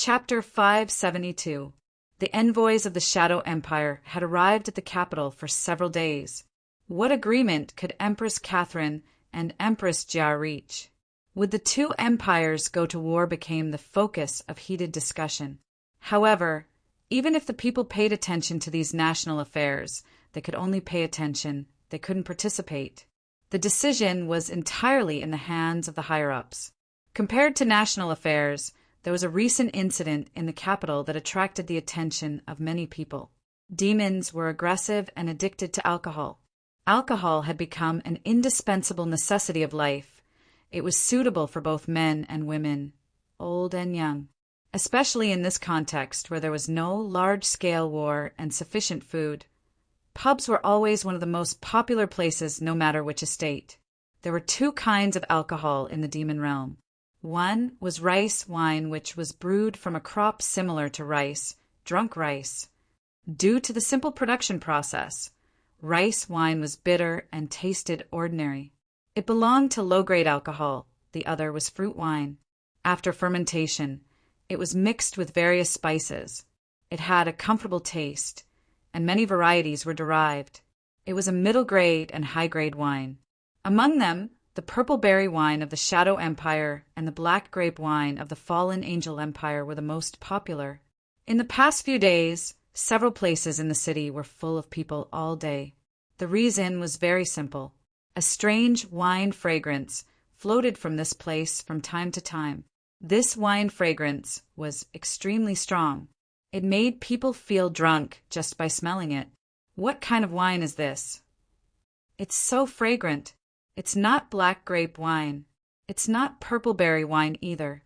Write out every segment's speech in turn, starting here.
Chapter 572. The envoys of the Shadow Empire had arrived at the capital for several days. What agreement could Empress Catherine and Empress Jia reach? Would the two empires go to war became the focus of heated discussion. However, even if the people paid attention to these national affairs, they could only pay attention, they couldn't participate. The decision was entirely in the hands of the higher-ups. Compared to national affairs, there was a recent incident in the capital that attracted the attention of many people. Demons were aggressive and addicted to alcohol. Alcohol had become an indispensable necessity of life. It was suitable for both men and women, old and young. Especially in this context where there was no large-scale war and sufficient food. Pubs were always one of the most popular places no matter which estate. There were two kinds of alcohol in the demon realm. One was rice wine, which was brewed from a crop similar to rice, drunk rice. Due to the simple production process, rice wine was bitter and tasted ordinary. It belonged to low-grade alcohol. The other was fruit wine. After fermentation, it was mixed with various spices. It had a comfortable taste, and many varieties were derived. It was a middle-grade and high-grade wine. Among them, the purple berry wine of the Shadow Empire and the black grape wine of the Fallen Angel Empire were the most popular. In the past few days, several places in the city were full of people all day. The reason was very simple. A strange wine fragrance floated from this place from time to time. This wine fragrance was extremely strong. It made people feel drunk just by smelling it. What kind of wine is this? It's so fragrant. It's not black grape wine. It's not purple berry wine either.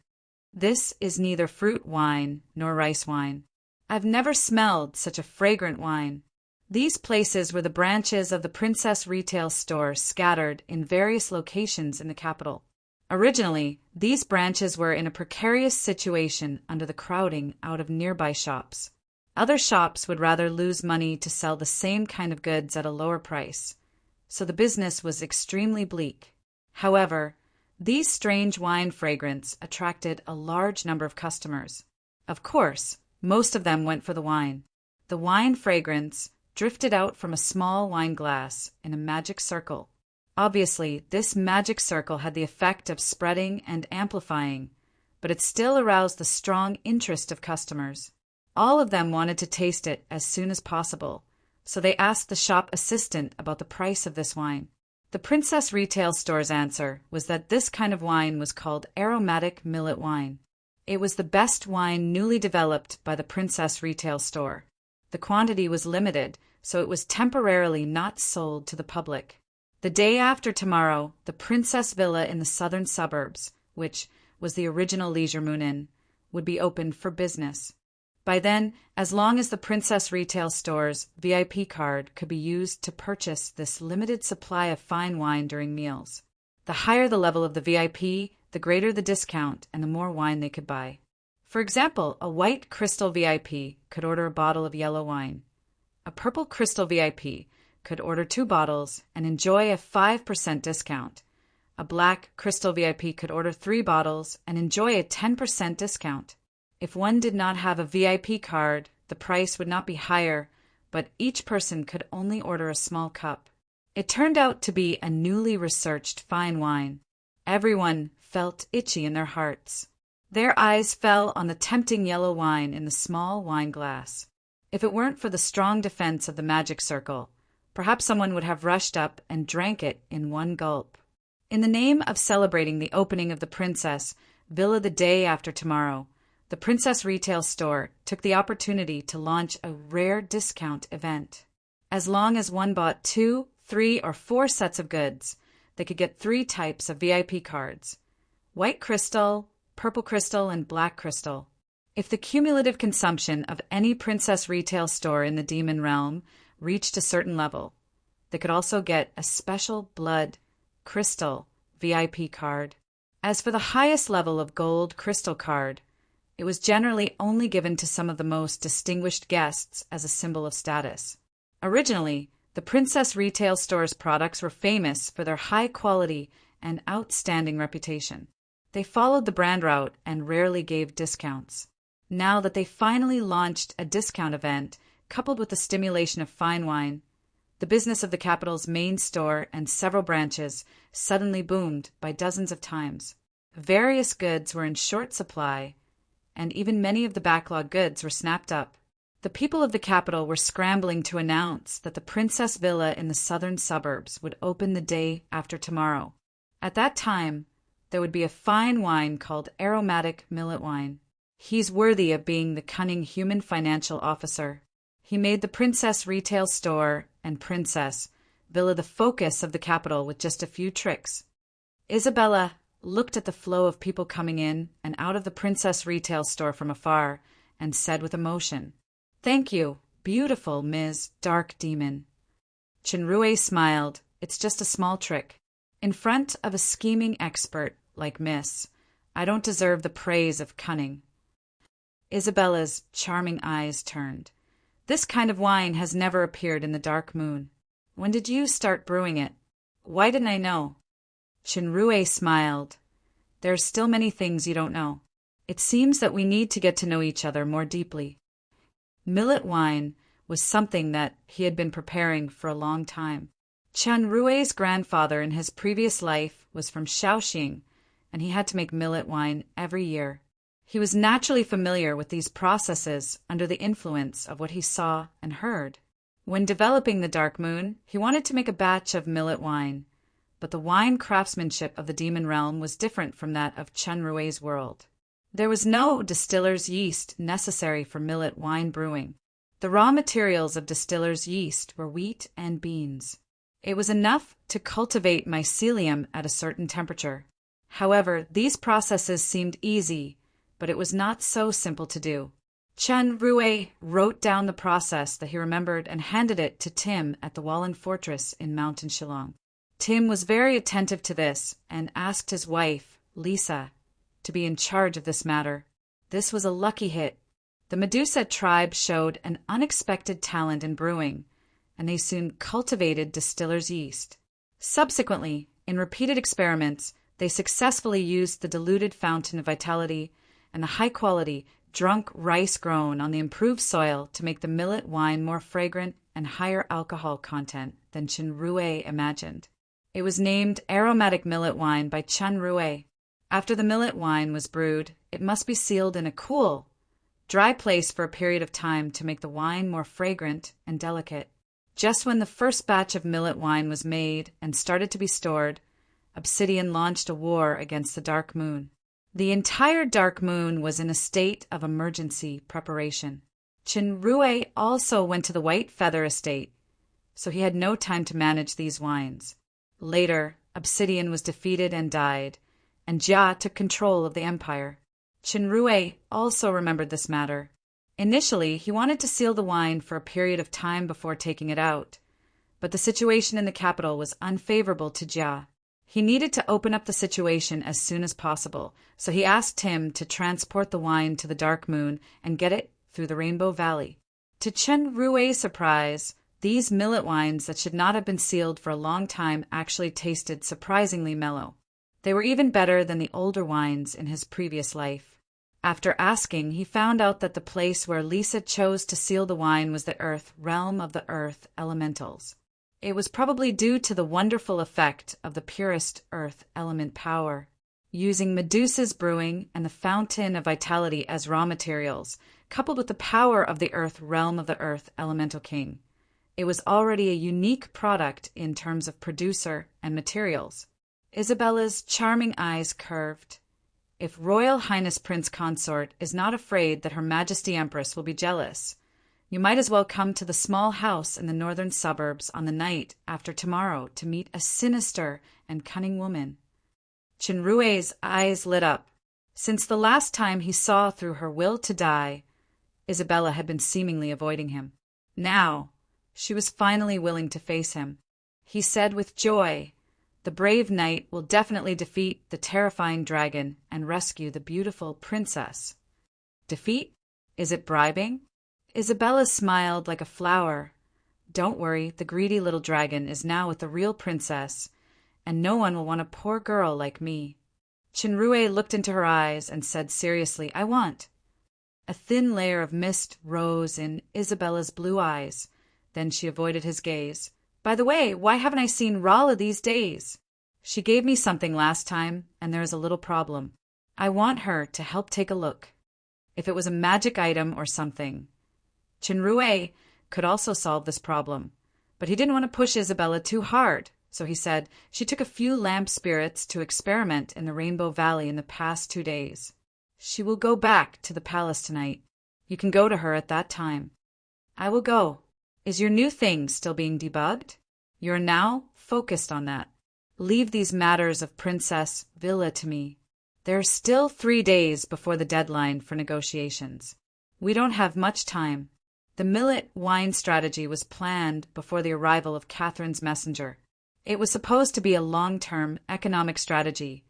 This is neither fruit wine nor rice wine. I've never smelled such a fragrant wine. These places were the branches of the Princess Retail Store scattered in various locations in the capital. Originally, these branches were in a precarious situation under the crowding out of nearby shops. Other shops would rather lose money to sell the same kind of goods at a lower price, so the business was extremely bleak. However, these strange wine fragrance attracted a large number of customers. Of course, most of them went for the wine. The wine fragrance drifted out from a small wine glass in a magic circle. Obviously, this magic circle had the effect of spreading and amplifying, but it still aroused the strong interest of customers. All of them wanted to taste it as soon as possible, so they asked the shop assistant about the price of this wine. The Princess Retail Store's answer was that this kind of wine was called aromatic millet wine. It was the best wine newly developed by the Princess Retail Store. The quantity was limited, so it was temporarily not sold to the public. The day after tomorrow, the Princess Villa in the southern suburbs, which was the original Leisure Moon Inn, would be opened for business. By then, as long as the Princess Retail Store's VIP card could be used to purchase this limited supply of fine wine during meals. The higher the level of the VIP, the greater the discount and the more wine they could buy. For example, a white crystal VIP could order a bottle of yellow wine. A purple crystal VIP could order 2 bottles and enjoy a 5% discount. A black crystal VIP could order 3 bottles and enjoy a 10% discount. If one did not have a VIP card, the price would not be higher, but each person could only order a small cup. It turned out to be a newly researched fine wine. Everyone felt itchy in their hearts. Their eyes fell on the tempting yellow wine in the small wine glass. If it weren't for the strong defense of the magic circle, perhaps someone would have rushed up and drank it in one gulp. In the name of celebrating the opening of the Princess Villa the day after tomorrow, the Princess Retail Store took the opportunity to launch a rare discount event. As long as one bought 2, 3, or 4 sets of goods, they could get 3 types of VIP cards: white crystal, purple crystal, and black crystal. If the cumulative consumption of any Princess Retail Store in the demon realm reached a certain level, they could also get a special blood crystal VIP card. As for the highest level of gold crystal card, it was generally only given to some of the most distinguished guests as a symbol of status. Originally, the Princess Retail Store's products were famous for their high quality and outstanding reputation. They followed the brand route and rarely gave discounts. now that they finally launched a discount event, coupled with the stimulation of fine wine. The business of the capital's main store and several branches suddenly boomed by dozens of times. Various goods were in short supply, and even many of the backlog goods were snapped up. The people of the capital were scrambling to announce that the Princess Villa in the southern suburbs would open the day after tomorrow. At that time, there would be a fine wine called aromatic millet wine. He's worthy of being the cunning human financial officer. He made the Princess retail store and Princess Villa the focus of the capital with just a few tricks. Isabella looked at the flow of people coming in and out of the Princess retail store from afar and said with emotion, "Thank you, beautiful Ms. Dark Demon." Chenrue smiled. "It's just a small trick. In front of a scheming expert like Miss, I don't deserve the praise of cunning." Isabella's charming eyes turned. "This kind of wine has never appeared in the Dark Moon. When did you start brewing it? Why didn't I know?" Chenrue smiled. "There are still many things you don't know. It seems that we need to get to know each other more deeply." Millet wine was something that he had been preparing for a long time. Chenrue's grandfather in his previous life was from Shaoxing, and he had to make millet wine every year. He was naturally familiar with these processes under the influence of what he saw and heard. When developing the Dark Moon, he wanted to make a batch of millet wine, but the wine craftsmanship of the demon realm was different from that of Chenrue's world. There was no distiller's yeast necessary for millet wine brewing. The raw materials of distiller's yeast were wheat and beans. It was enough to cultivate mycelium at a certain temperature. However, these processes seemed easy, but it was not so simple to do. Chenrue wrote down the process that he remembered and handed it to Tim at the Wallen Fortress in Mountain Shillong. Tim was very attentive to this and asked his wife, Lisa, to be in charge of this matter. This was a lucky hit. The Medusa tribe showed an unexpected talent in brewing, and they soon cultivated distiller's yeast. Subsequently, in repeated experiments, they successfully used the diluted fountain of vitality and the high-quality, drunk rice grown on the improved soil to make the millet wine more fragrant and higher alcohol content than Chenrue imagined. It was named aromatic millet wine by Chenrue. After the millet wine was brewed, it must be sealed in a cool, dry place for a period of time to make the wine more fragrant and delicate. Just when the first batch of millet wine was made and started to be stored, Obsidian launched a war against the Dark Moon. The entire Dark Moon was in a state of emergency preparation. Chenrue also went to the White Feather Estate, so he had no time to manage these wines. Later, Obsidian was defeated and died, and Jia took control of the empire. Chenrue also remembered this matter. Initially, he wanted to seal the wine for a period of time before taking it out, but the situation in the capital was unfavorable to Jia. He needed to open up the situation as soon as possible, so he asked him to transport the wine to the Dark Moon and get it through the Rainbow Valley. To Chenrue's surprise, these millet wines that should not have been sealed for a long time actually tasted surprisingly mellow. They were even better than the older wines in his previous life. After asking, he found out that the place where Lisa chose to seal the wine was the realm of the earth elementals. It was probably due to the wonderful effect of the purest earth element power. Using Medusa's brewing and the fountain of vitality as raw materials, coupled with the power of the realm of the earth elemental king, it was already a unique product in terms of producer and materials. Isabella's charming eyes curved. If Royal Highness Prince Consort is not afraid that Her Majesty Empress will be jealous, you might as well come to the small house in the northern suburbs on the night after tomorrow to meet a sinister and cunning woman. Chenrue's eyes lit up. Since the last time he saw through her will to die, Isabella had been seemingly avoiding him. Now, she was finally willing to face him. He said with joy, "The brave knight will definitely defeat the terrifying dragon and rescue the beautiful princess." Defeat? Is it bribing? Isabella smiled like a flower. "Don't worry, the greedy little dragon is now with the real princess, and no one will want a poor girl like me." Chenrue looked into her eyes and said seriously, "I want." A thin layer of mist rose in Isabella's blue eyes. Then she avoided his gaze. "By the way, why haven't I seen Rolla these days? She gave me something last time, and there is a little problem. I want her to help take a look. If it was a magic item or something." Chinrue could also solve this problem, but he didn't want to push Isabella too hard, so he said she took a few lamp spirits to experiment in the Rainbow Valley in the past 2 days. She will go back to the palace tonight. You can go to her at that time. "I will go. Is your new thing still being debugged?" "You are now focused on that. Leave these matters of Princess Villa to me. There are still 3 days before the deadline for negotiations. We don't have much time." The millet wine strategy was planned before the arrival of Catherine's messenger. It was supposed to be a long-term economic strategy,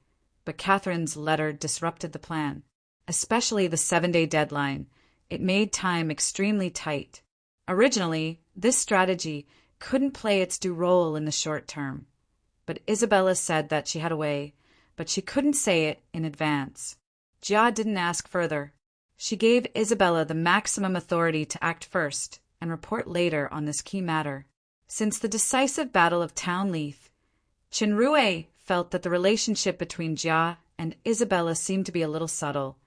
but Catherine's letter disrupted the plan. Especially the 7-day deadline. It made time extremely tight. Originally, this strategy couldn't play its due role in the short term, but Isabella said that she had a way, but she couldn't say it in advance. Jia didn't ask further. She gave Isabella the maximum authority to act first and report later on this key matter. Since the decisive Battle of Townleaf, Chinrue felt that the relationship between Jia and Isabella seemed to be a little subtle,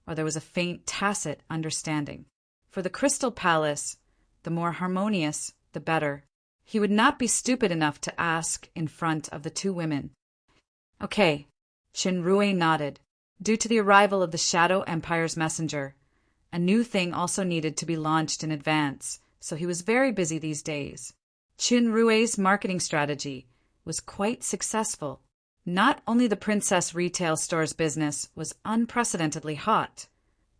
or there was a faint tacit understanding. For the Crystal Palace, the more harmonious, the better. He would not be stupid enough to ask in front of the 2 women. "Okay," Chinrue nodded. Due to the arrival of the Shadow Empire's messenger, a new thing also needed to be launched in advance, so he was very busy these days. Chinrue's marketing strategy was quite successful. Not only the Princess retail store's business was unprecedentedly hot,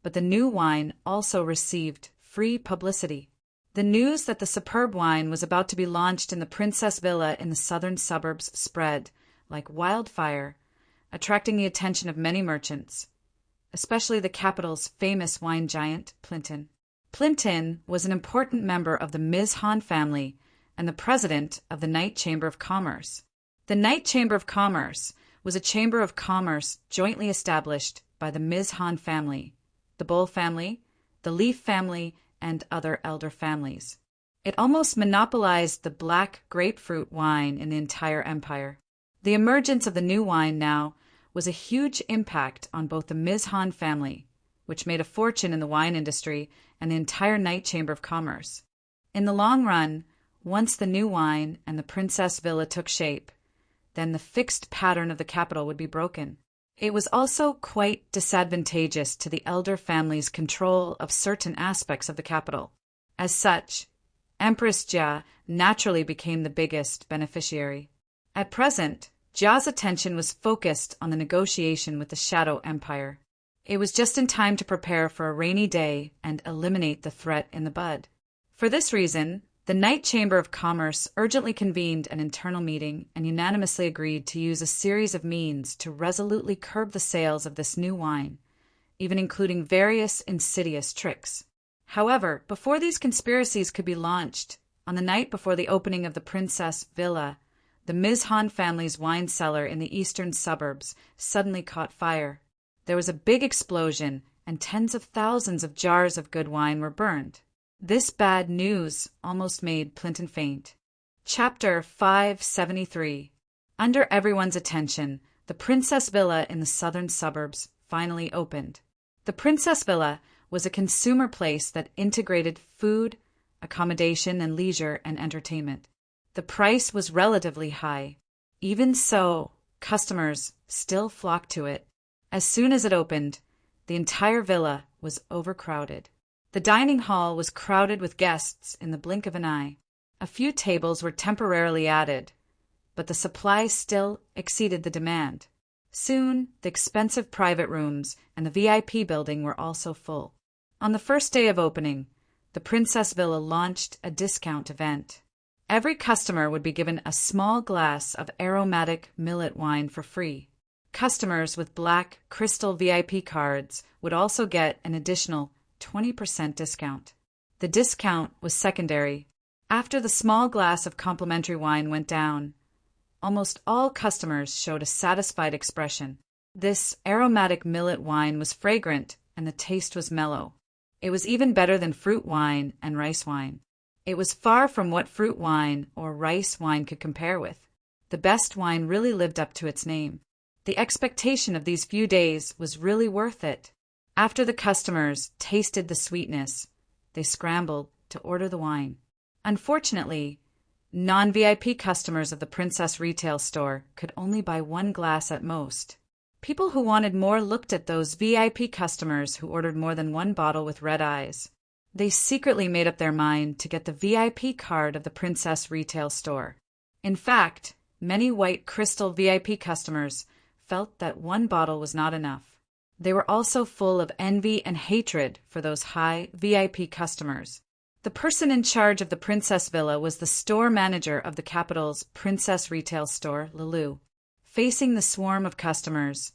but the new wine also received free publicity. The news that the superb wine was about to be launched in the Princess Villa in the southern suburbs spread like wildfire, attracting the attention of many merchants, especially the capital's famous wine giant, Plinton. Plinton was an important member of the Ms. Han family and the president of the Night Chamber of Commerce. The Night Chamber of Commerce was a chamber of commerce jointly established by the Ms. Han family, the Bull family, the Leaf family, and other elder families. It almost monopolized the black grapefruit wine in the entire empire. The emergence of the new wine now was a huge impact on both the Ms. Han family, which made a fortune in the wine industry, and the entire Night Chamber of Commerce. In the long run, once the new wine and the Princess Villa took shape, then the fixed pattern of the capital would be broken. It was also quite disadvantageous to the elder family's control of certain aspects of the capital. As such, Empress Jia naturally became the biggest beneficiary. At present, Jia's attention was focused on the negotiation with the Shadow Empire. It was just in time to prepare for a rainy day and eliminate the threat in the bud. For this reason, the Night Chamber of Commerce urgently convened an internal meeting and unanimously agreed to use a series of means to resolutely curb the sales of this new wine, even including various insidious tricks. However, before these conspiracies could be launched, on the night before the opening of the Princess Villa, the Ms. Han family's wine cellar in the eastern suburbs suddenly caught fire. There was a big explosion, and tens of thousands of jars of good wine were burned. This bad news almost made Plinton faint. Chapter 573. Under everyone's attention, the Princess Villa in the southern suburbs finally opened. The Princess Villa was a consumer place that integrated food, accommodation, and leisure and entertainment. The price was relatively high. Even so, customers still flocked to it. As soon as it opened, the entire villa was overcrowded. The dining hall was crowded with guests in the blink of an eye. A few tables were temporarily added, but the supply still exceeded the demand. Soon, the expensive private rooms and the VIP building were also full. On the first day of opening, the Princess Villa launched a discount event. Every customer would be given a small glass of aromatic millet wine for free. Customers with black crystal VIP cards would also get an additional 20% discount. The discount was secondary. After the small glass of complimentary wine went down, almost all customers showed a satisfied expression. This aromatic millet wine was fragrant and the taste was mellow. It was even better than fruit wine and rice wine. It was far from what fruit wine or rice wine could compare with. The best wine really lived up to its name. The expectation of these few days was really worth it. After the customers tasted the sweetness, they scrambled to order the wine. Unfortunately, non-VIP customers of the Princess retail store could only buy one glass at most. People who wanted more looked at those VIP customers who ordered more than one bottle with red eyes. They secretly made up their mind to get the VIP card of the Princess retail store. In fact, many white crystal VIP customers felt that one bottle was not enough. They were also full of envy and hatred for those high VIP customers. The person in charge of the Princess Villa was the store manager of the capital's Princess retail store, Lulu. Facing the swarm of customers,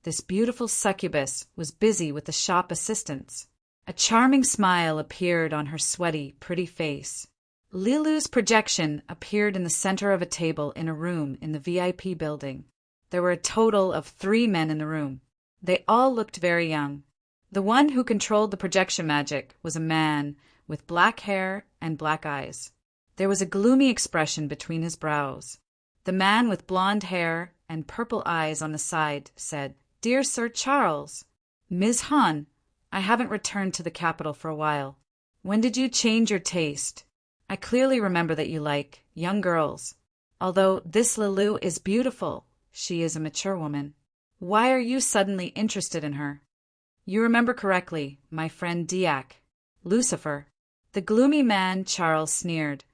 this beautiful succubus was busy with the shop assistants. A charming smile appeared on her sweaty, pretty face. Lulu's projection appeared in the center of a table in a room in the VIP building. There were a total of 3 men in the room. They all looked very young. The one who controlled the projection magic was a man with black hair and black eyes. There was a gloomy expression between his brows. The man with blonde hair and purple eyes on the side said, "Dear Sir Charles, Ms. Han, I haven't returned to the capital for a while. When did you change your taste? I clearly remember that you like young girls. Although this Lulu is beautiful, she is a mature woman. Why are you suddenly interested in her?" "You remember correctly, my friend Diak, Lucifer." The gloomy man Charles sneered.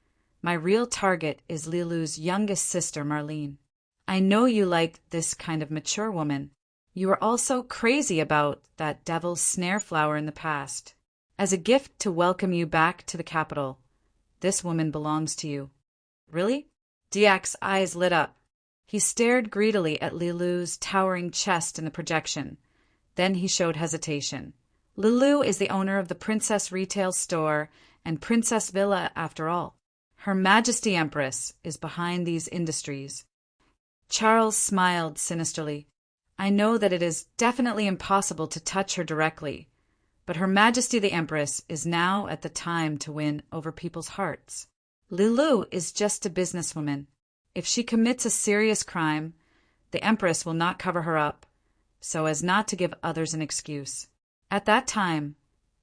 "My real target is Lulu's youngest sister, Marlene. I know you like this kind of mature woman. You are also crazy about that devil's snare flower in the past. As a gift to welcome you back to the capital, this woman belongs to you." "Really?" Diak's eyes lit up. He stared greedily at Lulu's towering chest in the projection. Then he showed hesitation. "Lulu is the owner of the Princess retail store and Princess Villa after all. Her Majesty Empress is behind these industries." Charles smiled sinisterly. "I know that it is definitely impossible to touch her directly, but Her Majesty the Empress is now at the time to win over people's hearts. Lulu is just a businesswoman. If she commits a serious crime, the Empress will not cover her up, so as not to give others an excuse. At that time,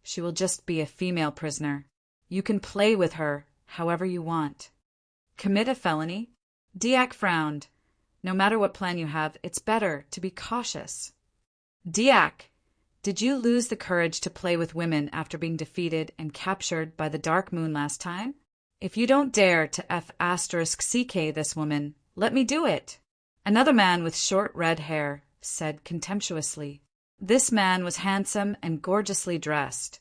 she will just be a female prisoner. You can play with her however you want." "Commit a felony?" Diak frowned. "No matter what plan you have, it's better to be cautious." "Diak, did you lose the courage to play with women after being defeated and captured by the Dark Moon last time? If you don't dare to F***CK this woman, let me do it." Another man with short red hair said contemptuously. This man was handsome and gorgeously dressed,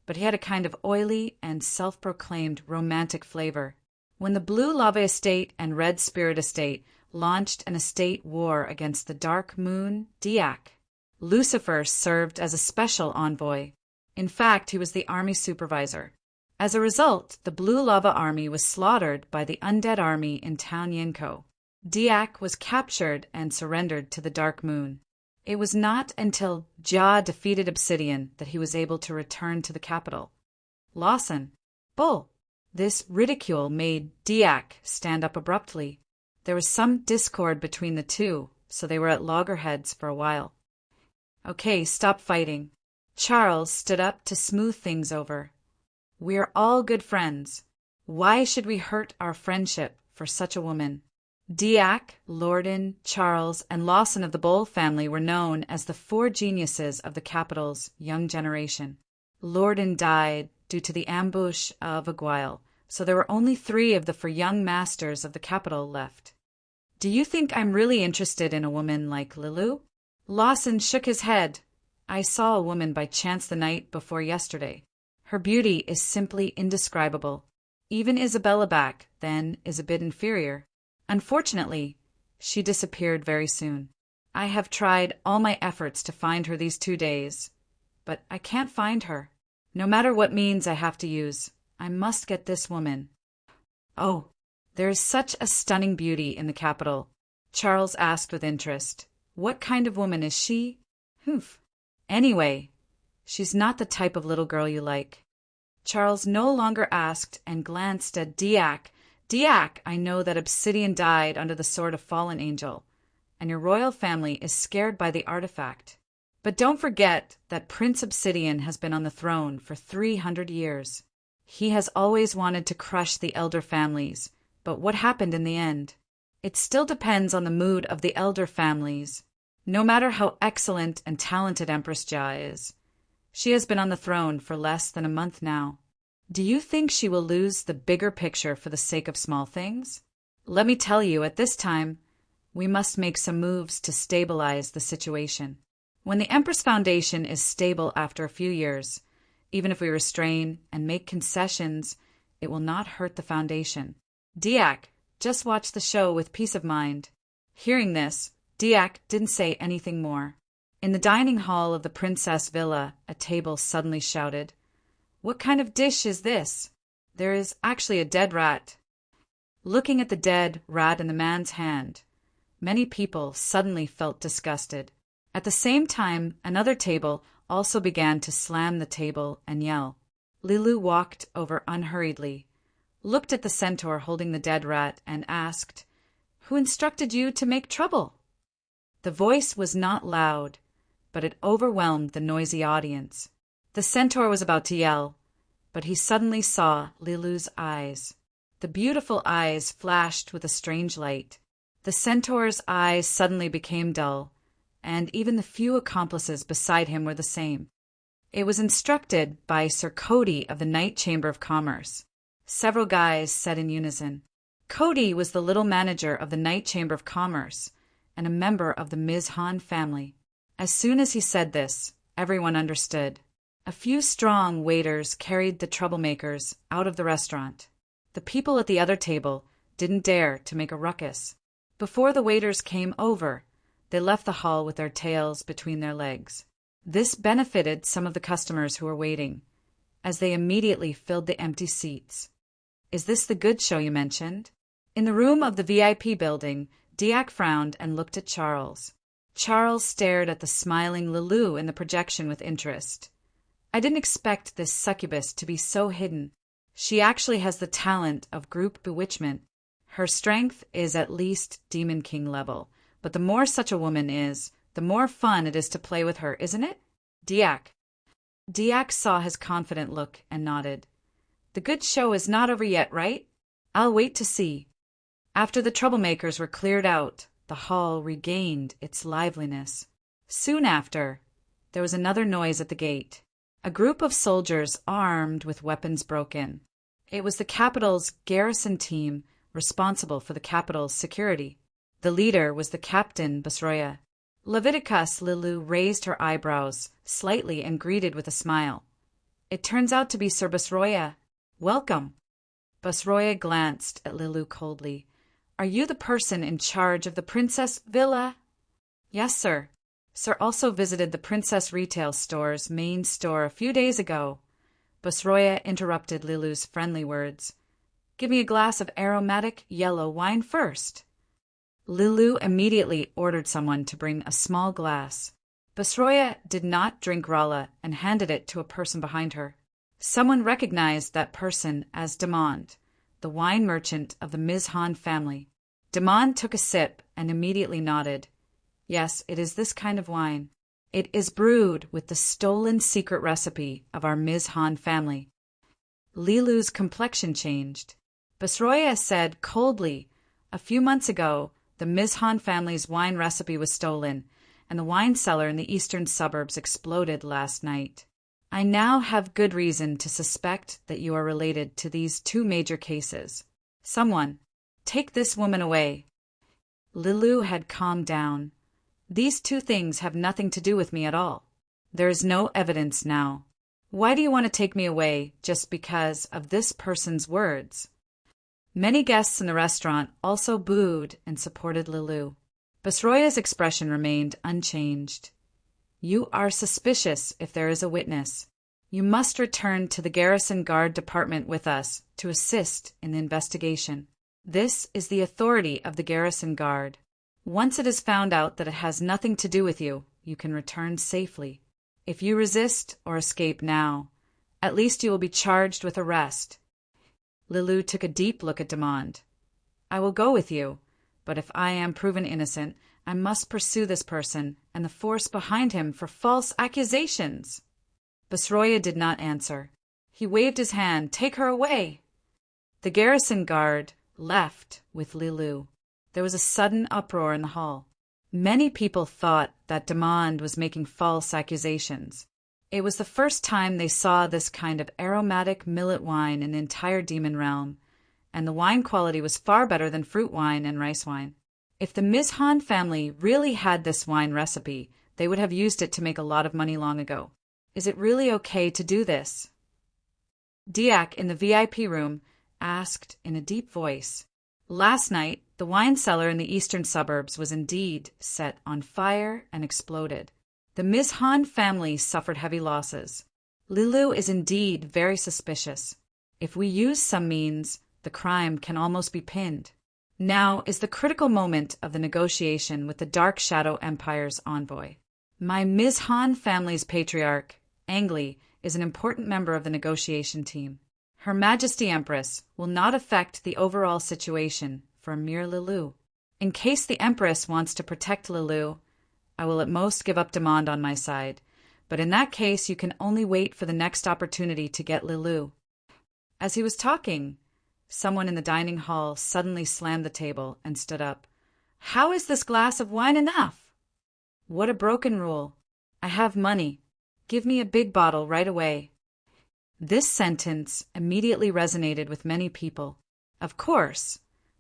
but he had a kind of oily and self-proclaimed romantic flavor. When the Blue Lava Estate and Red Spirit Estate launched an estate war against the Dark Moon, Diak, Lucifer served as a special envoy. In fact, he was the army supervisor. As a result, the Blue Lava Army was slaughtered by the undead army in Town Yinko. Diak was captured and surrendered to the Dark Moon. It was not until Ja defeated Obsidian that he was able to return to the capital. Lawson, Bull. This ridicule made Diak stand up abruptly. There was some discord between the two, so they were at loggerheads for a while. "Okay, stop fighting." Charles stood up to smooth things over. "We are all good friends. Why should we hurt our friendship for such a woman?" Diak, Lorden, Charles, and Lawson of the Bull family were known as the 4 geniuses of the capital's young generation. Lorden died due to the ambush of Aguile, so there were only 3 of the 4 young masters of the capital left. "Do you think I'm really interested in a woman like Lulu?" Lawson shook his head. "I saw a woman by chance the night before yesterday. Her beauty is simply indescribable. Even Isabella back then is a bit inferior. Unfortunately, she disappeared very soon. I have tried all my efforts to find her these 2 days, but I can't find her. No matter what means I have to use, I must get this woman." "Oh, there is such a stunning beauty in the capital," Charles asked with interest. "What kind of woman is she?" "Humph. Anyway, She's not the type of little girl you like." Charles no longer asked and glanced at Diak. "Diak, I know that Obsidian died under the sword of Fallen Angel, and your royal family is scared by the artifact. But don't forget that Prince Obsidian has been on the throne for 300 years. He has always wanted to crush the elder families, but what happened in the end? It still depends on the mood of the elder families. No matter how excellent and talented Empress Jia is, she has been on the throne for less than a month now. Do you think she will lose the bigger picture for the sake of small things? Let me tell you, at this time, we must make some moves to stabilize the situation. When the Empress Foundation is stable after a few years, even if we restrain and make concessions, it will not hurt the foundation. Diak, just watch the show with peace of mind." Hearing this, Diak didn't say anything more. In the dining hall of the princess villa, a table suddenly shouted, "What kind of dish is this? There is actually a dead rat." Looking at the dead rat in the man's hand, many people suddenly felt disgusted. At the same time, another table also began to slam the table and yell. Lilu walked over unhurriedly, looked at the centaur holding the dead rat, and asked, "Who instructed you to make trouble?" The voice was not loud, but it overwhelmed the noisy audience. The centaur was about to yell, but he suddenly saw Lilu's eyes. The beautiful eyes flashed with a strange light. The centaur's eyes suddenly became dull, and even the few accomplices beside him were the same. It was instructed by Sir Cody of the Night Chamber of Commerce. Several guys said in unison. Cody was the little manager of the Night Chamber of Commerce and a member of the Ms. Han family. As soon as he said this, everyone understood. A few strong waiters carried the troublemakers out of the restaurant. The people at the other table didn't dare to make a ruckus. Before the waiters came over, they left the hall with their tails between their legs. This benefited some of the customers who were waiting, as they immediately filled the empty seats. "Is this the good show you mentioned?" In the room of the VIP building, Diak frowned and looked at Charles. Charles stared at the smiling Lilu in the projection with interest. "I didn't expect this succubus to be so hidden. She actually has the talent of group bewitchment. Her strength is at least Demon King level, but the more such a woman is, the more fun it is to play with her, isn't it?" Diak saw his confident look and nodded. "The good show is not over yet, right? I'll wait to see." After the troublemakers were cleared out, the hall regained its liveliness. Soon after, there was another noise at the gate. A group of soldiers armed with weapons broke in. It was the capital's garrison team responsible for the capital's security. The leader was the captain, Basroya. Leviticus Lilu raised her eyebrows slightly and greeted with a smile. "It turns out to be Sir Basroya. Welcome." Basroya glanced at Lilu coldly. "Are you the person in charge of the Princess Villa?" "Yes, sir. Sir also visited the Princess Retail Store's main store a few days ago." Basroya interrupted Lilu's friendly words. "Give me a glass of aromatic yellow wine first." Lilu immediately ordered someone to bring a small glass. Basroya did not drink Rala and handed it to a person behind her. Someone recognized that person as Demond, the wine merchant of the Ms. Han family. Demond took a sip and immediately nodded. "Yes, it is this kind of wine. It is brewed with the stolen secret recipe of our Ms. Han family." Lilu's complexion changed. Basroya said coldly, "A few months ago, the Ms. Han family's wine recipe was stolen, and the wine cellar in the eastern suburbs exploded last night. I now have good reason to suspect that you are related to these two major cases. Someone, take this woman away." Lilu had calmed down. "These two things have nothing to do with me at all. There is no evidence now. Why do you want to take me away just because of this person's words?" Many guests in the restaurant also booed and supported Lilu. Basroya's expression remained unchanged. "You are suspicious if there is a witness. You must return to the Garrison Guard Department with us to assist in the investigation. This is the authority of the Garrison Guard. Once it is found out that it has nothing to do with you, you can return safely. If you resist or escape now, at least you will be charged with arrest. Lilu took a deep look at Demande. I will go with you, but if I am proven innocent, I must pursue this person and the force behind him for false accusations. Basroya did not answer. He waved his hand. Take her away. The garrison guard left with Lilu. There was a sudden uproar in the hall. Many people thought that Demande was making false accusations. It was the first time they saw this kind of aromatic millet wine in the entire demon realm, and the wine quality was far better than fruit wine and rice wine. If the Mizhan family really had this wine recipe, they would have used it to make a lot of money long ago. Is it really okay to do this? Diak in the VIP room asked in a deep voice. Last night, the wine cellar in the eastern suburbs was indeed set on fire and exploded. The Mizhan family suffered heavy losses. Lilu is indeed very suspicious. If we use some means, the crime can almost be pinned. Now is the critical moment of the negotiation with the Dark Shadow Empire's envoy. My Mizhan family's patriarch, Angli, is an important member of the negotiation team. Her Majesty Empress will not affect the overall situation for mere Lilu. In case the Empress wants to protect Lilu, I will at most give up Demande on my side, but in that case you can only wait for the next opportunity to get Lilu. As he was talking, someone in the dining hall suddenly slammed the table and stood up. How is this glass of wine enough? What a broken rule. I have money. Give me a big bottle right away. This sentence immediately resonated with many people. Of course,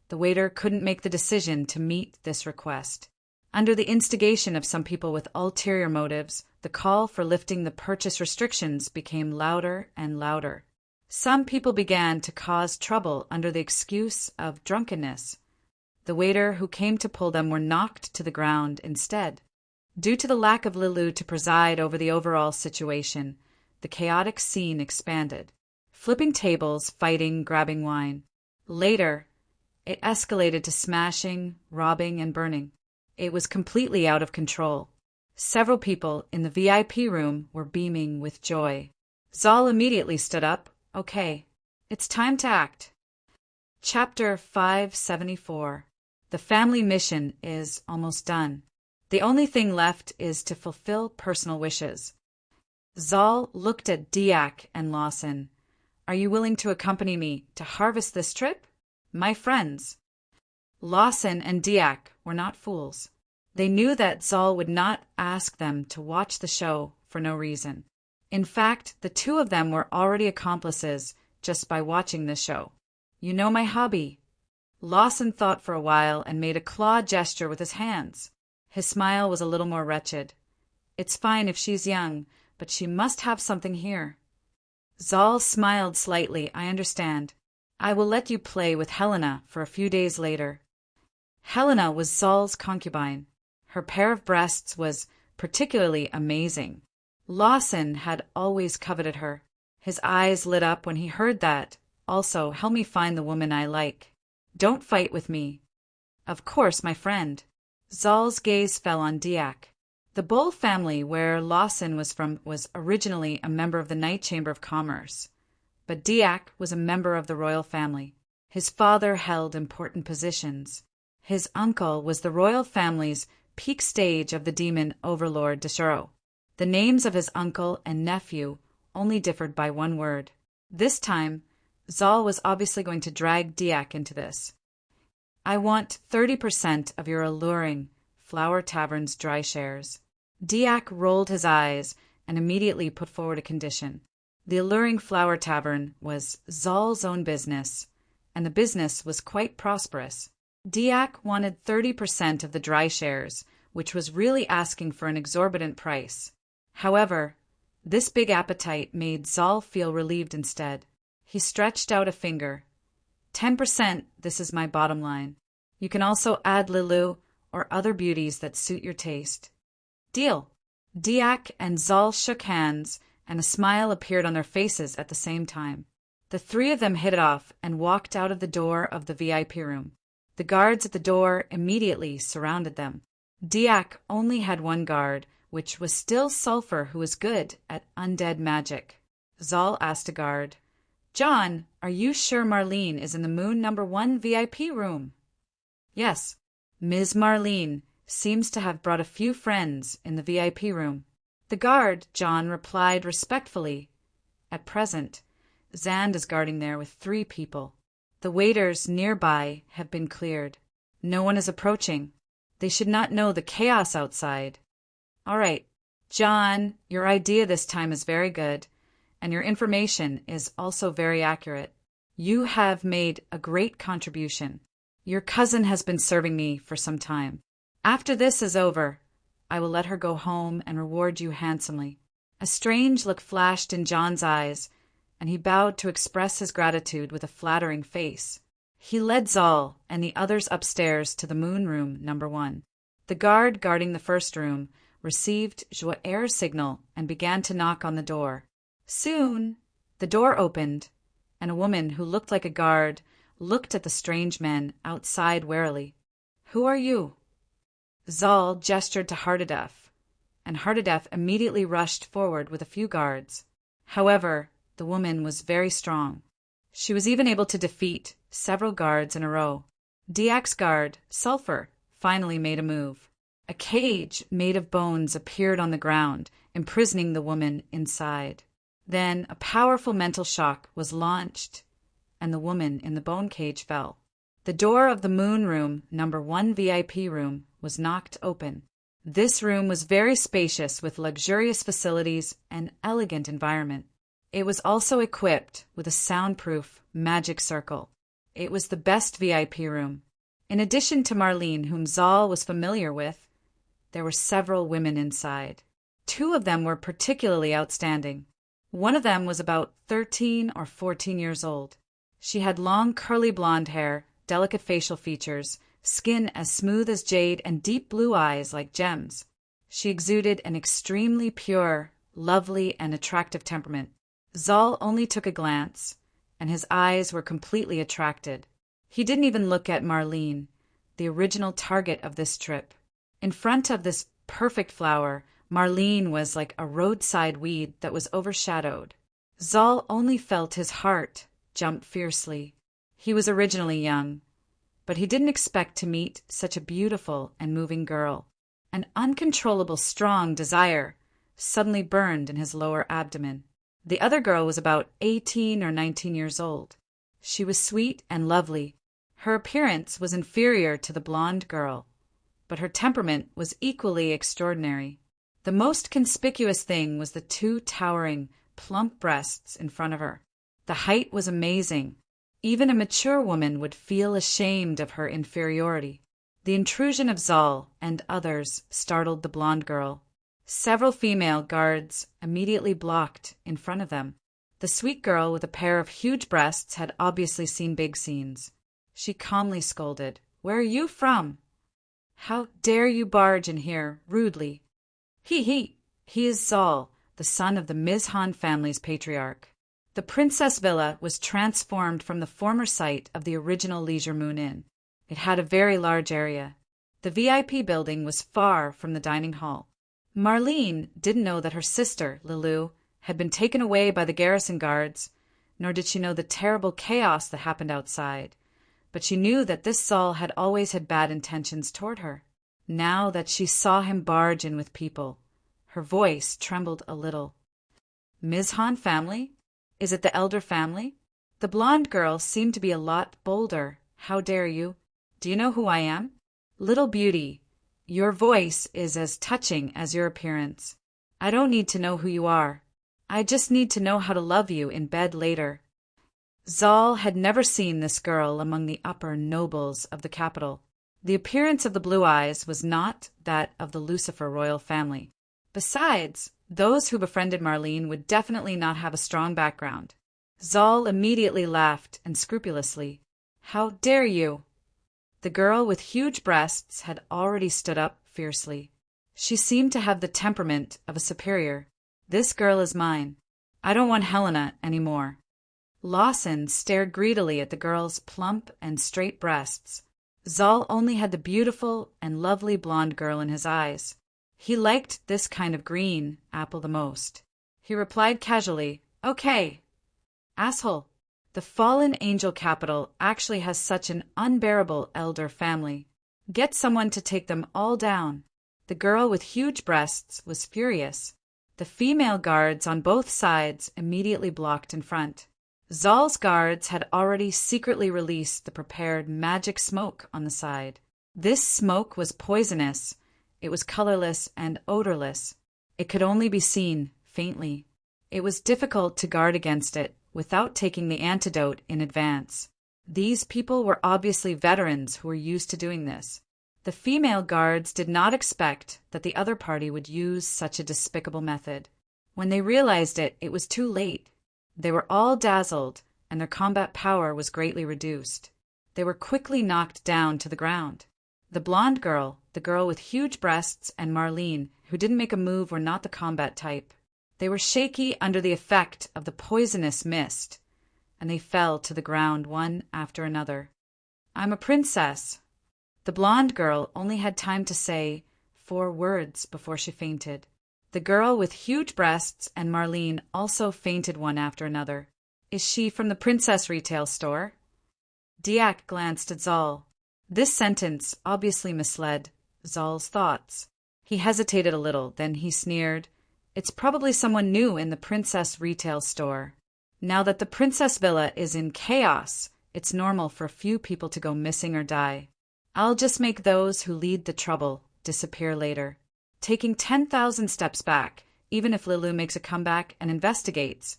the waiter couldn't make the decision to meet this request. Under the instigation of some people with ulterior motives, the call for lifting the purchase restrictions became louder and louder. Some people began to cause trouble under the excuse of drunkenness. The waiter who came to pull them were knocked to the ground instead. Due to the lack of Lilu to preside over the overall situation, the chaotic scene expanded. Flipping tables, fighting, grabbing wine. Later, it escalated to smashing, robbing, and burning. It was completely out of control. Several people in the VIP room were beaming with joy. Zal immediately stood up. Okay, it's time to act. Chapter 574. The family mission is almost done. The only thing left is to fulfill personal wishes. Zal looked at Diak and Lawson. Are you willing to accompany me to harvest this trip? My friends. Lawson and Diak were not fools. They knew that Zal would not ask them to watch the show for no reason. In fact, the two of them were already accomplices just by watching the show. You know my hobby. Lawson thought for a while and made a claw gesture with his hands. His smile was a little more wretched. It's fine if she's young, but she must have something here. Zal smiled slightly. I understand. I will let you play with Helena for a few days later. Helena was Zal's concubine. Her pair of breasts was particularly amazing. Lawson had always coveted her. His eyes lit up when he heard that. Also, help me find the woman I like. Don't fight with me. Of course, my friend. Zal's gaze fell on Diak. The Bull family, where Lawson was from, was originally a member of the Night Chamber of Commerce. But Diak was a member of the royal family. His father held important positions. His uncle was the royal family's peak stage of the demon overlord Deshuro. The names of his uncle and nephew only differed by one word. This time, Zal was obviously going to drag Diak into this. I want 30% of your alluring Flower Tavern's dry shares. Diak rolled his eyes and immediately put forward a condition. The alluring Flower Tavern was Zal's own business, and the business was quite prosperous. Diak wanted 30% of the dry shares, which was really asking for an exorbitant price. However, this big appetite made Zal feel relieved instead. He stretched out a finger. 10%, this is my bottom line. You can also add Lilu or other beauties that suit your taste. Deal. Diak and Zal shook hands, and a smile appeared on their faces at the same time. The three of them hit it off and walked out of the door of the VIP room. The guards at the door immediately surrounded them. Diak only had one guard, which was still Sulphur, who was good at undead magic. Zal asked a guard, "John, are you sure Marlene is in the Moon number 1 VIP room?" "Yes. Ms. Marlene seems to have brought a few friends in the VIP room." The guard, John replied respectfully, "At present, Zand is guarding there with 3 people. The waiters nearby have been cleared. No one is approaching. They should not know the chaos outside." "All right. John, your idea this time is very good, and your information is also very accurate. You have made a great contribution. Your cousin has been serving me for some time. After this is over, I will let her go home and reward you handsomely." A strange look flashed in John's eyes, and he bowed to express his gratitude with a flattering face. He led Zal and the others upstairs to the Moon room number 1. The guard guarding the first room received Joair's signal and began to knock on the door. Soon the door opened, and a woman who looked like a guard looked at the strange men outside warily. "Who are you?" Zal gestured to Hardadef, and Hardadef immediately rushed forward with a few guards. However, the woman was very strong. She was even able to defeat several guards in a row. Diak's guard, Sulphur, finally made a move. A cage made of bones appeared on the ground, imprisoning the woman inside. Then a powerful mental shock was launched, and the woman in the bone cage fell. The door of the Moon room number 1 VIP room was knocked open. This room was very spacious with luxurious facilities and elegant environment. It was also equipped with a soundproof magic circle. It was the best VIP room. In addition to Marlene, whom Zal was familiar with, there were several women inside. 2 of them were particularly outstanding. One of them was about 13 or 14 years old. She had long curly blonde hair, delicate facial features, skin as smooth as jade, and deep blue eyes like gems. She exuded an extremely pure, lovely, and attractive temperament. Zal only took a glance, and his eyes were completely attracted. He didn't even look at Marlene, the original target of this trip. In front of this perfect flower, Marlene was like a roadside weed that was overshadowed. Zal only felt his heart jump fiercely. He was originally young, but he didn't expect to meet such a beautiful and moving girl. An uncontrollable, strong desire suddenly burned in his lower abdomen. The other girl was about 18 or 19 years old. She was sweet and lovely. Her appearance was inferior to the blonde girl, but her temperament was equally extraordinary. The most conspicuous thing was the 2 towering, plump breasts in front of her. The height was amazing. Even a mature woman would feel ashamed of her inferiority. The intrusion of Zal and others startled the blonde girl. Several female guards immediately blocked in front of them. The sweet girl with a pair of huge breasts had obviously seen big scenes. She calmly scolded, "Where are you from? How dare you barge in here rudely?" He is Zal, the son of the Mizhan family's patriarch. The Princess Villa was transformed from the former site of the original Leisure Moon Inn. It had a very large area. The VIP building was far from the dining hall. Marlene didn't know that her sister, Lilu, had been taken away by the garrison guards, nor did she know the terrible chaos that happened outside. But she knew that this Zal had always had bad intentions toward her. Now that she saw him barge in with people, her voice trembled a little. "Mizhan family? Is it the elder family?" The blonde girl seemed to be a lot bolder. "How dare you? Do you know who I am?" "Little beauty, your voice is as touching as your appearance. I don't need to know who you are. I just need to know how to love you in bed later." Zal had never seen this girl among the upper nobles of the capital. The appearance of the blue eyes was not that of the Lucifer royal family. Besides, those who befriended Marlene would definitely not have a strong background. Zal immediately laughed and scrupulously. "How dare you?" The girl with huge breasts had already stood up fiercely. She seemed to have the temperament of a superior. "This girl is mine. I don't want Helena any more." Lawson stared greedily at the girl's plump and straight breasts. Zal only had the beautiful and lovely blonde girl in his eyes. He liked this kind of green apple the most. He replied casually, "Okay, asshole." The fallen angel capital actually has such an unbearable elder family. Get someone to take them all down. The girl with huge breasts was furious. The female guards on both sides immediately blocked in front. Zal's guards had already secretly released the prepared magic smoke on the side. This smoke was poisonous. It was colorless and odorless. It could only be seen faintly. It was difficult to guard against it without taking the antidote in advance. These people were obviously veterans who were used to doing this. The female guards did not expect that the other party would use such a despicable method. When they realized it, it was too late. They were all dazzled, and their combat power was greatly reduced. They were quickly knocked down to the ground. The blonde girl, the girl with huge breasts, and Marlene, who didn't make a move, were not the combat type. They were shaky under the effect of the poisonous mist, and they fell to the ground one after another. "I'm a princess." The blonde girl only had time to say 4 words before she fainted. The girl with huge breasts and Marlene also fainted one after another. "Is she from the princess retail store?" Diak glanced at Zal. This sentence obviously misled Zal's thoughts. He hesitated a little, then he sneered, "It's probably someone new in the princess retail store. Now that the princess villa is in chaos, it's normal for a few people to go missing or die. I'll just make those who lead the trouble disappear later." Taking 10,000 steps back, even if Lilu makes a comeback and investigates,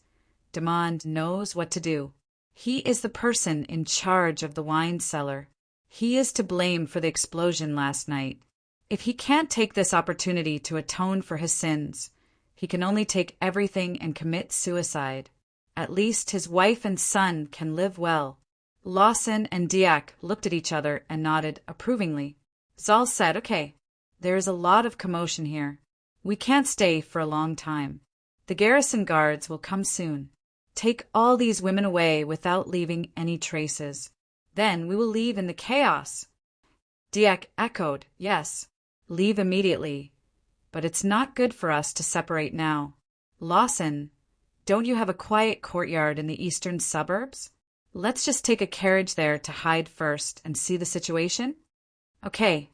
Demond knows what to do. He is the person in charge of the wine cellar. He is to blame for the explosion last night. If he can't take this opportunity to atone for his sins, he can only take everything and commit suicide. At least his wife and son can live well. Lawson and Diak looked at each other and nodded approvingly. Zal said, "Okay, there is a lot of commotion here. We can't stay for a long time. The garrison guards will come soon. Take all these women away without leaving any traces. Then we will leave in the chaos." Diak echoed, "Yes, leave immediately. But it's not good for us to separate now. Lawson, don't you have a quiet courtyard in the eastern suburbs? Let's just take a carriage there to hide first and see the situation?" "Okay."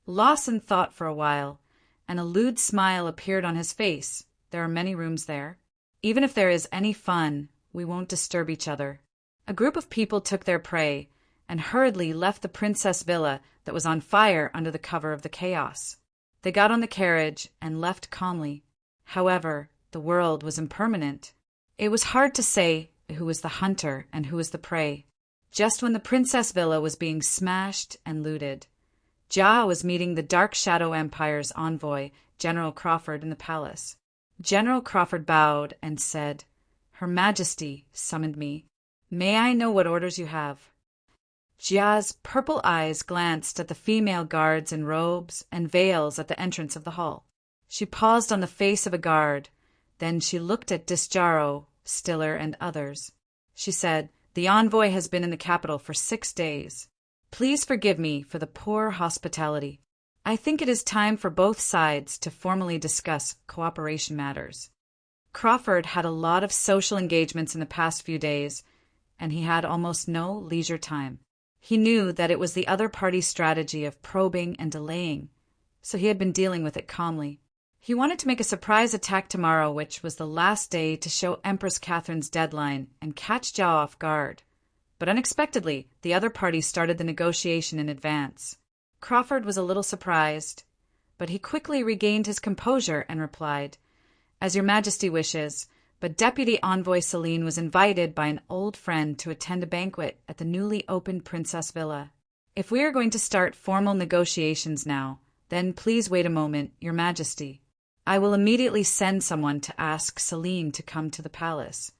Lawson thought for a while, and a lewd smile appeared on his face. "There are many rooms there. Even if there is any fun, we won't disturb each other." A group of people took their prey and hurriedly left the princess villa that was on fire under the cover of the chaos. They got on the carriage and left calmly. However, the world was impermanent. It was hard to say who was the hunter and who was the prey. Just when the princess villa was being smashed and looted, Jia was meeting the Dark Shadow Empire's envoy, General Crawford, in the palace. General Crawford bowed and said, "Her Majesty summoned me. May I know what orders you have?" Jia's purple eyes glanced at the female guards in robes and veils at the entrance of the hall. She paused on the face of a guard. Then she looked at Disjaro, Stiller, and others. She said, "The envoy has been in the capital for 6 days. Please forgive me for the poor hospitality. I think it is time for both sides to formally discuss cooperation matters." Crawford had a lot of social engagements in the past few days, and he had almost no leisure time. He knew that it was the other party's strategy of probing and delaying, so he had been dealing with it calmly. He wanted to make a surprise attack tomorrow, which was the last day to show Empress Catherine's deadline and catch Zhao off guard. But unexpectedly, the other party started the negotiation in advance. Crawford was a little surprised, but he quickly regained his composure and replied, "As your Majesty wishes, but Deputy Envoy Celine was invited by an old friend to attend a banquet at the newly opened Princess Villa. If we are going to start formal negotiations now, then please wait a moment, your Majesty. I will immediately send someone to ask Celine to come to the palace."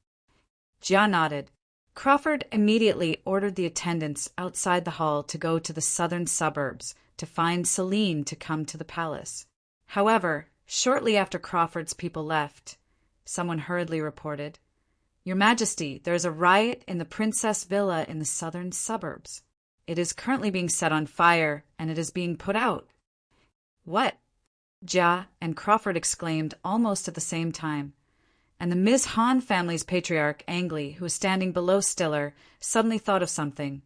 Jia nodded. Crawford immediately ordered the attendants outside the hall to go to the southern suburbs to find Celine to come to the palace. However, shortly after Crawford's people left, someone hurriedly reported, "Your Majesty, there is a riot in the Princess Villa in the southern suburbs. It is currently being set on fire, and it is being put out." "What?" Jia and Crawford exclaimed almost at the same time, and the Ms. Han family's patriarch, Angley, who was standing below Stiller, suddenly thought of something,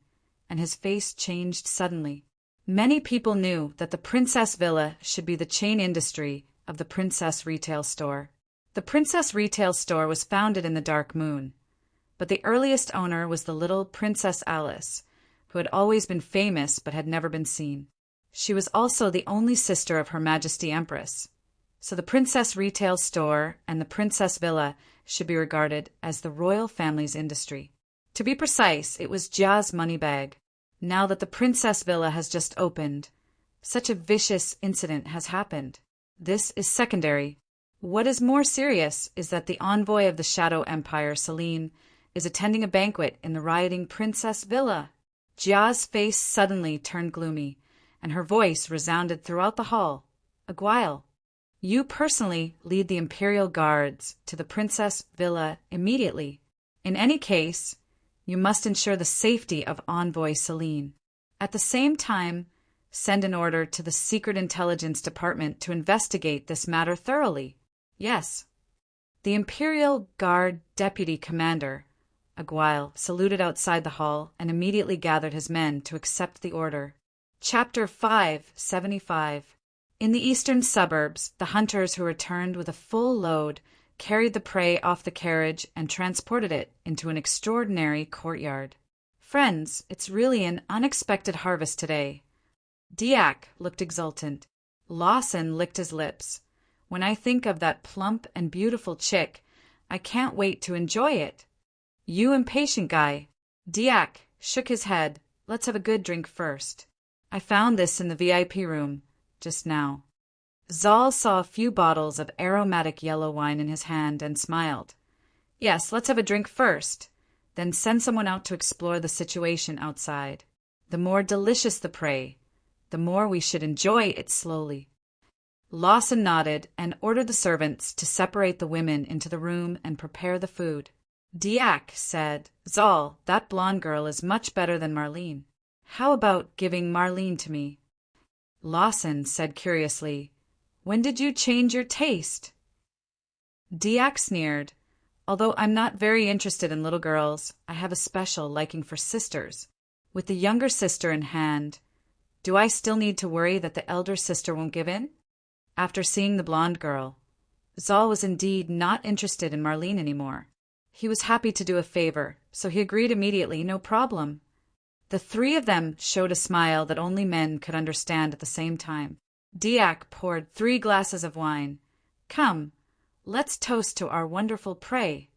and his face changed suddenly. Many people knew that the Princess Villa should be the chain industry of the Princess Retail Store. The Princess Retail Store was founded in the Dark Moon, but the earliest owner was the little Princess Alice, who had always been famous but had never been seen. She was also the only sister of Her Majesty Empress, so the Princess Retail Store and the Princess Villa should be regarded as the royal family's industry. To be precise, it was Jia's money bag. Now that the Princess Villa has just opened, such a vicious incident has happened. This is secondary. What is more serious is that the envoy of the Shadow Empire, Celine, is attending a banquet in the rioting Princess Villa. Jia's face suddenly turned gloomy, and her voice resounded throughout the hall. Aguile, you personally lead the Imperial Guards to the Princess Villa immediately. In any case, you must ensure the safety of Envoy Celine. At the same time, send an order to the Secret Intelligence Department to investigate this matter thoroughly. Yes. The Imperial Guard Deputy Commander, Aguile, saluted outside the hall and immediately gathered his men to accept the order. Chapter 575. In the eastern suburbs, the hunters who returned with a full load carried the prey off the carriage and transported it into an extraordinary courtyard. Friends, it's really an unexpected harvest today. Diak looked exultant. Lawson licked his lips. When I think of that plump and beautiful chick, I can't wait to enjoy it. You impatient guy. Diak shook his head. Let's have a good drink first. I found this in the VIP room just now. Zal saw a few bottles of aromatic yellow wine in his hand and smiled. Yes, let's have a drink first, then send someone out to explore the situation outside. The more delicious the prey, the more we should enjoy it slowly. Lawson nodded and ordered the servants to separate the women into the room and prepare the food. Diak said, Zal, that blonde girl is much better than Marlene. How about giving Marlene to me? Lawson said curiously, When did you change your taste? Diak sneered. Although I'm not very interested in little girls, I have a special liking for sisters. With the younger sister in hand, do I still need to worry that the elder sister won't give in? After seeing the blonde girl, Zal was indeed not interested in Marlene anymore. He was happy to do a favor, so he agreed immediately, no problem. The three of them showed a smile that only men could understand at the same time. Diak poured 3 glasses of wine. Come, let's toast to our wonderful prey.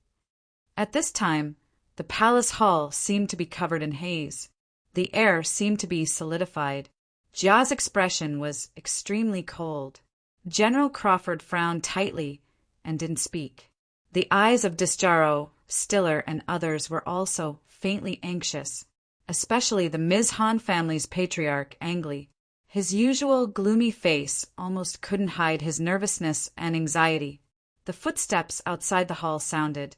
At this time, the palace hall seemed to be covered in haze. The air seemed to be solidified. Jia's expression was extremely cold. General Crawford frowned tightly and didn't speak. The eyes of Disjaro, Stiller, and others were also faintly anxious, especially the Ms. Han family's patriarch, Angley. His usual gloomy face almost couldn't hide his nervousness and anxiety. The footsteps outside the hall sounded,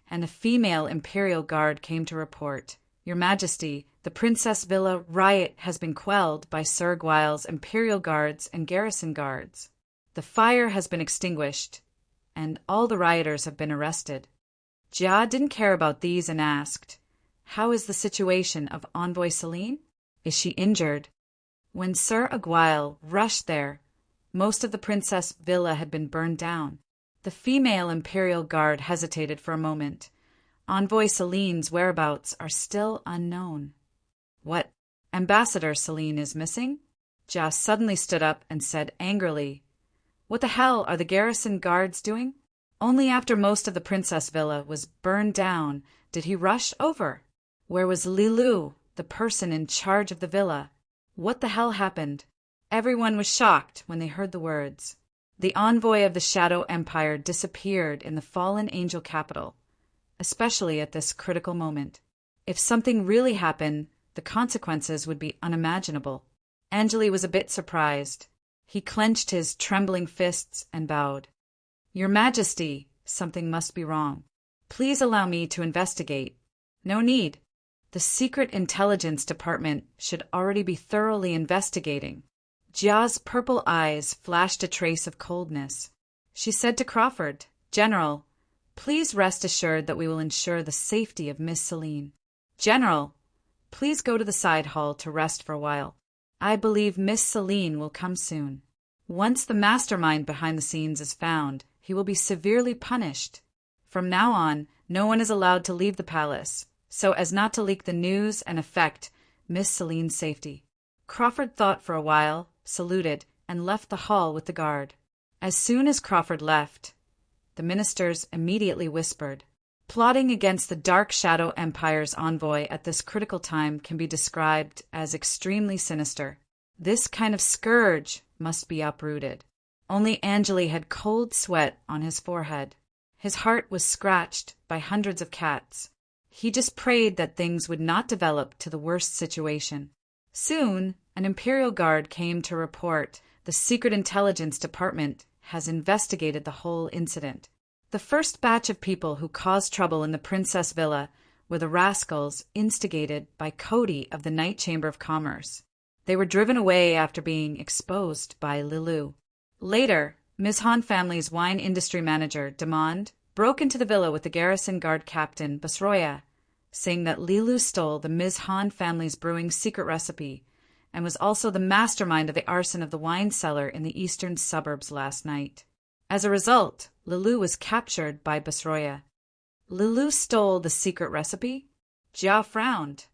and a female Imperial Guard came to report. Your Majesty, the Princess Villa riot has been quelled by Sir Aguile's Imperial Guards and Garrison Guards. The fire has been extinguished, and all the rioters have been arrested. Jia didn't care about these and asked, How is the situation of Envoy Celine? Is she injured? When Sir Aguile rushed there, most of the Princess Villa had been burned down. The female Imperial Guard hesitated for a moment. Envoy Celine's whereabouts are still unknown. What, Ambassador Celine is missing? Jia suddenly stood up and said angrily, What the hell are the garrison guards doing? Only after most of the Princess Villa was burned down did he rush over. Where was Lilu, the person in charge of the villa? What the hell happened? Everyone was shocked when they heard the words. The envoy of the Shadow Empire disappeared in the fallen angel capital, especially at this critical moment. If something really happened, the consequences would be unimaginable. Angeli was a bit surprised. He clenched his trembling fists and bowed. Your Majesty, something must be wrong. Please allow me to investigate. No need. The Secret Intelligence Department should already be thoroughly investigating. Jia's purple eyes flashed a trace of coldness. She said to Crawford, "General, please rest assured that we will ensure the safety of Miss Celine. General, please go to the side hall to rest for a while. I believe Miss Celine will come soon. Once the mastermind behind the scenes is found, he will be severely punished. From now on, no one is allowed to leave the palace, so as not to leak the news and affect Miss Celine's safety." Crawford thought for a while, saluted, and left the hall with the guard. As soon as Crawford left, the ministers immediately whispered. Plotting against the Dark Shadow Empire's envoy at this critical time can be described as extremely sinister. This kind of scourge must be uprooted. Only Angeli had cold sweat on his forehead. His heart was scratched by hundreds of cats. He just prayed that things would not develop to the worst situation. Soon, an Imperial Guard came to report the Secret Intelligence Department has investigated the whole incident. The first batch of people who caused trouble in the Princess Villa were the rascals instigated by Cody of the Night Chamber of Commerce. They were driven away after being exposed by Lilu. Later, Ms. Han family's wine industry manager, Demond, broke into the villa with the garrison guard captain, Basroya, saying that Lilu stole the Ms. Han family's brewing secret recipe and was also the mastermind of the arson of the wine cellar in the eastern suburbs last night. As a result, Lilu was captured by Basroya. Lilu stole the secret recipe? Jia frowned.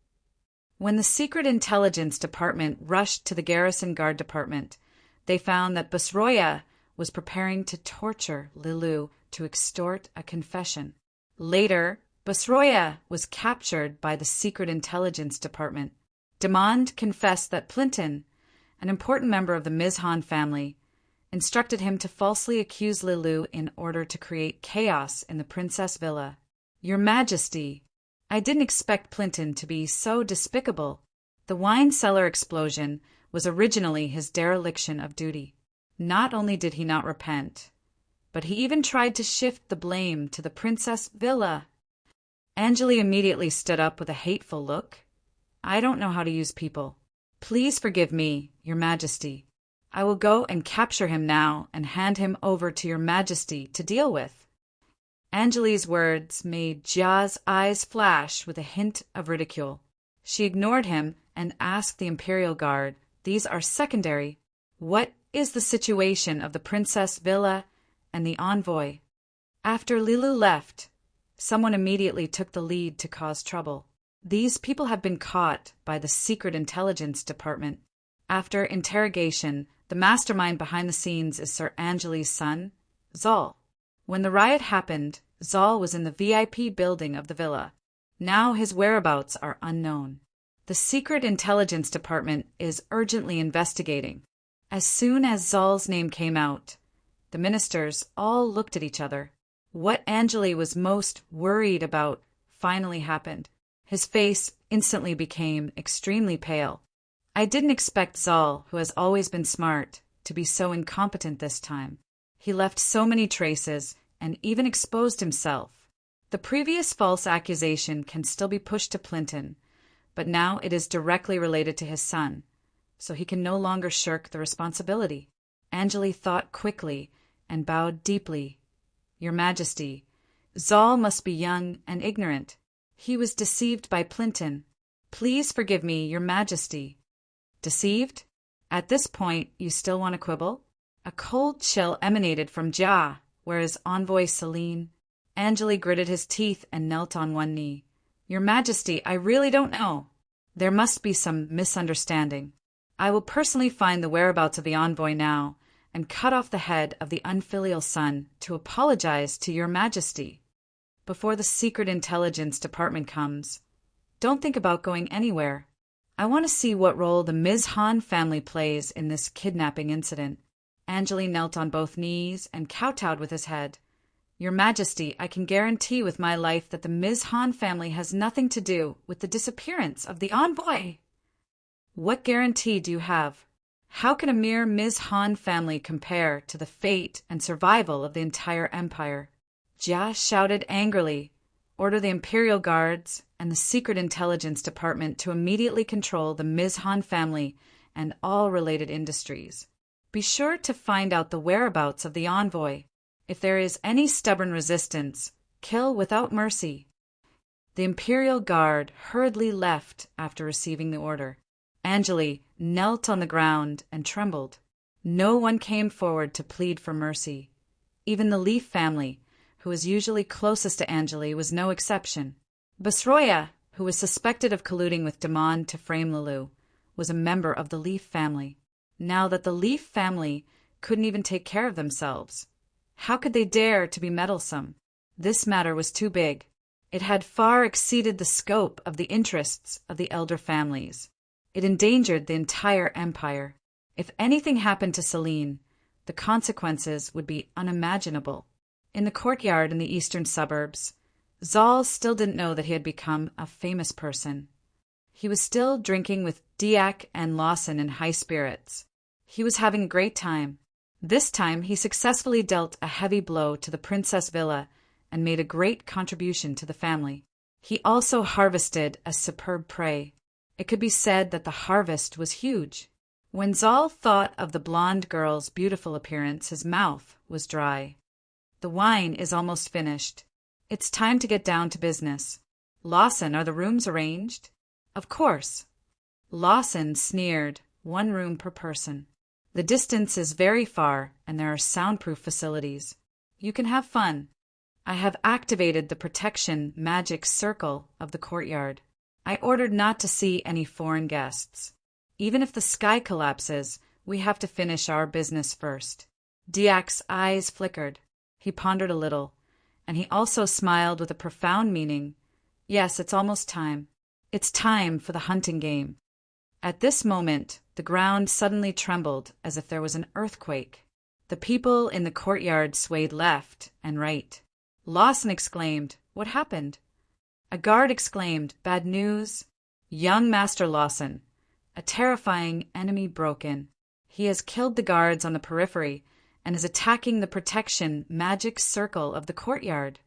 When the Secret Intelligence Department rushed to the Garrison Guard Department, they found that Basroya was preparing to torture Lilu to extort a confession. Later, Basroya was captured by the Secret Intelligence Department. Demond confessed that Plinton, an important member of the Ms. Han family, instructed him to falsely accuse Lilu in order to create chaos in the Princess Villa. "Your Majesty, I didn't expect Plinton to be so despicable. The wine cellar explosion was originally his dereliction of duty. Not only did he not repent, but he even tried to shift the blame to the Princess Villa." Angeli immediately stood up with a hateful look. "I don't know how to use people. Please forgive me, Your Majesty. I will go and capture him now and hand him over to Your Majesty to deal with." Angeli's words made Jia's eyes flash with a hint of ridicule. She ignored him and asked the Imperial Guard, "These are secondary. What is the situation of the Princess Villa and the envoy?" After Lilu left, someone immediately took the lead to cause trouble. "These people have been caught by the Secret Intelligence Department. After interrogation, the mastermind behind the scenes is Sir Angeli's son, Zal. When the riot happened, Zal was in the VIP building of the villa. Now his whereabouts are unknown. The Secret Intelligence Department is urgently investigating." As soon as Zal's name came out, the ministers all looked at each other. What Angeli was most worried about finally happened. His face instantly became extremely pale. "I didn't expect Zal, who has always been smart, to be so incompetent this time. He left so many traces and even exposed himself. The previous false accusation can still be pushed to Plinton, but now it is directly related to his son, so he can no longer shirk the responsibility." Angeli thought quickly and bowed deeply. "Your Majesty, Zal must be young and ignorant. He was deceived by Plinton. Please forgive me, Your Majesty." "Deceived? At this point, you still want to quibble?" A cold chill emanated from Jia, where his envoy Celine. Angeli gritted his teeth and knelt on one knee. "Your Majesty, I really don't know. There must be some misunderstanding. I will personally find the whereabouts of the envoy now and cut off the head of the unfilial son to apologize to Your Majesty. Before the Secret Intelligence Department comes, don't think about going anywhere. I want to see what role the Ms. Han family plays in this kidnapping incident." Angeli knelt on both knees and kowtowed with his head. "Your Majesty, I can guarantee with my life that the Ms. Han family has nothing to do with the disappearance of the envoy." "What guarantee do you have? How can a mere Ms. Han family compare to the fate and survival of the entire empire?" Jia shouted angrily, "Order the Imperial Guards and the Secret Intelligence Department to immediately control the Ms. Han family and all related industries. Be sure to find out the whereabouts of the envoy. If there is any stubborn resistance, kill without mercy." The Imperial Guard hurriedly left after receiving the order. Angeli knelt on the ground and trembled. No one came forward to plead for mercy. Even the Leaf family, who was usually closest to Angeli, was no exception. Basroya, who was suspected of colluding with Damon to frame Lulu, was a member of the Leaf family. Now that the Leaf family couldn't even take care of themselves, how could they dare to be meddlesome? This matter was too big. It had far exceeded the scope of the interests of the elder families. It endangered the entire empire. If anything happened to Celine, the consequences would be unimaginable. In the courtyard in the eastern suburbs, Zal still didn't know that he had become a famous person. He was still drinking with Diak and Lawson in high spirits. He was having a great time. This time he successfully dealt a heavy blow to the Princess Villa and made a great contribution to the family. He also harvested a superb prey. It could be said that the harvest was huge. When Zal thought of the blonde girl's beautiful appearance, his mouth was dry. The wine is almost finished. It's time to get down to business. Lawson, are the rooms arranged? Of course. Lawson sneered, 1 room per person. The distance is very far, and there are soundproof facilities. You can have fun. I have activated the protection magic circle of the courtyard. I ordered not to see any foreign guests. Even if the sky collapses, we have to finish our business first. Diak's eyes flickered. He pondered a little, and he also smiled with a profound meaning. Yes, it's almost time. It's time for the hunting game. At this moment, the ground suddenly trembled as if there was an earthquake. The people in the courtyard swayed left and right. Lawson exclaimed, "What happened?" A guard exclaimed, "Bad news. Young Master Lawson. A terrifying enemy broke in. He has killed the guards on the periphery and is attacking the protection magic circle of the courtyard."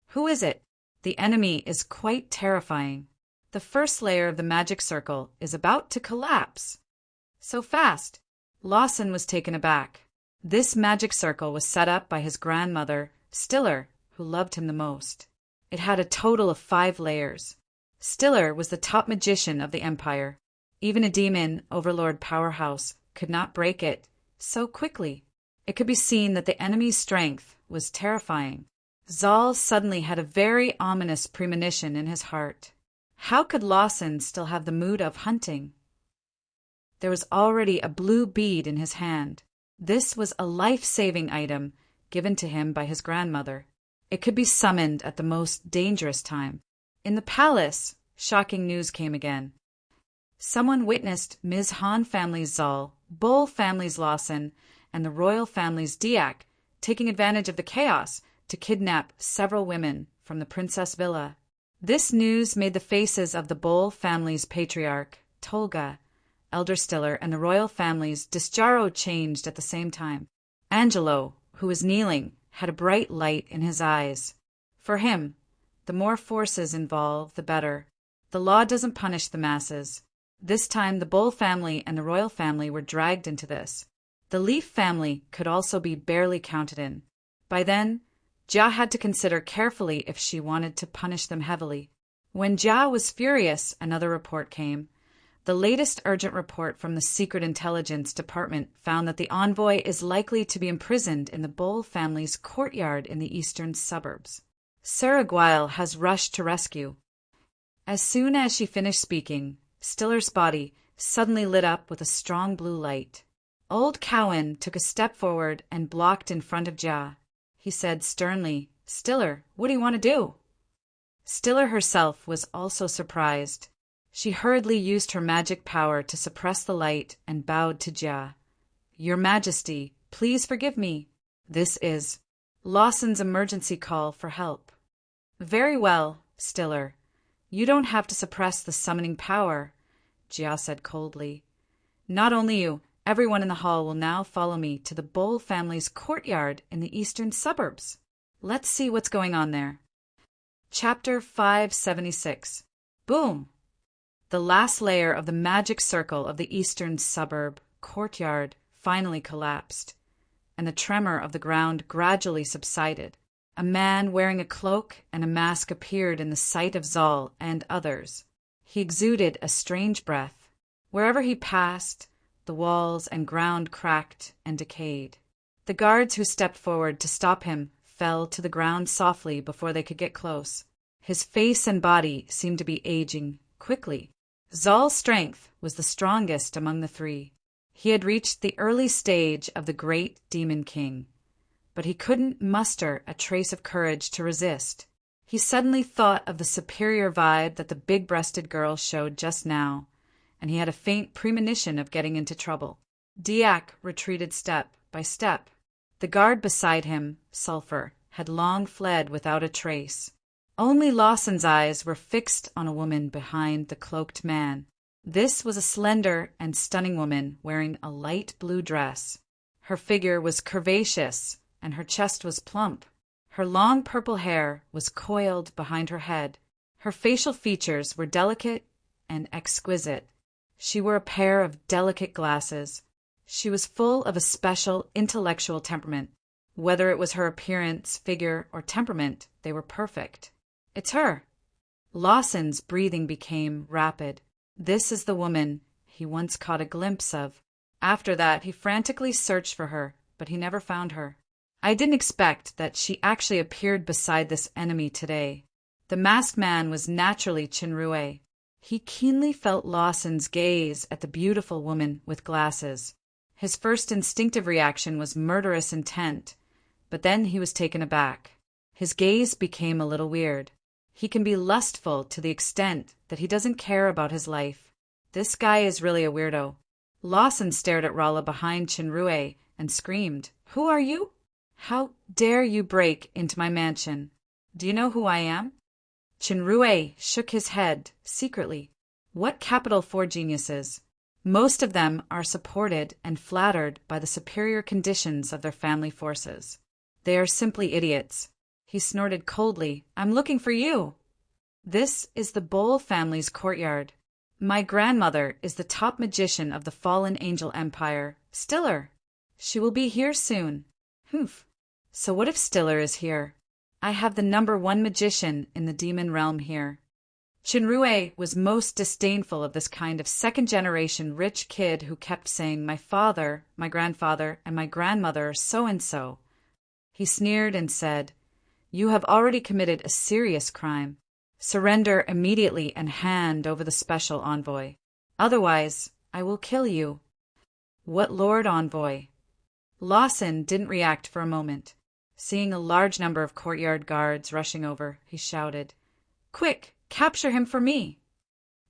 "Who is it?" "The enemy is quite terrifying. The first layer of the magic circle is about to collapse." "So fast?" Lawson was taken aback. This magic circle was set up by his grandmother, Stiller, who loved him the most. It had a total of 5 layers. Stiller was the top magician of the empire. Even a demon overlord powerhouse could not break it so quickly. It could be seen that the enemy's strength was terrifying. Zal suddenly had a very ominous premonition in his heart. How could Lawson still have the mood of hunting? There was already a blue bead in his hand. This was a life-saving item given to him by his grandmother. It could be summoned at the most dangerous time. In the palace, shocking news came again. Someone witnessed Ms. Han family's Zal, Bull family's Lawson, and the royal family's Diak taking advantage of the chaos to kidnap several women from the Princess Villa. This news made the faces of the Bull family's patriarch, Tolga, Elder Stiller, and the royal family's Disjaro changed at the same time. Angelo, who was kneeling, had a bright light in his eyes. For him, the more forces involved, the better. The law doesn't punish the masses. This time the Bull family and the royal family were dragged into this. The Leaf family could also be barely counted in. By then, Jia had to consider carefully if she wanted to punish them heavily. When Jia was furious, another report came. The latest urgent report from the Secret Intelligence Department found that the envoy is likely to be imprisoned in the Bull family's courtyard in the eastern suburbs. Sarah Guile has rushed to rescue. As soon as she finished speaking, Stiller's body suddenly lit up with a strong blue light. Old Cowan took a step forward and blocked in front of Jia. He said sternly, "Stiller, what do you want to do?" Stiller herself was also surprised. She hurriedly used her magic power to suppress the light and bowed to Jia. "Your Majesty, please forgive me. This is Lawson's emergency call for help." "Very well, Stiller. You don't have to suppress the summoning power," Jia said coldly. "Not only you, everyone in the hall will now follow me to the Bull family's courtyard in the eastern suburbs. Let's see what's going on there." Chapter 576. Boom! The last layer of the magic circle of the eastern suburb courtyard finally collapsed, and the tremor of the ground gradually subsided. A man wearing a cloak and a mask appeared in the sight of Zal and others. He exuded a strange breath. Wherever he passed, the walls and ground cracked and decayed. The guards who stepped forward to stop him fell to the ground softly before they could get close. His face and body seemed to be aging quickly. Zal's strength was the strongest among the three. He had reached the early stage of the great demon king, but he couldn't muster a trace of courage to resist. He suddenly thought of the superior vibe that the big-breasted girl showed just now, and he had a faint premonition of getting into trouble. Diak retreated step by step. The guard beside him, Sulphur, had long fled without a trace. Only Lawson's eyes were fixed on a woman behind the cloaked man. This was a slender and stunning woman wearing a light blue dress. Her figure was curvaceous, and her chest was plump. Her long purple hair was coiled behind her head. Her facial features were delicate and exquisite. She wore a pair of delicate glasses. She was full of a special intellectual temperament. Whether it was her appearance, figure, or temperament, they were perfect. It's her. Lawson's breathing became rapid. This is the woman he once caught a glimpse of. After that, he frantically searched for her, but he never found her. I didn't expect that she actually appeared beside this enemy today. The masked man was naturally Chinrue. He keenly felt Lawson's gaze at the beautiful woman with glasses. His first instinctive reaction was murderous intent, but then he was taken aback. His gaze became a little weird. He can be lustful to the extent that he doesn't care about his life. This guy is really a weirdo. Lawson stared at Rala behind Chinrue and screamed, "Who are you? How dare you break into my mansion? Do you know who I am?" Chinrue shook his head secretly. What capital for geniuses? Most of them are supported and flattered by the superior conditions of their family forces. They are simply idiots. He snorted coldly, "I'm looking for you." This is the Bowl family's courtyard. My grandmother is the top magician of the fallen angel empire, Stiller. She will be here soon. Humph. So what if Stiller is here? I have the #1 magician in the demon realm here. Chinrue was most disdainful of this kind of second-generation rich kid who kept saying, "My father, my grandfather, and my grandmother are so-and-so." He sneered and said, "You have already committed a serious crime. Surrender immediately and hand over the special envoy. Otherwise, I will kill you." "What Lord Envoy?" Lawson didn't react for a moment. Seeing a large number of courtyard guards rushing over, he shouted, "Quick, capture him for me!"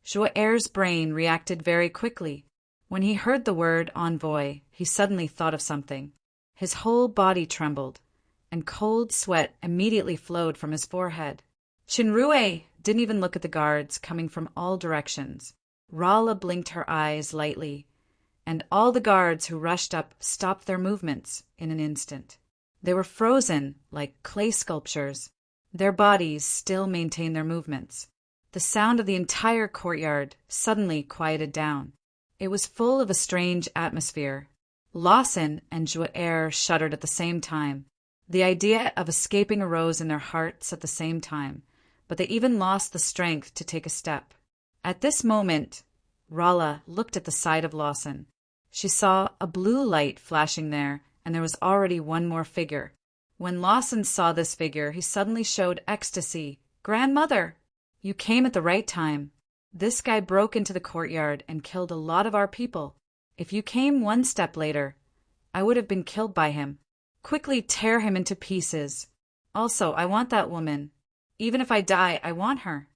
Joair's brain reacted very quickly. When he heard the word envoy, he suddenly thought of something. His whole body trembled, and cold sweat immediately flowed from his forehead. Chinrue didn't even look at the guards coming from all directions. Rala blinked her eyes lightly, and all the guards who rushed up stopped their movements in an instant. They were frozen like clay sculptures. Their bodies still maintained their movements. The sound of the entire courtyard suddenly quieted down. It was full of a strange atmosphere. Lawson and Joair shuddered at the same time. The idea of escaping arose in their hearts at the same time, but they even lost the strength to take a step. At this moment, Rala looked at the side of Lawson. She saw a blue light flashing there, and there was already one more figure. When Lawson saw this figure, he suddenly showed ecstasy. "Grandmother, you came at the right time. This guy broke into the courtyard and killed a lot of our people. If you came one step later, I would have been killed by him. Quickly tear him into pieces. Also, I want that woman. Even if I die, I want her."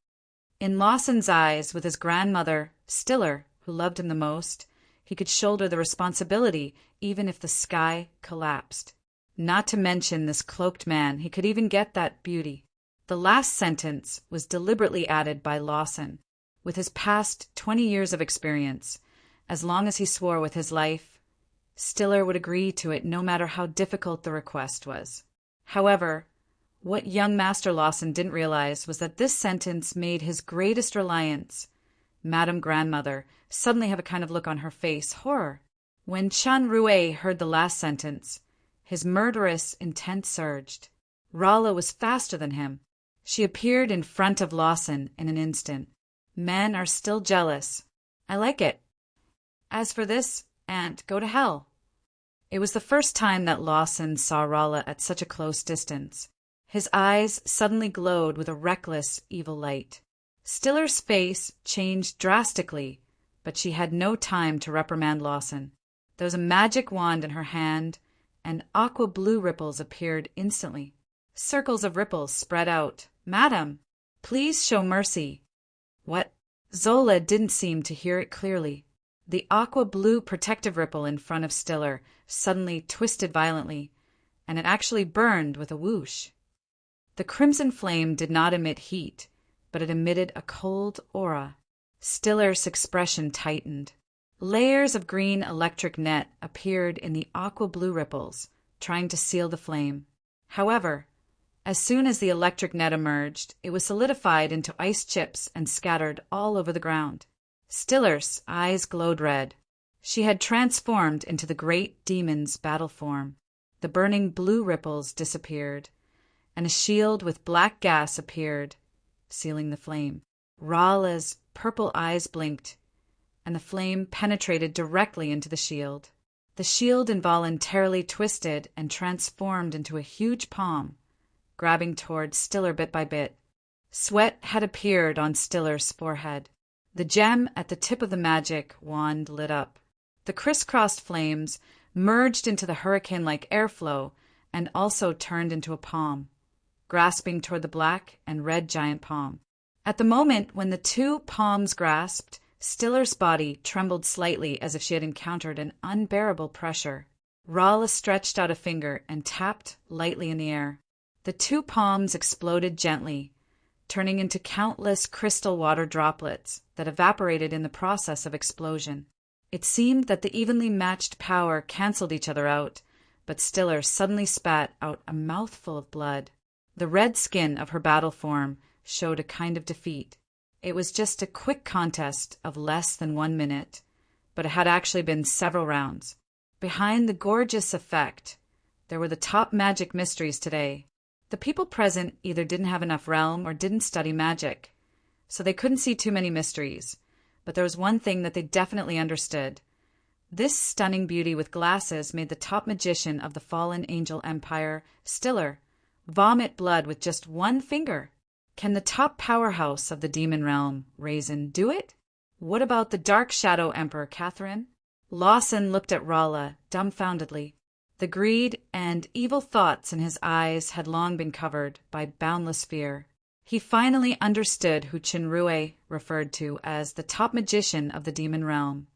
In Lawson's eyes, with his grandmother, Stiller, who loved him the most, he could shoulder the responsibility even if the sky collapsed. Not to mention this cloaked man, he could even get that beauty. The last sentence was deliberately added by Lawson. With his past 20 years of experience, as long as he swore with his life, Stiller would agree to it no matter how difficult the request was. However, what young Master Lawson didn't realize was that this sentence made his greatest reliance Madame Grandmother, suddenly have a kind of look on her face, horror. When Chun Rue heard the last sentence, his murderous intent surged. Rolla was faster than him. She appeared in front of Lawson in an instant. Men are still jealous. I like it. As for this, aunt, go to hell. It was the first time that Lawson saw Rolla at such a close distance. His eyes suddenly glowed with a reckless, evil light. Stiller's face changed drastically, but she had no time to reprimand Lawson. There was a magic wand in her hand, and aqua-blue ripples appeared instantly. Circles of ripples spread out. "Madam, please show mercy." What? Zola didn't seem to hear it clearly. The aqua-blue protective ripple in front of Stiller suddenly twisted violently, and it actually burned with a whoosh. The crimson flame did not emit heat, but it emitted a cold aura. Stiller's expression tightened. Layers of green electric net appeared in the aqua-blue ripples, trying to seal the flame. However, as soon as the electric net emerged, it was solidified into ice chips and scattered all over the ground. Stiller's eyes glowed red. She had transformed into the great demon's battle form. The burning blue ripples disappeared, and a shield with black gas appeared, sealing the flame. Rolla's purple eyes blinked, and the flame penetrated directly into the shield. The shield involuntarily twisted and transformed into a huge palm, grabbing toward Stiller bit by bit. Sweat had appeared on Stiller's forehead. The gem at the tip of the magic wand lit up. The crisscrossed flames merged into the hurricane-like airflow and also turned into a palm, grasping toward the black and red giant palm. At the moment when the two palms grasped, Stiller's body trembled slightly as if she had encountered an unbearable pressure. Rolla stretched out a finger and tapped lightly in the air. The two palms exploded gently, turning into countless crystal water droplets that evaporated in the process of explosion. It seemed that the evenly matched power canceled each other out, but Stiller suddenly spat out a mouthful of blood. The red skin of her battle form showed a kind of defeat. It was just a quick contest of less than 1 minute, but it had actually been several rounds. Behind the gorgeous effect, there were the top magic mysteries today. The people present either didn't have enough realm or didn't study magic, so they couldn't see too many mysteries. But there was one thing that they definitely understood. This stunning beauty with glasses made the top magician of the fallen angel empire, Stiller, vomit blood with just one finger. Can the top powerhouse of the demon realm, Raisin, do it? What about the dark shadow emperor, Catherine? Lawson looked at Rolla dumbfoundedly. The greed and evil thoughts in his eyes had long been covered by boundless fear. He finally understood who Chinrue referred to as the top magician of the demon realm.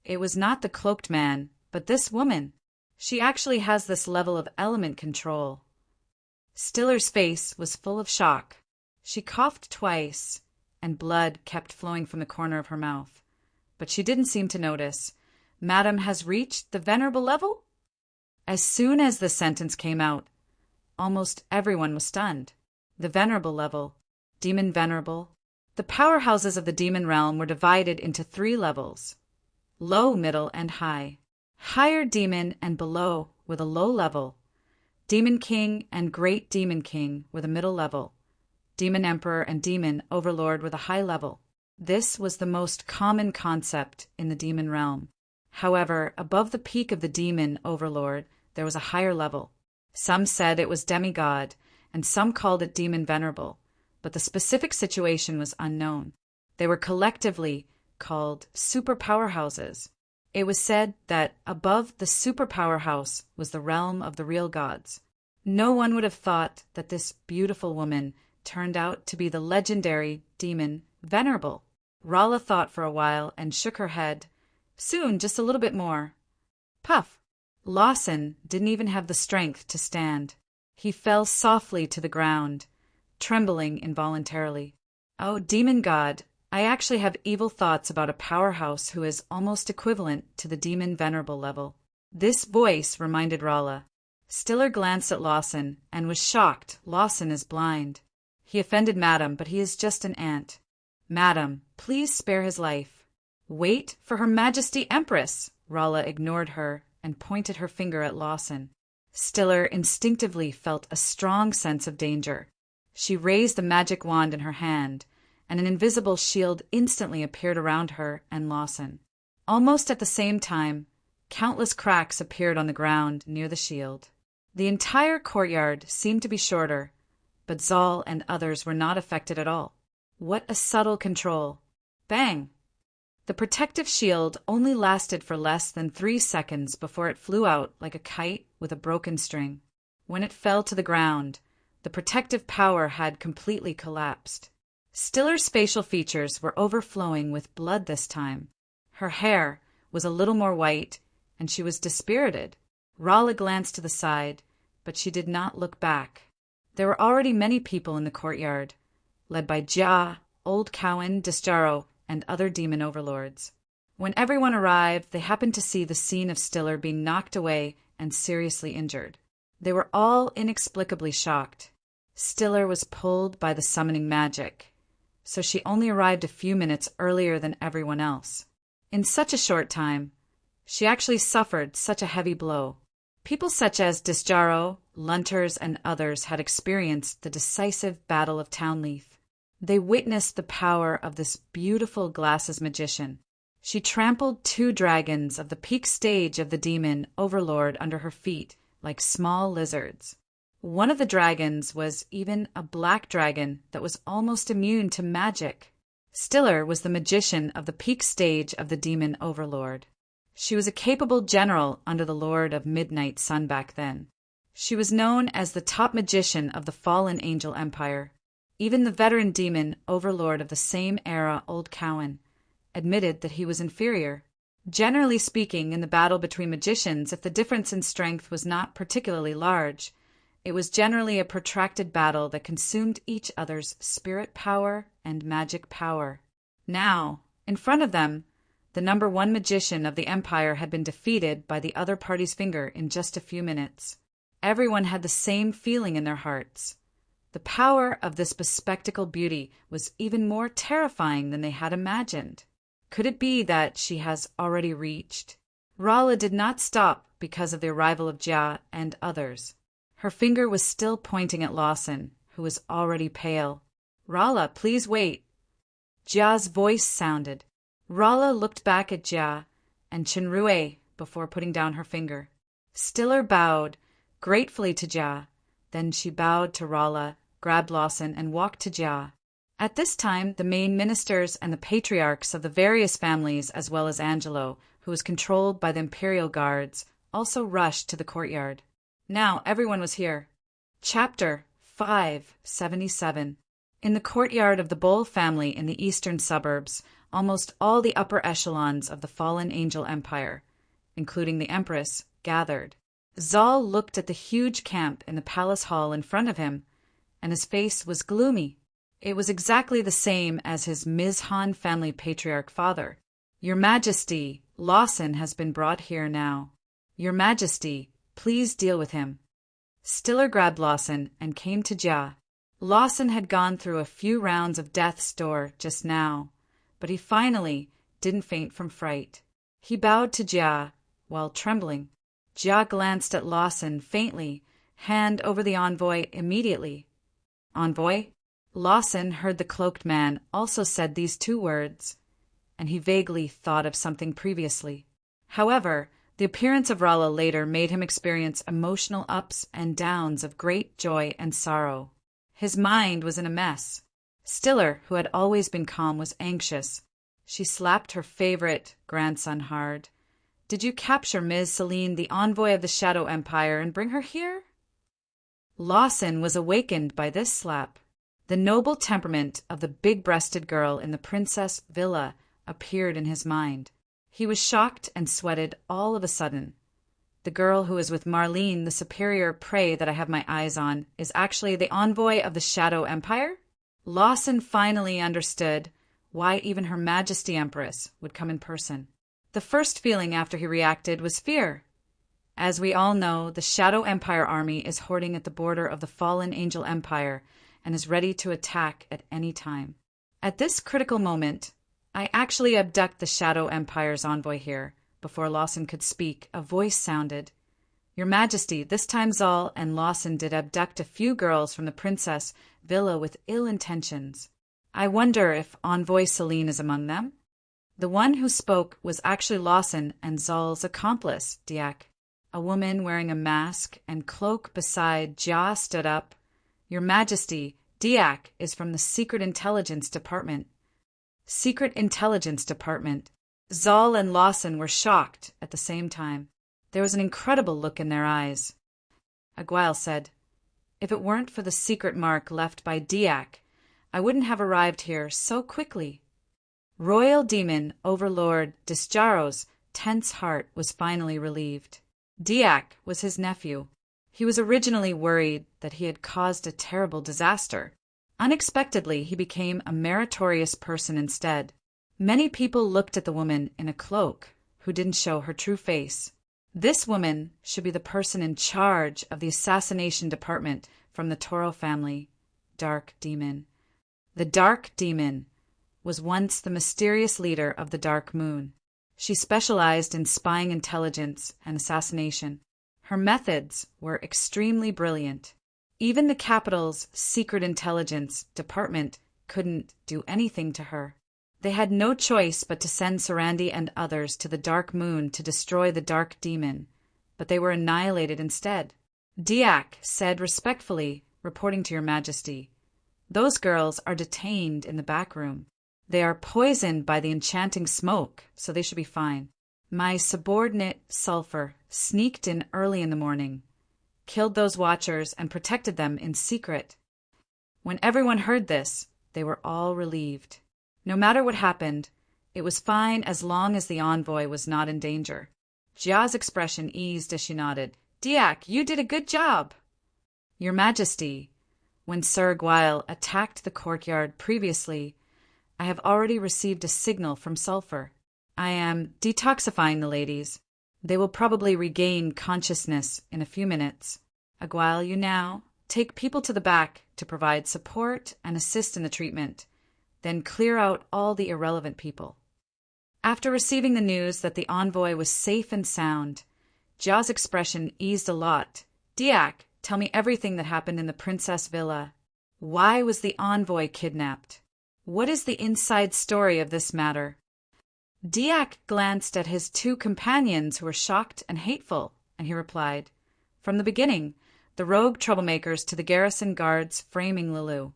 It was not the cloaked man, but this woman. She actually has this level of element control. Stiller's face was full of shock. She coughed twice, and blood kept flowing from the corner of her mouth. But she didn't seem to notice. "Madam has reached the venerable level?" As soon as the sentence came out, almost everyone was stunned. The venerable level, demon venerable. The powerhouses of the demon realm were divided into 3 levels: low, middle, and high. Higher demon and below were the low level. Demon king and great demon king were the middle level. Demon emperor and demon overlord were the high level. This was the most common concept in the demon realm. However, above the peak of the demon overlord, there was a higher level. Some said it was demigod, and some called it demon venerable, but the specific situation was unknown. They were collectively called super powerhouses. It was said that above the super powerhouse was the realm of the real gods. No one would have thought that this beautiful woman turned out to be the legendary demon venerable. Rolla thought for a while and shook her head. Soon, just a little bit more. Puff! Lawson didn't even have the strength to stand. He fell softly to the ground, trembling involuntarily. "Oh, demon god, I actually have evil thoughts about a powerhouse who is almost equivalent to the demon venerable level." This voice reminded Rolla. Stiller glanced at Lawson and was shocked. Lawson is blind. He offended Madam, but he is just an ant. "Madam, please spare his life." "Wait for Her Majesty Empress!" Rala ignored her and pointed her finger at Lawson. Stiller instinctively felt a strong sense of danger. She raised the magic wand in her hand, and an invisible shield instantly appeared around her and Lawson. Almost at the same time, countless cracks appeared on the ground near the shield. The entire courtyard seemed to be shorter, but Zal and others were not affected at all. What a subtle control! Bang! The protective shield only lasted for less than 3 seconds before it flew out like a kite with a broken string. When it fell to the ground, the protective power had completely collapsed. Stiller's facial features were overflowing with blood this time. Her hair was a little more white, and she was dispirited. Rala glanced to the side, but she did not look back. There were already many people in the courtyard, led by Jia, Old Cowan, Disjaro, and other demon overlords. When everyone arrived, they happened to see the scene of Stiller being knocked away and seriously injured. They were all inexplicably shocked. Stiller was pulled by the summoning magic, so she only arrived a few minutes earlier than everyone else. In such a short time, she actually suffered such a heavy blow. People such as Disjaro, Lunters, and others had experienced the decisive Battle of Townleaf. They witnessed the power of this beautiful glasses magician. She trampled 2 dragons of the peak stage of the demon overlord under her feet like small lizards. One of the dragons was even a black dragon that was almost immune to magic. Stiller was the magician of the peak stage of the demon overlord. She was a capable general under the Lord of Midnight Sun back then. She was known as the top magician of the fallen angel empire. Even the veteran demon overlord of the same era, Old Cowan, admitted that he was inferior. Generally speaking, in the battle between magicians, if the difference in strength was not particularly large, it was generally a protracted battle that consumed each other's spirit power and magic power. Now, in front of them, the number 1 magician of the empire had been defeated by the other party's finger in just a few minutes. Everyone had the same feeling in their hearts. The power of this bespectacled beauty was even more terrifying than they had imagined. Could it be that she has already reached? Rala did not stop because of the arrival of Jia and others. Her finger was still pointing at Lawson, who was already pale. "Rala, please wait." Jia's voice sounded. Rala looked back at Jia and Chenrue before putting down her finger. Stiller bowed gratefully to Jia. Then she bowed to Rala, grabbed Lawson, and walked to Jia. At this time, the main ministers and the patriarchs of the various families, as well as Angelo, who was controlled by the imperial guards, also rushed to the courtyard. Now everyone was here. Chapter 577. In the courtyard of the Bull family in the eastern suburbs, almost all the upper echelons of the fallen angel empire, including the Empress, gathered. Zal looked at the huge camp in the palace hall in front of him, and his face was gloomy. It was exactly the same as his Mizhan family patriarch father. "Your Majesty, Lawson has been brought here now. Your Majesty, please deal with him." Stiller grabbed Lawson and came to Jia. Lawson had gone through a few rounds of death's door just now, but he finally didn't faint from fright. He bowed to Jia while trembling. Jia glanced at Lawson faintly, hand over the envoy immediately. "Envoy?" Lawson heard the cloaked man also said these 2 words, and he vaguely thought of something previously. However, the appearance of Rala later made him experience emotional ups and downs of great joy and sorrow. His mind was in a mess. Stiller, who had always been calm, was anxious. She slapped her favorite grandson hard. "Did you capture Ms. Celine, the envoy of the Shadow Empire, and bring her here?" Lawson was awakened by this slap. The noble temperament of the big-breasted girl in the princess villa appeared in his mind. He was shocked and sweated all of a sudden. The girl who is with Marlene, the superior prey that I have my eyes on, is actually the envoy of the Shadow Empire? Lawson finally understood why even Her Majesty Empress would come in person. The first feeling after he reacted was fear. As we all know, the Shadow Empire army is hoarding at the border of the fallen Angel Empire and is ready to attack at any time. At this critical moment, I actually abduct the Shadow Empire's envoy here. Before Lawson could speak, a voice sounded. Your Majesty, this time Zal and Lawson did abduct a few girls from the Princess Villa with ill intentions. I wonder if Envoy Celine is among them? The one who spoke was actually Lawson and Zal's accomplice, Diak. A woman wearing a mask and cloak beside Jia stood up. Your Majesty, Diak is from the Secret Intelligence Department. Secret Intelligence Department. Zal and Lawson were shocked at the same time. There was an incredible look in their eyes. Aguail said, If it weren't for the secret mark left by Diak, I wouldn't have arrived here so quickly. Royal Demon Overlord Disjaro's tense heart was finally relieved. Diak was his nephew. He was originally worried that he had caused a terrible disaster. Unexpectedly, he became a meritorious person instead. Many people looked at the woman in a cloak who didn't show her true face. This woman should be the person in charge of the assassination department from the Toro family. Dark Demon. The Dark Demon was once the mysterious leader of the Dark Moon. She specialized in spying intelligence and assassination. Her methods were extremely brilliant. Even the capital's secret intelligence department couldn't do anything to her. They had no choice but to send Sarandi and others to the Dark Moon to destroy the Dark Demon, but they were annihilated instead. Diak said respectfully, reporting to Your Majesty, Those girls are detained in the back room. They are poisoned by the enchanting smoke, so they should be fine. My subordinate, Sulphur, sneaked in early in the morning, killed those watchers, and protected them in secret. When everyone heard this, they were all relieved. No matter what happened, it was fine as long as the envoy was not in danger. Jia's expression eased as she nodded. Diak, you did a good job. Your Majesty, when Sir Aguail attacked the courtyard previously, I have already received a signal from Sulphur. I am detoxifying the ladies. They will probably regain consciousness in a few minutes. Aguail, you now take people to the back to provide support and assist in the treatment. Then clear out all the irrelevant people. After receiving the news that the envoy was safe and sound, Jia's expression eased a lot. Diak, tell me everything that happened in the Princess Villa. Why was the envoy kidnapped? What is the inside story of this matter? Diak glanced at his two companions who were shocked and hateful, and he replied, From the beginning, the rogue troublemakers to the garrison guards framing Lilu.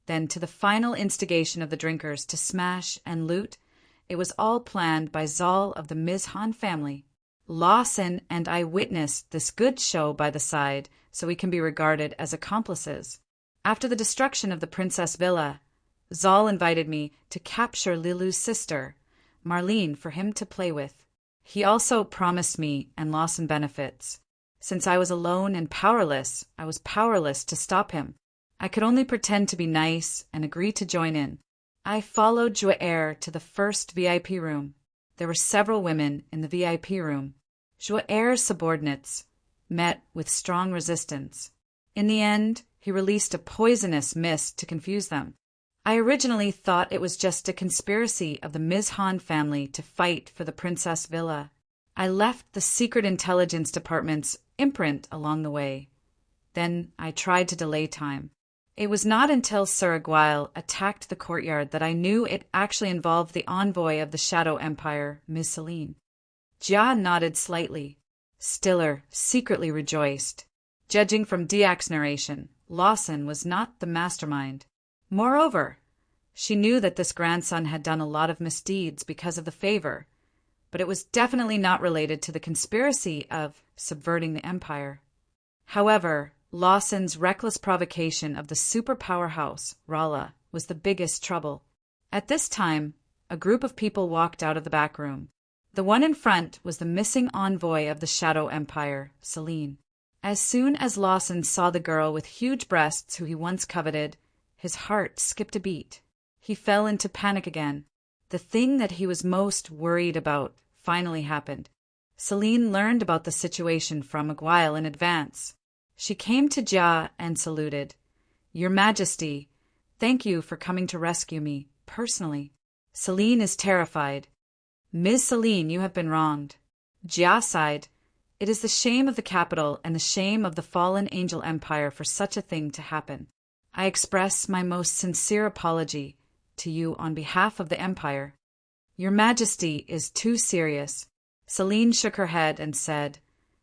Then to the final instigation of the drinkers to smash and loot, it was all planned by Zal of the Mizhan family. Lawson and I witnessed this good show by the side, so we can be regarded as accomplices. After the destruction of the Princess Villa, Zal invited me to capture Lilu's sister, Marlene, for him to play with. He also promised me and Lawson benefits. Since I was alone and powerless, I was powerless to stop him. I could only pretend to be nice and agree to join in. I followed Joaer to the first VIP room. There were several women in the VIP room. Joaer's subordinates met with strong resistance. In the end, he released a poisonous mist to confuse them. I originally thought it was just a conspiracy of the Mizhan family to fight for the Princess Villa. I left the Secret Intelligence Department's imprint along the way. Then I tried to delay time. It was not until Sir Aguail attacked the courtyard that I knew it actually involved the envoy of the Shadow Empire, Ms. Celine. Jia nodded slightly. Stiller secretly rejoiced. Judging from Diak's narration, Lawson was not the mastermind. Moreover, she knew that this grandson had done a lot of misdeeds because of the favor, but it was definitely not related to the conspiracy of subverting the empire. However, Lawson's reckless provocation of the superpower house, Rala, was the biggest trouble. At this time, a group of people walked out of the back room. The one in front was the missing envoy of the Shadow Empire, Celine. As soon as Lawson saw the girl with huge breasts who he once coveted, his heart skipped a beat. He fell into panic again. The thing that he was most worried about finally happened. Celine learned about the situation from Aguail in advance. She came to Jia and saluted. Your Majesty, thank you for coming to rescue me. personally. Celine is terrified. Ms. Celine, you have been wronged. Jia sighed. It is the shame of the capital and the shame of the fallen angel empire for such a thing to happen. I express my most sincere apology to you on behalf of the empire. Your Majesty is too serious. Celine shook her head and said,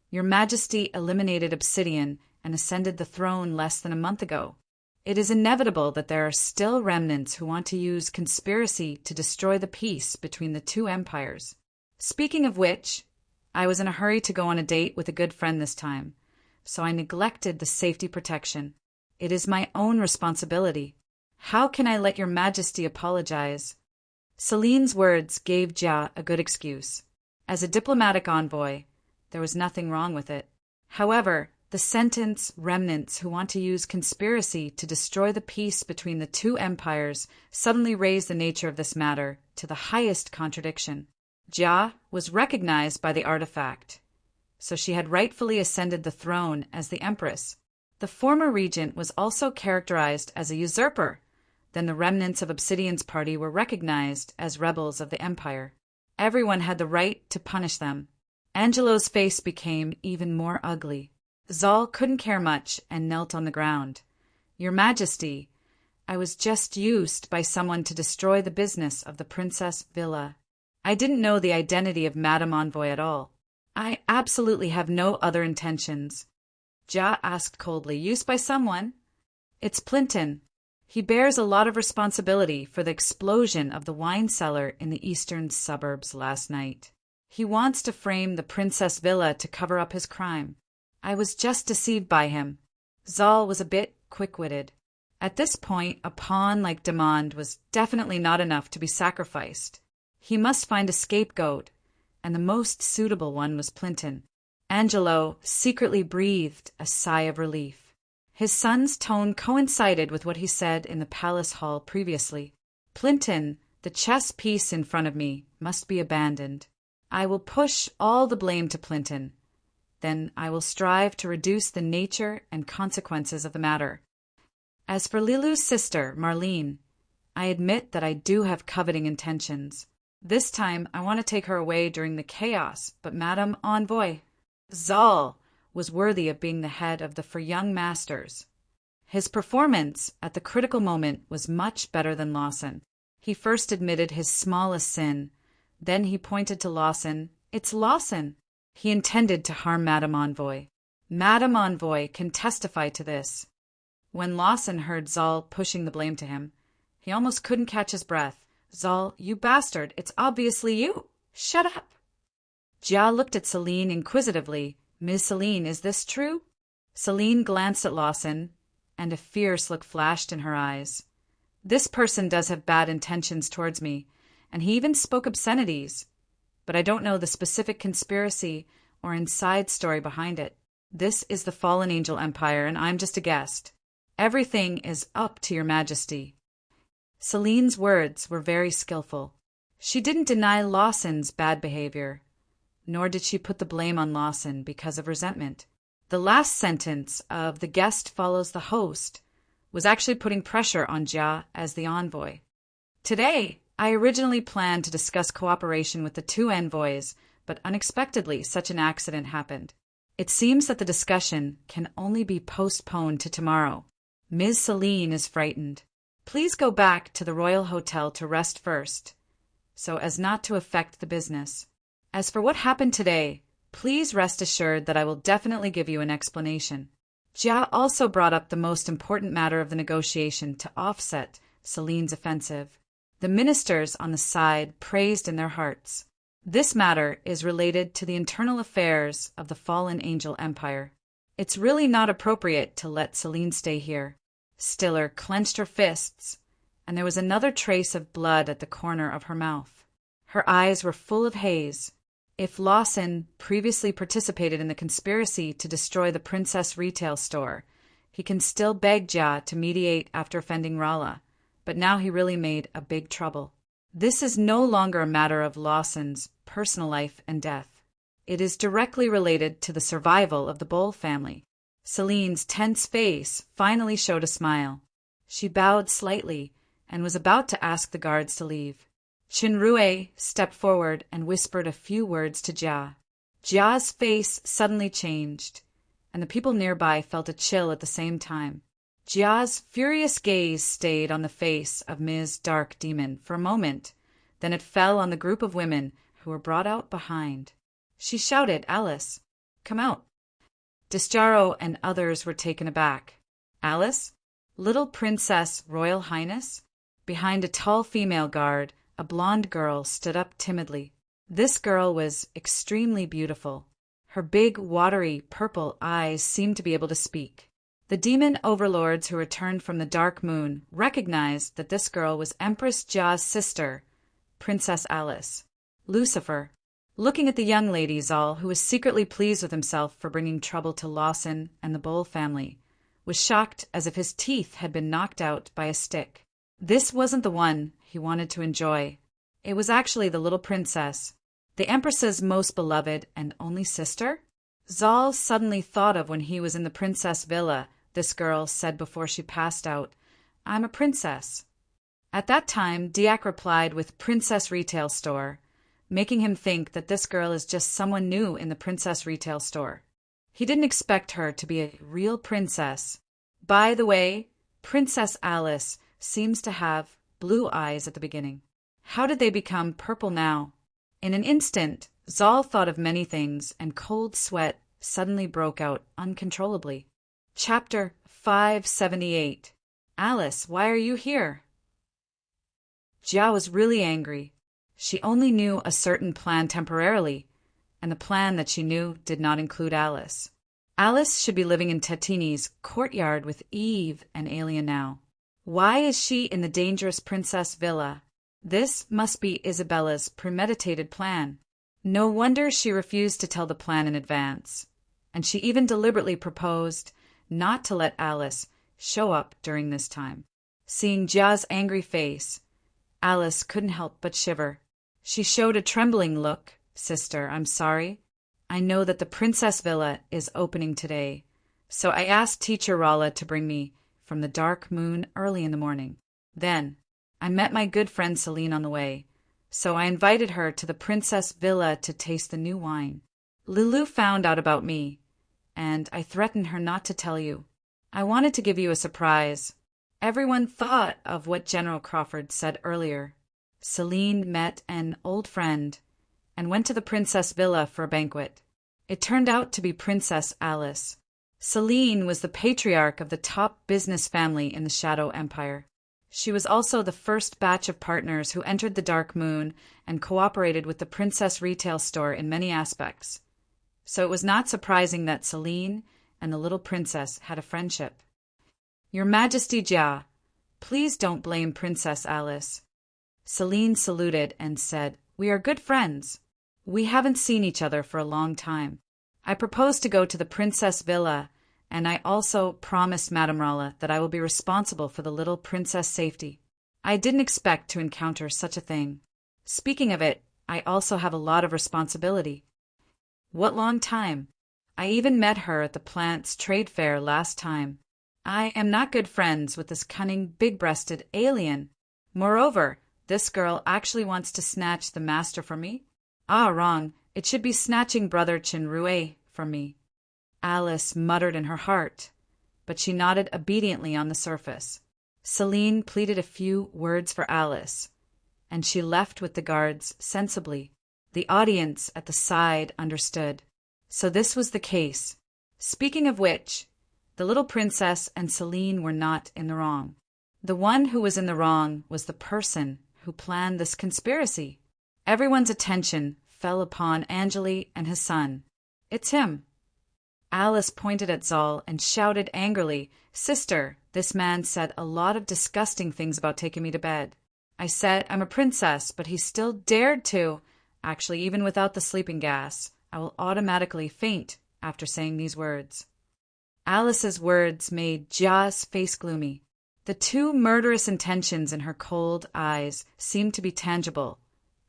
Your Majesty eliminated Obsidian and ascended the throne less than a month ago. It is inevitable that there are still remnants who want to use conspiracy to destroy the peace between the two empires. Speaking of which, I was in a hurry to go on a date with a good friend this time, so I neglected the safety protection. It is my own responsibility. How can I let your Majesty apologize? Celine's words gave Jia a good excuse. As a diplomatic envoy, there was nothing wrong with it. However, the sentence remnants who want to use conspiracy to destroy the peace between the two empires suddenly raised the nature of this matter to the highest contradiction. Jia was recognized by the artifact, so she had rightfully ascended the throne as the empress. The former regent was also characterized as a usurper. Then the remnants of Obsidian's party were recognized as rebels of the empire. Everyone had the right to punish them. Angelo's face became even more ugly. Zal couldn't care much and knelt on the ground. Your Majesty, I was just used by someone to destroy the business of the Princess Villa. I didn't know the identity of Madame Envoy at all. I absolutely have no other intentions. Jia asked coldly, Used by someone? It's Plinton. He bears a lot of responsibility for the explosion of the wine cellar in the eastern suburbs last night. He wants to frame the Princess Villa to cover up his crime. I was just deceived by him. Zal was a bit quick-witted. At this point, a pawn like Demande was definitely not enough to be sacrificed. He must find a scapegoat, and the most suitable one was Plinton. Angelo secretly breathed a sigh of relief. His son's tone coincided with what he said in the palace hall previously. Plinton, the chess piece in front of me, must be abandoned. I will push all the blame to Plinton. Then I will strive to reduce the nature and consequences of the matter. As for Lilu's sister, Marlene, I admit that I do have coveting intentions. This time I want to take her away during the chaos, but Madame Envoy, Zal was worthy of being the head of the For Young Masters. His performance at the critical moment was much better than Lawson. He first admitted his smallest sin. Then he pointed to Lawson. It's Lawson. He intended to harm Madame Envoy. Madame Envoy can testify to this. When Lawson heard Zal pushing the blame to him, he almost couldn't catch his breath. Zal, you bastard, it's obviously you. Shut up. Jia looked at Celine inquisitively. Ms. Celine, is this true? Celine glanced at Lawson, and a fierce look flashed in her eyes. This person does have bad intentions towards me, and he even spoke obscenities. But I don't know the specific conspiracy or inside story behind it. This is the fallen angel empire, and I'm just a guest. Everything is up to your Majesty. Celine's words were very skillful. She didn't deny Lawson's bad behavior, nor did she put the blame on Lawson because of resentment. The last sentence of "the guest follows the host" was actually putting pressure on Jia as the envoy. Today, I originally planned to discuss cooperation with the two envoys, but unexpectedly such an accident happened. It seems that the discussion can only be postponed to tomorrow. Ms. Celine is frightened. Please go back to the Royal Hotel to rest first, so as not to affect the business. As for what happened today, please rest assured that I will definitely give you an explanation. Jia also brought up the most important matter of the negotiation to offset Celine's offensive. The ministers on the side praised in their hearts. This matter is related to the internal affairs of the fallen angel empire. It's really not appropriate to let Celine stay here. Stiller clenched her fists, and there was another trace of blood at the corner of her mouth. Her eyes were full of haze. If Lawson previously participated in the conspiracy to destroy the Princess retail store, he can still beg Jia to mediate after offending Rala, but now he really made a big trouble. This is no longer a matter of Lawson's personal life and death. It is directly related to the survival of the Bull family. Celine's tense face finally showed a smile. She bowed slightly and was about to ask the guards to leave. Chinrue stepped forward and whispered a few words to Jia. Jia's face suddenly changed, and the people nearby felt a chill at the same time. Jia's furious gaze stayed on the face of Ms. Dark Demon for a moment, then it fell on the group of women who were brought out behind. She shouted, "Alice, come out." Disjaro and others were taken aback. "Alice? Little Princess Royal Highness?" Behind a tall female guard, a blonde girl stood up timidly. This girl was extremely beautiful. Her big, watery, purple eyes seemed to be able to speak. The demon overlords who returned from the Dark Moon recognized that this girl was Empress Jia's sister, Princess Alice. Lucifer, looking at the young lady Zal, who was secretly pleased with himself for bringing trouble to Lawson and the Bull family, was shocked as if his teeth had been knocked out by a stick. This wasn't the one he wanted to enjoy. It was actually the little princess, the Empress's most beloved and only sister. Zal suddenly thought of when he was in the princess villa. This girl said before she passed out, "I'm a princess." At that time, Diak replied with "Princess Retail Store," making him think that this girl is just someone new in the princess retail store. He didn't expect her to be a real princess. By the way, Princess Alice seems to have blue eyes at the beginning. How did they become purple now? In an instant, Zal thought of many things, and cold sweat suddenly broke out uncontrollably. Chapter 578. Alice, why are you here? Jia was really angry. She only knew a certain plan temporarily, and the plan that she knew did not include Alice. Alice should be living in Tatini's courtyard with Eve and Alien now. Why is she in the dangerous princess villa? This must be Isabella's premeditated plan. No wonder she refused to tell the plan in advance, and she even deliberately proposed not to let Alice show up during this time. Seeing Jia's angry face, Alice couldn't help but shiver. She showed a trembling look. "Sister, I'm sorry. I know that the Princess Villa is opening today, so I asked Teacher Rala to bring me from the Dark Moon early in the morning. Then I met my good friend Celine on the way, so I invited her to the Princess Villa to taste the new wine. Lulu found out about me, and I threatened her not to tell you. I wanted to give you a surprise. Everyone thought of what General Crawford said earlier. Celine met an old friend and went to the Princess Villa for a banquet. It turned out to be Princess Alice. Celine was the patriarch of the top business family in the Shadow Empire. She was also the first batch of partners who entered the Dark Moon and cooperated with the Princess Retail Store in many aspects. So it was not surprising that Celine and the little princess had a friendship. "Your Majesty Jia, please don't blame Princess Alice." Celine saluted and said, "We are good friends. We haven't seen each other for a long time. I propose to go to the Princess Villa, and I also promised Madame Rala that I will be responsible for the little princess' safety. I didn't expect to encounter such a thing. Speaking of it, I also have a lot of responsibility." "What long time? I even met her at the plant's trade fair last time. I am not good friends with this cunning, big-breasted alien. Moreover, this girl actually wants to snatch the master from me? Ah, wrong. It should be snatching Brother Chinrue from me." Alice muttered in her heart, but she nodded obediently on the surface. Celine pleaded a few words for Alice, and she left with the guards sensibly. The audience at the side understood. So this was the case. Speaking of which, the little princess and Celine were not in the wrong. The one who was in the wrong was the person who planned this conspiracy. Everyone's attention fell upon Angeli and his son. "It's him." Alice pointed at Zal and shouted angrily, "Sister, this man said a lot of disgusting things about taking me to bed. I said I'm a princess, but he still dared to. Actually, even without the sleeping gas, I will automatically faint after saying these words." Alice's words made Jia's face gloomy. The two murderous intentions in her cold eyes seemed to be tangible,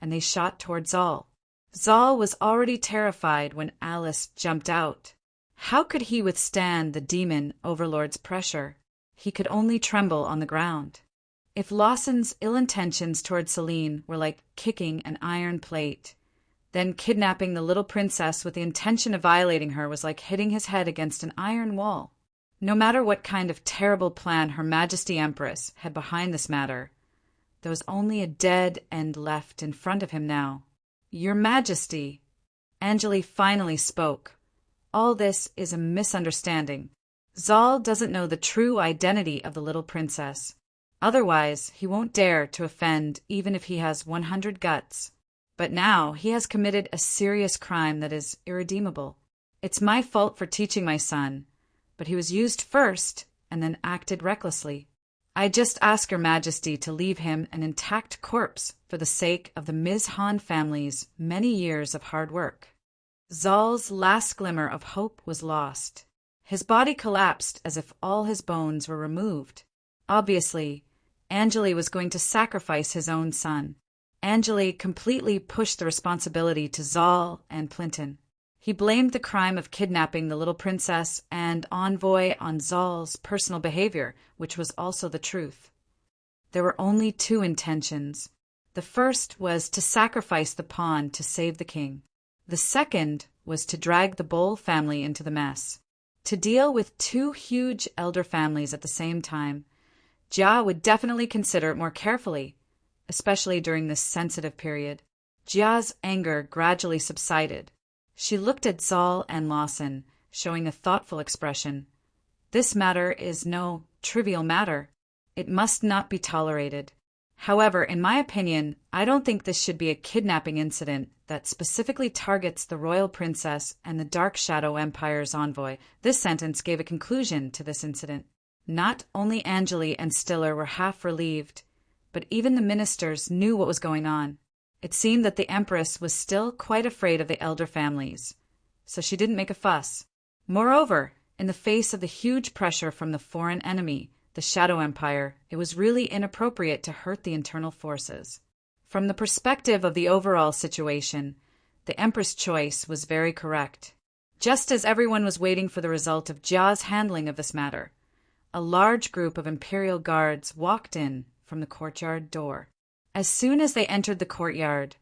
and they shot toward Zal. Zal was already terrified when Alice jumped out. How could he withstand the demon overlord's pressure? He could only tremble on the ground. If Lawson's ill intentions toward Celine were like kicking an iron plate, then kidnapping the little princess with the intention of violating her was like hitting his head against an iron wall. No matter what kind of terrible plan Her Majesty Empress had behind this matter, there was only a dead end left in front of him now. "Your Majesty," Angeli finally spoke, "all this is a misunderstanding. Zal doesn't know the true identity of the little princess. Otherwise, he won't dare to offend even if he has 100 guts. But now he has committed a serious crime that is irredeemable. It's my fault for teaching my son, but he was used first and then acted recklessly. I just ask Your Majesty to leave him an intact corpse for the sake of the Ms. Han family's many years of hard work." Zal's last glimmer of hope was lost. His body collapsed as if all his bones were removed. Obviously, Angeli was going to sacrifice his own son. Angeli completely pushed the responsibility to Zal and Plinton. He blamed the crime of kidnapping the little princess and envoy on Zal's personal behavior, which was also the truth. There were only two intentions. The first was to sacrifice the pawn to save the king. The second was to drag the Bol family into the mess. To deal with two huge elder families at the same time, Jia would definitely consider it more carefully, especially during this sensitive period. Jia's anger gradually subsided. She looked at Zal and Lawson, showing a thoughtful expression. This matter is no trivial matter. It must not be tolerated. However, in my opinion, I don't think this should be a kidnapping incident that specifically targets the royal princess and the Dark Shadow Empire's envoy. This sentence gave a conclusion to this incident. Not only Angeli and Stiller were half relieved, but even the ministers knew what was going on. It seemed that the Empress was still quite afraid of the elder families, so she didn't make a fuss. Moreover, in the face of the huge pressure from the foreign enemy, the Shadow Empire, it was really inappropriate to hurt the internal forces. From the perspective of the overall situation, the Empress' choice was very correct. Just as everyone was waiting for the result of Jia's handling of this matter, a large group of Imperial guards walked in from the courtyard door. As soon as they entered the courtyard,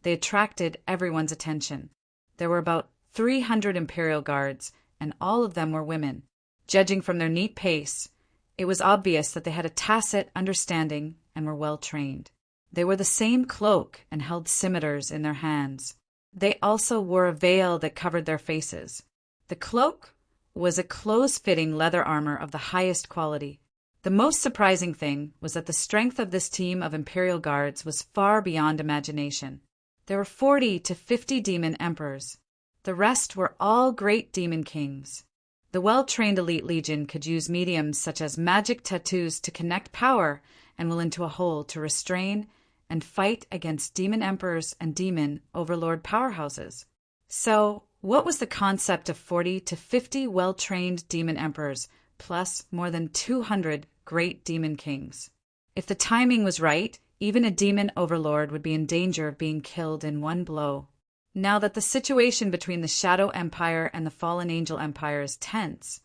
they attracted everyone's attention. There were about 300 Imperial guards, and all of them were women. Judging from their neat pace, it was obvious that they had a tacit understanding and were well trained. They wore the same cloak and held scimitars in their hands. They also wore a veil that covered their faces. The cloak was a close-fitting leather armor of the highest quality. The most surprising thing was that the strength of this team of Imperial guards was far beyond imagination. There were 40 to 50 demon emperors. The rest were all great demon kings. The well-trained elite legion could use mediums such as magic tattoos to connect power and will into a whole to restrain and fight against demon emperors and demon overlord powerhouses. So, what was the concept of 40 to 50 well-trained demon emperors, plus more than 200 great demon kings? If the timing was right, even a demon overlord would be in danger of being killed in one blow. Now that the situation between the Shadow Empire and the Fallen Angel Empire is tense,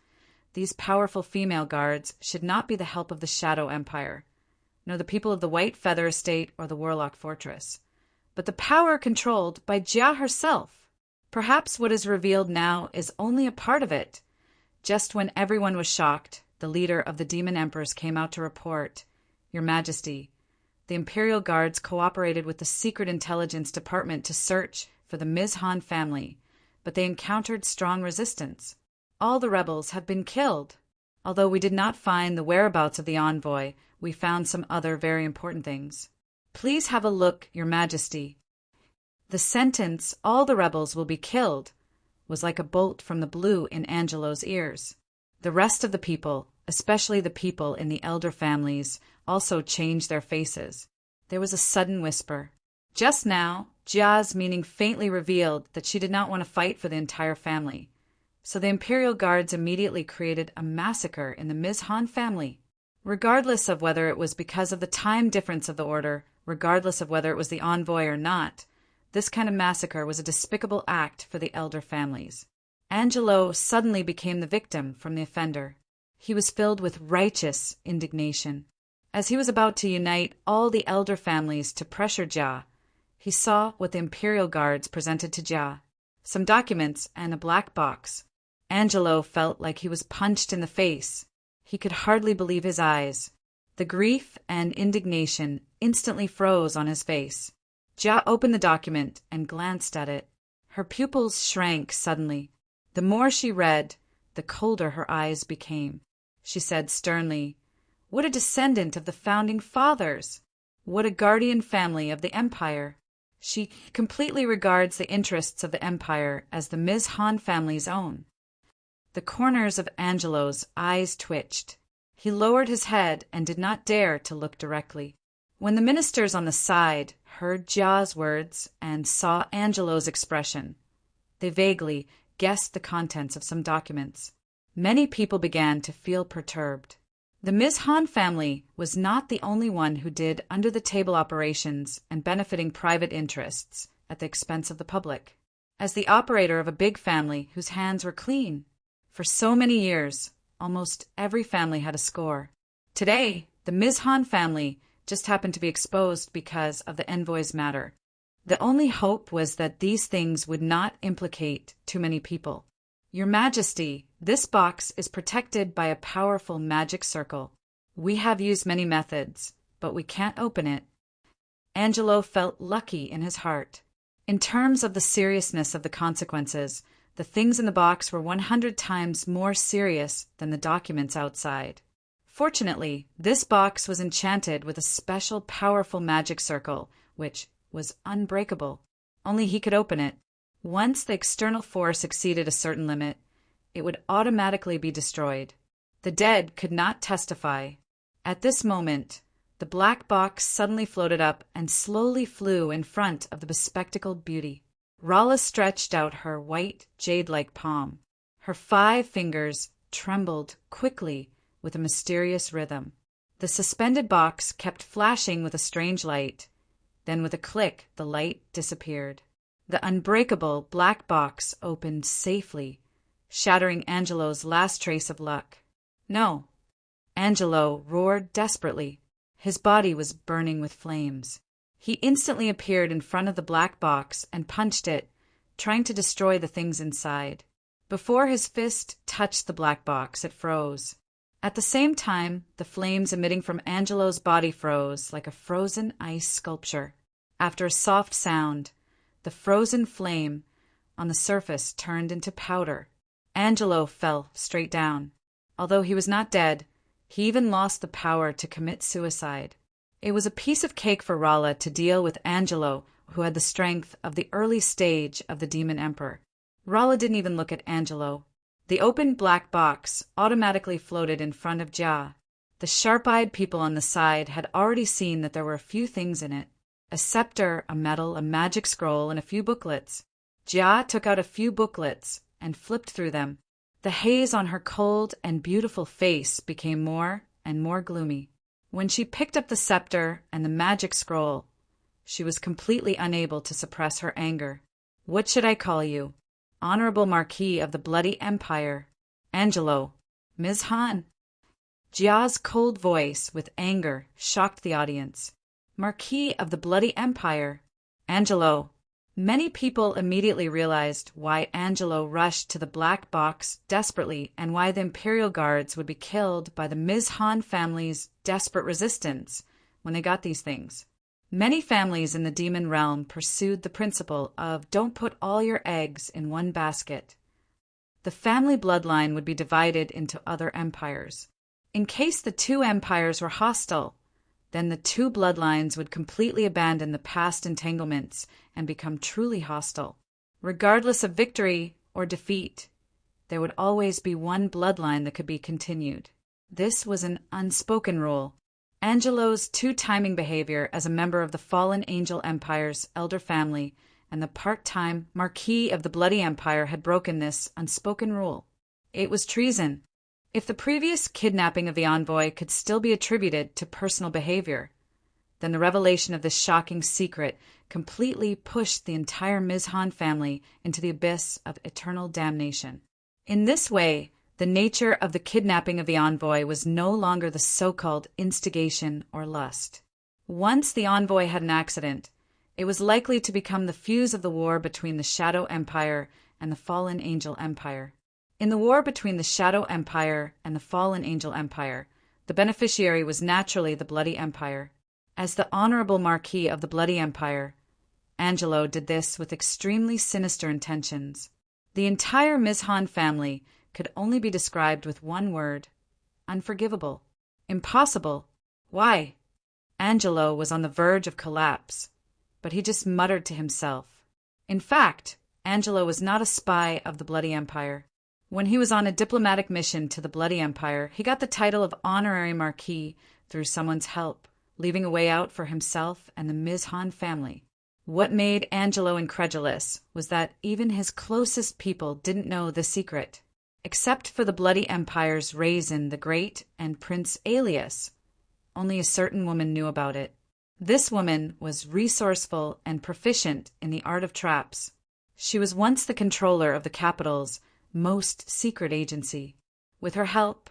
these powerful female guards should not be the help of the Shadow Empire, nor the people of the White Feather Estate or the Warlock Fortress, but the power controlled by Jia herself. Perhaps what is revealed now is only a part of it. Just when everyone was shocked, the leader of the Demon Emperors came out to report, "Your Majesty, the Imperial Guards cooperated with the Secret Intelligence Department to search for the Ms. Han family, but they encountered strong resistance. All the rebels have been killed. Although we did not find the whereabouts of the envoy, we found some other very important things. Please have a look, Your Majesty." The sentence, "all the rebels will be killed," was like a bolt from the blue in Angelo's ears. The rest of the people, especially the people in the elder families, also changed their faces. There was a sudden whisper. Just now, Jia's meaning faintly revealed that she did not want to fight for the entire family. So the Imperial Guards immediately created a massacre in the Ms. Han family. Regardless of whether it was because of the time difference of the order, regardless of whether it was the envoy or not, this kind of massacre was a despicable act for the elder families. Angelo suddenly became the victim from the offender. He was filled with righteous indignation. As he was about to unite all the elder families to pressure Jia, he saw what the imperial guards presented to Jia: some documents and a black box. Angelo felt like he was punched in the face. He could hardly believe his eyes. The grief and indignation instantly froze on his face. Jia opened the document and glanced at it. Her pupils shrank suddenly. The more she read, the colder her eyes became. She said sternly, "What a descendant of the founding fathers! What a guardian family of the empire!" She completely regards the interests of the empire as the Ms. Han family's own. The corners of Angelo's eyes twitched. He lowered his head and did not dare to look directly. When the ministers on the side heard Jia's words and saw Angelo's expression, they vaguely guessed the contents of some documents. Many people began to feel perturbed. The Ms. Han family was not the only one who did under-the-table operations and benefiting private interests at the expense of the public. As the operator of a big family whose hands were clean, for so many years, almost every family had a score. Today, the Ms. Han family just happened to be exposed because of the envoy's matter. The only hope was that these things would not implicate too many people. "Your Majesty, this box is protected by a powerful magic circle. We have used many methods, but we can't open it." Angelo felt lucky in his heart. In terms of the seriousness of the consequences, the things in the box were 100 times more serious than the documents outside. Fortunately, this box was enchanted with a special powerful magic circle, which was unbreakable. Only he could open it. Once the external force exceeded a certain limit, it would automatically be destroyed. The dead could not testify. At this moment, the black box suddenly floated up and slowly flew in front of the bespectacled beauty. Rala stretched out her white, jade-like palm. Her 5 fingers trembled quickly with a mysterious rhythm. The suspended box kept flashing with a strange light. Then with a click, the light disappeared. The unbreakable black box opened safely, shattering Angelo's last trace of luck. No. Angelo roared desperately. His body was burning with flames. He instantly appeared in front of the black box and punched it, trying to destroy the things inside. Before his fist touched the black box, it froze. At the same time, the flames emitting from Angelo's body froze like a frozen ice sculpture. After a soft sound, the frozen flame on the surface turned into powder. Angelo fell straight down. Although he was not dead, he even lost the power to commit suicide. It was a piece of cake for Rala to deal with Angelo, who had the strength of the early stage of the Demon Emperor. Rala didn't even look at Angelo. The open black box automatically floated in front of Jia. The sharp-eyed people on the side had already seen that there were a few things in it: a scepter, a medal, a magic scroll, and a few booklets. Jia took out a few booklets and flipped through them. The haze on her cold and beautiful face became more and more gloomy. When she picked up the scepter and the magic scroll, she was completely unable to suppress her anger. "What should I call you? Honorable Marquis of the Bloody Empire. Angelo. Ms. Han." Jia's cold voice with anger shocked the audience. "Marquis of the Bloody Empire. Angelo." Many people immediately realized why Angelo rushed to the black box desperately and why the Imperial Guards would be killed by the Ms. Han family's desperate resistance when they got these things. Many families in the demon realm pursued the principle of don't put all your eggs in one basket. The family bloodline would be divided into other empires. In case the 2 empires were hostile, then the 2 bloodlines would completely abandon the past entanglements and become truly hostile. Regardless of victory or defeat, there would always be one bloodline that could be continued. This was an unspoken rule. Angelo's 2-timing behavior as a member of the fallen Angel Empire's elder family and the part-time Marquis of the Bloody Empire had broken this unspoken rule. It was treason. If the previous kidnapping of the envoy could still be attributed to personal behavior, then the revelation of this shocking secret completely pushed the entire Ms. Han family into the abyss of eternal damnation. In this way, The nature of the kidnapping of the envoy was no longer the so-called instigation or lust. Once the envoy had an accident, it was likely to become the fuse of the war between the Shadow Empire and the Fallen Angel Empire. In the war between the Shadow Empire and the Fallen Angel Empire, the beneficiary was naturally the Bloody Empire. As the Honorable Marquis of the Bloody Empire, Angelo did this with extremely sinister intentions. The entire Mizhan family could only be described with one word: unforgivable. Impossible. Why? Angelo was on the verge of collapse, but he just muttered to himself. In fact, Angelo was not a spy of the Bloody Empire. When he was on a diplomatic mission to the Bloody Empire, he got the title of Honorary Marquis through someone's help, leaving a way out for himself and the Mizhan family. What made Angelo incredulous was that even his closest people didn't know the secret, except for the Bloody Empire's Raisin the Great and Prince Aelius. Only a certain woman knew about it. This woman was resourceful and proficient in the art of traps. She was once the controller of the capital's most secret agency. With her help,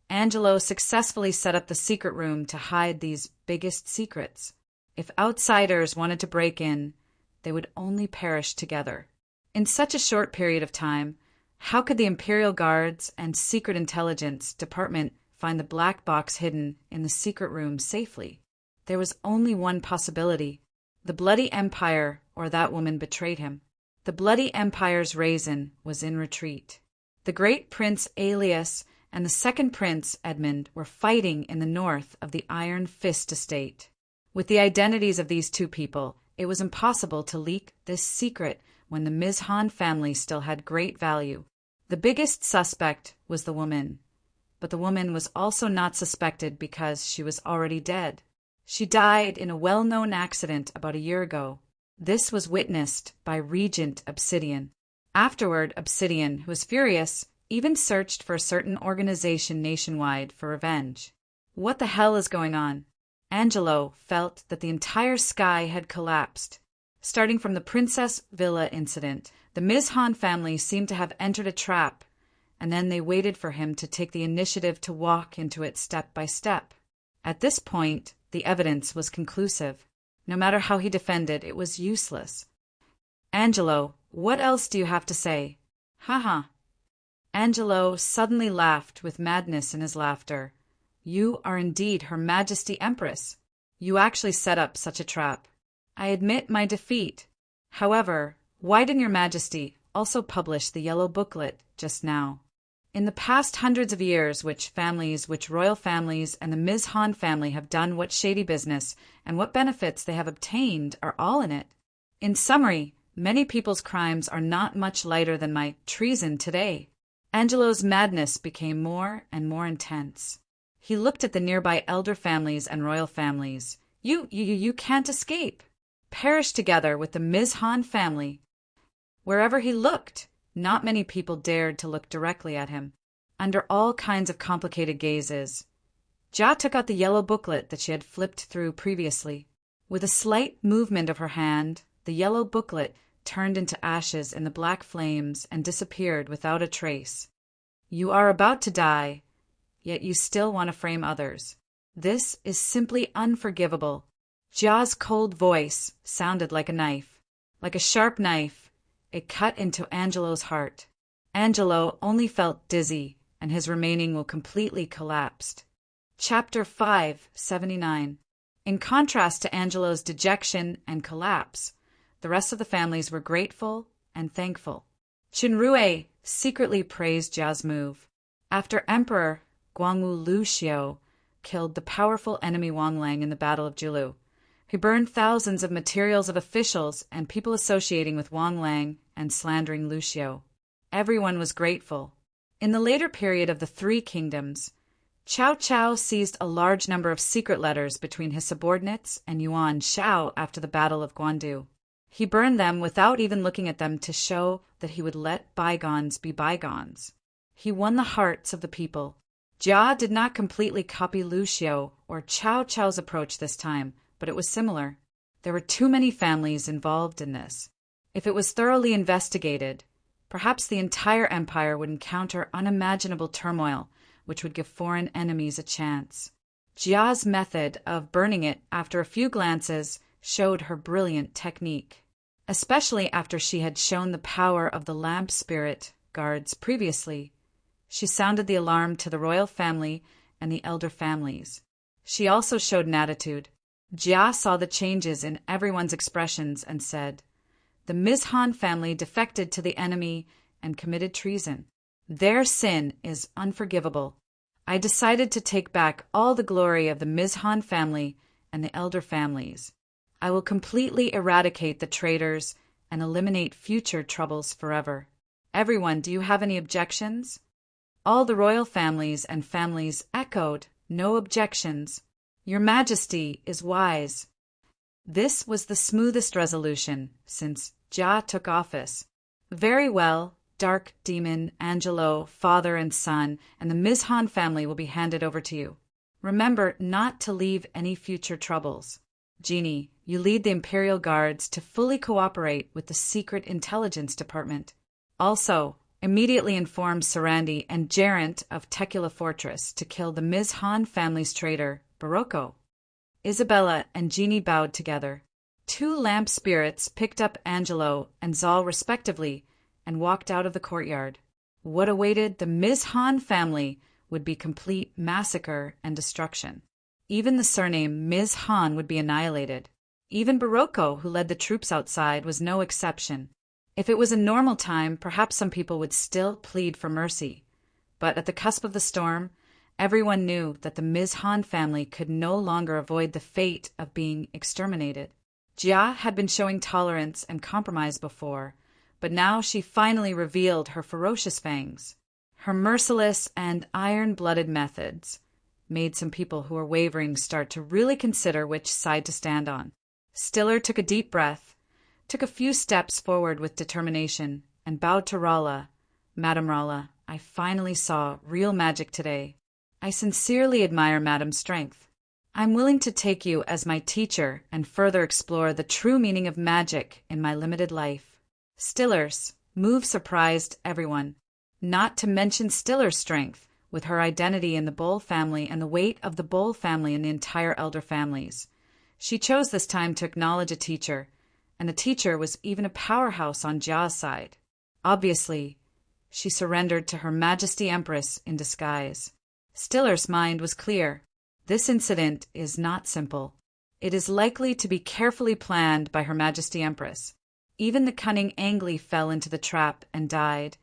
Angelo successfully set up the secret room to hide these biggest secrets. If outsiders wanted to break in, they would only perish together. In such a short period of time, how could the Imperial Guards and Secret Intelligence Department find the black box hidden in the secret room safely? There was only one possibility. The Bloody Empire or that woman betrayed him. The Bloody Empire's Raisin was in retreat. The great Prince Aelius and the second Prince Edmund were fighting in the north of the Iron Fist estate. With the identities of these two people, it was impossible to leak this secret when the Mizhan family still had great value. The biggest suspect was the woman, but the woman was also not suspected because she was already dead. She died in a well-known accident about a year ago. This was witnessed by Regent Obsidian. Afterward, Obsidian, who was furious, even searched for a certain organization nationwide for revenge. What the hell is going on? Angelo felt that the entire sky had collapsed. Starting from the Princess Villa incident, the Mizhan family seemed to have entered a trap, and then they waited for him to take the initiative to walk into it step by step. At this point, the evidence was conclusive. No matter how he defended, it was useless. Angelo, what else do you have to say? Haha. Angelo suddenly laughed with madness in his laughter. You are indeed Her Majesty Empress. You actually set up such a trap. I admit my defeat. However, why didn't Your Majesty also publish the yellow booklet just now? In the past hundreds of years, which royal families and the Mizhan family have done what shady business and what benefits they have obtained are all in it. In summary, many people's crimes are not much lighter than my treason today. Angelo's madness became more and more intense. He looked at the nearby elder families and royal families. You can't escape. Perish together with the Mizhan family. Wherever he looked, not many people dared to look directly at him. Under all kinds of complicated gazes, Jia took out the yellow booklet that she had flipped through previously. With a slight movement of her hand, the yellow booklet turned into ashes in the black flames and disappeared without a trace. You are about to die, yet you still want to frame others. This is simply unforgivable. Jia's cold voice sounded like a knife. Like a sharp knife, it cut into Angelo's heart. Angelo only felt dizzy, and his remaining will completely collapsed. Chapter 579. In contrast to Angelo's dejection and collapse, the rest of the families were grateful and thankful. Qinrui secretly praised Jia's move. After Emperor Guangwu Luxiu killed the powerful enemy Wanglang in the Battle of Jiulu, he burned thousands of materials of officials and people associating with Wanglang and slandering Luxiu. Everyone was grateful. In the later period of the Three Kingdoms, Cao Cao seized a large number of secret letters between his subordinates and Yuan Shao after the Battle of Guandu. He burned them without even looking at them to show that he would let bygones be bygones. He won the hearts of the people. Jia did not completely copy Luxiu or Cao Cao's approach this time, but it was similar. There were too many families involved in this. If it was thoroughly investigated, Perhaps the entire empire would encounter unimaginable turmoil, which would give foreign enemies a chance. Jia's method of burning it after a few glances showed her brilliant technique, especially after she had shown the power of the lamp spirit guards previously. She sounded the alarm to the royal family and the elder families. She also showed an attitude. Jia saw the changes in everyone's expressions and said, "The Mizhan family defected to the enemy and committed treason. Their sin is unforgivable. I decided to take back all the glory of the Mizhan family and the elder families. I will completely eradicate the traitors and eliminate future troubles forever. Everyone, do you have any objections?" All the royal families and families echoed, "No objections. Your Majesty is wise." This was the smoothest resolution since Jia took office. "Very well, Dark Demon, Angelo, father and son, and the Mizhan family will be handed over to you. Remember not to leave any future troubles. Genie, you lead the Imperial Guards to fully cooperate with the Secret Intelligence Department. Also, immediately inform Sarandi and Gerant of Tekula Fortress to kill the Mizhan family's traitor, Barocco." Isabella and Genie bowed together. Two lamp spirits picked up Angelo and Zal respectively and walked out of the courtyard. What awaited the Mizhan family would be complete massacre and destruction. Even the surname Mizhan would be annihilated. Even Barocco, who led the troops outside, was no exception. If it was a normal time, perhaps some people would still plead for mercy. But at the cusp of the storm, everyone knew that the Mizhan family could no longer avoid the fate of being exterminated. Jia had been showing tolerance and compromise before, but now she finally revealed her ferocious fangs. Her merciless and iron-blooded methods made some people who were wavering start to really consider which side to stand on. Stiller took a deep breath, took a few steps forward with determination, and bowed to Rala. "Madam Rala, I finally saw real magic today. I sincerely admire Madam's strength. I'm willing to take you as my teacher and further explore the true meaning of magic in my limited life." Stiller's move surprised everyone, not to mention Stiller's strength, with her identity in the Bull family and the weight of the Bull family in the entire elder families. She chose this time to acknowledge a teacher, and the teacher was even a powerhouse on Jia's side. Obviously, she surrendered to Her Majesty Empress in disguise. Stiller's mind was clear. This incident is not simple. It is likely to be carefully planned by Her Majesty Empress. Even the cunning Angli fell into the trap and died,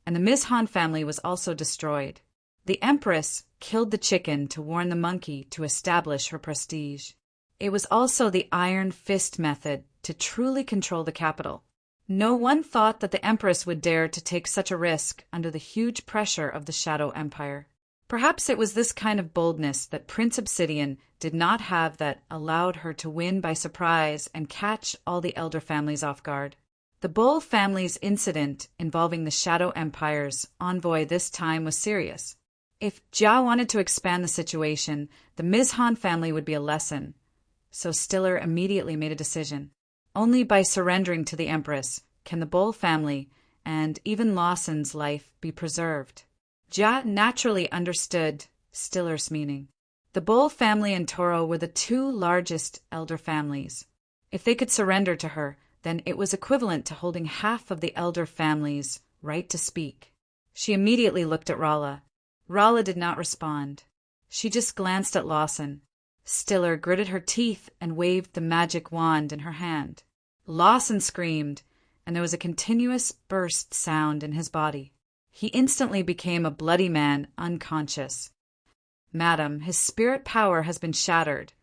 and the Mizhan family was also destroyed. The Empress killed the chicken to warn the monkey to establish her prestige. It was also the iron fist method to truly control the capital. No one thought that the Empress would dare to take such a risk under the huge pressure of the Shadow Empire. Perhaps it was this kind of boldness that Prince Obsidian did not have that allowed her to win by surprise and catch all the elder families off guard. The Bull family's incident involving the Shadow Empire's envoy this time was serious. If Jia wanted to expand the situation, the Mizhan family would be a lesson. So Stiller immediately made a decision. Only by surrendering to the Empress can the Bull family and even Lawson's life be preserved. Jia naturally understood Stiller's meaning. The Bull family and Toro were the two largest elder families. If they could surrender to her, then it was equivalent to holding half of the elder family's right to speak. She immediately looked at Rala. Rala did not respond. She just glanced at Lawson. Stiller gritted her teeth and waved the magic wand in her hand. Lawson screamed, and there was a continuous burst sound in his body. He instantly became a bloody man, unconscious. "Madam, his spirit power has been shattered,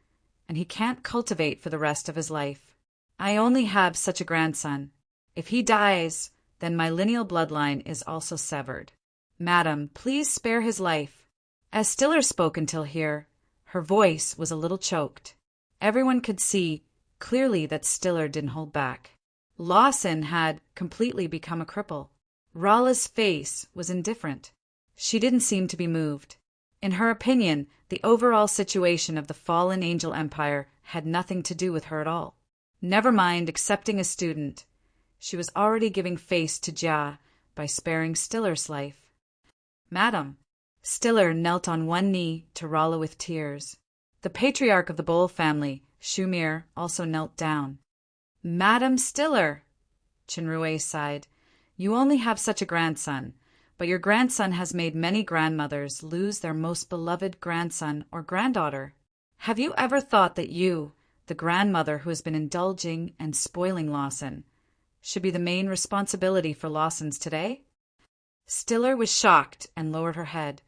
and he can't cultivate for the rest of his life. I only have such a grandson. If he dies, then my lineal bloodline is also severed. Madam, please spare his life." As Stiller spoke until here, her voice was a little choked. Everyone could see clearly that Stiller didn't hold back. Lawson had completely become a cripple. Rala's face was indifferent. She didn't seem to be moved. In her opinion, the overall situation of the fallen Angel Empire had nothing to do with her at all. Never mind accepting a student. She was already giving face to Jia, by sparing Stiller's life. Madam. Stiller knelt on one knee to Rolla with tears. The patriarch of the Bowl family, Shumir, also knelt down. Madam Stiller, Chinrue sighed, you only have such a grandson, but your grandson has made many grandmothers lose their most beloved grandson or granddaughter. Have you ever thought that you, the grandmother who has been indulging and spoiling Lawson, should be the main responsibility for Lawson's today? Stiller was shocked and lowered her head.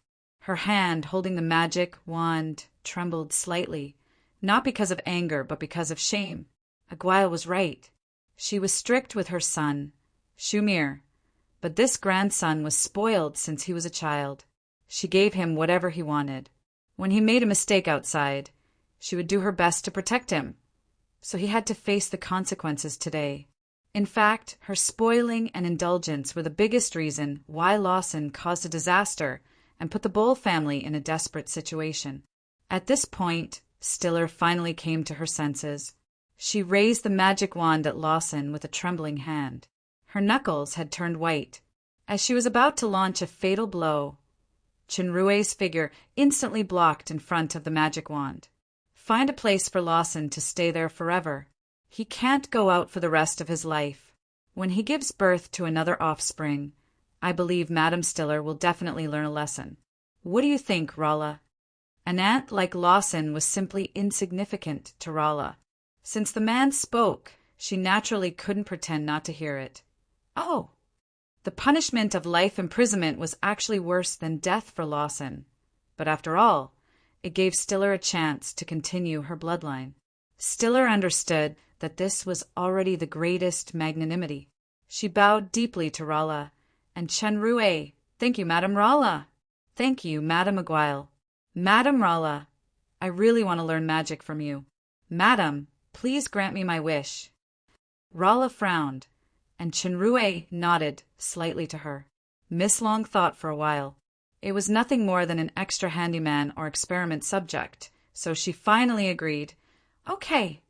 Her hand holding the magic wand trembled slightly, not because of anger but because of shame. Aguail was right. She was strict with her son, Shumir, but this grandson was spoiled since he was a child. She gave him whatever he wanted. When he made a mistake outside, she would do her best to protect him, so he had to face the consequences today. In fact, her spoiling and indulgence were the biggest reason why Lawson caused a disaster and put the Bowl family in a desperate situation. At this point, Stiller finally came to her senses. She raised the magic wand at Lawson with a trembling hand. Her knuckles had turned white. As she was about to launch a fatal blow, Chinrue's figure instantly blocked in front of the magic wand. Find a place for Lawson to stay there forever. He can't go out for the rest of his life. When he gives birth to another offspring, I believe Madam Stiller will definitely learn a lesson. What do you think, Rolla? An aunt like Lawson was simply insignificant to Rolla. Since the man spoke, she naturally couldn't pretend not to hear it. Oh! The punishment of life imprisonment was actually worse than death for Lawson. But after all, it gave Stiller a chance to continue her bloodline. Stiller understood that this was already the greatest magnanimity. She bowed deeply to Rolla, and Chenrue, thank you, Madame Rolla. Thank you, Madame Aguail. Madame Rolla, I really want to learn magic from you. Madam, please grant me my wish. Rolla frowned, and Chenrue nodded slightly to her. Miss Long thought for a while. It was nothing more than an extra handyman or experiment subject, so she finally agreed. Okay.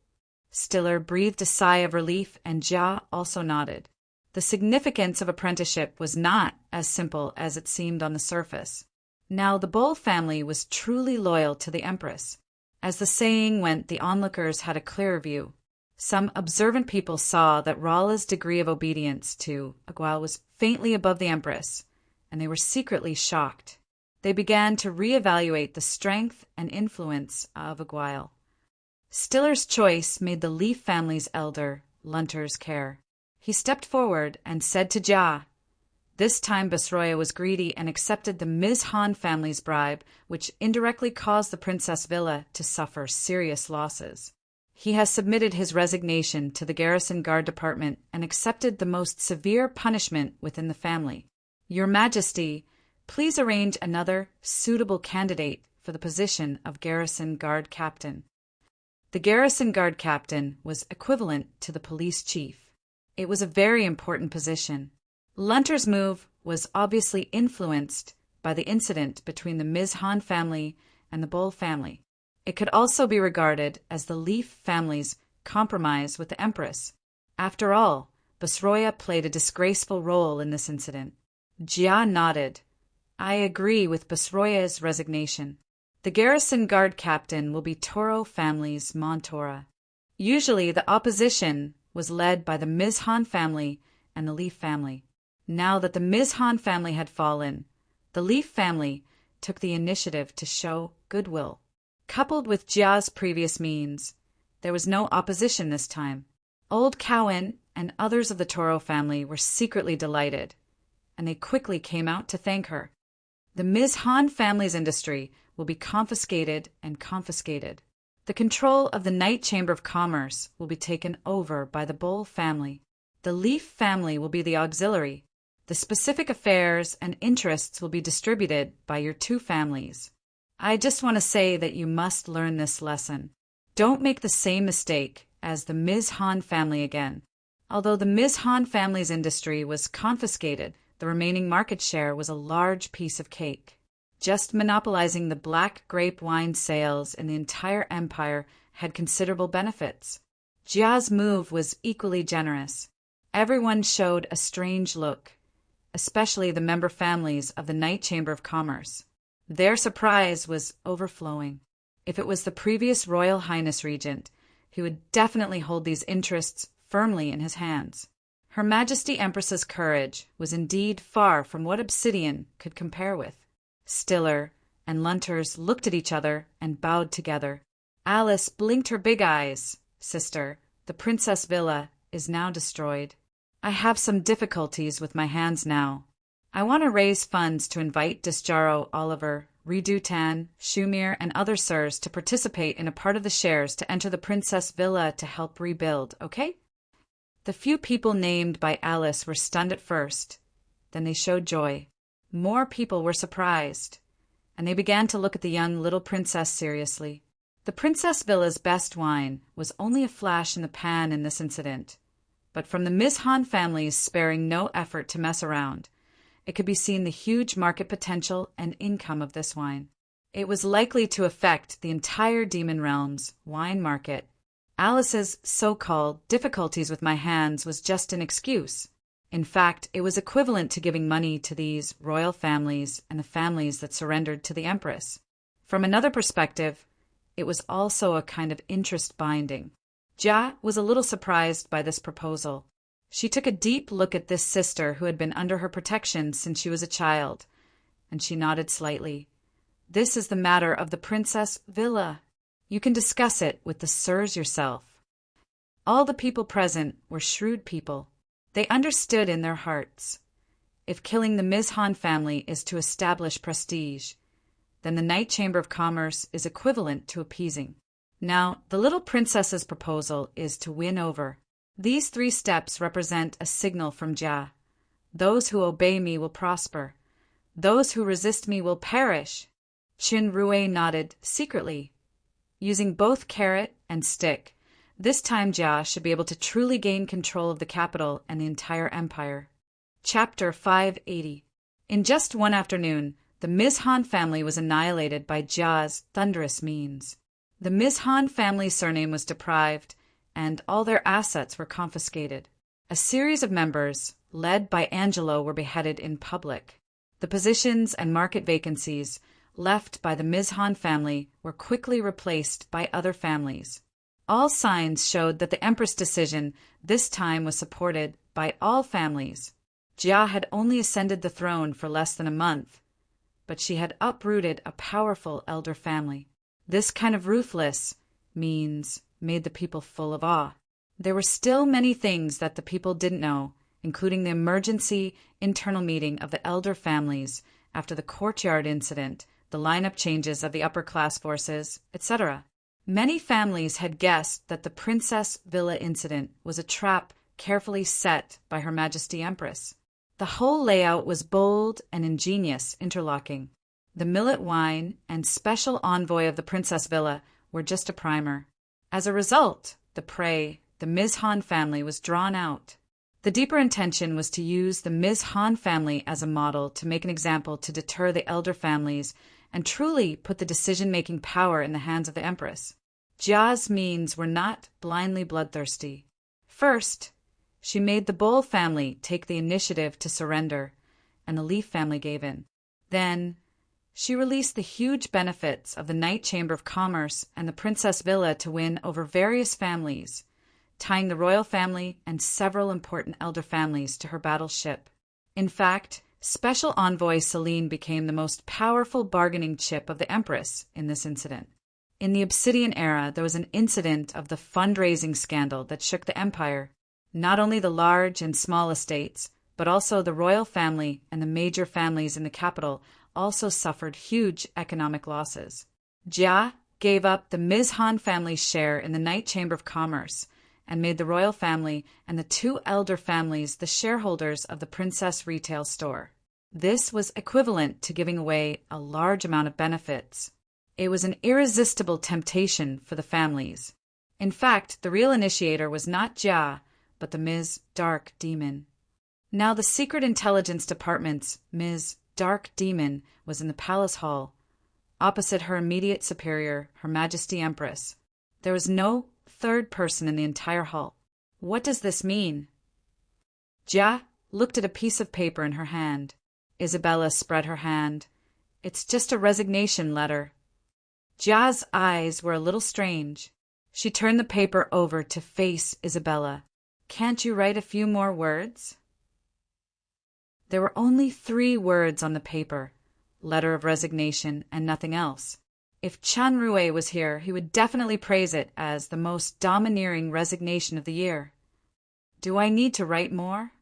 Stiller breathed a sigh of relief, and Jia also nodded. The significance of apprenticeship was not as simple as it seemed on the surface. Now the Bowl family was truly loyal to the Empress. As the saying went, the onlookers had a clearer view. Some observant people saw that Rolla's degree of obedience to Aguail was faintly above the Empress, and they were secretly shocked. They began to reevaluate the strength and influence of Aguail. Stiller's choice made the Leaf family's elder, Lunter's, care. He stepped forward and said to Jia, this time Basroya was greedy and accepted the Ms. Han family's bribe, which indirectly caused the Princess Villa to suffer serious losses. He has submitted his resignation to the Garrison Guard Department and accepted the most severe punishment within the family. Your Majesty, please arrange another suitable candidate for the position of Garrison Guard Captain. The Garrison Guard Captain was equivalent to the police chief. It was a very important position. Lunter's move was obviously influenced by the incident between the Ms. Han family and the Bowl family. It could also be regarded as the Leaf family's compromise with the Empress. After all, Basroya played a disgraceful role in this incident. Jia nodded. I agree with Basroya's resignation. The Garrison Guard Captain will be Toro family's Montora. Usually the opposition was led by the Ms. Han family and the Leaf family. Now that the Ms. Han family had fallen, the Leaf family took the initiative to show goodwill. Coupled with Jia's previous means, there was no opposition this time. Old Cowan and others of the Toro family were secretly delighted, and they quickly came out to thank her. The Ms. Han family's industry will be confiscated and confiscated. The control of the Night Chamber of Commerce will be taken over by the Bowl family. The Leaf family will be the auxiliary. The specific affairs and interests will be distributed by your two families. I just want to say that you must learn this lesson. Don't make the same mistake as the Ms. Han family again. Although the Ms. Han family's industry was confiscated, the remaining market share was a large piece of cake. Just monopolizing the black grape wine sales in the entire empire had considerable benefits. Jia's move was equally generous. Everyone showed a strange look. especially the member families of the Knight Chamber of Commerce. Their surprise was overflowing. If it was the previous Royal Highness Regent, he would definitely hold these interests firmly in his hands. Her Majesty Empress's courage was indeed far from what Obsidian could compare with. Stiller and Lunters looked at each other and bowed together. Alice blinked her big eyes. Sister, the Princess Villa is now destroyed. I have some difficulties with my hands now. I want to raise funds to invite Disjaro, Oliver, Redutan, Shumir, and other sirs to participate in a part of the shares to enter the Princess Villa to help rebuild, okay? The few people named by Alice were stunned at first. Then they showed joy. More people were surprised, and they began to look at the young little princess seriously. The Princess Villa's best wine was only a flash in the pan in this incident, but from the Miss Han families sparing no effort to mess around, it could be seen the huge market potential and income of this wine. It was likely to affect the entire Demon Realm's wine market. Alice's so-called difficulties with my hands was just an excuse. In fact, it was equivalent to giving money to these royal families and the families that surrendered to the Empress. From another perspective, it was also a kind of interest binding. Jia was a little surprised by this proposal. She took a deep look at this sister who had been under her protection since she was a child, and she nodded slightly. This is the matter of the Princess Villa. You can discuss it with the sirs yourself. All the people present were shrewd people. They understood in their hearts. If killing the Miss Han family is to establish prestige, then the Knight Chamber of Commerce is equivalent to appeasing. Now, the little princess's proposal is to win over. These 3 steps represent a signal from Jia. Those who obey me will prosper. Those who resist me will perish. Qin Rui nodded secretly. Using both carrot and stick, this time Jia should be able to truly gain control of the capital and the entire empire. Chapter 580. In just one afternoon, the Miss Han family was annihilated by Jia's thunderous means. The Miss Han family surname was deprived, and all their assets were confiscated. A series of members, led by Angelo, were beheaded in public. The positions and market vacancies left by the Miss Han family were quickly replaced by other families. All signs showed that the Empress' decision this time was supported by all families. Jia had only ascended the throne for less than a month, but she had uprooted a powerful elder family. This kind of ruthless means made the people full of awe. There were still many things that the people didn't know, including the emergency internal meeting of the elder families after the courtyard incident, the lineup changes of the upper-class forces, etc. Many families had guessed that the Princess Villa incident was a trap carefully set by Her Majesty Empress. The whole layout was bold and ingenious interlocking. The millet wine and special envoy of the Princess Villa were just a primer. As a result, the prey, the Ms. Han family, was drawn out. The deeper intention was to use the Ms. Han family as a model to make an example to deter the elder families and truly put the decision-making power in the hands of the Empress. Jia's means were not blindly bloodthirsty. First, she made the Bull family take the initiative to surrender, and the Leaf family gave in. Then, she released the huge benefits of the Knight Chamber of Commerce and the Princess Villa to win over various families, tying the royal family and several important elder families to her battleship. In fact, Special Envoy Celine became the most powerful bargaining chip of the Empress in this incident. In the Obsidian era, there was an incident of the fundraising scandal that shook the empire. Not only the large and small estates, but also the royal family and the major families in the capital also suffered huge economic losses. Jia gave up the Ms. Han family's share in the Knight Chamber of Commerce and made the royal family and the 2 elder families the shareholders of the Princess Retail Store. This was equivalent to giving away a large amount of benefits. It was an irresistible temptation for the families. In fact, the real initiator was not Jia, but the Ms. Dark Demon. Now the Secret Intelligence Department's Ms. Dark Demon was in the palace hall, opposite her immediate superior, Her Majesty Empress. There was no third person in the entire hall. What does this mean? Jia looked at a piece of paper in her hand. Isabella spread her hand. "It's just a resignation letter." Jia's eyes were a little strange. She turned the paper over to face Isabella. "Can't you write a few more words?" There were only 3 words on the paper, letter of resignation and nothing else. If Chen Rui was here, he would definitely praise it as the most domineering resignation of the year. Do I need to write more?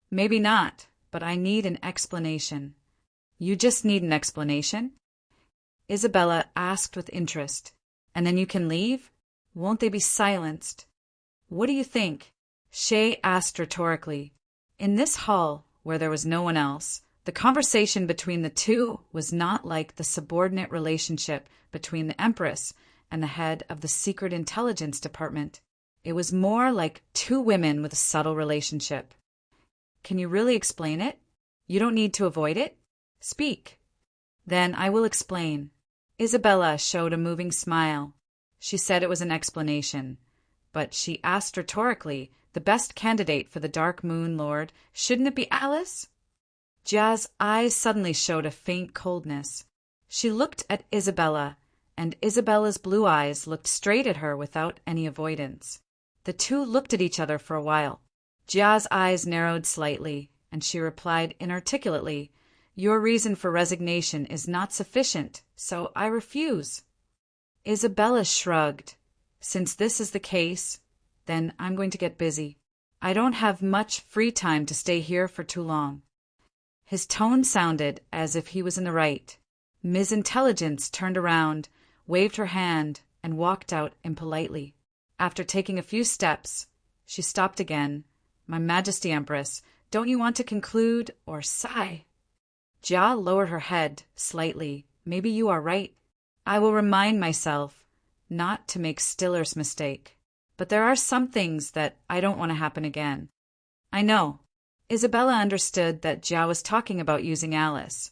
Maybe not, but I need an explanation. You just need an explanation? Isabella asked with interest. And then you can leave? Won't they be silenced? What do you think? Shay asked rhetorically. In this hall, where there was no one else, the conversation between the two was not like the subordinate relationship between the Empress and the head of the Secret Intelligence Department. It was more like 2 women with a subtle relationship. Can you really explain it? You don't need to avoid it? Speak. Then I will explain. Isabella showed a moving smile. She said it was an explanation, but she asked rhetorically, the best candidate for the Dark Moon Lord, shouldn't it be Alice? Jia's eyes suddenly showed a faint coldness. She looked at Isabella, and Isabella's blue eyes looked straight at her without any avoidance. The 2 looked at each other for a while. Jia's eyes narrowed slightly, and she replied inarticulately, "Your reason for resignation is not sufficient, so I refuse." Isabella shrugged. "Since this is the case, then I'm going to get busy. I don't have much free time to stay here for too long." His tone sounded as if he was in the right. Ms. Intelligence turned around, waved her hand, and walked out impolitely. After taking a few steps, she stopped again. "My Majesty Empress, don't you want to conclude or sigh?" Jia lowered her head slightly. "Maybe you are right. I will remind myself not to make Stiller's mistake. But there are some things that I don't want to happen again." "I know." Isabella understood that Jia was talking about using Alice,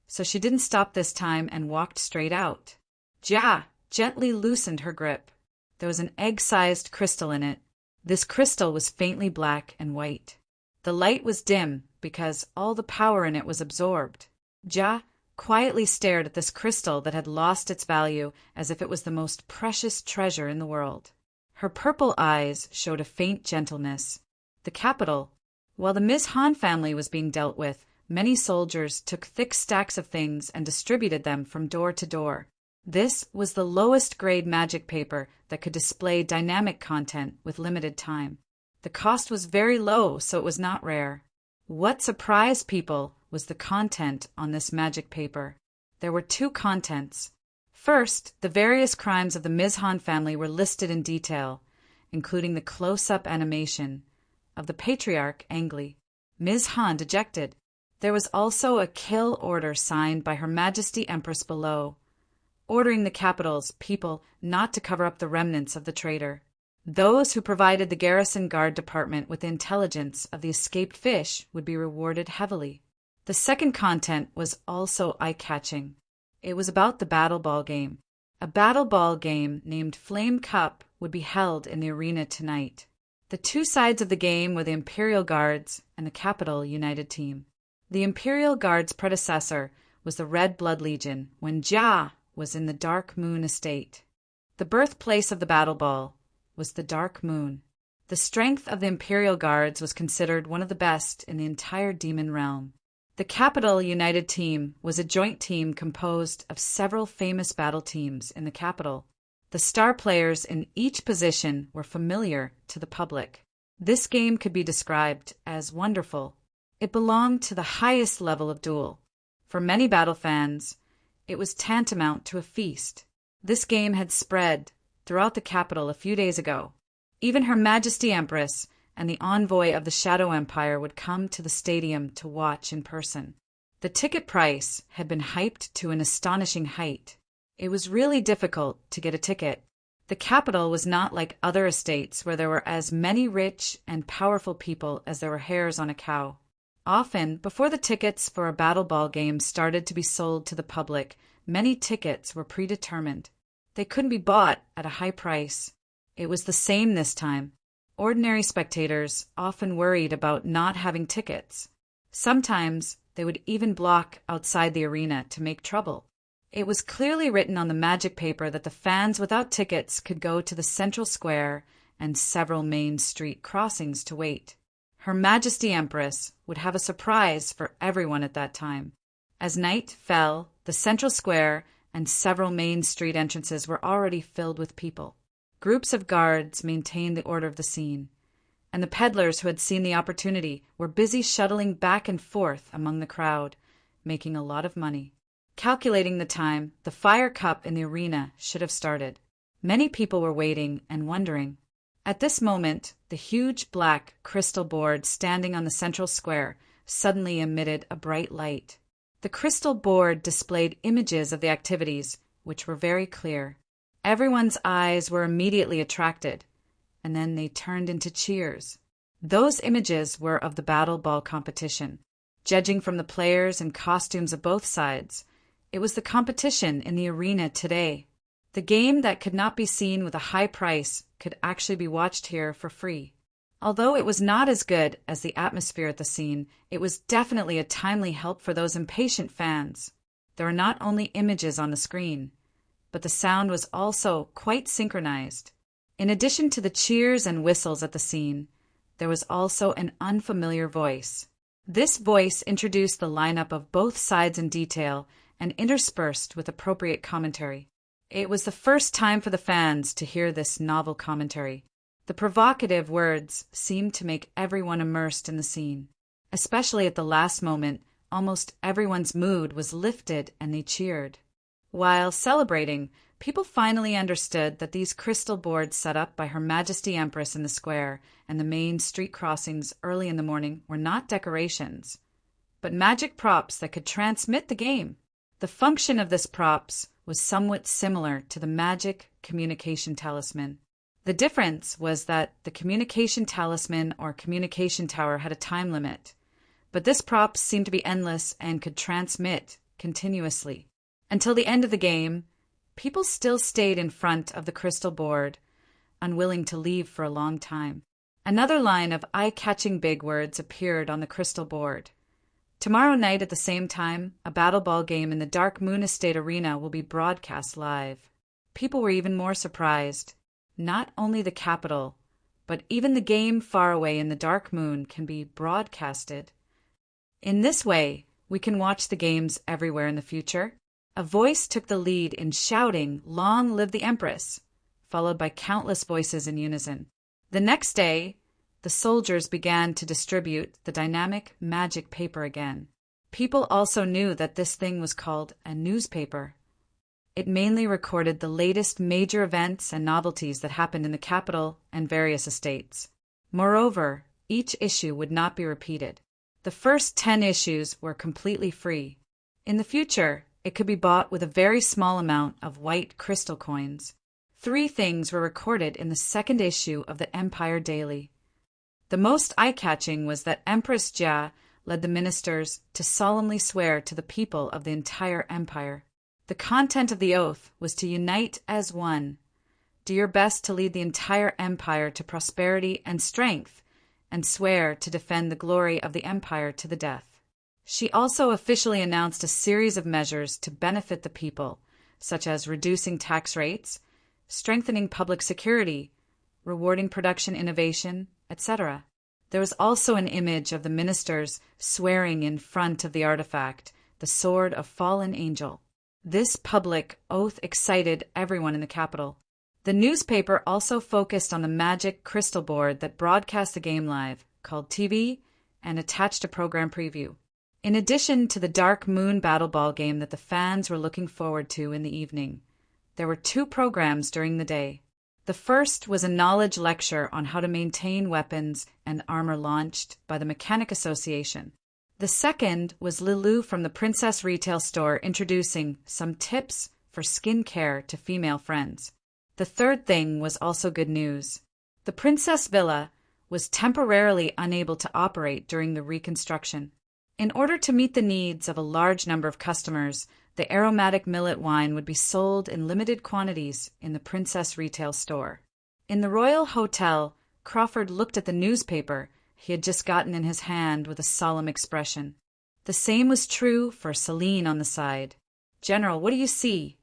so she didn't stop this time and walked straight out. Jia gently loosened her grip. There was an egg-sized crystal in it. This crystal was faintly black and white. The light was dim because all the power in it was absorbed. Jia quietly stared at this crystal that had lost its value as if it was the most precious treasure in the world. Her purple eyes showed a faint gentleness. The capital. While the Ms. Han family was being dealt with, many soldiers took thick stacks of things and distributed them from door to door. This was the lowest grade magic paper that could display dynamic content with limited time. The cost was very low, so it was not rare. What surprised people was the content on this magic paper. There were 2 contents. First, the various crimes of the Ms. Han family were listed in detail, including the close-up animation of the patriarch Angli. Ms. Han dejected. There was also a kill order signed by Her Majesty Empress below, ordering the capital's people not to cover up the remnants of the traitor. Those who provided the garrison guard department with intelligence of the escaped fish would be rewarded heavily. The second content was also eye-catching. It was about the battle ball game. A battle ball game named Flame Cup would be held in the arena tonight. The 2 sides of the game were the Imperial Guards and the Capital United Team. The Imperial Guard's predecessor was the Red Blood Legion when Jia was in the Dark Moon Estate. The birthplace of the battle ball was the Dark Moon. The strength of the Imperial Guards was considered one of the best in the entire demon realm. The Capital United Team was a joint team composed of several famous battle teams in the capital. The star players in each position were familiar to the public. This game could be described as wonderful. It belonged to the highest level of duel. For many battle fans, it was tantamount to a feast. This game had spread throughout the capital a few days ago. Even Her Majesty Empress and the envoy of the Shadow Empire would come to the stadium to watch in person. The ticket price had been hyped to an astonishing height. It was really difficult to get a ticket. The capital was not like other estates where there were as many rich and powerful people as there were hairs on a cow. Often, before the tickets for a battle ball game started to be sold to the public, many tickets were predetermined. They couldn't be bought at a high price. It was the same this time. ordinary spectators often worried about not having tickets. Sometimes they would even block outside the arena to make trouble. It was clearly written on the magic paper that the fans without tickets could go to the central square and several main street crossings to wait. Her Majesty Empress would have a surprise for everyone at that time. As night fell, the central square and several main street entrances were already filled with people. Groups of guards maintained the order of the scene, and the peddlers who had seen the opportunity were busy shuttling back and forth among the crowd, making a lot of money. Calculating the time, the fire cup in the arena should have started. Many people were waiting and wondering. At this moment, the huge black crystal board standing on the central square suddenly emitted a bright light. The crystal board displayed images of the activities, which were very clear. Everyone's eyes were immediately attracted, and then they turned into cheers. Those images were of the battle ball competition. Judging from the players and costumes of both sides, it was the competition in the arena today. The game that could not be seen with a high price could actually be watched here for free. Although it was not as good as the atmosphere at the scene, it was definitely a timely help for those impatient fans. There were not only images on the screen, but the sound was also quite synchronized. In addition to the cheers and whistles at the scene, there was also an unfamiliar voice. This voice introduced the lineup of both sides in detail and interspersed with appropriate commentary. It was the first time for the fans to hear this novel commentary. The provocative words seemed to make everyone immersed in the scene. Especially at the last moment, almost everyone's mood was lifted and they cheered. While celebrating, people finally understood that these crystal boards set up by Her Majesty Empress in the square and the main street crossings early in the morning were not decorations, but magic props that could transmit the game. The function of this props was somewhat similar to the magic communication talisman. The difference was that the communication talisman or communication tower had a time limit, but this prop seemed to be endless and could transmit continuously. Until the end of the game, people still stayed in front of the crystal board, unwilling to leave for a long time. Another line of eye-catching big words appeared on the crystal board. Tomorrow night at the same time, a battle ball game in the Dark Moon Estate Arena will be broadcast live. People were even more surprised. Not only the capital, but even the game far away in the Dark Moon can be broadcasted. In this way, we can watch the games everywhere in the future. A voice took the lead in shouting, "Long live the Empress," followed by countless voices in unison. The next day, the soldiers began to distribute the dynamic magic paper again. People also knew that this thing was called a newspaper. It mainly recorded the latest major events and novelties that happened in the capital and various estates. Moreover, each issue would not be repeated. The first 10 issues were completely free. In the future, it could be bought with a very small amount of white crystal coins. 3 things were recorded in the second issue of the Empire Daily. The most eye-catching was that Empress Jia led the ministers to solemnly swear to the people of the entire empire. The content of the oath was to unite as one, do your best to lead the entire empire to prosperity and strength, and swear to defend the glory of the empire to the death. She also officially announced a series of measures to benefit the people, such as reducing tax rates, strengthening public security, rewarding production innovation, etc. There was also an image of the ministers swearing in front of the artifact, the Sword of Fallen Angel. This public oath excited everyone in the capital. The newspaper also focused on the magic crystal board that broadcast the game live, called TV, and attached a program preview. In addition to the Dark Moon Battle Ball game that the fans were looking forward to in the evening, there were 2 programs during the day. The first was a knowledge lecture on how to maintain weapons and armor launched by the Mechanic Association. The second was Lilu from the Princess Retail Store introducing some tips for skin care to female friends. The third thing was also good news. The Princess Villa was temporarily unable to operate during the reconstruction. In order to meet the needs of a large number of customers, the aromatic millet wine would be sold in limited quantities in the Princess Retail Store. In the Royal Hotel, Crawford looked at the newspaper he had just gotten in his hand with a solemn expression. The same was true for Celine on the side. "General, what do you see?"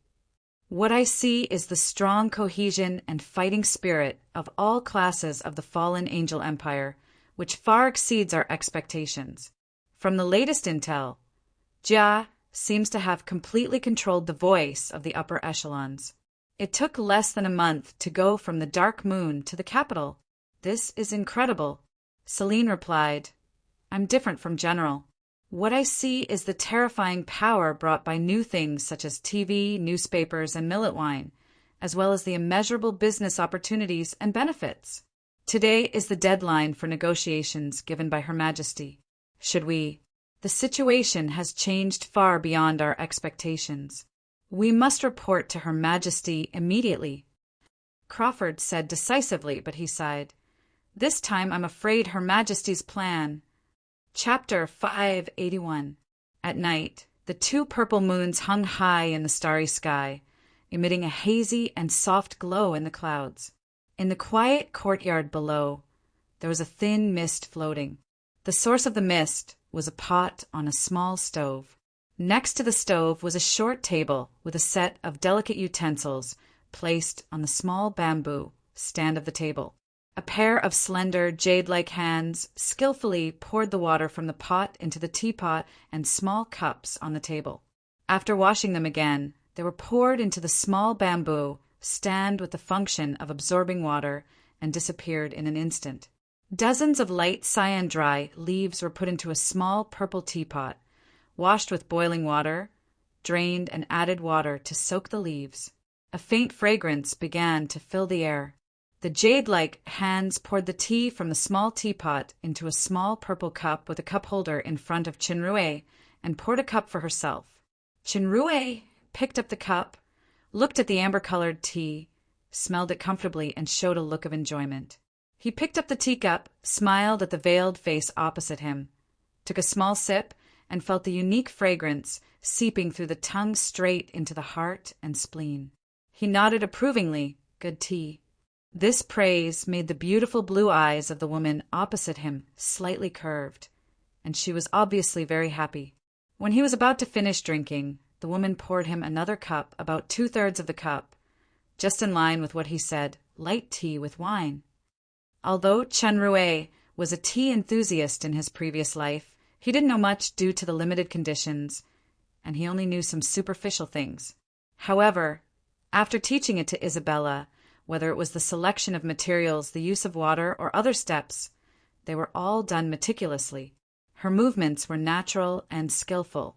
"What I see is the strong cohesion and fighting spirit of all classes of the fallen Angel Empire, which far exceeds our expectations. From the latest intel, Jia seems to have completely controlled the voice of the upper echelons. It took less than a month to go from the Dark Moon to the capital. This is incredible." Celine replied, "I'm different from General. What I see is the terrifying power brought by new things such as TV, newspapers, and millet wine, as well as the immeasurable business opportunities and benefits. Today is the deadline for negotiations given by Her Majesty. Should we? The situation has changed far beyond our expectations. We must report to Her Majesty immediately." Crawford said decisively, but he sighed. "This time I'm afraid Her Majesty's plan—" Chapter 581. At night, the 2 purple moons hung high in the starry sky, emitting a hazy and soft glow in the clouds. In the quiet courtyard below, there was a thin mist floating. The source of the mist was a pot on a small stove. Next to the stove was a short table with a set of delicate utensils placed on the small bamboo stand of the table. A pair of slender, jade-like hands skillfully poured the water from the pot into the teapot and small cups on the table. After washing them again, they were poured into the small bamboo stand with the function of absorbing water and disappeared in an instant. Dozens of light cyan-dry leaves were put into a small purple teapot, washed with boiling water, drained and added water to soak the leaves. A faint fragrance began to fill the air. The jade-like hands poured the tea from the small teapot into a small purple cup with a cup holder in front of Chenrue and poured a cup for herself. Chenrue picked up the cup, looked at the amber-colored tea, smelled it comfortably, and showed a look of enjoyment. He picked up the teacup, smiled at the veiled face opposite him, took a small sip, and felt the unique fragrance seeping through the tongue straight into the heart and spleen. He nodded approvingly. Good tea. This praise made the beautiful blue eyes of the woman opposite him slightly curved, and she was obviously very happy. When he was about to finish drinking, the woman poured him another cup, about 2/3 of the cup, just in line with what he said, light tea with wine. Although Chenrue was a tea enthusiast in his previous life, he didn't know much due to the limited conditions, and he only knew some superficial things. However, after teaching it to Isabella, whether it was the selection of materials, the use of water, or other steps, they were all done meticulously. Her movements were natural and skillful,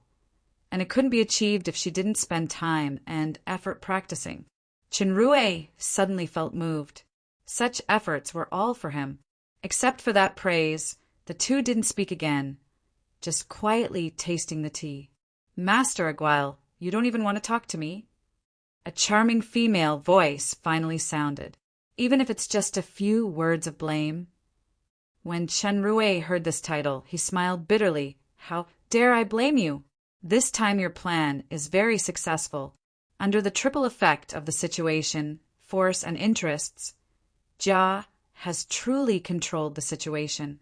and it couldn't be achieved if she didn't spend time and effort practicing. Chenrue suddenly felt moved. Such efforts were all for him. Except for that praise, the two didn't speak again, just quietly tasting the tea. "Master Aguil, you don't even want to talk to me?" A charming female voice finally sounded, even if it's just a few words of blame. When Chenrue heard this title, he smiled bitterly. "How dare I blame you? This time your plan is very successful. Under the triple effect of the situation, force, and interests, Jia has truly controlled the situation."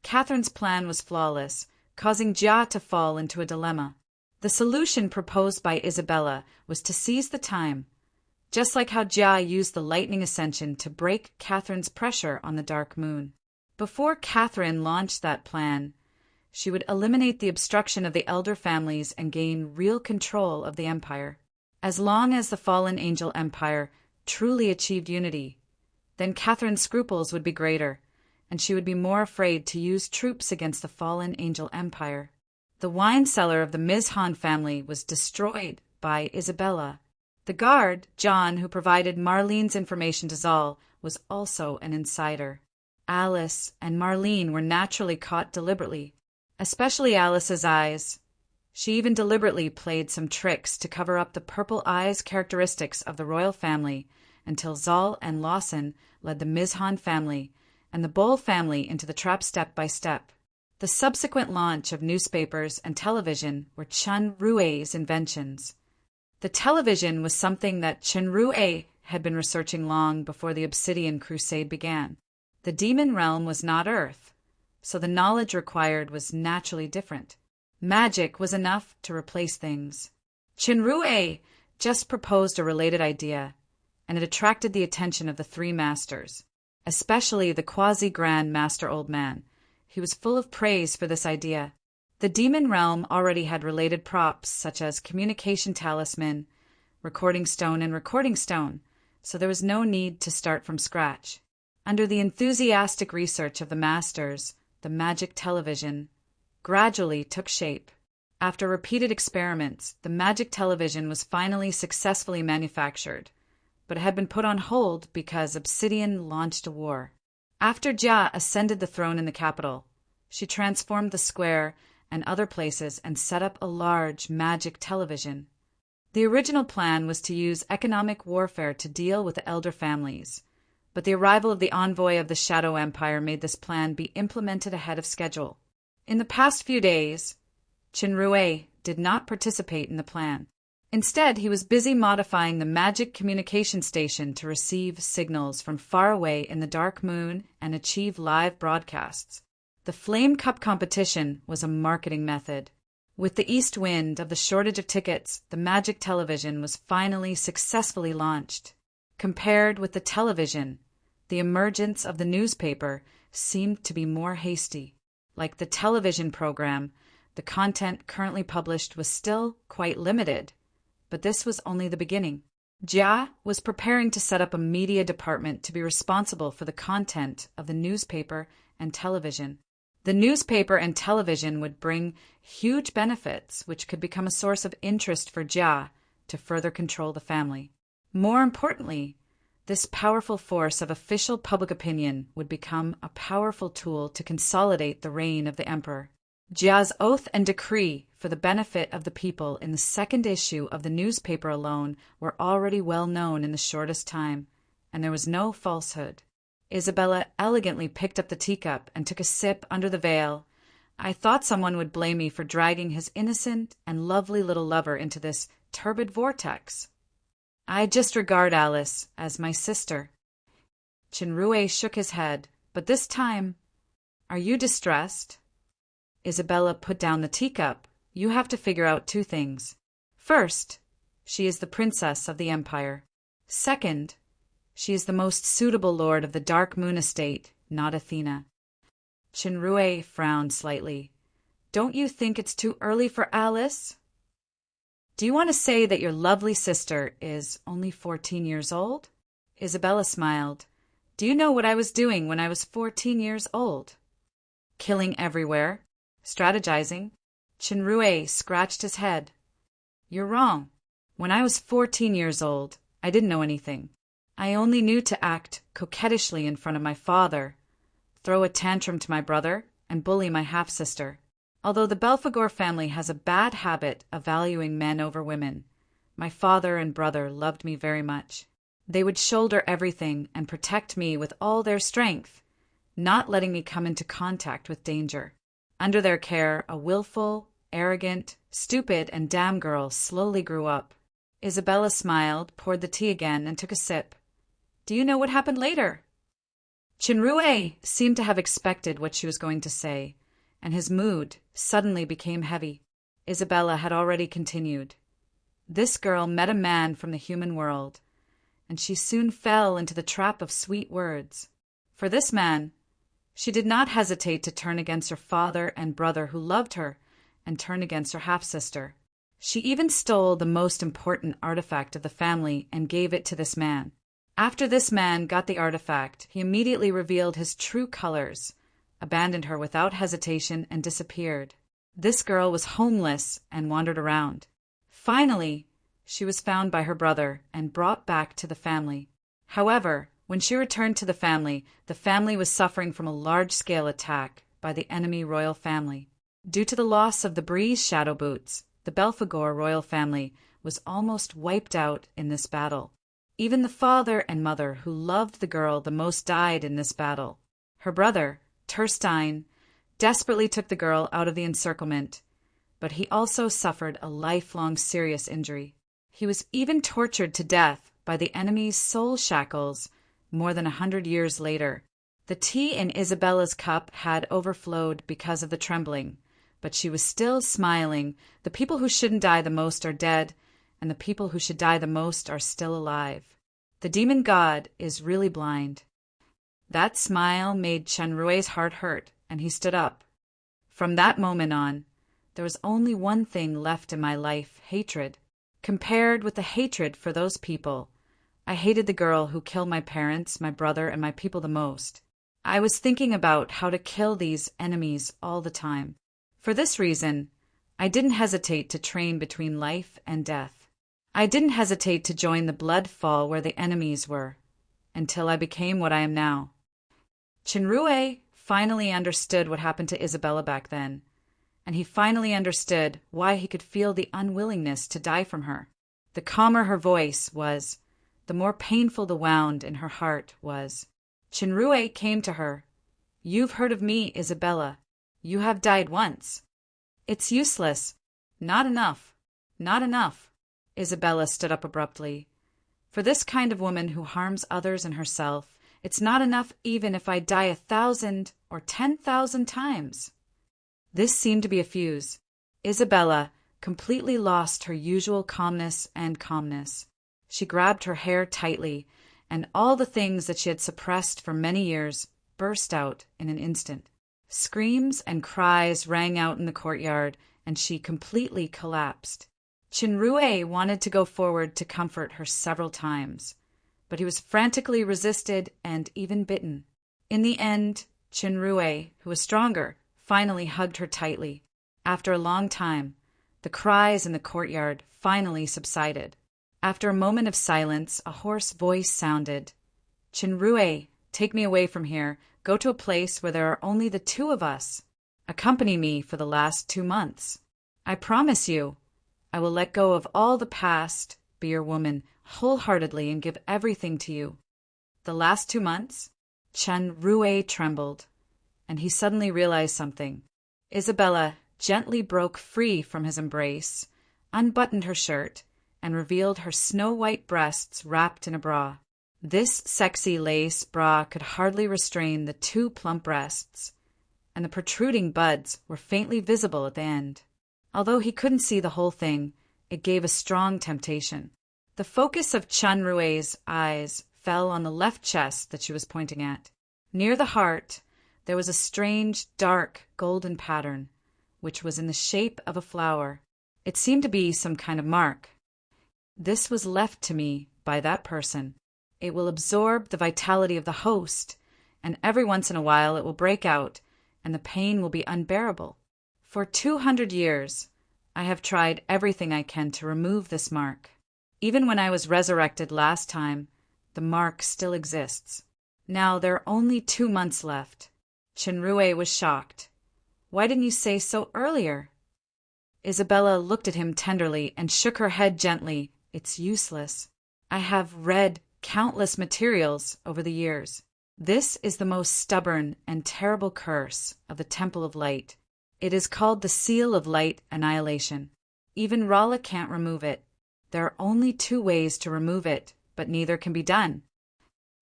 Catherine's plan was flawless, causing Jia to fall into a dilemma. The solution proposed by Isabella was to seize the time, just like how Jia used the lightning ascension to break Catherine's pressure on the Dark Moon. Before Catherine launched that plan, she would eliminate the obstruction of the elder families and gain real control of the empire. As long as the fallen Angel Empire truly achieved unity, then Catherine's scruples would be greater, and she would be more afraid to use troops against the fallen Angel Empire. The wine cellar of the Mizhan family was destroyed by Isabella. The guard, John, who provided Marlene's information to Zal, was also an insider. Alice and Marlene were naturally caught deliberately, especially Alice's eyes. She even deliberately played some tricks to cover up the purple eyes characteristics of the royal family until Zal and Lawson led the Mizhan family and the Bowl family into the trap step by step. The subsequent launch of newspapers and television were Chenrue's inventions. The television was something that Chenrue had been researching long before the Obsidian Crusade began. The demon realm was not Earth, so the knowledge required was naturally different. Magic was enough to replace things. Chinrue just proposed a related idea, and it attracted the attention of the three masters, especially the quasi-grand master old man. He was full of praise for this idea. The demon realm already had related props such as communication talisman, recording stone, so there was no need to start from scratch. Under the enthusiastic research of the masters, the magic television gradually took shape. After repeated experiments, the magic television was finally successfully manufactured, but it had been put on hold because Obsidian launched a war. After Jia ascended the throne in the capital, she transformed the square and other places and set up a large magic television. The original plan was to use economic warfare to deal with the elder families, but the arrival of the envoy of the Shadow Empire made this plan be implemented ahead of schedule. In the past few days, Chinrue did not participate in the plan. Instead, he was busy modifying the magic communication station to receive signals from far away in the dark moon and achieve live broadcasts. The Flame Cup competition was a marketing method. With the east wind of the shortage of tickets, the magic television was finally successfully launched. Compared with the television, the emergence of the newspaper seemed to be more hasty. Like the television program, the content currently published was still quite limited, but this was only the beginning. Jia was preparing to set up a media department to be responsible for the content of the newspaper and television. The newspaper and television would bring huge benefits, which could become a source of interest for Jia to further control the family. More importantly, this powerful force of official public opinion would become a powerful tool to consolidate the reign of the emperor. Jia's oath and decree for the benefit of the people in the second issue of the newspaper alone were already well known in the shortest time, and there was no falsehood. Isabella elegantly picked up the teacup and took a sip under the veil. I thought someone would blame me for dragging his innocent and lovely little lover into this turbid vortex. I just regard Alice as my sister. Chinrue shook his head, but this time, are you distressed? Isabella put down the teacup. You have to figure out two things. First, she is the princess of the empire. Second, she is the most suitable lord of the Dark Moon Estate, not Athena. Chinrue frowned slightly. Don't you think it's too early for Alice? Do you want to say that your lovely sister is only 14 years old? Isabella smiled. Do you know what I was doing when I was 14 years old? Killing everywhere. Strategizing. Chinrue scratched his head. You're wrong. When I was 14 years old, I didn't know anything. I only knew to act coquettishly in front of my father, throw a tantrum to my brother, and bully my half-sister. Although the Belphegor family has a bad habit of valuing men over women, my father and brother loved me very much. They would shoulder everything and protect me with all their strength, not letting me come into contact with danger. Under their care, a willful, arrogant, stupid, and damn girl slowly grew up. Isabella smiled, poured the tea again, and took a sip. Do you know what happened later? Chinrue seemed to have expected what she was going to say, and his mood suddenly became heavy. Isabella had already continued. This girl met a man from the human world, and she soon fell into the trap of sweet words. For this man, she did not hesitate to turn against her father and brother who loved her, and turn against her half-sister. She even stole the most important artifact of the family and gave it to this man. After this man got the artifact, he immediately revealed his true colors, abandoned her without hesitation, and disappeared. This girl was homeless and wandered around. Finally, she was found by her brother and brought back to the family. However, when she returned to the family was suffering from a large-scale attack by the enemy royal family. Due to the loss of the Breeze Shadow Boots, the Belphegor royal family was almost wiped out in this battle. Even the father and mother who loved the girl the most died in this battle. Her brother, Terstein, desperately took the girl out of the encirclement, but he also suffered a lifelong serious injury. He was even tortured to death by the enemy's soul shackles more than 100 years later. The tea in Isabella's cup had overflowed because of the trembling, but she was still smiling. The people who shouldn't die the most are dead, and the people who should die the most are still alive. The demon god is really blind. That smile made Chenrue's heart hurt, and he stood up. From that moment on, there was only one thing left in my life: hatred. Compared with the hatred for those people, I hated the girl who killed my parents, my brother, and my people the most. I was thinking about how to kill these enemies all the time. For this reason, I didn't hesitate to train between life and death. I didn't hesitate to join the blood fall where the enemies were, until I became what I am now. Chenrue finally understood what happened to Isabella back then, and he finally understood why he could feel the unwillingness to die from her. The calmer her voice was, the more painful the wound in her heart was. Chenrue came to her. "You've heard of me, Isabella. You have died once." "It's useless." "Not enough. Not enough." Isabella stood up abruptly. "For this kind of woman who harms others and herself, it's not enough even if I die 1,000 or 10,000 times." This seemed to be a fuse. Isabella completely lost her usual calmness and calmness. She grabbed her hair tightly, and all the things that she had suppressed for many years burst out in an instant. Screams and cries rang out in the courtyard, and she completely collapsed. Chenrue wanted to go forward to comfort her several times, but he was frantically resisted and even bitten. In the end, Chenrue, who was stronger, finally hugged her tightly. After a long time, the cries in the courtyard finally subsided. After a moment of silence, a hoarse voice sounded. "Chenrue, take me away from here. Go to a place where there are only the two of us. Accompany me for the last 2 months. I promise you, I will let go of all the past, be your woman wholeheartedly, and give everything to you." The last 2 months? Chenrue trembled, and he suddenly realized something. Isabella gently broke free from his embrace, unbuttoned her shirt, and revealed her snow-white breasts wrapped in a bra. This sexy lace bra could hardly restrain the 2 plump breasts, and the protruding buds were faintly visible at the end. Although he couldn't see the whole thing, it gave a strong temptation. The focus of Chenrue's eyes fell on the left chest that she was pointing at. Near the heart, there was a strange, dark, golden pattern, which was in the shape of a flower. It seemed to be some kind of mark. "This was left to me by that person. It will absorb the vitality of the host, and every once in a while it will break out, and the pain will be unbearable. For 200 years, I have tried everything I can to remove this mark. Even when I was resurrected last time, the mark still exists. Now there are only 2 months left." Chenrue was shocked. "Why didn't you say so earlier?" Isabella looked at him tenderly and shook her head gently. "It's useless. I have read countless materials over the years. This is the most stubborn and terrible curse of the Temple of Light. It is called the Seal of Light Annihilation. Even Rala can't remove it. There are only 2 ways to remove it, but neither can be done."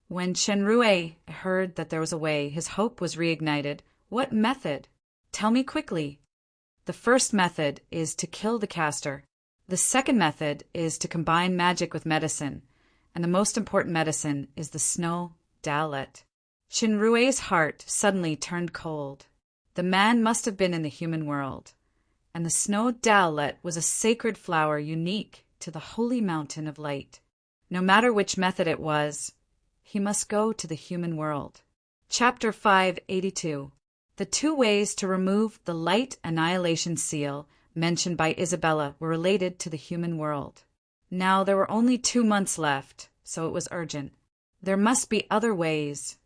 When Chenrue heard that there was a way, his hope was reignited. "What method? Tell me quickly." "The first method is to kill the caster. The second method is to combine magic with medicine, and the most important medicine is the snow dowlet." Chenrue's heart suddenly turned cold. The man must have been in the human world, and the snow dowlet was a sacred flower unique to the holy mountain of light. No matter which method it was, he must go to the human world. Chapter 582. The 2 ways to remove the light annihilation seal mentioned by Isabella were related to the human world. Now there were only 2 months left, so it was urgent. There must be other ways.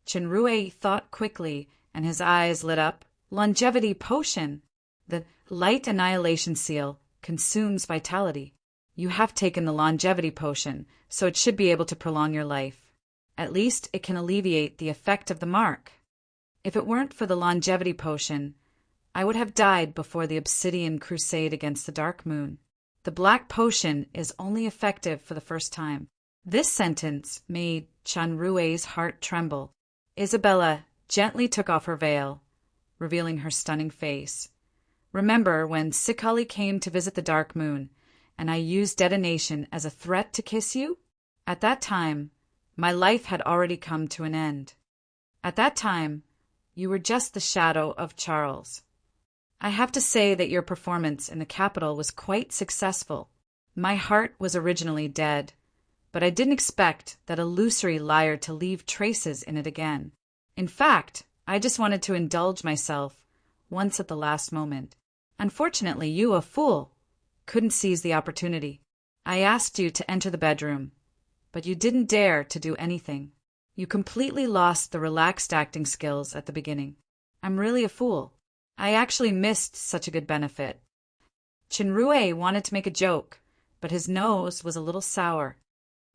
Chenrue thought quickly, and his eyes lit up. "Longevity potion! The light annihilation seal consumes vitality. You have taken the longevity potion, so it should be able to prolong your life. At least it can alleviate the effect of the mark. If it weren't for the longevity potion, I would have died before the Obsidian Crusade against the Dark Moon. The black potion is only effective for the first time." This sentence made Chenrue's heart tremble. Isabella gently took off her veil, revealing her stunning face. Remember when Sikali came to visit the Dark Moon, and I used detonation as a threat to kiss you? At that time, my life had already come to an end. At that time, you were just the shadow of Charles. I have to say that your performance in the capital was quite successful. My heart was originally dead, but I didn't expect that illusory liar to leave traces in it again. In fact, I just wanted to indulge myself once at the last moment. Unfortunately, you, a fool, couldn't seize the opportunity. I asked you to enter the bedroom, but you didn't dare to do anything. You completely lost the relaxed acting skills at the beginning. I'm really a fool. I actually missed such a good benefit. Chinrue wanted to make a joke, but his nose was a little sour.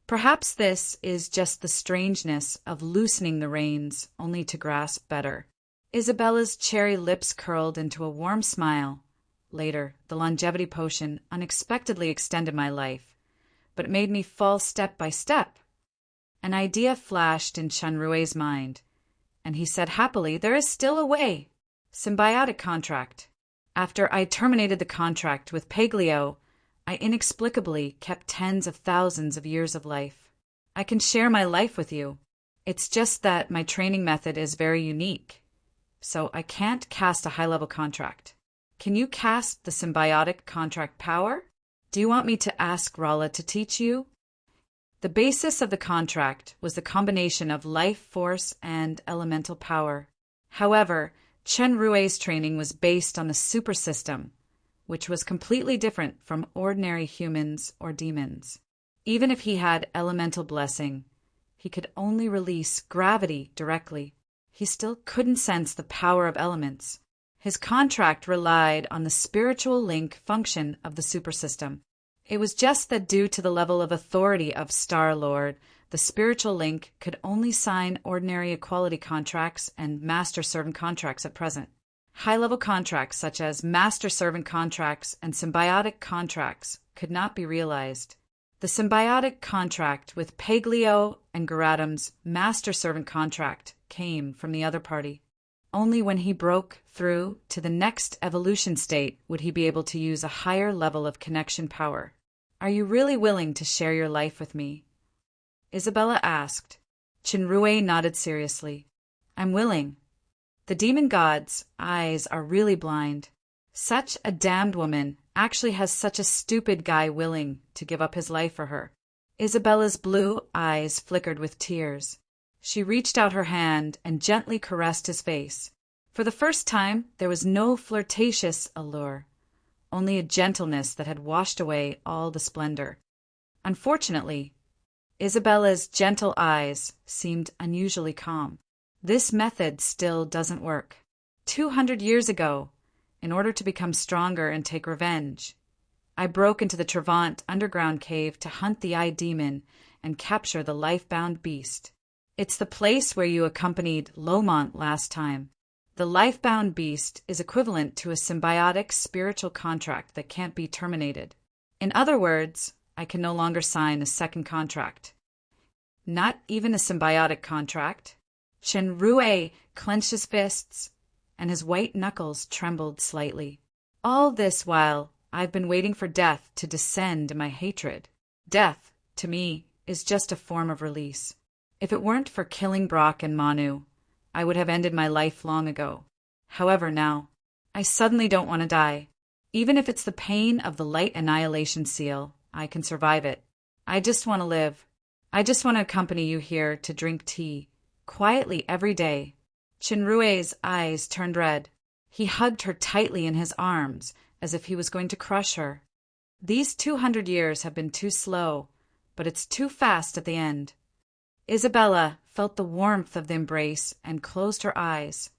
Perhaps this is just the strangeness of loosening the reins only to grasp better. Isabella's cherry lips curled into a warm smile. Later, the longevity potion unexpectedly extended my life, but it made me fall step by step. An idea flashed in Chinrue's mind, and he said happily, "There is still a way. Symbiotic contract." After I terminated the contract with Paglio, I inexplicably kept tens of thousands of years of life. I can share my life with you. It's just that my training method is very unique, so I can't cast a high-level contract. Can you cast the symbiotic contract power? Do you want me to ask Rala to teach you? The basis of the contract was the combination of life force and elemental power. However, Chenrue's training was based on the super system, which was completely different from ordinary humans or demons. Even if he had elemental blessing, he could only release gravity directly. He still couldn't sense the power of elements. His contract relied on the spiritual link function of the super system. It was just that due to the level of authority of Star-Lord, the spiritual link could only sign ordinary equality contracts and master-servant contracts at present. High-level contracts such as master-servant contracts and symbiotic contracts could not be realized. The symbiotic contract with Paglio and Garadam's master-servant contract came from the other party. Only when he broke through to the next evolution state would he be able to use a higher level of connection power. Are you really willing to share your life with me? Isabella asked. Chinrue nodded seriously. I'm willing. The demon god's eyes are really blind. Such a damned woman actually has such a stupid guy willing to give up his life for her. Isabella's blue eyes flickered with tears. She reached out her hand and gently caressed his face. For the first time, there was no flirtatious allure, only a gentleness that had washed away all the splendor. Unfortunately, Isabella's gentle eyes seemed unusually calm. This method still doesn't work. 200 years ago, in order to become stronger and take revenge, I broke into the Trevant underground cave to hunt the Eye Demon and capture the life-bound beast. It's the place where you accompanied Lomont last time. The life-bound beast is equivalent to a symbiotic spiritual contract that can't be terminated. In other words, I can no longer sign a second contract. Not even a symbiotic contract. Chenrue clenched his fists, and his white knuckles trembled slightly. All this while, I've been waiting for death to descend in my hatred. Death, to me, is just a form of release. If it weren't for killing Brock and Manu, I would have ended my life long ago. However, now, I suddenly don't want to die. Even if it's the pain of the light annihilation seal, I can survive it. I just want to live. I just want to accompany you here to drink tea, quietly every day. Chinrue's eyes turned red. He hugged her tightly in his arms, as if he was going to crush her. These 200 years have been too slow, but it's too fast at the end. Isabella felt the warmth of the embrace and closed her eyes.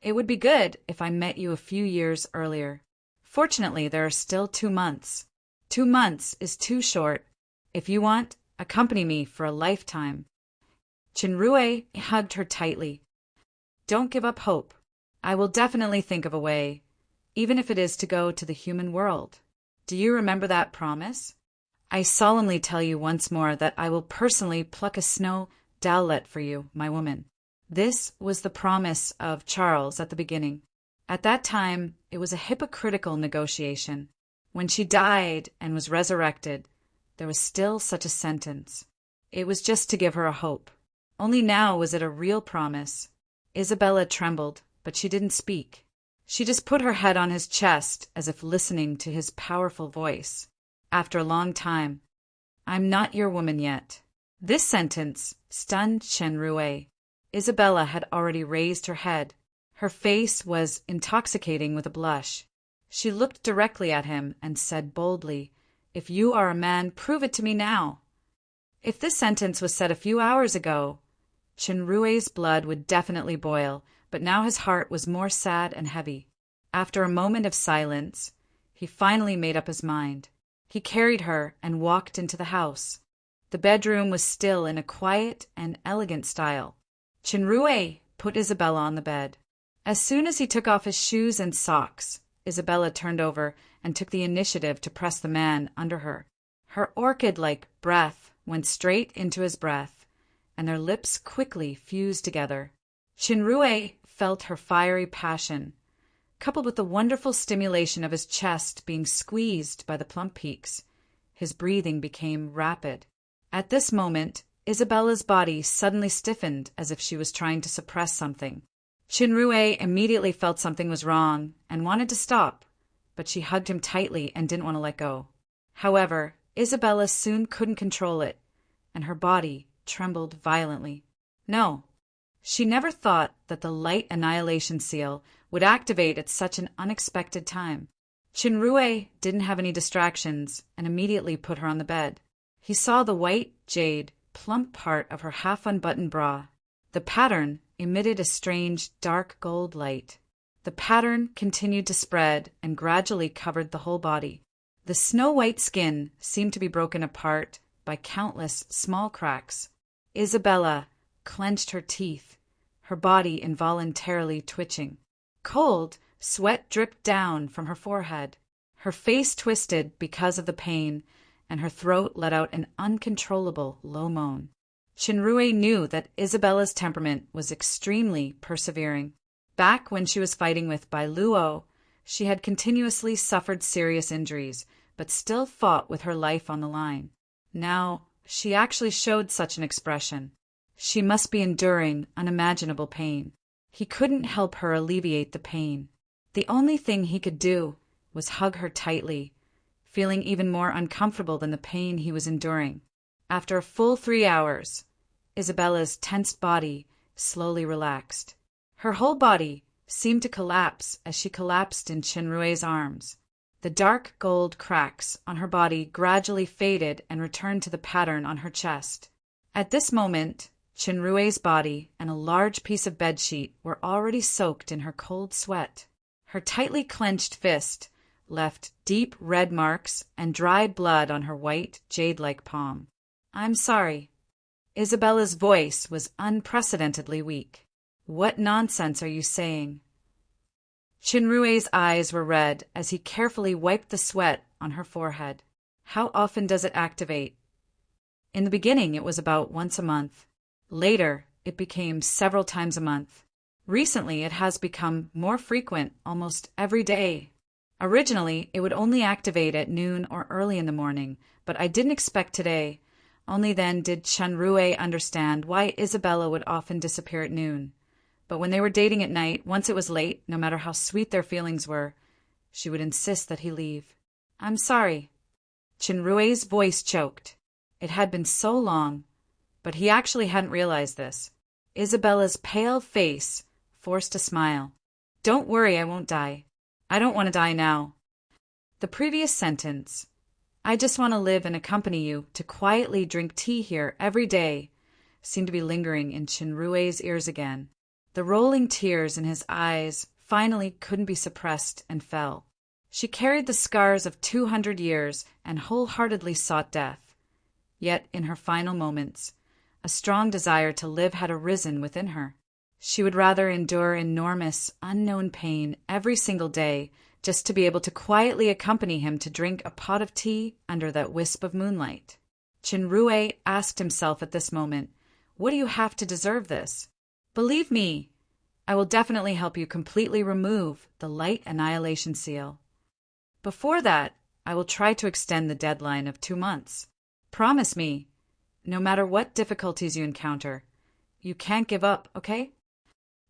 It would be good if I met you a few years earlier. Fortunately, there are still 2 months. 2 months is too short. If you want, accompany me for a lifetime. Chinrue hugged her tightly. Don't give up hope. I will definitely think of a way, even if it is to go to the human world. Do you remember that promise? I solemnly tell you once more that I will personally pluck a snow dowlet for you, my woman. This was the promise of Charles at the beginning. At that time, it was a hypocritical negotiation. When she died and was resurrected, there was still such a sentence. It was just to give her a hope. Only now was it a real promise. Isabella trembled, but she didn't speak. She just put her head on his chest as if listening to his powerful voice. After a long time, "I'm not your woman yet." This sentence stunned Shenrue. Isabella had already raised her head. Her face was intoxicating with a blush. She looked directly at him and said boldly, "If you are a man, prove it to me now." If this sentence was said a few hours ago, Shenrue's blood would definitely boil, but now his heart was more sad and heavy. After a moment of silence, he finally made up his mind. He carried her and walked into the house. The bedroom was still in a quiet and elegant style. Shenrue put Isabella on the bed. As soon as he took off his shoes and socks, Isabella turned over and took the initiative to press the man under her. Her orchid-like breath went straight into his breath, and their lips quickly fused together. Shenrue felt her fiery passion, coupled with the wonderful stimulation of his chest being squeezed by the plump peaks. His breathing became rapid. At this moment, Isabella's body suddenly stiffened as if she was trying to suppress something. Shenrue immediately felt something was wrong and wanted to stop, but she hugged him tightly and didn't want to let go. However, Isabella soon couldn't control it, and her body trembled violently. No, she never thought that the light annihilation seal would activate at such an unexpected time. Shenrue didn't have any distractions and immediately put her on the bed. He saw the white jade, plump part of her half-unbuttoned bra. The pattern emitted a strange dark gold light. The pattern continued to spread and gradually covered the whole body. The snow-white skin seemed to be broken apart by countless small cracks. Isabella clenched her teeth, her body involuntarily twitching. Cold sweat dripped down from her forehead. Her face twisted because of the pain, and her throat let out an uncontrollable low moan. Shenrue knew that Isabella's temperament was extremely persevering. Back when she was fighting with Bai Luo, she had continuously suffered serious injuries, but still fought with her life on the line. Now, she actually showed such an expression. She must be enduring unimaginable pain. He couldn't help her alleviate the pain. The only thing he could do was hug her tightly, feeling even more uncomfortable than the pain he was enduring. After a full 3 hours, Isabella's tensed body slowly relaxed. Her whole body seemed to collapse as she collapsed in Shenrue's arms. The dark gold cracks on her body gradually faded and returned to the pattern on her chest. At this moment, Shenrue's body and a large piece of bedsheet were already soaked in her cold sweat. Her tightly clenched fist left deep red marks and dry blood on her white, jade-like palm. "I'm sorry." Isabella's voice was unprecedentedly weak. "What nonsense are you saying?" Shenrue's eyes were red as he carefully wiped the sweat on her forehead. "How often does it activate?" In the beginning, it was about once a month. Later, it became several times a month. Recently, it has become more frequent almost every day. Originally, it would only activate at noon or early in the morning, but I didn't expect today. Only then did Shenrue understand why Isabella would often disappear at noon. But when they were dating at night, once it was late, no matter how sweet their feelings were, she would insist that he leave. "I'm sorry." Shenrue's voice choked. It had been so long, but he actually hadn't realized this. Isabella's pale face forced a smile. "Don't worry, I won't die. I don't want to die now." The previous sentence, "I just want to live and accompany you to quietly drink tea here every day," seemed to be lingering in Shenrue's ears again. The rolling tears in his eyes finally couldn't be suppressed and fell. She carried the scars of 200 years and wholeheartedly sought death. Yet, in her final moments, a strong desire to live had arisen within her. She would rather endure enormous, unknown pain every single day just to be able to quietly accompany him to drink a pot of tea under that wisp of moonlight. Shenrue asked himself at this moment, "What do you have to deserve this?" Believe me, I will definitely help you completely remove the light annihilation seal. Before that, I will try to extend the deadline of 2 months. Promise me, no matter what difficulties you encounter, you can't give up, okay?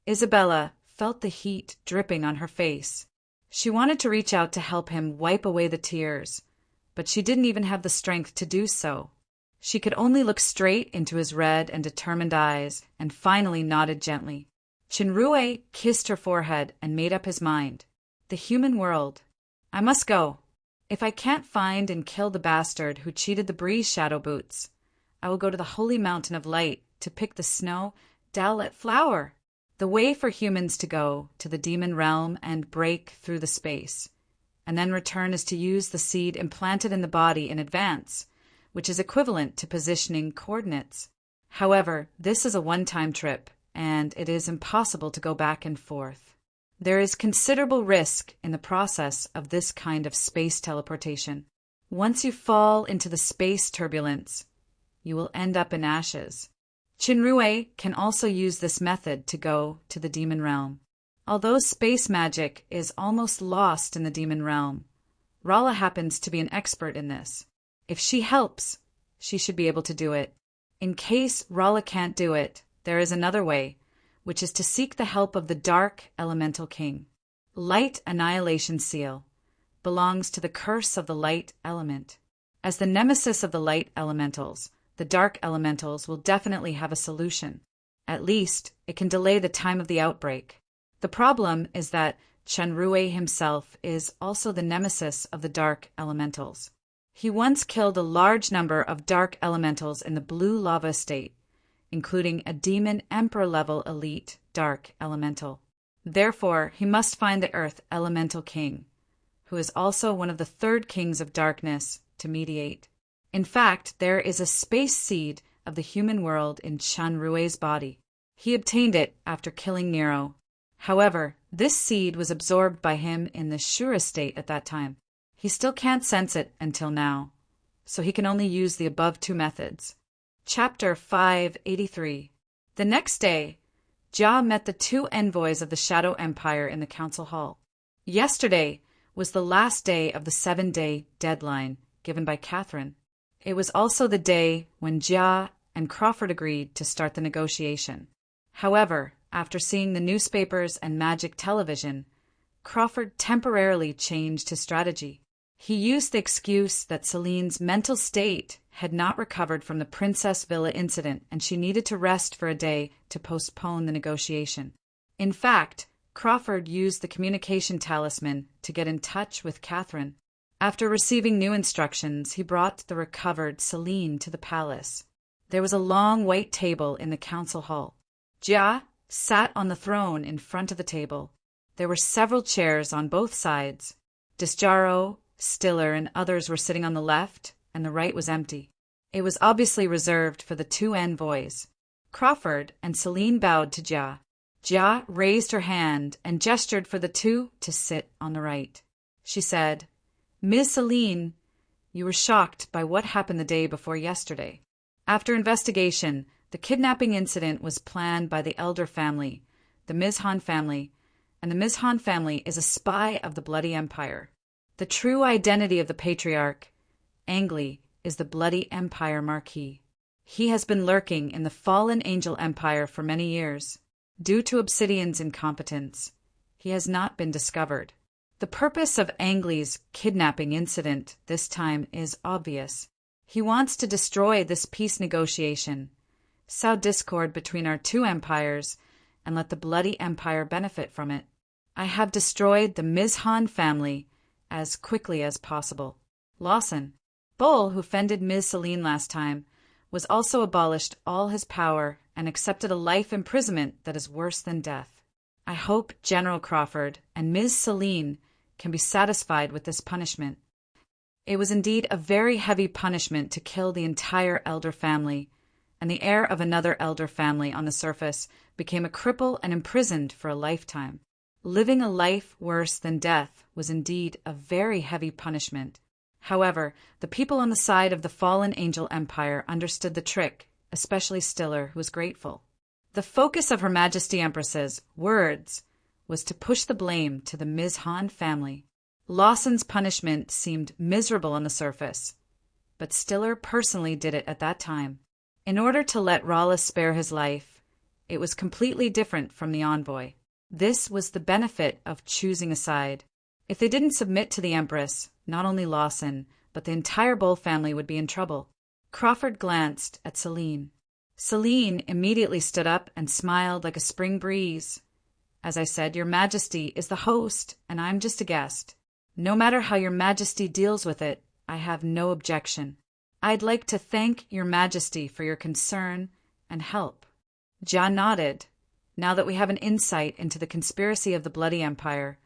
Isabella felt the heat dripping on her face. She wanted to reach out to help him wipe away the tears, but she didn't even have the strength to do so. She could only look straight into his red and determined eyes and finally nodded gently. Chinrue kissed her forehead and made up his mind. The human world. I must go. If I can't find and kill the bastard who cheated the breeze shadow boots, I will go to the holy mountain of light to pick the snow dowlet flower, the way for humans to go to the demon realm and break through the space. And then return is to use the seed implanted in the body in advance, which is equivalent to positioning coordinates. However, this is a one-time trip, and it is impossible to go back and forth. There is considerable risk in the process of this kind of space teleportation. Once you fall into the space turbulence, you will end up in ashes. Chinrue can also use this method to go to the demon realm. Although space magic is almost lost in the demon realm, Rala happens to be an expert in this. If she helps, she should be able to do it. In case Rala can't do it, there is another way, which is to seek the help of the Dark Elemental King. Light Annihilation Seal belongs to the curse of the light element. As the nemesis of the light elementals, the dark elementals will definitely have a solution. At least, it can delay the time of the outbreak. The problem is that Chenrue himself is also the nemesis of the dark elementals. He once killed a large number of dark elementals in the blue lava state, including a demon emperor-level elite dark elemental. Therefore, he must find the Earth Elemental King, who is also one of the third kings of darkness, to mediate. In fact, there is a space seed of the human world in Chanrue's body. He obtained it after killing Nero. However, this seed was absorbed by him in the Shura state at that time. He still can't sense it until now, so he can only use the above 2 methods. Chapter 583. The next day, Jia met the 2 envoys of the Shadow Empire in the council hall. Yesterday was the last day of the 7-day deadline given by Catherine. It was also the day when Jia and Crawford agreed to start the negotiation. However, after seeing the newspapers and magic television, Crawford temporarily changed his strategy. He used the excuse that Celine's mental state had not recovered from the Princess Villa incident and she needed to rest for a day to postpone the negotiation. In fact, Crawford used the communication talisman to get in touch with Catherine. After receiving new instructions, he brought the recovered Celine to the palace. There was a long white table in the council hall. Jia sat on the throne in front of the table. There were several chairs on both sides. Disjaro, Stiller, and others were sitting on the left, and the right was empty. It was obviously reserved for the 2 envoys. Crawford and Celine bowed to Jia. Jia raised her hand and gestured for the 2 to sit on the right. She said, "Ms. Celine, you were shocked by what happened the day before yesterday. After investigation, the kidnapping incident was planned by the Elder family, the Mizhan family, and the Mizhan family is a spy of the Bloody Empire. The true identity of the Patriarch, Angli, is the Bloody Empire Marquis. He has been lurking in the fallen Angel Empire for many years. Due to Obsidian's incompetence, he has not been discovered. The purpose of Angli's kidnapping incident this time is obvious. He wants to destroy this peace negotiation, sow discord between our 2 empires, and let the Bloody Empire benefit from it. I have destroyed the Mizhan family as quickly as possible. Lawson, Bull, who fended Ms. Celine last time, was also abolished all his power and accepted a life imprisonment that is worse than death. I hope General Crawford and Ms. Celine can be satisfied with this punishment. It was indeed a very heavy punishment to kill the entire Elder family, and the heir of another Elder family on the surface became a cripple and imprisoned for a lifetime. Living a life worse than death was indeed a very heavy punishment. However, the people on the side of the fallen Angel Empire understood the trick, especially Stiller, who was grateful. The focus of Her Majesty Empress's words was to push the blame to the Ms. Han family. Lawson's punishment seemed miserable on the surface, but Stiller personally did it at that time. In order to let Rollis spare his life, it was completely different from the envoy. This was the benefit of choosing a side. If they didn't submit to the Empress, not only Lawson, but the entire Bull family would be in trouble. Crawford glanced at Celine. Celine immediately stood up and smiled like a spring breeze. As I said, Your Majesty is the host, and I'm just a guest. No matter how Your Majesty deals with it, I have no objection. I'd like to thank Your Majesty for your concern and help. Jia nodded. Now that we have an insight into the conspiracy of the Bloody Empire,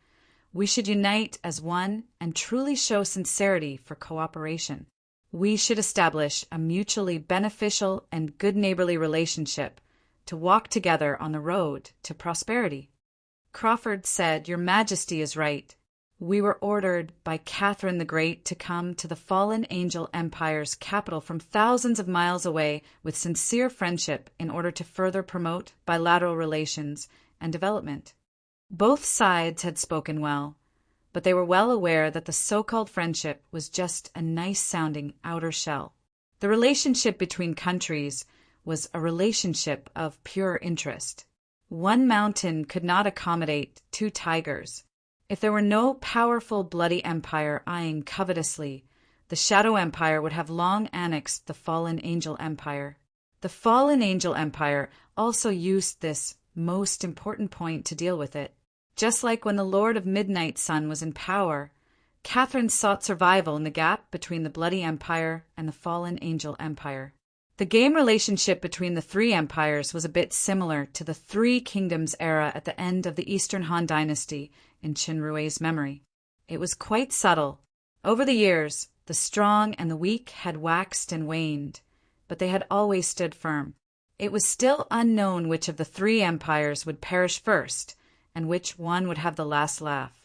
we should unite as one and truly show sincerity for cooperation. We should establish a mutually beneficial and good neighborly relationship to walk together on the road to prosperity. Crawford said, Your Majesty is right. We were ordered by Catherine the Great to come to the fallen angel empire's capital from thousands of miles away with sincere friendship in order to further promote bilateral relations and development. Both sides had spoken well, but they were well aware that the so-called friendship was just a nice-sounding outer shell. The relationship between countries was a relationship of pure interest. One mountain could not accommodate two tigers. If there were no powerful bloody empire eyeing covetously, the Shadow Empire would have long annexed the Fallen Angel Empire. The Fallen Angel Empire also used this most important point to deal with it. Just like when the Lord of Midnight Sun was in power, Catherine sought survival in the gap between the Bloody Empire and the Fallen Angel Empire. The game relationship between the three empires was a bit similar to the Three Kingdoms era at the end of the Eastern Han Dynasty in Qin Rui's memory. It was quite subtle. Over the years, the strong and the weak had waxed and waned, but they had always stood firm. It was still unknown which of the three empires would perish first, and which one would have the last laugh.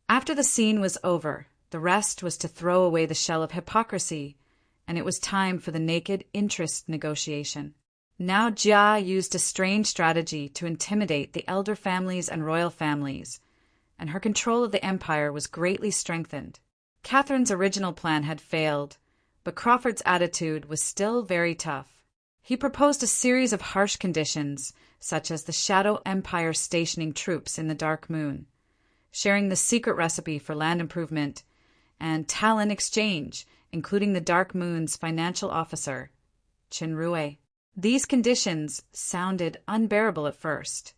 After the scene was over, the rest was to throw away the shell of hypocrisy, and it was time for the naked interest negotiation. Now Jia used a strange strategy to intimidate the elder families and royal families, and her control of the empire was greatly strengthened. Catherine's original plan had failed, but Crawford's attitude was still very tough. He proposed a series of harsh conditions, such as the Shadow Empire stationing troops in the Dark Moon, sharing the secret recipe for land improvement, and talent exchange, including the Dark Moon's financial officer, Qin Rui. These conditions sounded unbearable at first,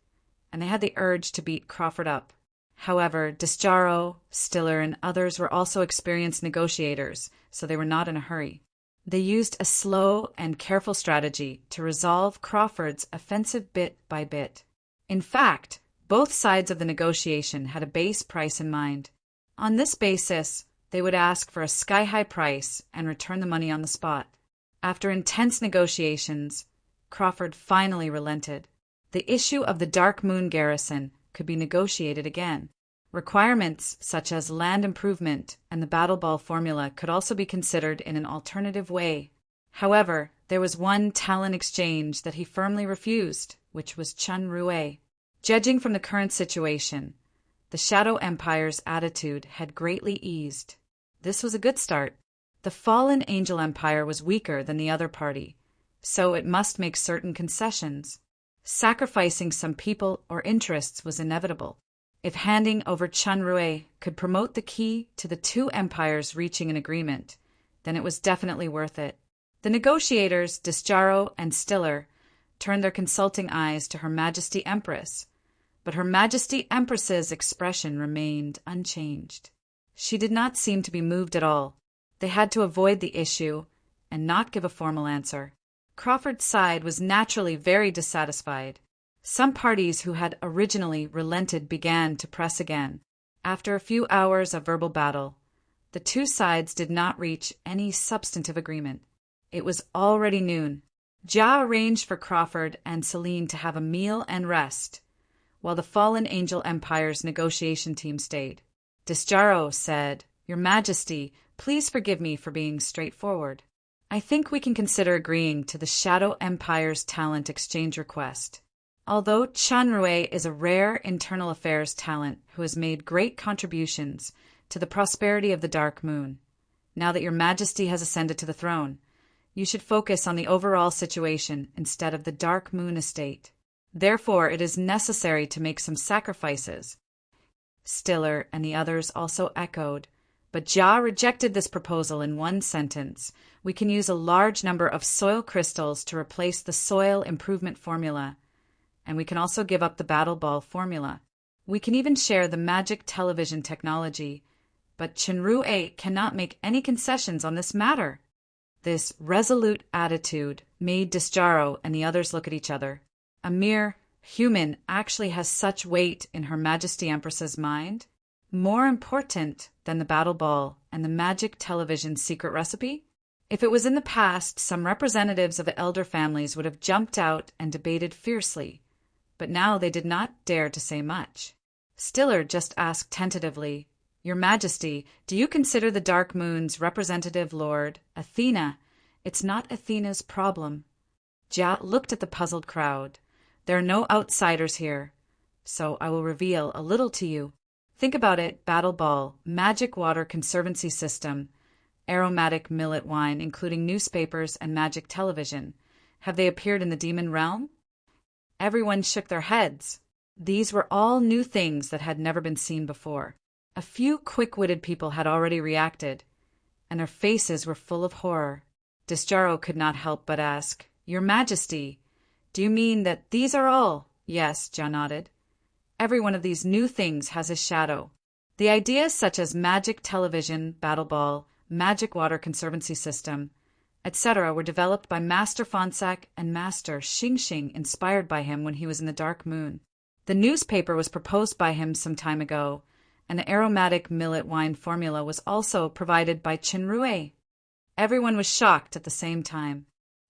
and they had the urge to beat Crawford up. However, Desjaro, Stiller, and others were also experienced negotiators, so they were not in a hurry. They used a slow and careful strategy to resolve Crawford's offensive bit by bit. In fact, both sides of the negotiation had a base price in mind. On this basis, they would ask for a sky-high price and return the money on the spot. After intense negotiations, Crawford finally relented. The issue of the Dark Moon garrison could be negotiated again. Requirements such as land improvement and the Battle Ball formula could also be considered in an alternative way. However, there was one talent exchange that he firmly refused, which was Qin Rui. Judging from the current situation, the Shadow Empire's attitude had greatly eased. This was a good start. The Fallen Angel Empire was weaker than the other party, so it must make certain concessions. Sacrificing some people or interests was inevitable. If handing over Qin Rui could promote the key to the two empires reaching an agreement, then it was definitely worth it. The negotiators, Desjaro and Stiller, turned their consulting eyes to Her Majesty Empress, but Her Majesty Empress's expression remained unchanged. She did not seem to be moved at all. They had to avoid the issue and not give a formal answer. Crawford's side was naturally very dissatisfied. Some parties who had originally relented began to press again. After a few hours of verbal battle, the two sides did not reach any substantive agreement. It was already noon. Jia arranged for Crawford and Celine to have a meal and rest, while the Fallen Angel Empire's negotiation team stayed. Desjaro said, "Your Majesty, please forgive me for being straightforward. I think we can consider agreeing to the Shadow Empire's talent exchange request. Although Chanrue is a rare internal affairs talent who has made great contributions to the prosperity of the Dark Moon, now that your Majesty has ascended to the throne, you should focus on the overall situation instead of the Dark Moon estate. Therefore, it is necessary to make some sacrifices. Stiller and the others also echoed, but Jia rejected this proposal in one sentence. We can use a large number of soil crystals to replace the soil improvement formula, and we can also give up the battle ball formula. We can even share the magic television technology, but Chenrue cannot make any concessions on this matter. This resolute attitude made Disjaro and the others look at each other. A mere human actually has such weight in Her Majesty Empress's mind? More important than the battle ball and the magic television secret recipe? If it was in the past, some representatives of elder families would have jumped out and debated fiercely, but now they did not dare to say much. Stiller just asked tentatively, Your Majesty, do you consider the Dark Moon's representative lord, Athena? It's not Athena's problem. Jia looked at the puzzled crowd. There are no outsiders here, so I will reveal a little to you. Think about it: battle ball, magic water conservancy system, aromatic millet wine, including newspapers and magic television. Have they appeared in the demon realm? Everyone shook their heads. These were all new things that had never been seen before. A few quick-witted people had already reacted, and their faces were full of horror. Disjaro could not help but ask, Your Majesty, do you mean that these are all? Yes, Jia nodded. Every one of these new things has a shadow. The ideas such as magic television, battle ball, magic water conservancy system, etc. were developed by Master Fonsac and Master Xingxing, inspired by him when he was in the Dark Moon. The newspaper was proposed by him some time ago, and the aromatic millet wine formula was also provided by Chenrue. Everyone was shocked at the same time.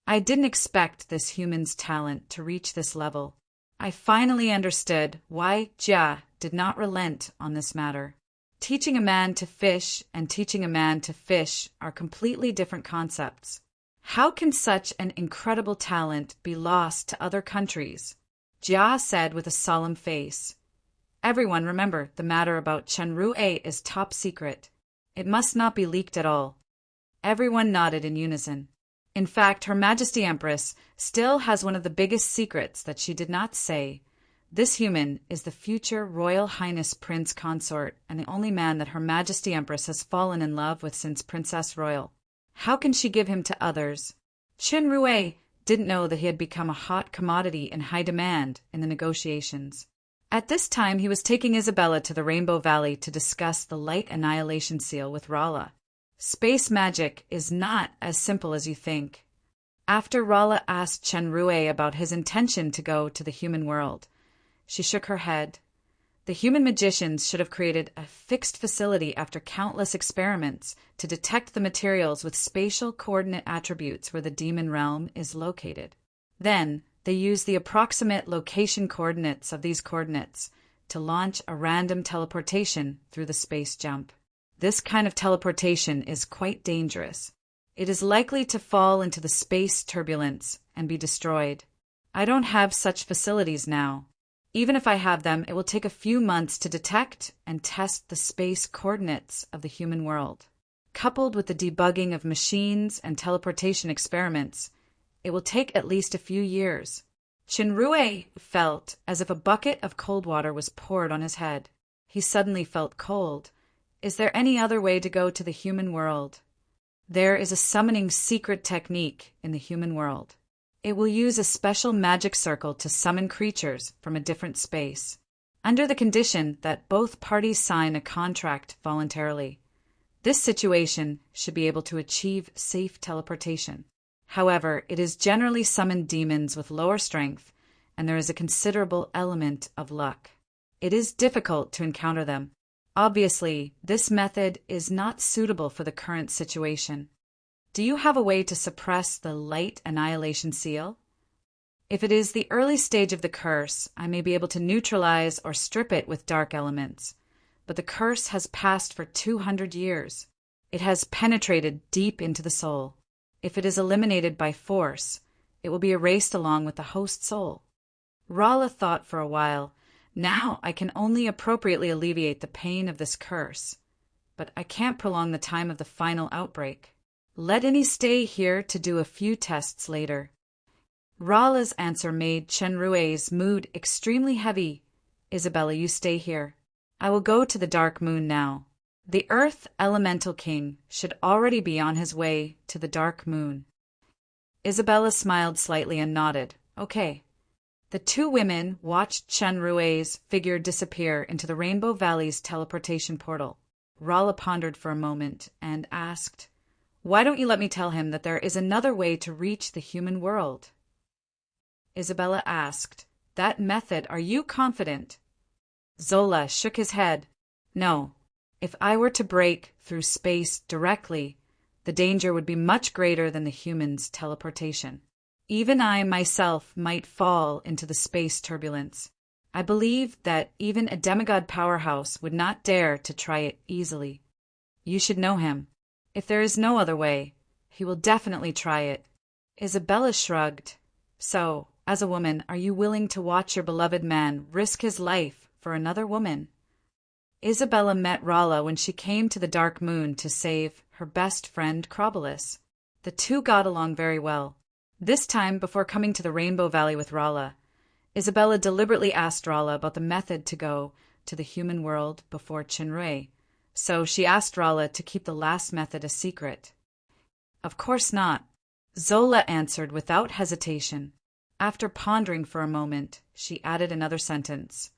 I didn't expect this human's talent to reach this level. I finally understood why Jia did not relent on this matter. Teaching a man to fish and teaching a man to fish are completely different concepts. How can such an incredible talent be lost to other countries? Jia said with a solemn face. Everyone remember, the matter about Chenrue is top secret. It must not be leaked at all. Everyone nodded in unison. In fact, Her Majesty Empress still has one of the biggest secrets that she did not say. This human is the future Royal Highness Prince Consort and the only man that Her Majesty Empress has fallen in love with since Princess Royal. How can she give him to others? Chenrue didn't know that he had become a hot commodity in high demand in the negotiations. At this time, he was taking Isabella to the Rainbow Valley to discuss the Light Annihilation Seal with Rala. Space magic is not as simple as you think. After Rala asked Chenrue about his intention to go to the human world, she shook her head. The human magicians should have created a fixed facility after countless experiments to detect the materials with spatial coordinate attributes where the demon realm is located. Then, they use the approximate location coordinates of these coordinates to launch a random teleportation through the space jump. This kind of teleportation is quite dangerous. It is likely to fall into the space turbulence and be destroyed. I don't have such facilities now. Even if I have them, it will take a few months to detect and test the space coordinates of the human world. Coupled with the debugging of machines and teleportation experiments, it will take at least a few years. Chenrue felt as if a bucket of cold water was poured on his head. He suddenly felt cold. Is there any other way to go to the human world? There is a summoning secret technique in the human world. It will use a special magic circle to summon creatures from a different space, under the condition that both parties sign a contract voluntarily. This situation should be able to achieve safe teleportation. However, it is generally summoned demons with lower strength, and there is a considerable element of luck. It is difficult to encounter them. Obviously, this method is not suitable for the current situation. Do you have a way to suppress the Light Annihilation Seal? If it is the early stage of the curse, I may be able to neutralize or strip it with dark elements. But the curse has passed for 200 years. It has penetrated deep into the soul. If it is eliminated by force, it will be erased along with the host soul. Rala thought for a while. Now I can only appropriately alleviate the pain of this curse. But I can't prolong the time of the final outbreak. Let Innie stay here to do a few tests later. Rala's answer made Chenrue's mood extremely heavy. Isabella, you stay here. I will go to the Dark Moon now. The Earth Elemental King should already be on his way to the Dark Moon. Isabella smiled slightly and nodded. Okay. The two women watched Chenrue's figure disappear into the Rainbow Valley's teleportation portal. Rala pondered for a moment and asked, "Why don't you let me tell him that there is another way to reach the human world?" Isabella asked, "That method, are you confident?" Zola shook his head. "No. If I were to break through space directly, the danger would be much greater than the human's teleportation. Even I myself might fall into the space turbulence. I believe that even a demigod powerhouse would not dare to try it easily. You should know him. If there is no other way, he will definitely try it." Isabella shrugged. "So, as a woman, are you willing to watch your beloved man risk his life for another woman?" Isabella met Rala when she came to the Dark Moon to save her best friend Crobolus. The two got along very well. This time, before coming to the Rainbow Valley with Rala, Isabella deliberately asked Rala about the method to go to the human world before Chenrue, so she asked Rala to keep the last method a secret. "Of course not," Zola answered without hesitation. After pondering for a moment, she added another sentence.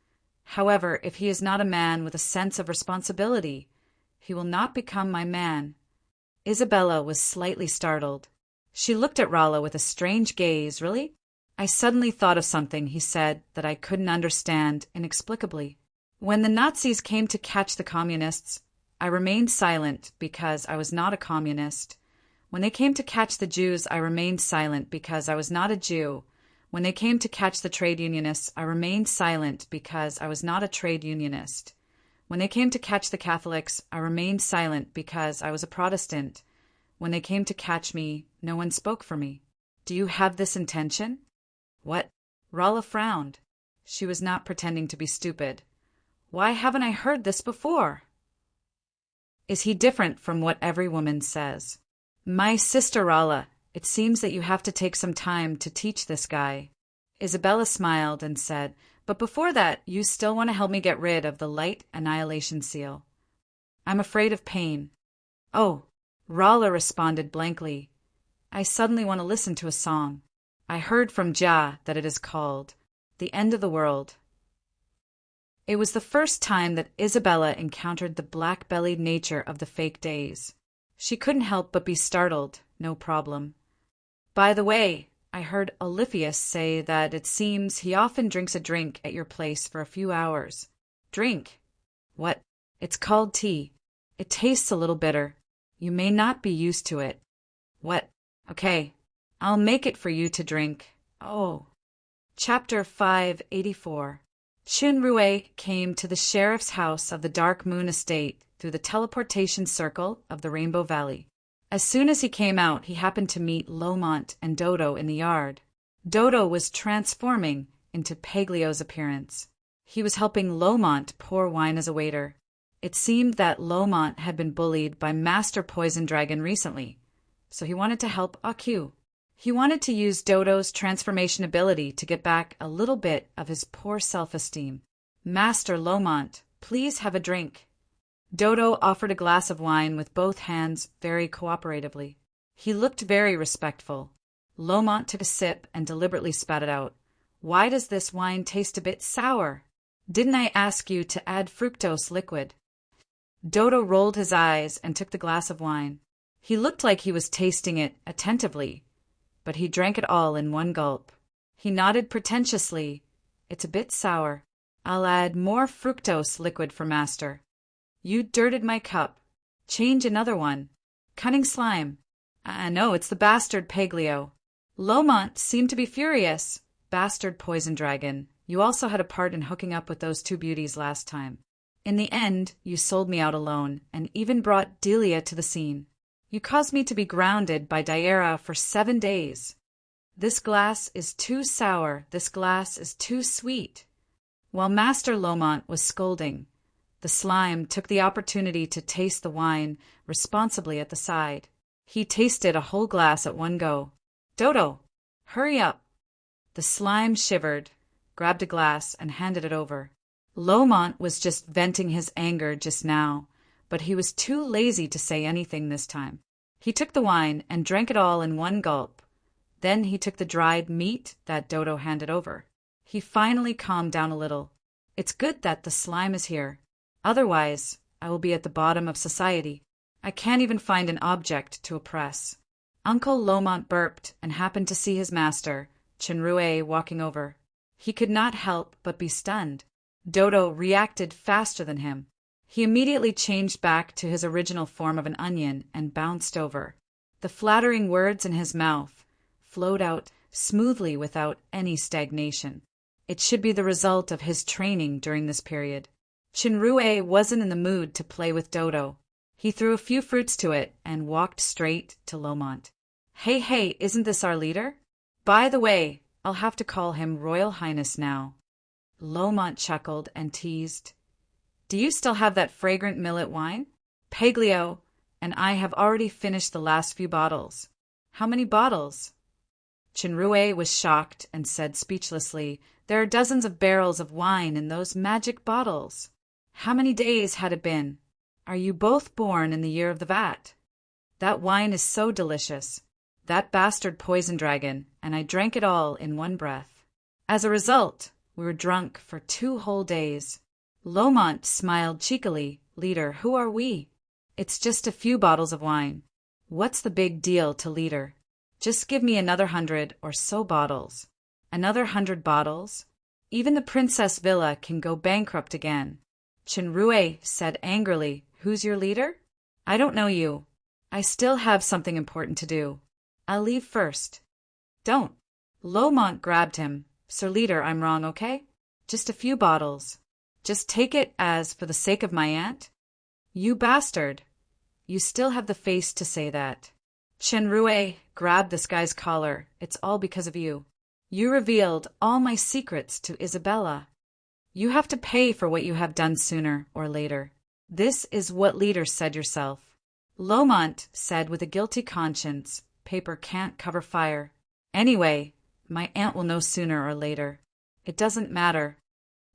"However, if he is not a man with a sense of responsibility, he will not become my man." Isabella was slightly startled. She looked at Rala with a strange gaze. "Really?" "I suddenly thought of something," he said, "that I couldn't understand inexplicably. When the Nazis came to catch the communists, I remained silent because I was not a communist. When they came to catch the Jews, I remained silent because I was not a Jew. When they came to catch the trade unionists, I remained silent because I was not a trade unionist. When they came to catch the Catholics, I remained silent because I was a Protestant. When they came to catch me, no one spoke for me. Do you have this intention?" "What?" Rala frowned. She was not pretending to be stupid. "Why haven't I heard this before?" "Is he different from what every woman says?" "My sister Rala, it seems that you have to take some time to teach this guy." Isabella smiled and said, "But before that, you still want to help me get rid of the light annihilation seal." "I'm afraid of pain." "Oh," Rala responded blankly. "I suddenly want to listen to a song. I heard from Ja that it is called The End of the World." It was the first time that Isabella encountered the black-bellied nature of the fake days. She couldn't help but be startled, no problem. "By the way, I heard Oliphius say that it seems he often drinks a drink at your place for a few hours." "Drink?" "What? It's called tea. It tastes a little bitter. You may not be used to it." "What? Okay, I'll make it for you to drink." "Oh." Chapter 584. Chenrue came to the sheriff's house of the Dark Moon Estate through the teleportation circle of the Rainbow Valley. As soon as he came out, he happened to meet Lomont and Dodo in the yard. Dodo was transforming into Paglio's appearance. He was helping Lomont pour wine as a waiter. It seemed that Lomont had been bullied by Master Poison Dragon recently, so he wanted to help Aku. He wanted to use Dodo's transformation ability to get back a little bit of his poor self-esteem. "Master Lomont, please have a drink." Dodo offered a glass of wine with both hands very cooperatively. He looked very respectful. Lomont took a sip and deliberately spat it out. "Why does this wine taste a bit sour? Didn't I ask you to add fructose liquid?" Dodo rolled his eyes and took the glass of wine. He looked like he was tasting it attentively, but he drank it all in one gulp. He nodded pretentiously. "It's a bit sour. I'll add more fructose liquid for Master." "You dirted my cup. Change another one." "Cunning slime." No, it's the bastard Paglio." Lomont seemed to be furious. "Bastard Poison Dragon, you also had a part in hooking up with those two beauties last time. In the end, you sold me out alone, and even brought Delia to the scene. You caused me to be grounded by Daira for 7 days." This glass is too sour, this glass is too sweet. While Master Lomont was scolding, the slime took the opportunity to taste the wine responsibly at the side. He tasted a whole glass at one go. "Dodo, hurry up!" The slime shivered, grabbed a glass, and handed it over. Lomont was just venting his anger just now, but he was too lazy to say anything this time. He took the wine and drank it all in one gulp. Then he took the dried meat that Dodo handed over. He finally calmed down a little. It's good that the slime is here. Otherwise, I will be at the bottom of society. I can't even find an object to oppress. Uncle Lomont burped and happened to see his master, Chinrue, walking over. He could not help but be stunned. Dodo reacted faster than him. He immediately changed back to his original form of an onion and bounced over. The flattering words in his mouth flowed out smoothly without any stagnation. It should be the result of his training during this period. Chinrue wasn't in the mood to play with Dodo. He threw a few fruits to it and walked straight to Lomont. Hey, isn't this our leader? By the way, I'll have to call him Royal Highness now. Lomont chuckled and teased. Do you still have that fragrant millet wine? Paglio and I have already finished the last few bottles. How many bottles? Chinrue was shocked and said speechlessly, There are dozens of barrels of wine in those magic bottles. How many days had it been? Are you both born in the year of the vat? That wine is so delicious. That bastard poison dragon, and I drank it all in one breath. As a result, we were drunk for 2 whole days. Lomont smiled cheekily. Leader, who are we? It's just a few bottles of wine. What's the big deal to leader? Just give me another 100 or so bottles. Another 100 bottles? Even the Princess Villa can go bankrupt again. Chinrue said angrily, Who's your leader? I don't know you. I still have something important to do. I'll leave first. Don't. Lomont grabbed him. Sir Leader, I'm wrong, okay? Just a few bottles. Just take it as for the sake of my aunt. You bastard. You still have the face to say that. Chinrue grabbed this guy's collar. It's all because of you. You revealed all my secrets to Isabella. You have to pay for what you have done sooner or later. This is what leader said yourself. Lomont said with a guilty conscience, paper can't cover fire. Anyway, my aunt will know sooner or later. It doesn't matter.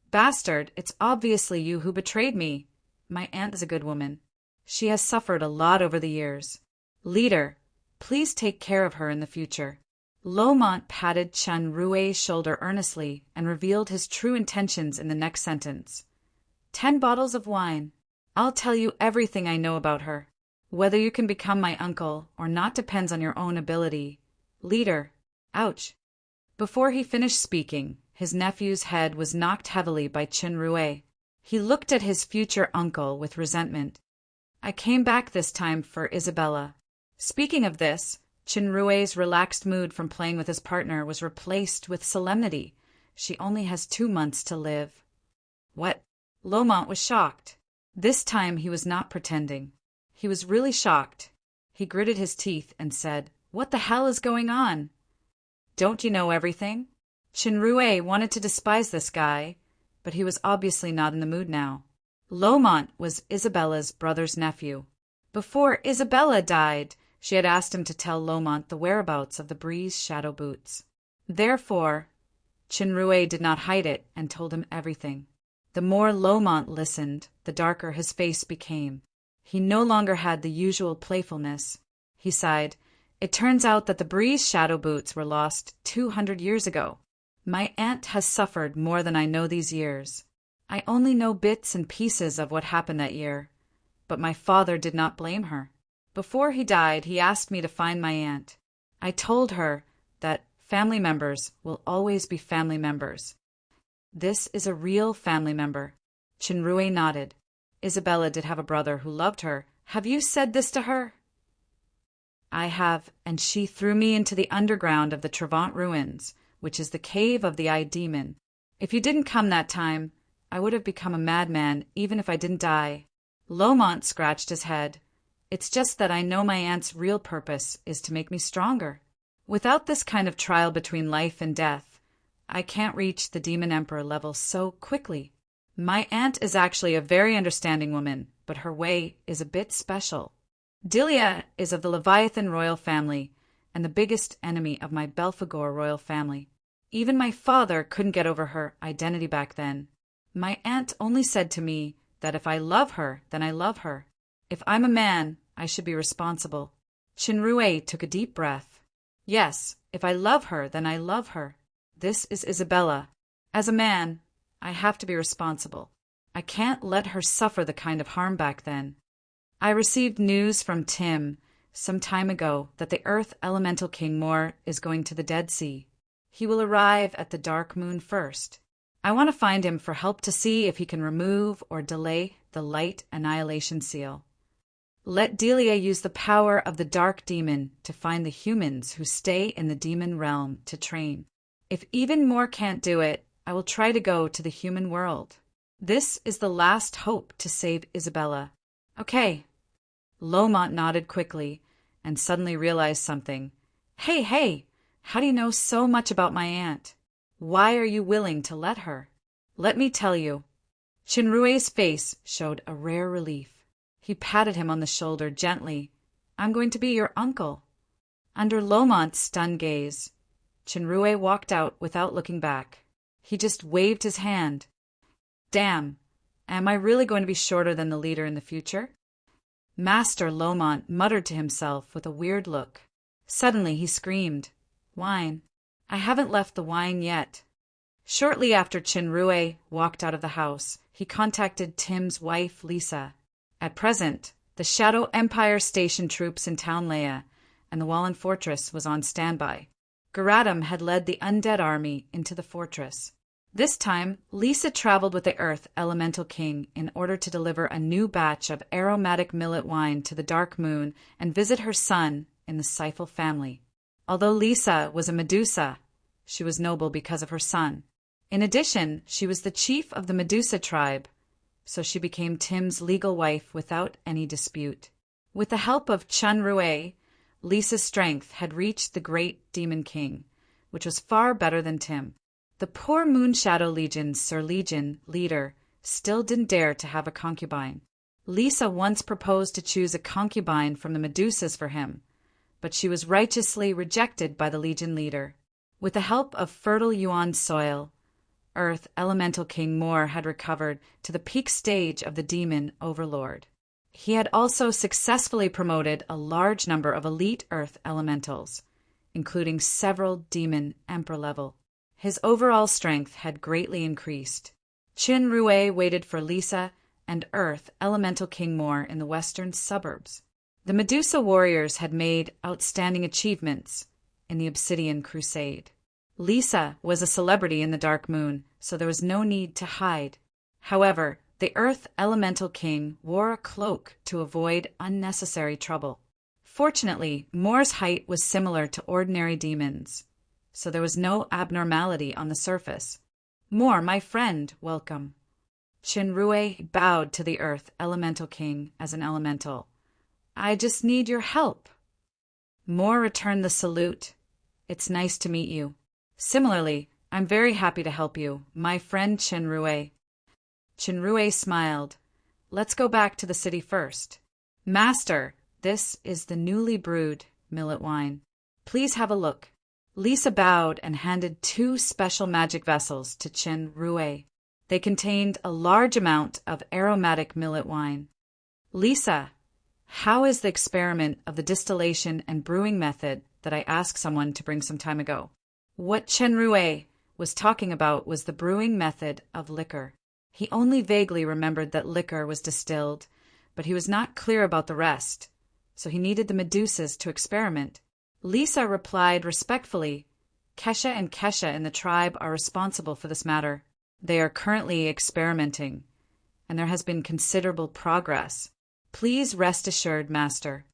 Bastard, it's obviously you who betrayed me. My aunt is a good woman. She has suffered a lot over the years. Leader, please take care of her in the future. Lomont patted Chinrue's shoulder earnestly and revealed his true intentions in the next sentence. 10 bottles of wine. I'll tell you everything I know about her. Whether you can become my uncle or not depends on your own ability. Leader, ouch. Before he finished speaking, his nephew's head was knocked heavily by Chinrue. He looked at his future uncle with resentment. I came back this time for Isabella. Speaking of this, Chinrue's relaxed mood from playing with his partner was replaced with solemnity. She only has 2 months to live. What? Lomont was shocked. This time he was not pretending. He was really shocked. He gritted his teeth and said, What the hell is going on? Don't you know everything? Chinrue wanted to despise this guy, but he was obviously not in the mood now. Lomont was Isabella's brother's nephew. Before Isabella died, she had asked him to tell Lomont the whereabouts of the Breeze shadow boots. Therefore, Chinrue did not hide it and told him everything. The more Lomont listened, the darker his face became. He no longer had the usual playfulness. He sighed. It turns out that the Breeze shadow boots were lost 200 years ago. My aunt has suffered more than I know these years. I only know bits and pieces of what happened that year, but my father did not blame her. Before he died, he asked me to find my aunt. I told her that family members will always be family members. This is a real family member. Chinrue nodded. Isabella did have a brother who loved her. Have you said this to her? I have, and she threw me into the underground of the Trevant ruins, which is the cave of the Eye Demon. If you didn't come that time, I would have become a madman even if I didn't die. Lomont scratched his head. It's just that I know my aunt's real purpose is to make me stronger. Without this kind of trial between life and death, I can't reach the Demon Emperor level so quickly. My aunt is actually a very understanding woman, but her way is a bit special. Delia is of the Leviathan royal family and the biggest enemy of my Belphegor royal family. Even my father couldn't get over her identity back then. My aunt only said to me that if I love her, then I love her. If I'm a man, I should be responsible. Chinrue took a deep breath. Yes, if I love her, then I love her. This is Isabella. As a man, I have to be responsible. I can't let her suffer the kind of harm back then. I received news from Tim some time ago that the Earth Elemental King Mor is going to the Dead Sea. He will arrive at the Dark Moon first. I want to find him for help to see if he can remove or delay the Light Annihilation Seal. Let Delia use the power of the Dark Demon to find the humans who stay in the demon realm to train. If even Mor can't do it, I will try to go to the human world. This is the last hope to save Isabella. Okay. Lomont nodded quickly and suddenly realized something. Hey, how do you know so much about my aunt? Why are you willing to let her? Let me tell you. Chinrue's face showed a rare relief. He patted him on the shoulder gently. I'm going to be your uncle. Under Lomont's stunned gaze, Chinrue walked out without looking back. He just waved his hand. Damn, am I really going to be shorter than the leader in the future? Master Lomont muttered to himself with a weird look. Suddenly he screamed, Wine. I haven't left the wine yet. Shortly after Chinrue walked out of the house, he contacted Tim's wife, Lisa. At present, the Shadow Empire stationed troops in Town Leia, and the Wallen Fortress was on standby. Garatum had led the undead army into the fortress. This time, Lisa traveled with the Earth Elemental King in order to deliver a new batch of aromatic millet wine to the Dark Moon and visit her son in the Seifel family. Although Lisa was a Medusa, she was noble because of her son. In addition, she was the chief of the Medusa tribe, so she became Tim's legal wife without any dispute. With the help of Chinrue, Lisa's strength had reached the great Demon King, which was far better than Tim. The poor Moonshadow Legion's Sir Legion leader still didn't dare to have a concubine. Lisa once proposed to choose a concubine from the Medusas for him, but she was righteously rejected by the Legion leader. With the help of fertile Yuan soil, Earth Elemental King Mor had recovered to the peak stage of the Demon Overlord. He had also successfully promoted a large number of elite Earth Elementals, including several Demon Emperor level. His overall strength had greatly increased. Chinrue waited for Lisa and Earth Elemental King Mor in the western suburbs. The Medusa warriors had made outstanding achievements in the Obsidian Crusade. Lisa was a celebrity in the Dark Moon, so there was no need to hide. However, the Earth Elemental King wore a cloak to avoid unnecessary trouble. Fortunately, Mor's height was similar to ordinary demons, so there was no abnormality on the surface. Mor, my friend, welcome. Chinrue bowed to the Earth Elemental King as an elemental. I just need your help. Mor returned the salute. It's nice to meet you. Similarly, I'm very happy to help you, my friend Chinrue. Chinrue smiled. Let's go back to the city first. Master, this is the newly brewed millet wine. Please have a look. Lisa bowed and handed 2 special magic vessels to Chinrue. They contained a large amount of aromatic millet wine. Lisa, how is the experiment of the distillation and brewing method that I asked someone to bring some time ago? What Chinrue was talking about was the brewing method of liquor. He only vaguely remembered that liquor was distilled, but he was not clear about the rest, so he needed the Medusas to experiment. Lisa replied respectfully, Kesha and Kesha in the tribe are responsible for this matter. They are currently experimenting, and there has been considerable progress. Please rest assured, Master.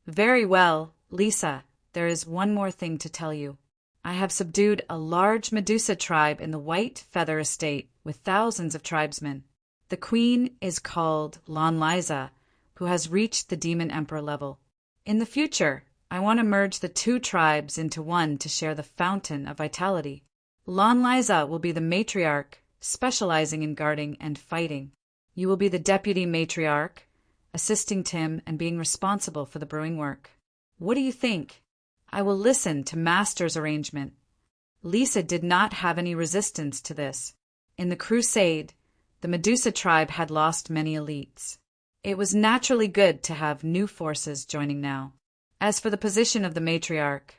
Very well, Lisa, there is one more thing to tell you. I have subdued a large Medusa tribe in the White Feather Estate with thousands of tribesmen. The queen is called Lon Liza, who has reached the Demon Emperor level. In the future, I want to merge the two tribes into one to share the fountain of vitality. Lon Liza will be the matriarch, specializing in guarding and fighting. You will be the deputy matriarch, assisting Tim and being responsible for the brewing work. What do you think? I will listen to Master's arrangement. Lisa did not have any resistance to this. In the crusade, the Medusa tribe had lost many elites. It was naturally good to have new forces joining now. As for the position of the matriarch,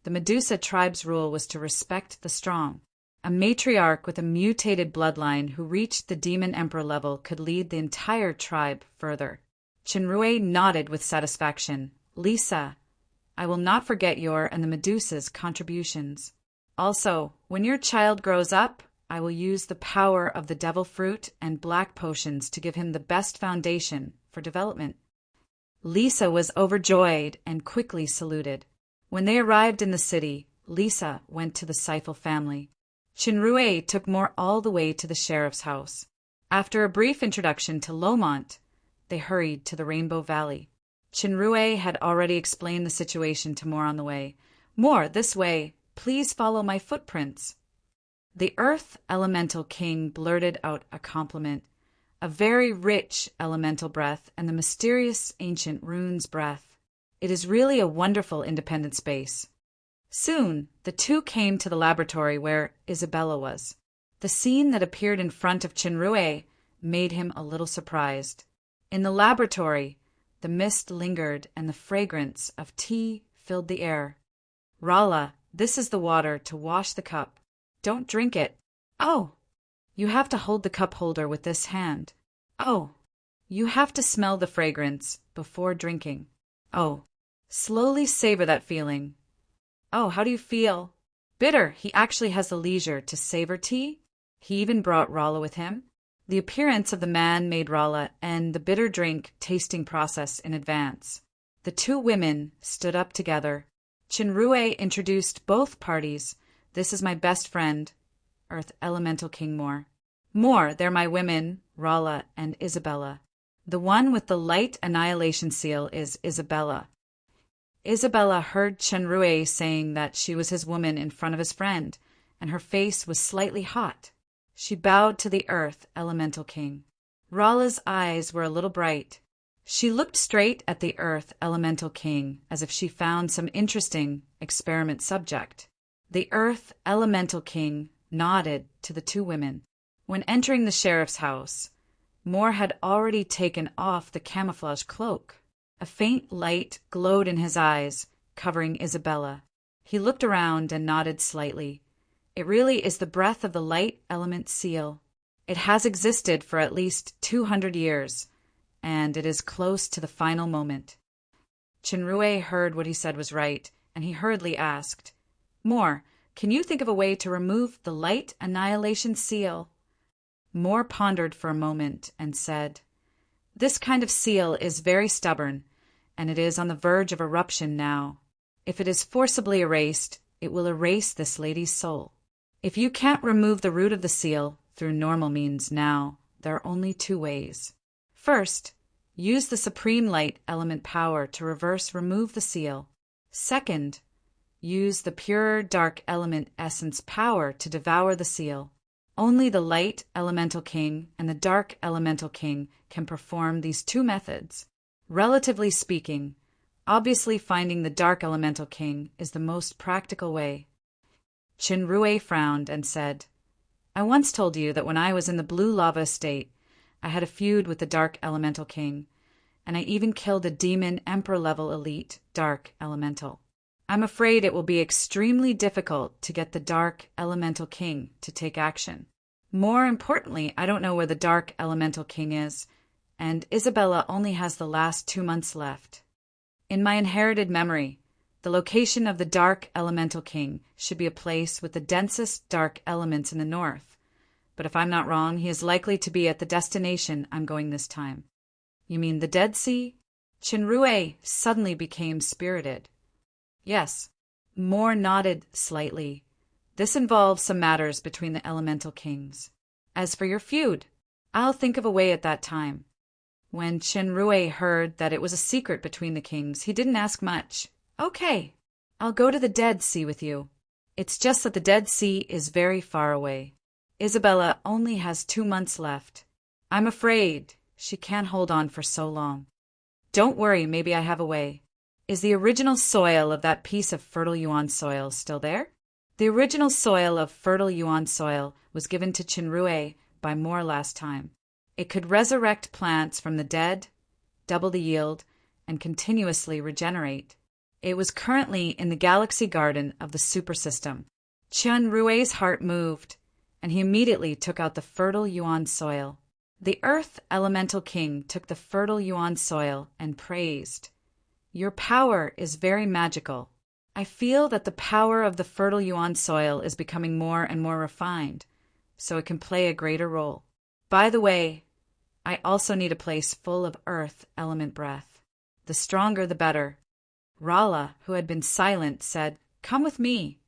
the Medusa tribe's rule was to respect the strong. A matriarch with a mutated bloodline who reached the demon emperor level could lead the entire tribe further. Chinrue nodded with satisfaction. Lisa, I will not forget your and the Medusa's contributions. Also, when your child grows up, I will use the power of the devil fruit and black potions to give him the best foundation for development. Lisa was overjoyed and quickly saluted. When they arrived in the city, Lisa went to the Seifel family. Chinrue took Moore all the way to the sheriff's house. After a brief introduction to Lomont, they hurried to the Rainbow Valley. Chinrue had already explained the situation to Moore on the way. Moore, this way. Please follow my footprints. The Earth Elemental King blurted out a compliment. A very rich elemental breath and the mysterious ancient runes breath. It is really a wonderful independent space. Soon, the two came to the laboratory where Isabella was. The scene that appeared in front of Chinrue made him a little surprised. In the laboratory, the mist lingered and the fragrance of tea filled the air. Rala, this is the water to wash the cup. Don't drink it. Oh, you have to hold the cup holder with this hand. Oh, you have to smell the fragrance before drinking. Oh, slowly savor that feeling. Oh, how do you feel? Bitter. He actually has the leisure to savor tea. He even brought Rala with him. The appearance of the man made Rala and the bitter drink tasting process in advance. The two women stood up together. Chinrue introduced both parties. This is my best friend, Earth Elemental King Moore. Moore, they're my women, Rala and Isabella. The one with the light annihilation seal is Isabella. Isabella heard Chinrue saying that she was his woman in front of his friend, and her face was slightly hot. She bowed to the Earth Elemental King. Rala's eyes were a little bright. She looked straight at the Earth Elemental King as if she found some interesting experiment subject. The Earth Elemental King nodded to the two women. When entering the sheriff's house, Moore had already taken off the camouflage cloak. A faint light glowed in his eyes, covering Isabella. He looked around and nodded slightly. It really is the breath of the light element seal. It has existed for at least 200 years, and it is close to the final moment. Chinrue heard what he said was right, and he hurriedly asked, Moore, can you think of a way to remove the light annihilation seal? Moore pondered for a moment and said, This kind of seal is very stubborn, and it is on the verge of eruption now. If it is forcibly erased, it will erase this lady's soul. If you can't remove the root of the seal through normal means now, there are only two ways. First, use the supreme light element power to remove the seal. Second, use the pure dark element essence power to devour the seal. Only the light elemental king and the dark elemental king can perform these two methods. Relatively speaking, obviously finding the dark elemental king is the most practical way. Chinrue frowned and said, I once told you that when I was in the blue lava estate, I had a feud with the dark elemental king, and I even killed a demon emperor-level elite dark elemental. I'm afraid it will be extremely difficult to get the dark elemental king to take action. More importantly, I don't know where the dark elemental king is, and Isabella only has the last 2 months left. In my inherited memory, the location of the dark elemental king should be a place with the densest dark elements in the north, but if I'm not wrong, he is likely to be at the destination I'm going this time. You mean the Dead Sea? Chinrue suddenly became spirited. Yes. Moore nodded slightly. This involves some matters between the elemental kings. As for your feud, I'll think of a way at that time. When Chinrue heard that it was a secret between the kings, he didn't ask much. Okay, I'll go to the Dead Sea with you. It's just that the Dead Sea is very far away. Isabella only has 2 months left. I'm afraid she can't hold on for so long. Don't worry, maybe I have a way. Is the original soil of that piece of fertile Yuan soil still there? The original soil of fertile Yuan soil was given to Qinrui by Moore last time. It could resurrect plants from the dead, double the yield, and continuously regenerate. It was currently in the galaxy garden of the super system. Qinrui's heart moved, and he immediately took out the fertile Yuan soil. The Earth Elemental King took the fertile Yuan soil and praised, "Your power is very magical. I feel that the power of the fertile Yuan soil is becoming more and more refined, so it can play a greater role. By the way, I also need a place full of Earth element breath. The stronger the better." Rala, who had been silent, said, "Come with me."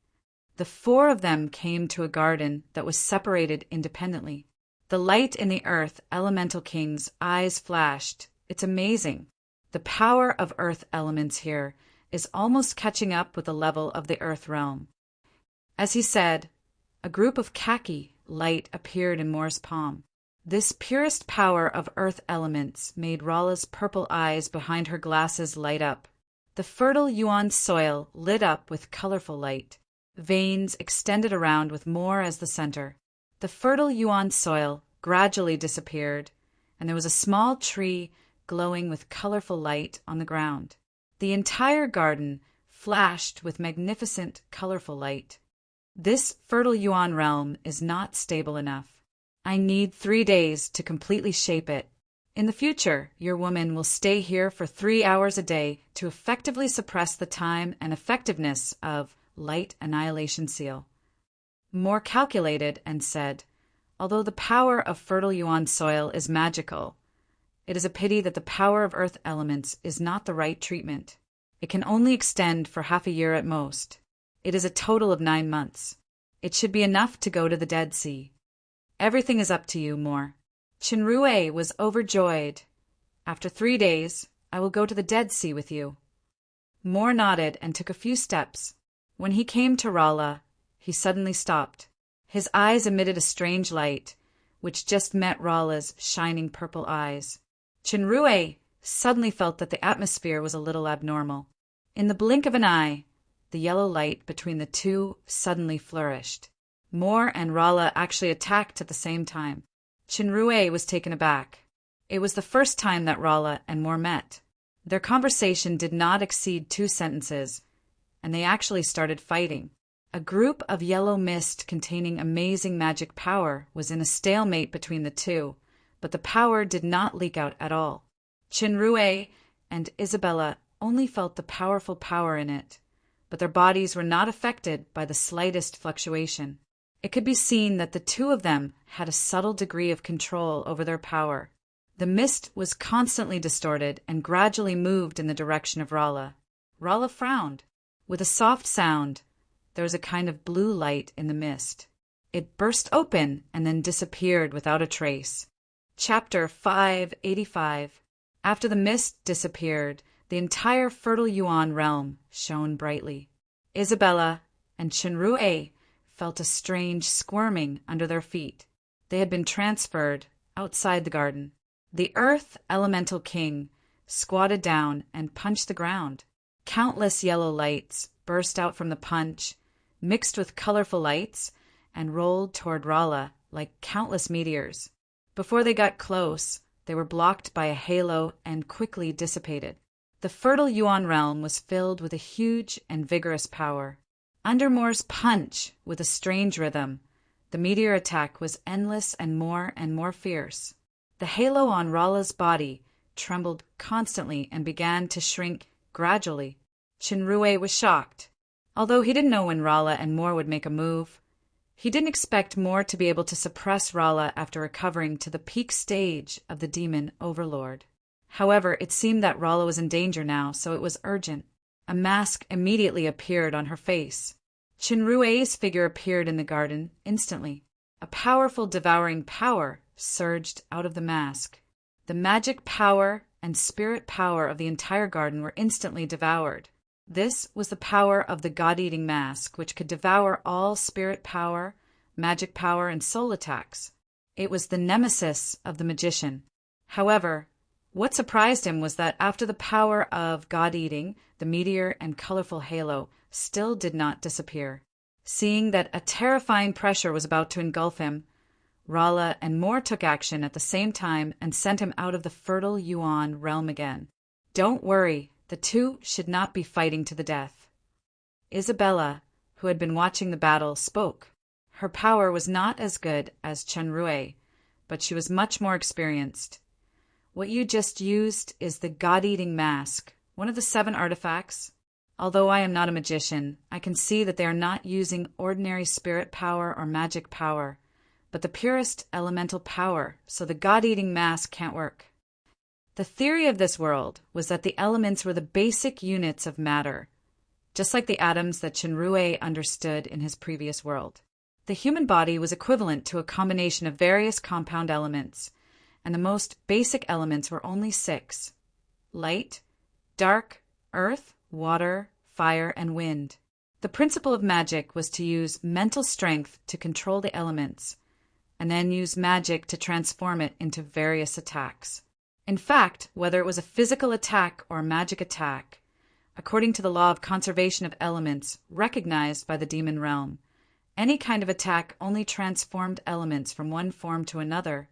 The four of them came to a garden that was separated independently. The light in the Earth Elemental King's eyes flashed. It's amazing. The power of Earth elements here is almost catching up with the level of the Earth realm. As he said, a group of khaki light appeared in Moore's palm. This purest power of Earth elements made Rala's purple eyes behind her glasses light up. The fertile Yuan soil lit up with colorful light. Veins extended around with Moore as the center. The fertile Yuan soil gradually disappeared, and there was a small tree glowing with colorful light on the ground. The entire garden flashed with magnificent, colorful light. This fertile Yuan realm is not stable enough. I need 3 days to completely shape it. In the future, your woman will stay here for 3 hours a day to effectively suppress the time and effectiveness of Light Annihilation Seal. Moore calculated and said, "Although the power of fertile Yuan soil is magical, it is a pity that the power of Earth elements is not the right treatment. It can only extend for half a year at most. It is a total of 9 months. It should be enough to go to the Dead Sea. Everything is up to you, Moore." Qinrui was overjoyed. "After 3 days, I will go to the Dead Sea with you." Moore nodded and took a few steps. When he came to Rala, he suddenly stopped. His eyes emitted a strange light, which just met Rala's shining purple eyes. Qinrui suddenly felt that the atmosphere was a little abnormal. In the blink of an eye, the yellow light between the two suddenly flourished. Moore and Rala actually attacked at the same time. Qinrui was taken aback. It was the first time that Rala and Moore met. Their conversation did not exceed 2 sentences, and they actually started fighting. A group of yellow mist containing amazing magic power was in a stalemate between the two, but the power did not leak out at all. Qinrui and Isabella only felt the powerful power in it, but their bodies were not affected by the slightest fluctuation. It could be seen that the two of them had a subtle degree of control over their power. The mist was constantly distorted and gradually moved in the direction of Rala. Rala frowned. With a soft sound, there was a kind of blue light in the mist. It burst open and then disappeared without a trace. Chapter 585. After the mist disappeared, the entire fertile Yuan realm shone brightly. Isabella and Qinrui felt a strange squirming under their feet. They had been transferred outside the garden. The Earth Elemental King squatted down and punched the ground. Countless yellow lights burst out from the punch, mixed with colorful lights, and rolled toward Rala like countless meteors. Before they got close, they were blocked by a halo and quickly dissipated. The fertile Yuan realm was filled with a huge and vigorous power. Under Moore's punch, with a strange rhythm, the meteor attack was endless and more fierce. The halo on Rala's body trembled constantly and began to shrink gradually. Qinrui was shocked. Although he didn't know when Rala and Moore would make a move, he didn't expect Moore to be able to suppress Rala after recovering to the peak stage of the demon overlord. However, it seemed that Rala was in danger now, so it was urgent. A mask immediately appeared on her face. Qinrui's figure appeared in the garden instantly. A powerful devouring power surged out of the mask. The magic power and spirit power of the entire garden were instantly devoured. This was the power of the God-eating mask, which could devour all spirit power, magic power, and soul attacks. It was the nemesis of the magician. However, what surprised him was that after the power of God-eating, the meteor and colorful halo still did not disappear. Seeing that a terrifying pressure was about to engulf him, Rala and Moore took action at the same time and sent him out of the fertile Yuan realm again. Don't worry, the two should not be fighting to the death. Isabella, who had been watching the battle, spoke. Her power was not as good as Chenrue, but she was much more experienced. What you just used is the God-eating mask, one of the 7 artifacts. Although I am not a magician, I can see that they are not using ordinary spirit power or magic power, but the purest elemental power, so the God-eating mask can't work. The theory of this world was that the elements were the basic units of matter, just like the atoms that Chenrue understood in his previous world. The human body was equivalent to a combination of various compound elements, and the most basic elements were only 6: light, dark, earth, water, fire, and wind. The principle of magic was to use mental strength to control the elements, and then use magic to transform it into various attacks. In fact, whether it was a physical attack or a magic attack, according to the law of conservation of elements recognized by the demon realm, any kind of attack only transformed elements from one form to another,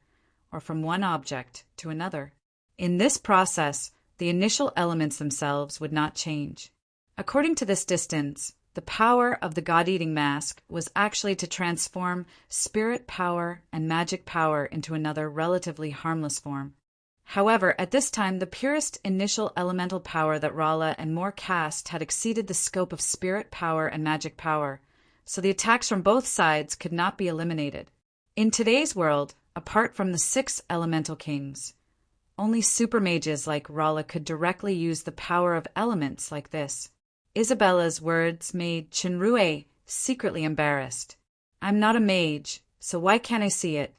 or from one object to another. In this process, the initial elements themselves would not change. According to this distance, the power of the God-eating mask was actually to transform spirit power and magic power into another relatively harmless form. However, at this time, the purest initial elemental power that Rala and Moore cast had exceeded the scope of spirit power and magic power, so the attacks from both sides could not be eliminated. In today's world, apart from the 6 elemental kings, only super mages like Rala could directly use the power of elements like this. Isabella's words made Chenrue secretly embarrassed. I'm not a mage, so why can't I see it?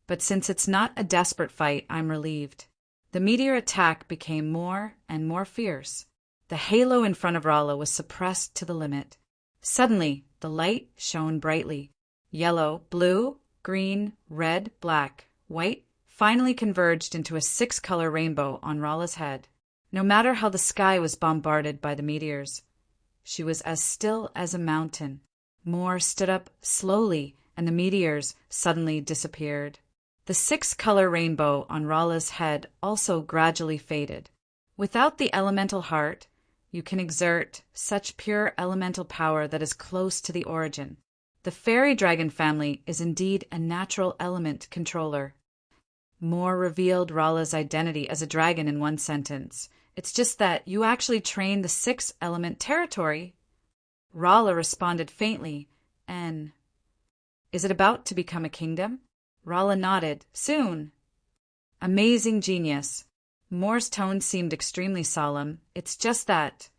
But since it's not a desperate fight, I'm relieved. The meteor attack became more and more fierce. The halo in front of Rala was suppressed to the limit. Suddenly, the light shone brightly. Yellow, blue, green, red, black, white finally converged into a 6-color rainbow on Rala's head. No matter how the sky was bombarded by the meteors, she was as still as a mountain. Moore stood up slowly, and the meteors suddenly disappeared. The 6-color rainbow on Rala's head also gradually faded. Without the elemental heart, you can exert such pure elemental power that is close to the origin. The fairy dragon family is indeed a natural element controller. Moore revealed Rala's identity as a dragon in one sentence. It's just that you actually train the 6-element territory. Rala responded faintly, N. Is it about to become a kingdom? Rala nodded. Soon. Amazing genius. Moore's tone seemed extremely solemn. It's just that.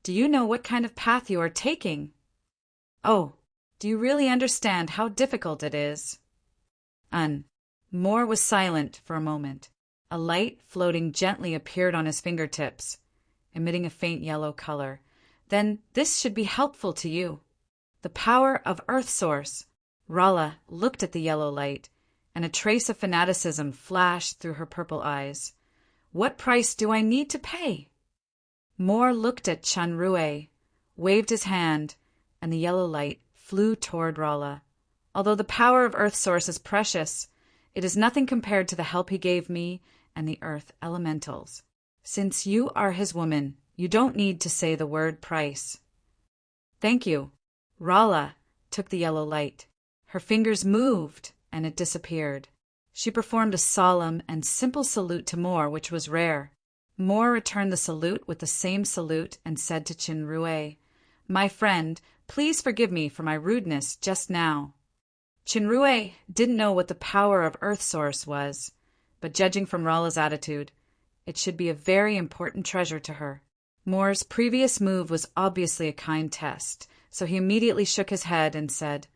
Do you know what kind of path you are taking? Oh, do you really understand how difficult it is? Moore was silent for a moment. A light floating gently appeared on his fingertips, emitting a faint yellow color. Then this should be helpful to you. The power of Earth Source. Rala looked at the yellow light, and a trace of fanaticism flashed through her purple eyes. What price do I need to pay? Moore looked at Chenrue, waved his hand, and the yellow light flew toward Rala. Although the power of Earth Source is precious, it is nothing compared to the help he gave me and the Earth Elementals. Since you are his woman, you don't need to say the word price. Thank you. Rala took the yellow light. Her fingers moved, and it disappeared. She performed a solemn and simple salute to Moore, which was rare. Moore returned the salute with the same salute and said to Chenrue, My friend, please forgive me for my rudeness just now. Chenrue didn't know what the power of Earth Source was, but judging from Rala's attitude, it should be a very important treasure to her. Moore's previous move was obviously a kind test, so he immediately shook his head and said,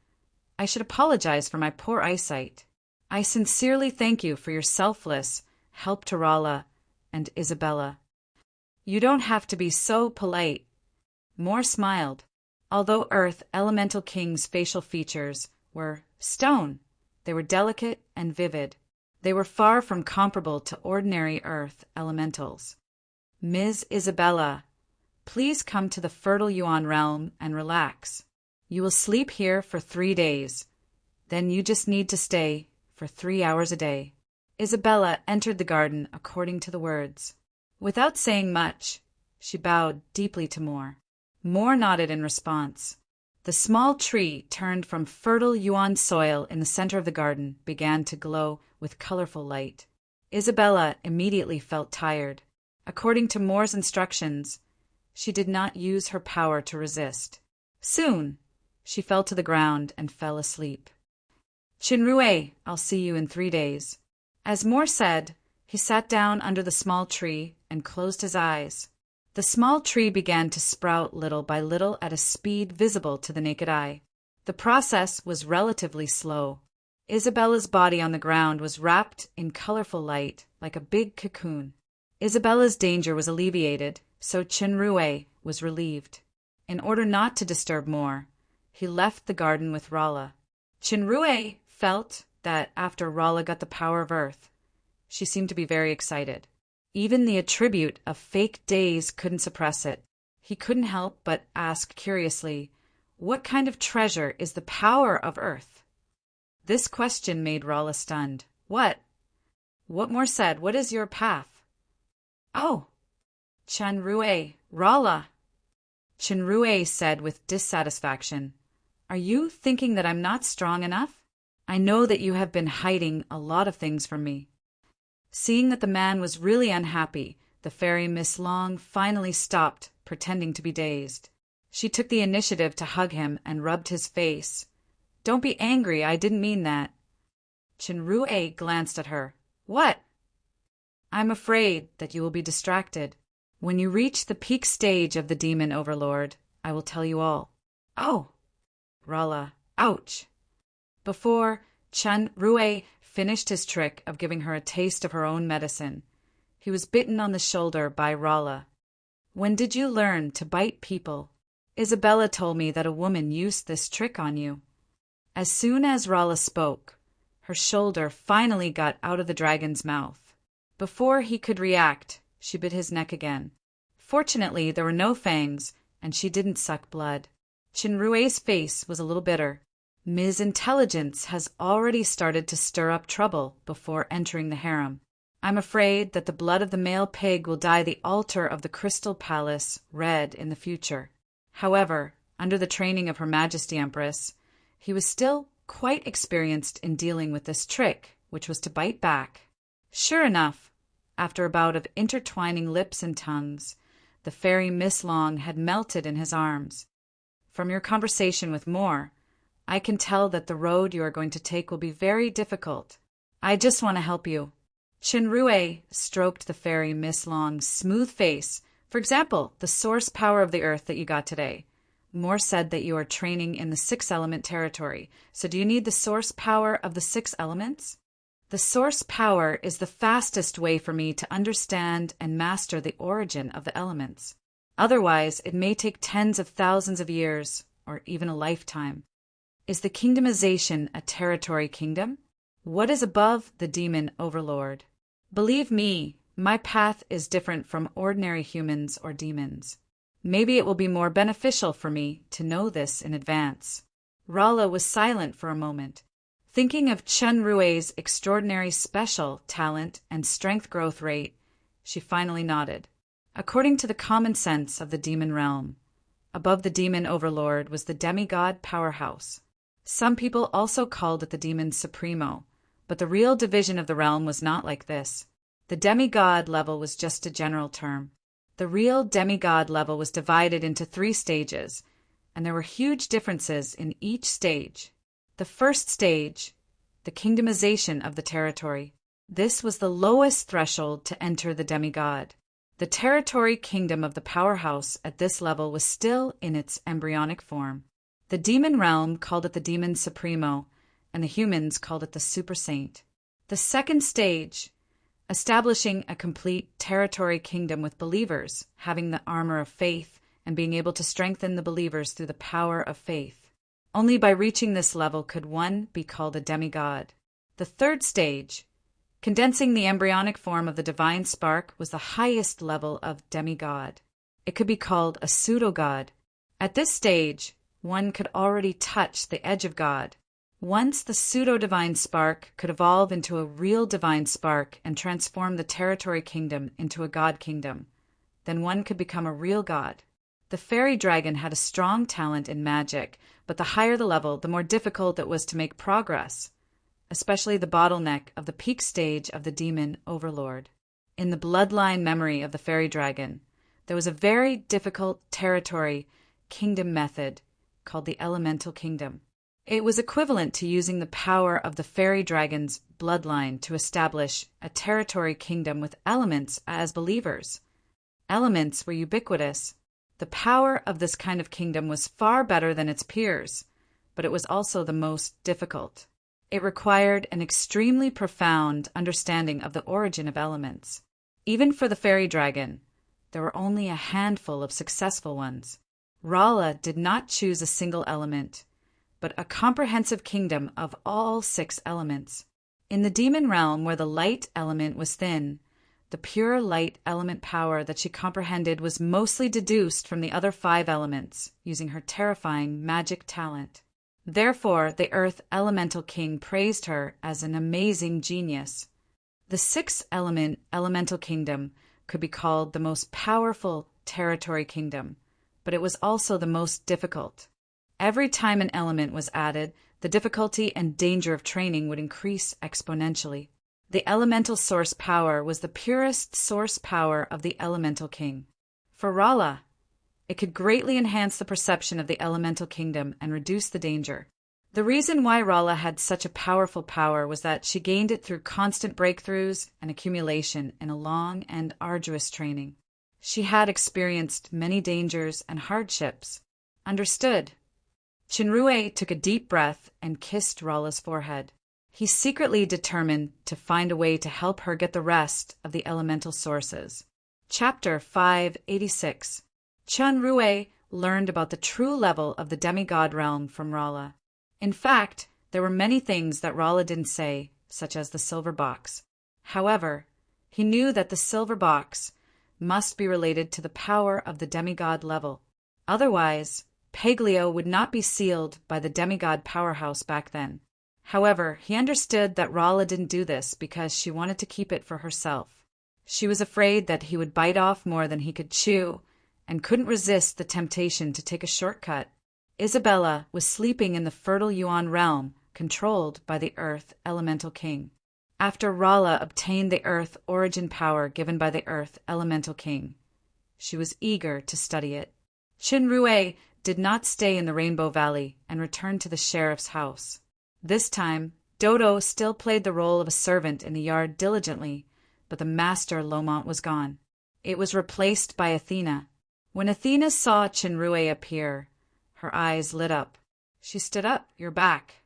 I should apologize for my poor eyesight. I sincerely thank you for your selfless help to Rala and Isabella. You don't have to be so polite. Moore smiled. Although Earth Elemental King's facial features were stone, they were delicate and vivid. They were far from comparable to ordinary Earth Elementals. Ms. Isabella, please come to the fertile Yuan realm and relax. You will sleep here for 3 days. Then you just need to stay for 3 hours a day. Isabella entered the garden according to the words. Without saying much, she bowed deeply to Moore. Moore nodded in response. The small tree turned from fertile Yuan soil in the center of the garden began to glow with colorful light. Isabella immediately felt tired. According to Moore's instructions, she did not use her power to resist. Soon, she fell to the ground and fell asleep. Chinrue, I'll see you in 3 days. As Moore said, he sat down under the small tree and closed his eyes. The small tree began to sprout little by little at a speed visible to the naked eye. The process was relatively slow. Isabella's body on the ground was wrapped in colorful light like a big cocoon. Isabella's danger was alleviated, so Chinrue was relieved. In order not to disturb Moore, he left the garden with Rala. Chinrue felt that after Rala got the power of Earth, she seemed to be very excited. Even the attribute of fake days couldn't suppress it. He couldn't help but ask curiously, what kind of treasure is the power of Earth? This question made Rala stunned. What? What Moore said, what is your path? Oh, Chinrue, Rala. Chinrue said with dissatisfaction, are you thinking that I'm not strong enough? I know that you have been hiding a lot of things from me. Seeing that the man was really unhappy, the fairy Miss Long finally stopped pretending to be dazed. She took the initiative to hug him and rubbed his face. Don't be angry, I didn't mean that. Chinrue glanced at her. What? I'm afraid that you will be distracted. When you reach the peak stage of the demon overlord, I will tell you all. Oh! Rala, ouch! Before Chinrue finished his trick of giving her a taste of her own medicine, he was bitten on the shoulder by Rala. When did you learn to bite people? Isabella told me that a woman used this trick on you. As soon as Rala spoke, her shoulder finally got out of the dragon's mouth. Before he could react, she bit his neck again. Fortunately, there were no fangs, and she didn't suck blood. Chinrue's face was a little bitter. Ms. Intelligence has already started to stir up trouble before entering the harem. I'm afraid that the blood of the male pig will dye the altar of the Crystal Palace red in the future. However, under the training of Her Majesty Empress, he was still quite experienced in dealing with this trick, which was to bite back. Sure enough, after a bout of intertwining lips and tongues, the fairy Miss Long had melted in his arms. From your conversation with Moore, I can tell that the road you are going to take will be very difficult. I just want to help you. Chinrue stroked the fairy Miss Long's smooth face. For example, the source power of the earth that you got today. Moore said that you are training in the 6-element territory. So do you need the source power of the 6 elements? The source power is the fastest way for me to understand and master the origin of the elements. Otherwise, it may take tens of thousands of years, or even a lifetime. Is the kingdomization a territory kingdom? What is above the demon overlord? Believe me, my path is different from ordinary humans or demons. Maybe it will be more beneficial for me to know this in advance. Rala was silent for a moment, thinking of Chinrue's extraordinary special talent and strength growth rate. She finally nodded. According to the common sense of the demon realm, above the demon overlord was the demigod powerhouse. Some people also called it the demon supremo, but the real division of the realm was not like this. The demigod level was just a general term. The real demigod level was divided into 3 stages, and there were huge differences in each stage. The first stage, the kingdomization of the territory. This was the lowest threshold to enter the demigod. The territory kingdom of the powerhouse at this level was still in its embryonic form. The demon realm called it the demon supremo, and the humans called it the super saint. The second stage, establishing a complete territory kingdom with believers having the armor of faith and being able to strengthen the believers through the power of faith. Only by reaching this level could one be called a demigod. The third stage, condensing the embryonic form of the divine spark, was the highest level of demigod. It could be called a pseudo-god. At this stage, one could already touch the edge of God. Once the pseudo-divine spark could evolve into a real divine spark and transform the territory kingdom into a god kingdom, then one could become a real god. The fairy dragon had a strong talent in magic, but the higher the level, the more difficult it was to make progress, especially the bottleneck of the peak stage of the demon overlord. In the bloodline memory of the fairy dragon, there was a very difficult territory kingdom method called the elemental kingdom. It was equivalent to using the power of the fairy dragon's bloodline to establish a territory kingdom with elements as believers. Elements were ubiquitous. The power of this kind of kingdom was far better than its peers, but it was also the most difficult. It required an extremely profound understanding of the origin of elements. Even for the fairy dragon, there were only a handful of successful ones. Rala did not choose a single element, but a comprehensive kingdom of all 6 elements. In the demon realm, where the light element was thin, the pure light element power that she comprehended was mostly deduced from the other 5 elements, using her terrifying magic talent. Therefore, the Earth Elemental King praised her as an amazing genius. The 6-element elemental kingdom could be called the most powerful territory kingdom, but it was also the most difficult. Every time an element was added, the difficulty and danger of training would increase exponentially. The elemental source power was the purest source power of the Elemental King. For Rala, it could greatly enhance the perception of the elemental kingdom and reduce the danger. The reason why Rala had such a powerful power was that she gained it through constant breakthroughs and accumulation in a long and arduous training. She had experienced many dangers and hardships. Understood. Chinrue took a deep breath and kissed Rala's forehead. He secretly determined to find a way to help her get the rest of the elemental sources. Chapter 586. Chinrue learned about the true level of the demigod realm from Rala. In fact, there were many things that Rala didn't say, such as the silver box. However, he knew that the silver box must be related to the power of the demigod level. Otherwise, Paglio would not be sealed by the demigod powerhouse back then. However, he understood that Rala didn't do this because she wanted to keep it for herself. She was afraid that he would bite off more than he could chew and couldn't resist the temptation to take a shortcut. Isabella was sleeping in the fertile Yuan realm, controlled by the Earth Elemental King. After Rala obtained the Earth origin power given by the Earth Elemental King, she was eager to study it. Chinrue did not stay in the Rainbow Valley and returned to the sheriff's house. This time, Dodo still played the role of a servant in the yard diligently, but the master Lomont was gone. It was replaced by Athena. When Athena saw Chinrue appear, her eyes lit up. She stood up. "You're back."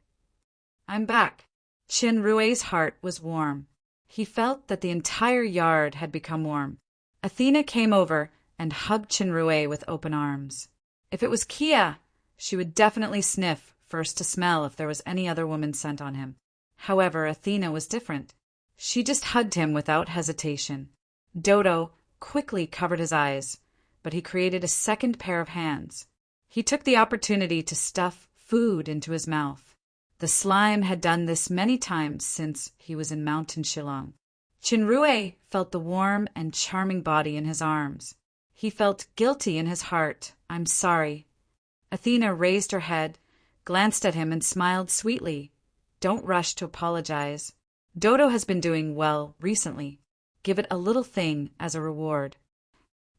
"I'm back." Chinrue's heart was warm. He felt that the entire yard had become warm. Athena came over and hugged Chinrue with open arms. If it was Kia, she would definitely sniff first to smell if there was any other woman scent on him. However, Athena was different. She just hugged him without hesitation. Dodo quickly covered his eyes, but he created a second pair of hands. He took the opportunity to stuff food into his mouth. The slime had done this many times since he was in Mountain Shillong. Chinrue felt the warm and charming body in his arms. He felt guilty in his heart. "I'm sorry." Athena raised her head, glanced at him, and smiled sweetly. "Don't rush to apologize. Dodo has been doing well recently. Give it a little thing as a reward."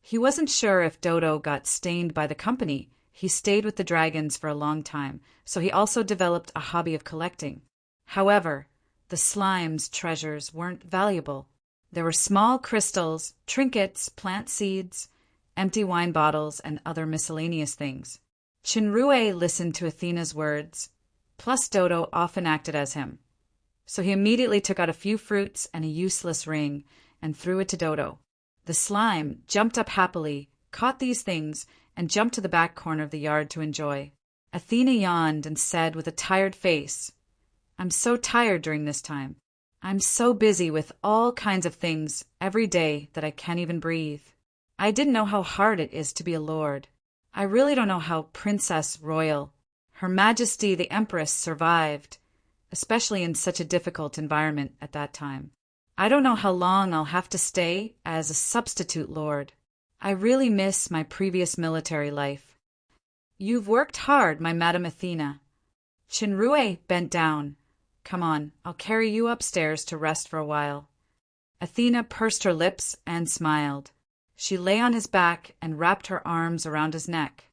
He wasn't sure if Dodo got stained by the company. He stayed with the dragons for a long time, so he also developed a hobby of collecting. However, the slime's treasures weren't valuable. There were small crystals, trinkets, plant seeds, empty wine bottles, and other miscellaneous things. Chinrue listened to Athena's words, plus Dodo often acted as him. So he immediately took out a few fruits and a useless ring and threw it to Dodo. The slime jumped up happily, caught these things, and jumped to the back corner of the yard to enjoy. Athena yawned and said with a tired face, "I'm so tired during this time. I'm so busy with all kinds of things every day that I can't even breathe. I didn't know how hard it is to be a lord. I really don't know how Princess Royal, Her Majesty the Empress, survived, especially in such a difficult environment at that time. I don't know how long I'll have to stay as a substitute lord. I really miss my previous military life." "You've worked hard, my Madam Athena." Chinrue bent down. "Come on, I'll carry you upstairs to rest for a while." Athena pursed her lips and smiled. She lay on his back and wrapped her arms around his neck.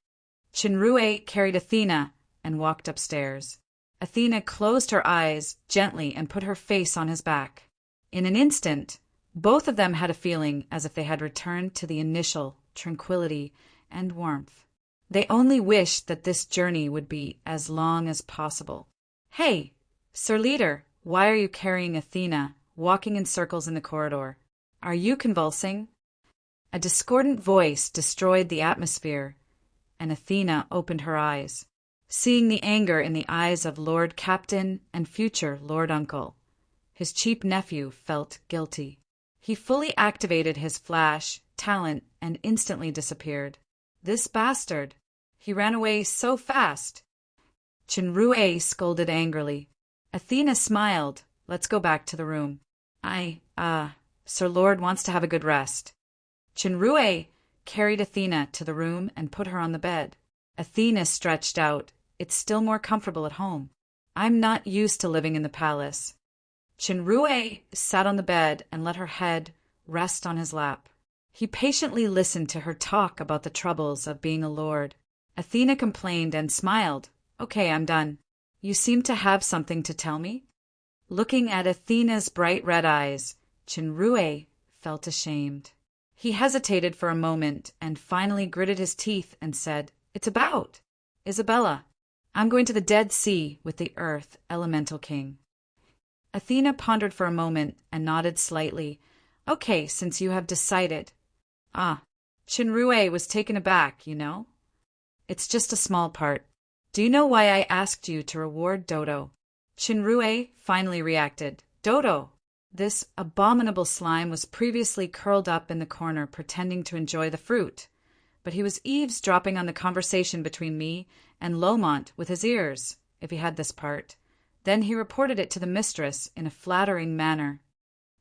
Chinrue carried Athena and walked upstairs. Athena closed her eyes gently and put her face on his back. In an instant, both of them had a feeling as if they had returned to the initial tranquility and warmth. They only wished that this journey would be as long as possible. "Hey, Sir Leader, why are you carrying Athena, walking in circles in the corridor? Are you convulsing?" A discordant voice destroyed the atmosphere, and Athena opened her eyes, seeing the anger in the eyes of Lord Captain and future Lord Uncle. His cheap nephew felt guilty. He fully activated his flash talent and instantly disappeared. This bastard! He ran away so fast. Chinrue scolded angrily. Athena smiled. "Let's go back to the room. Sir Lord wants to have a good rest." Chinrue carried Athena to the room and put her on the bed. Athena stretched out. "It's still more comfortable at home. I'm not used to living in the palace." Chinrue sat on the bed and let her head rest on his lap. He patiently listened to her talk about the troubles of being a lord. Athena complained and smiled. "Okay, I'm done. You seem to have something to tell me?" Looking at Athena's bright red eyes, Chinrue felt ashamed. He hesitated for a moment and finally gritted his teeth and said, "It's about Isabella. I'm going to the Dead Sea with the Earth Elemental King." Athena pondered for a moment and nodded slightly. "Okay, since you have decided." Chinrue was taken aback, you know. "It's just a small part. Do you know why I asked you to reward Dodo?" Chinrue finally reacted. "Dodo!" This abominable slime was previously curled up in the corner pretending to enjoy the fruit, but he was eavesdropping on the conversation between me and Lomont with his ears, if he had this part. Then he reported it to the mistress in a flattering manner.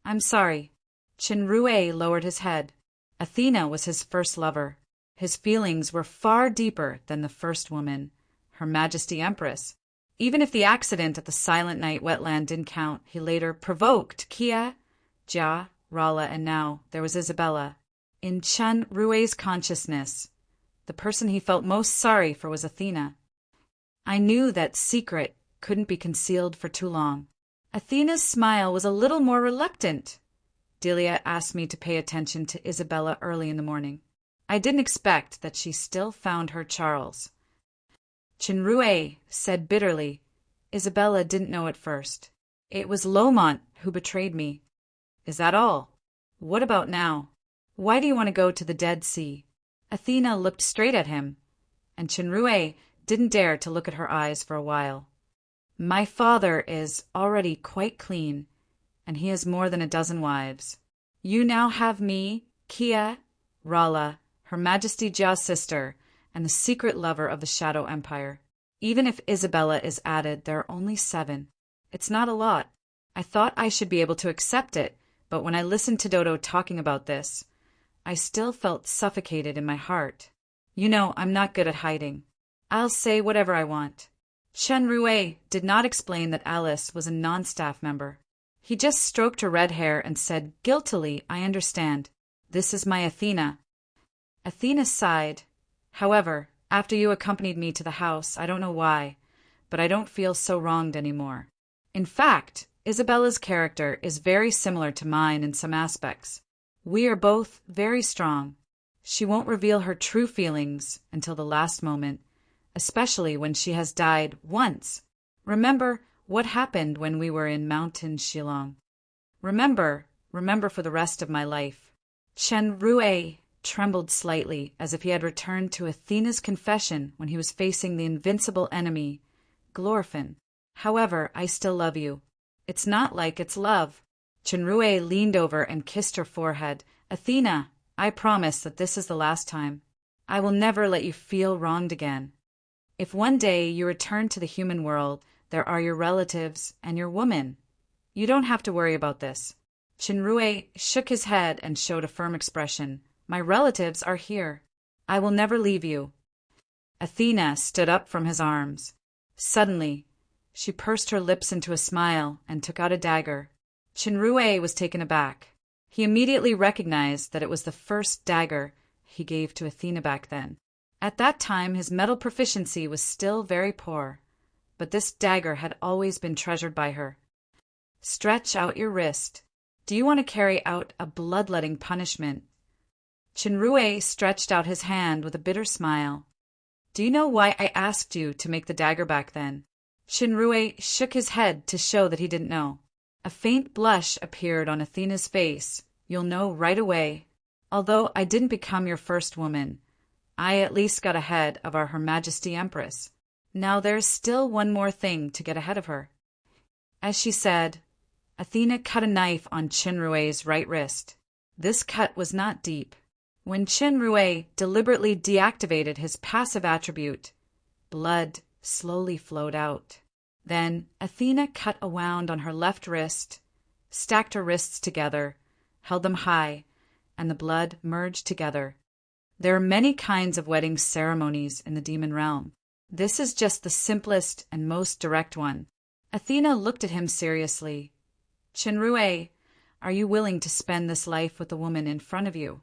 "I'm sorry." Chinrue lowered his head. Athena was his first lover. His feelings were far deeper than the first woman, Her Majesty Empress. Even if the accident at the Silent Night wetland didn't count, he later provoked Kia, Jia, Rala, and now there was Isabella. In Chinrue's consciousness, the person he felt most sorry for was Athena. I knew that secret couldn't be concealed for too long. Athena's smile was a little more reluctant. Delia asked me to pay attention to Isabella early in the morning. I didn't expect that she still found her Charles. Chinrue said bitterly, "Isabella didn't know at first. It was Lomont who betrayed me." "Is that all? What about now? Why do you want to go to the Dead Sea?" Athena looked straight at him, and Chinrue didn't dare to look at her eyes for a while. "My father is already quite clean, and he has more than a dozen wives. You now have me, Kia, Rala, Her Majesty Jia's sister, and the secret lover of the Shadow Empire. Even if Isabella is added, there are only 7. It's not a lot. I thought I should be able to accept it, but when I listened to Dodo talking about this, I still felt suffocated in my heart. You know, I'm not good at hiding. I'll say whatever I want." Chinrue did not explain that Alice was a non-staff member. He just stroked her red hair and said guiltily, "I understand. This is my Athena." Athena sighed. "However, after you accompanied me to the house, I don't know why, but I don't feel so wronged anymore. In fact, Isabella's character is very similar to mine in some aspects. We are both very strong. She won't reveal her true feelings until the last moment, especially when she has died once. Remember what happened when we were in Mountain Shillong. Remember for the rest of my life." Chinrue trembled slightly, as if he had returned to Athena's confession when he was facing the invincible enemy, Glorfin. However, I still love you. It's not like it's love. Chenrue leaned over and kissed her forehead. Athena, I promise that this is the last time. I will never let you feel wronged again. If one day you return to the human world, there are your relatives and your woman. You don't have to worry about this. Chenrue shook his head and showed a firm expression. My relatives are here. I will never leave you. Athena stood up from his arms. Suddenly, she pursed her lips into a smile and took out a dagger. Chenrue was taken aback. He immediately recognized that it was the first dagger he gave to Athena back then. At that time, his metal proficiency was still very poor, but this dagger had always been treasured by her. Stretch out your wrist. Do you want to carry out a bloodletting punishment? Chenrue stretched out his hand with a bitter smile. Do you know why I asked you to make the dagger back then? Chenrue shook his head to show that he didn't know. A faint blush appeared on Athena's face. You'll know right away. Although I didn't become your first woman, I at least got ahead of Her Majesty Empress. Now there's still one more thing to get ahead of her. As she said, Athena cut a knife on Chenrue's right wrist. This cut was not deep. When Chenrue deliberately deactivated his passive attribute, blood slowly flowed out. Then Athena cut a wound on her left wrist, stacked her wrists together, held them high, and the blood merged together. There are many kinds of wedding ceremonies in the demon realm. This is just the simplest and most direct one. Athena looked at him seriously. Chenrue, are you willing to spend this life with the woman in front of you,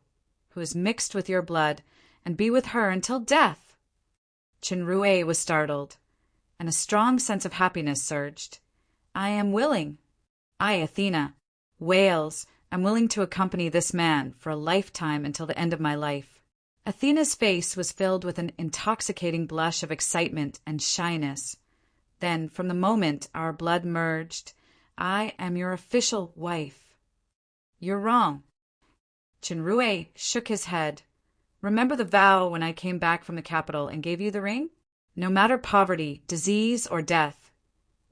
who is mixed with your blood, and be with her until death? Chenrue was startled, and a strong sense of happiness surged. I am willing. I, Athena, Wales, am willing to accompany this man for a lifetime until the end of my life. Athena's face was filled with an intoxicating blush of excitement and shyness. Then, from the moment our blood merged, I am your official wife. You're wrong. Chenrue shook his head. Remember the vow when I came back from the capital and gave you the ring? No matter poverty, disease, or death,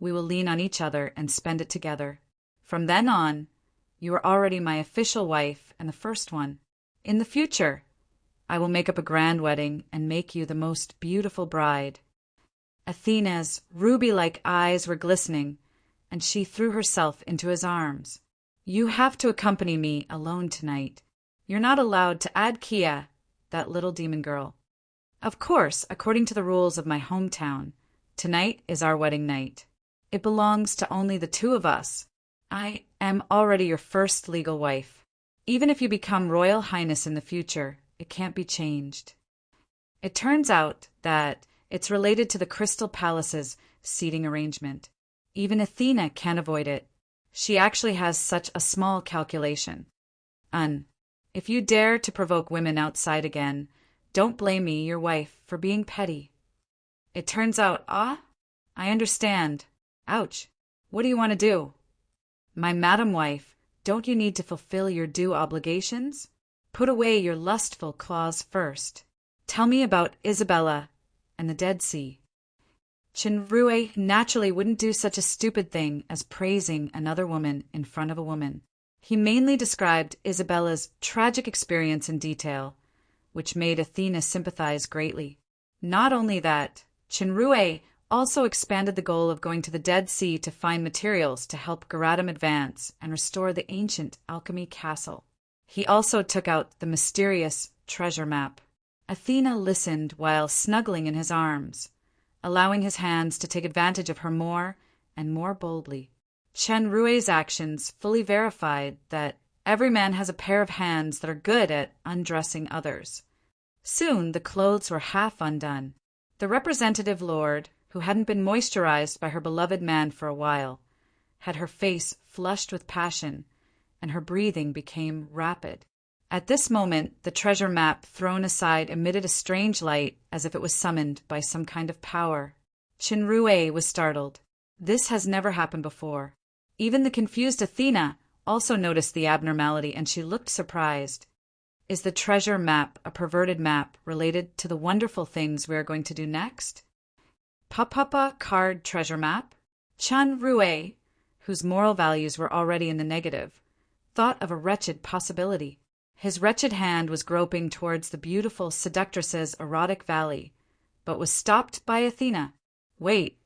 we will lean on each other and spend it together. From then on, you are already my official wife and the first one. In the future, I will make up a grand wedding and make you the most beautiful bride. Athena's ruby-like eyes were glistening, and she threw herself into his arms. You have to accompany me alone tonight. You're not allowed to add Kia, that little demon girl. Of course, according to the rules of my hometown, tonight is our wedding night. It belongs to only the two of us. I am already your first legal wife. Even if you become Royal Highness in the future, it can't be changed. It turns out that it's related to the Crystal Palace's seating arrangement. Even Athena can't avoid it. She actually has such a small calculation. If you dare to provoke women outside again, don't blame me, your wife, for being petty. It turns out, I understand. Ouch. What do you want to do? My madam wife, don't you need to fulfill your due obligations? Put away your lustful claws first. Tell me about Isabella and the Dead Sea. Chenrue naturally wouldn't do such a stupid thing as praising another woman in front of a woman. He mainly described Isabella's tragic experience in detail, which made Athena sympathize greatly. Not only that, Chenrue also expanded the goal of going to the Dead Sea to find materials to help Garadim advance and restore the ancient alchemy castle. He also took out the mysterious treasure map. Athena listened while snuggling in his arms, allowing his hands to take advantage of her more and more boldly. Chenrue's actions fully verified that every man has a pair of hands that are good at undressing others. Soon the clothes were half undone. The representative lord, who hadn't been moisturized by her beloved man for a while, had her face flushed with passion, and her breathing became rapid. At this moment, the treasure map thrown aside emitted a strange light as if it was summoned by some kind of power. Chenrue was startled. This has never happened before. Even the confused Athena also noticed the abnormality, and she looked surprised. Is the treasure map a perverted map related to the wonderful things we are going to do next? Papapa card treasure map? Chun Rue, whose moral values were already in the negative, thought of a wretched possibility. His wretched hand was groping towards the beautiful seductress's erotic valley, but was stopped by Athena. Wait.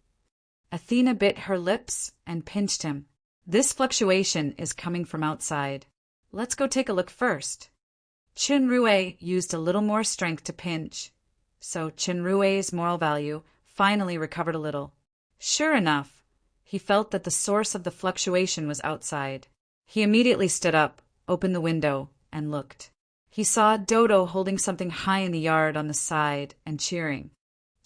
Athena bit her lips and pinched him. This fluctuation is coming from outside. Let's go take a look first. Chinrue used a little more strength to pinch, so Chinrue's moral value finally recovered a little. Sure enough, he felt that the source of the fluctuation was outside. He immediately stood up, opened the window, and looked. He saw Dodo holding something high in the yard on the side and cheering.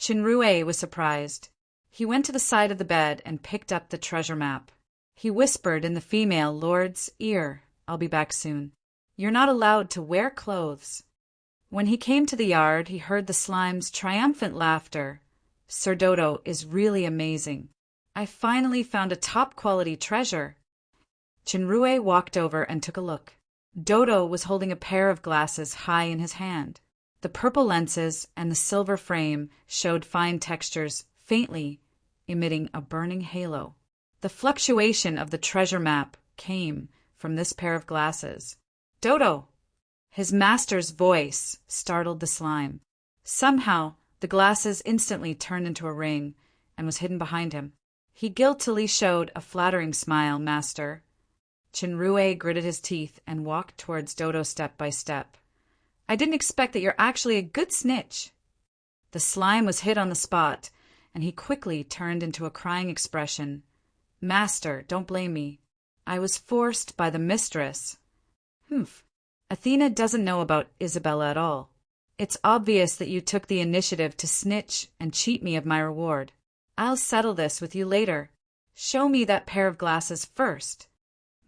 Chinrue was surprised. He went to the side of the bed and picked up the treasure map. He whispered in the female lord's ear, "I'll be back soon. You're not allowed to wear clothes." When he came to the yard, he heard the slime's triumphant laughter. "Sir Dodo is really amazing. I finally found a top-quality treasure." Chinrue walked over and took a look. Dodo was holding a pair of glasses high in his hand. The purple lenses and the silver frame showed fine textures, faintly emitting a burning halo. The fluctuation of the treasure map came from this pair of glasses. "Dodo!" His master's voice startled the slime. Somehow, the glasses instantly turned into a ring and was hidden behind him. He guiltily showed a flattering smile, "Master." Chinrue gritted his teeth and walked towards Dodo step by step. "I didn't expect that you're actually a good snitch." The slime was hit on the spot, and he quickly turned into a crying expression. "Master, don't blame me. I was forced by the mistress." "Humph. Athena doesn't know about Isabella at all. It's obvious that you took the initiative to snitch and cheat me of my reward. I'll settle this with you later. Show me that pair of glasses first."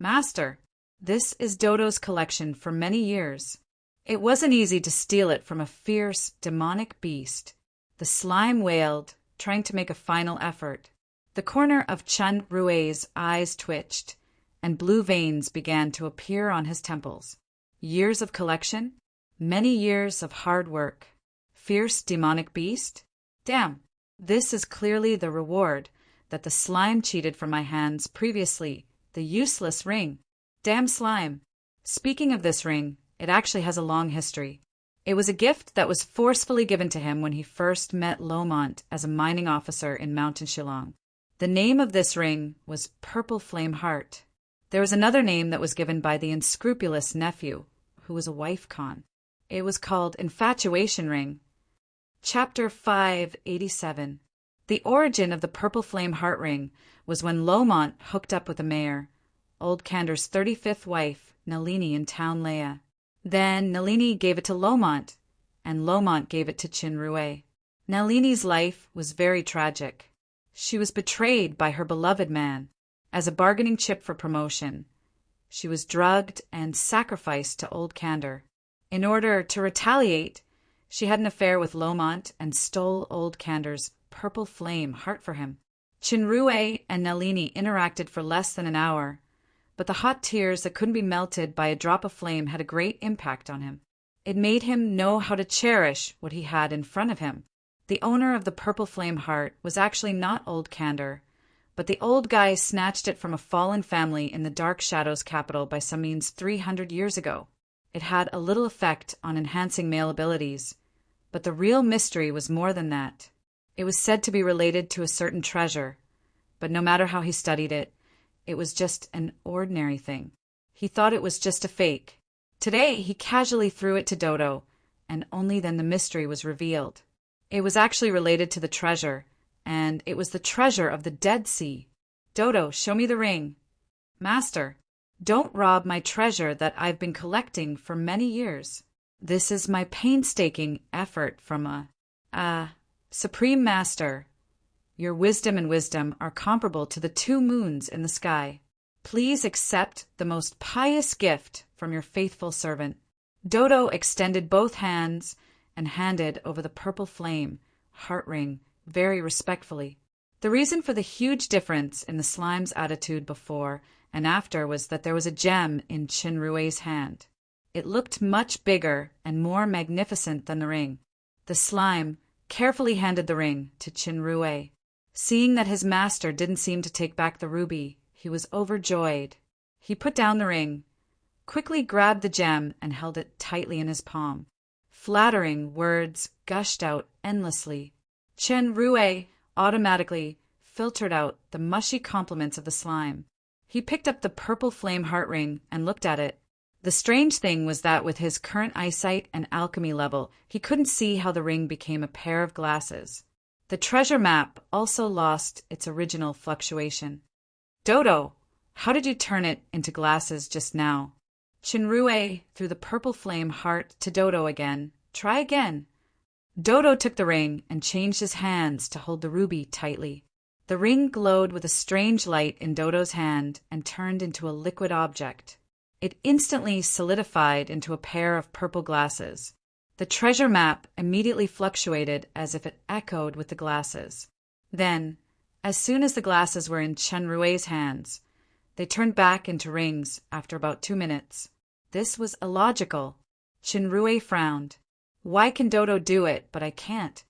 "Master, this is Dodo's collection for many years. It wasn't easy to steal it from a fierce, demonic beast." The slime wailed, trying to make a final effort. The corner of Chun Rue's eyes twitched, and blue veins began to appear on his temples. Years of collection? Many years of hard work. Fierce demonic beast? Damn, this is clearly the reward that the slime cheated from my hands previously, the useless ring. Damn slime. Speaking of this ring, it actually has a long history. It was a gift that was forcefully given to him when he first met Lomont as a mining officer in Mountain Shillong. The name of this ring was Purple Flame Heart. There was another name that was given by the unscrupulous nephew, who was a wife con. It was called Infatuation Ring. Chapter 587. The origin of the Purple Flame Heart Ring was when Lomont hooked up with the mayor, Old Cander's 35th wife, Nalini, in Town Leia. Then Nalini gave it to Lomont, and Lomont gave it to Chinrue. Nalini's life was very tragic. She was betrayed by her beloved man as a bargaining chip for promotion. She was drugged and sacrificed to Old Cander. In order to retaliate, she had an affair with Lomont and stole Old Cander's Purple Flame Heart for him. Chinrue and Nalini interacted for less than an hour, but the hot tears that couldn't be melted by a drop of flame had a great impact on him. It made him know how to cherish what he had in front of him. The owner of the Purple Flame Heart was actually not Old Cander, but the old guy snatched it from a fallen family in the Dark Shadows capital by some means 300 years ago. It had a little effect on enhancing male abilities, but the real mystery was more than that. It was said to be related to a certain treasure, but no matter how he studied it, it was just an ordinary thing. He thought it was just a fake. Today he casually threw it to Dodo, and only then the mystery was revealed. It was actually related to the treasure, and it was the treasure of the Dead Sea. "Dodo, show me the ring." "Master, don't rob my treasure that I've been collecting for many years. This is my painstaking effort from a Supreme Master. Your wisdom and wisdom are comparable to the 2 moons in the sky. Please accept the most pious gift from your faithful servant." Dodo extended both hands and handed over the Purple Flame Heart Ring very respectfully. The reason for the huge difference in the slime's attitude before and after was that there was a gem in Chinrue's hand. It looked much bigger and more magnificent than the ring. The slime carefully handed the ring to Chinrue. Seeing that his master didn't seem to take back the ruby, he was overjoyed. He put down the ring, quickly grabbed the gem, and held it tightly in his palm. Flattering words gushed out endlessly. Chinrue automatically filtered out the mushy compliments of the slime. He picked up the purple flame heart ring and looked at it. The strange thing was that with his current eyesight and alchemy level, he couldn't see how the ring became a pair of glasses. The treasure map also lost its original fluctuation. Dodo, how did you turn it into glasses just now? Chinrue threw the purple flame heart to Dodo again. Try again. Dodo took the ring and changed his hands to hold the ruby tightly. The ring glowed with a strange light in Dodo's hand and turned into a liquid object. It instantly solidified into a pair of purple glasses. The treasure map immediately fluctuated as if it echoed with the glasses. Then, as soon as the glasses were in Chinrue's hands, they turned back into rings after about 2 minutes. This was illogical. Chinrue frowned. Why can Dodo do it, but I can't?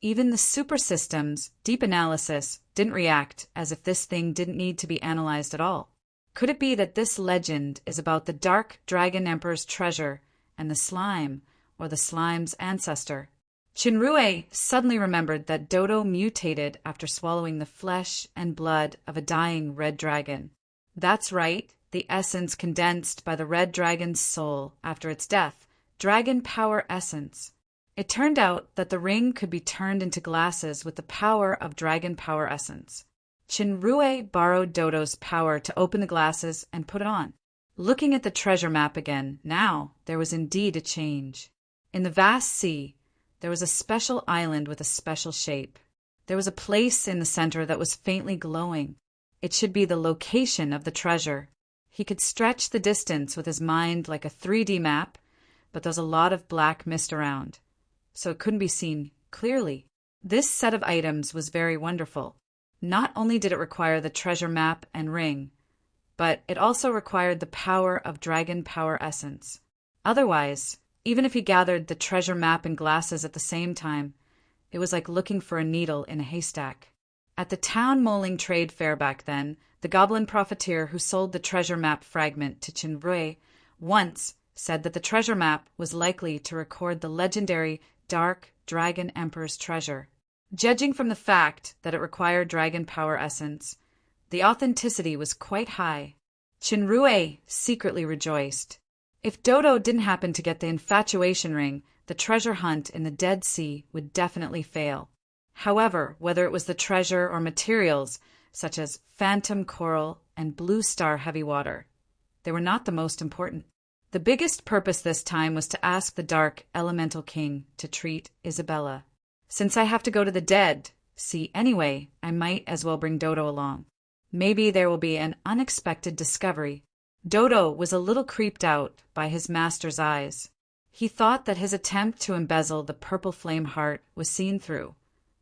Even the super system's deep analysis didn't react, as if this thing didn't need to be analyzed at all. Could it be that this legend is about the Dark Dragon Emperor's treasure and the slime, or the slime's ancestor? Chinrue suddenly remembered that Dodo mutated after swallowing the flesh and blood of a dying red dragon. That's right, the essence condensed by the red dragon's soul after its death, dragon power essence. It turned out that the ring could be turned into glasses with the power of dragon power essence. Chinrue borrowed Dodo's power to open the glasses and put it on. Looking at the treasure map again, now there was indeed a change. In the vast sea, there was a special island with a special shape. There was a place in the center that was faintly glowing. It should be the location of the treasure. He could stretch the distance with his mind like a 3D map, but there was a lot of black mist around, so it couldn't be seen clearly. This set of items was very wonderful. Not only did it require the treasure map and ring, but it also required the power of dragon power essence. Otherwise, even if he gathered the treasure map and glasses at the same time, it was like looking for a needle in a haystack. At the town moling trade fair back then, the goblin profiteer who sold the treasure map fragment to Chinrue once said that the treasure map was likely to record the legendary Dark Dragon Emperor's treasure. Judging from the fact that it required dragon power essence, the authenticity was quite high. Chinrue secretly rejoiced. If Dodo didn't happen to get the infatuation ring, the treasure hunt in the Dead Sea would definitely fail. However, whether it was the treasure or materials, such as phantom coral and blue star heavy water, they were not the most important. The biggest purpose this time was to ask the Dark Elemental King to treat Isabella. Since I have to go to the Dead Sea anyway, I might as well bring Dodo along. Maybe there will be an unexpected discovery. Dodo was a little creeped out by his master's eyes. He thought that his attempt to embezzle the purple flame heart was seen through,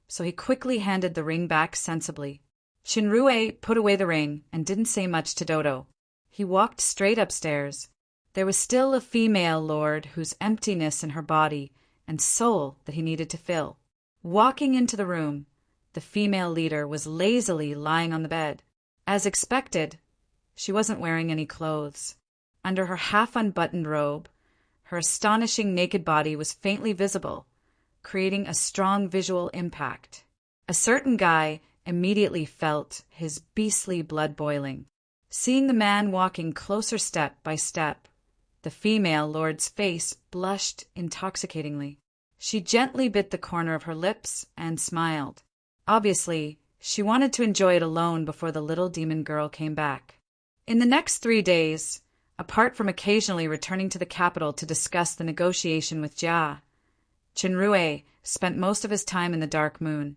so he quickly handed the ring back sensibly. Chinrue put away the ring and didn't say much to Dodo. He walked straight upstairs. There was still a female lord whose emptiness in her body and soul that he needed to fill. Walking into the room, the female leader was lazily lying on the bed. As expected, she wasn't wearing any clothes. Under her half-unbuttoned robe, her astonishing naked body was faintly visible, creating a strong visual impact. A certain guy immediately felt his beastly blood boiling. Seeing the man walking closer step by step, the female lord's face blushed intoxicatingly. She gently bit the corner of her lips and smiled. Obviously, she wanted to enjoy it alone before the little demon girl came back. In the next 3 days, apart from occasionally returning to the capital to discuss the negotiation with Jia, Chinrue spent most of his time in the Dark Moon,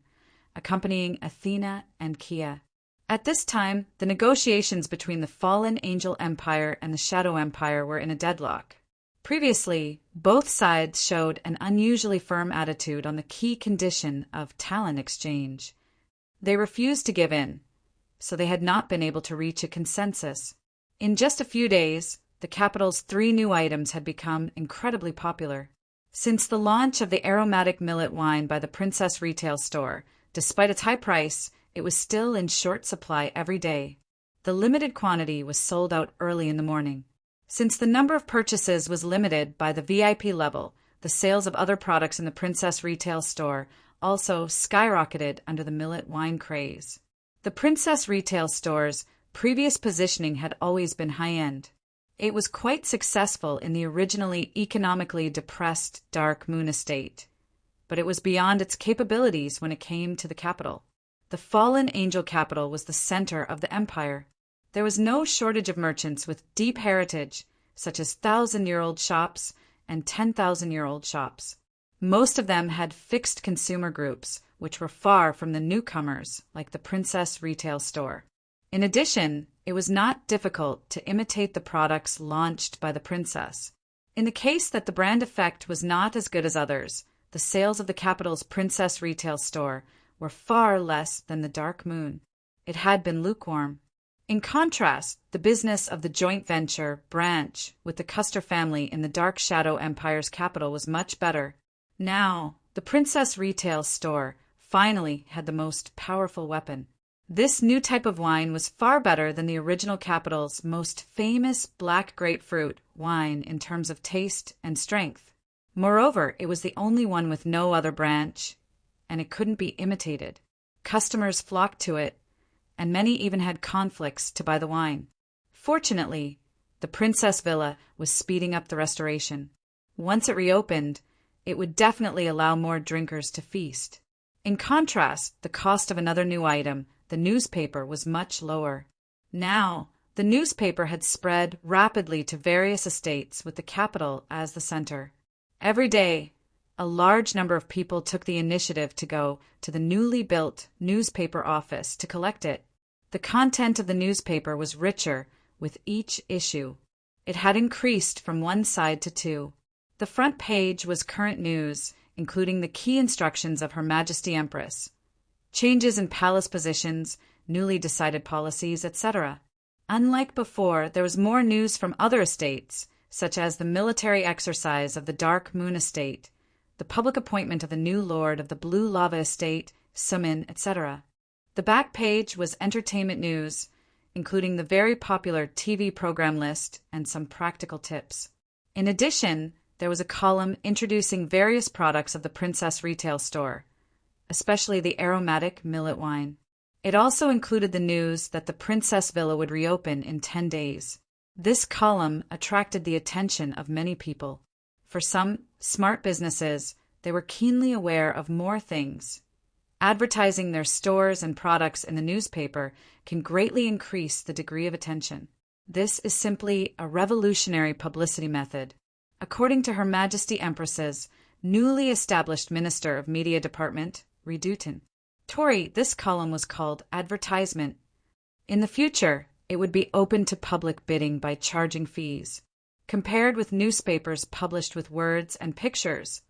accompanying Athena and Kia. At this time, the negotiations between the fallen Angel Empire and the Shadow Empire were in a deadlock. Previously, both sides showed an unusually firm attitude on the key condition of talent exchange. They refused to give in, so they had not been able to reach a consensus. In just a few days, the capital's 3 new items had become incredibly popular. Since the launch of the aromatic millet wine by the Princess Retail Store, despite its high price, it was still in short supply every day. The limited quantity was sold out early in the morning. Since the number of purchases was limited by the VIP level, the sales of other products in the Princess Retail Store also skyrocketed under the millet wine craze. The Princess Retail Store's previous positioning had always been high-end. It was quite successful in the originally economically depressed Dark Moon estate, but it was beyond its capabilities when it came to the capital. The fallen angel capital was the center of the empire. There was no shortage of merchants with deep heritage, such as 1,000-year-old shops and 10,000-year-old shops. Most of them had fixed consumer groups, which were far from the newcomers like the Princess Retail Store. In addition, it was not difficult to imitate the products launched by the princess. In the case that the brand effect was not as good as others, the sales of the capital's Princess Retail Store were far less than the Dark Moon. It had been lukewarm. In contrast, the business of the joint venture branch with the Custer family in the Dark Shadow Empire's capital was much better. Now, the Princess Retail Store finally had the most powerful weapon. This new type of wine was far better than the original capital's most famous black grapefruit wine in terms of taste and strength. Moreover, it was the only one with no other branch, and it couldn't be imitated. Customers flocked to it, and many even had conflicts to buy the wine. Fortunately, the Princess Villa was speeding up the restoration. Once it reopened, it would definitely allow more drinkers to feast. In contrast, the cost of another new item, the newspaper, was much lower. Now, the newspaper had spread rapidly to various estates with the capital as the center. Every day, a large number of people took the initiative to go to the newly built newspaper office to collect it. The content of the newspaper was richer with each issue. It had increased from 1 side to 2. The front page was current news, including the key instructions of Her Majesty Empress, changes in palace positions, newly decided policies, etc. Unlike before, there was more news from other estates, such as the military exercise of the Dark Moon estate, the public appointment of the new lord of the Blue Lava estate, Sumin, etc. The back page was entertainment news, including the very popular TV program list and some practical tips. In addition, there was a column introducing various products of the Princess Retail Store, especially the aromatic millet wine. It also included the news that the Princess Villa would reopen in 10 days. This column attracted the attention of many people. For some smart businesses, they were keenly aware of more things. Advertising their stores and products in the newspaper can greatly increase the degree of attention. This is simply a revolutionary publicity method. According to Her Majesty Empress's newly established Minister of Media Department, Redutin Tory, this column was called Advertisement. In the future, it would be open to public bidding by charging fees. Compared with newspapers published with words and pictures,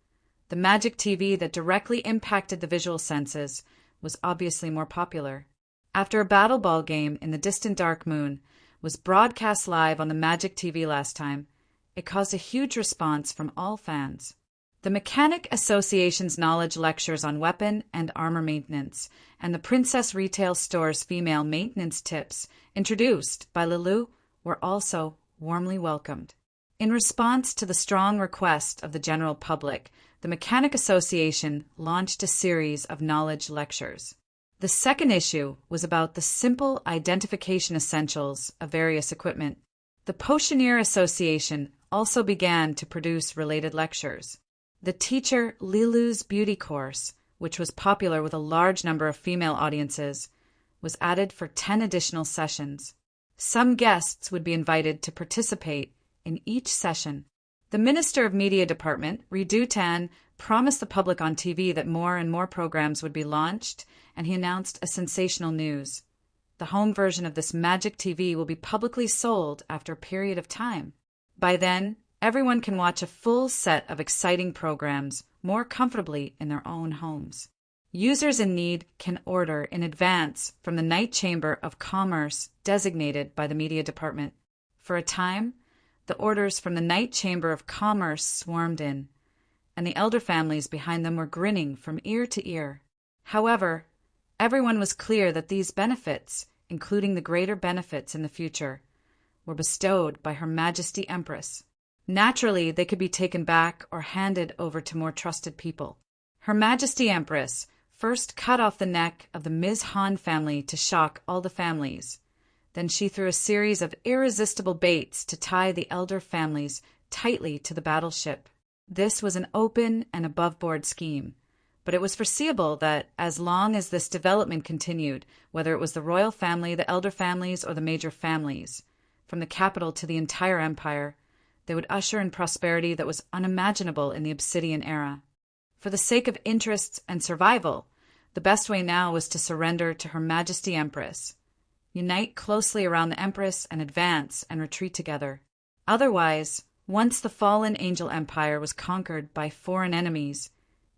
the magic TV that directly impacted the visual senses was obviously more popular. After a battle ball game in the distant Dark Moon was broadcast live on the magic TV last time, it caused a huge response from all fans. The Mechanic Association's knowledge lectures on weapon and armor maintenance, and the Princess Retail Store's female maintenance tips, introduced by Lulu, were also warmly welcomed. In response to the strong request of the general public, the Mechanic Association launched a series of knowledge lectures. The second issue was about the simple identification essentials of various equipment. The Potioneer Association also began to produce related lectures. The teacher Lilu's beauty course, which was popular with a large number of female audiences, was added for 10 additional sessions. Some guests would be invited to participate in each session. The Minister of Media Department, Redutan, promised the public on TV that more and more programs would be launched, and he announced a sensational news. The home version of this magic TV will be publicly sold after a period of time. By then, everyone can watch a full set of exciting programs more comfortably in their own homes. Users in need can order in advance from the Night Chamber of Commerce designated by the Media Department. For a time, The orders from the Night Chamber of Commerce swarmed in, and the elder families behind them were grinning from ear to ear. However, everyone was clear that these benefits, including the greater benefits in the future, were bestowed by Her Majesty Empress. Naturally, they could be taken back or handed over to more trusted people. Her Majesty Empress first cut off the neck of the Ms. Han family to shock all the families. Then she threw a series of irresistible baits to tie the elder families tightly to the battleship. This was an open and above-board scheme, but it was foreseeable that as long as this development continued, whether it was the royal family, the elder families, or the major families, from the capital to the entire empire, they would usher in prosperity that was unimaginable in the Obsidian era. For the sake of interests and survival, the best way now was to surrender to Her Majesty Empress, unite closely around the Empress, and advance and retreat together. Otherwise, once the fallen Angel Empire was conquered by foreign enemies,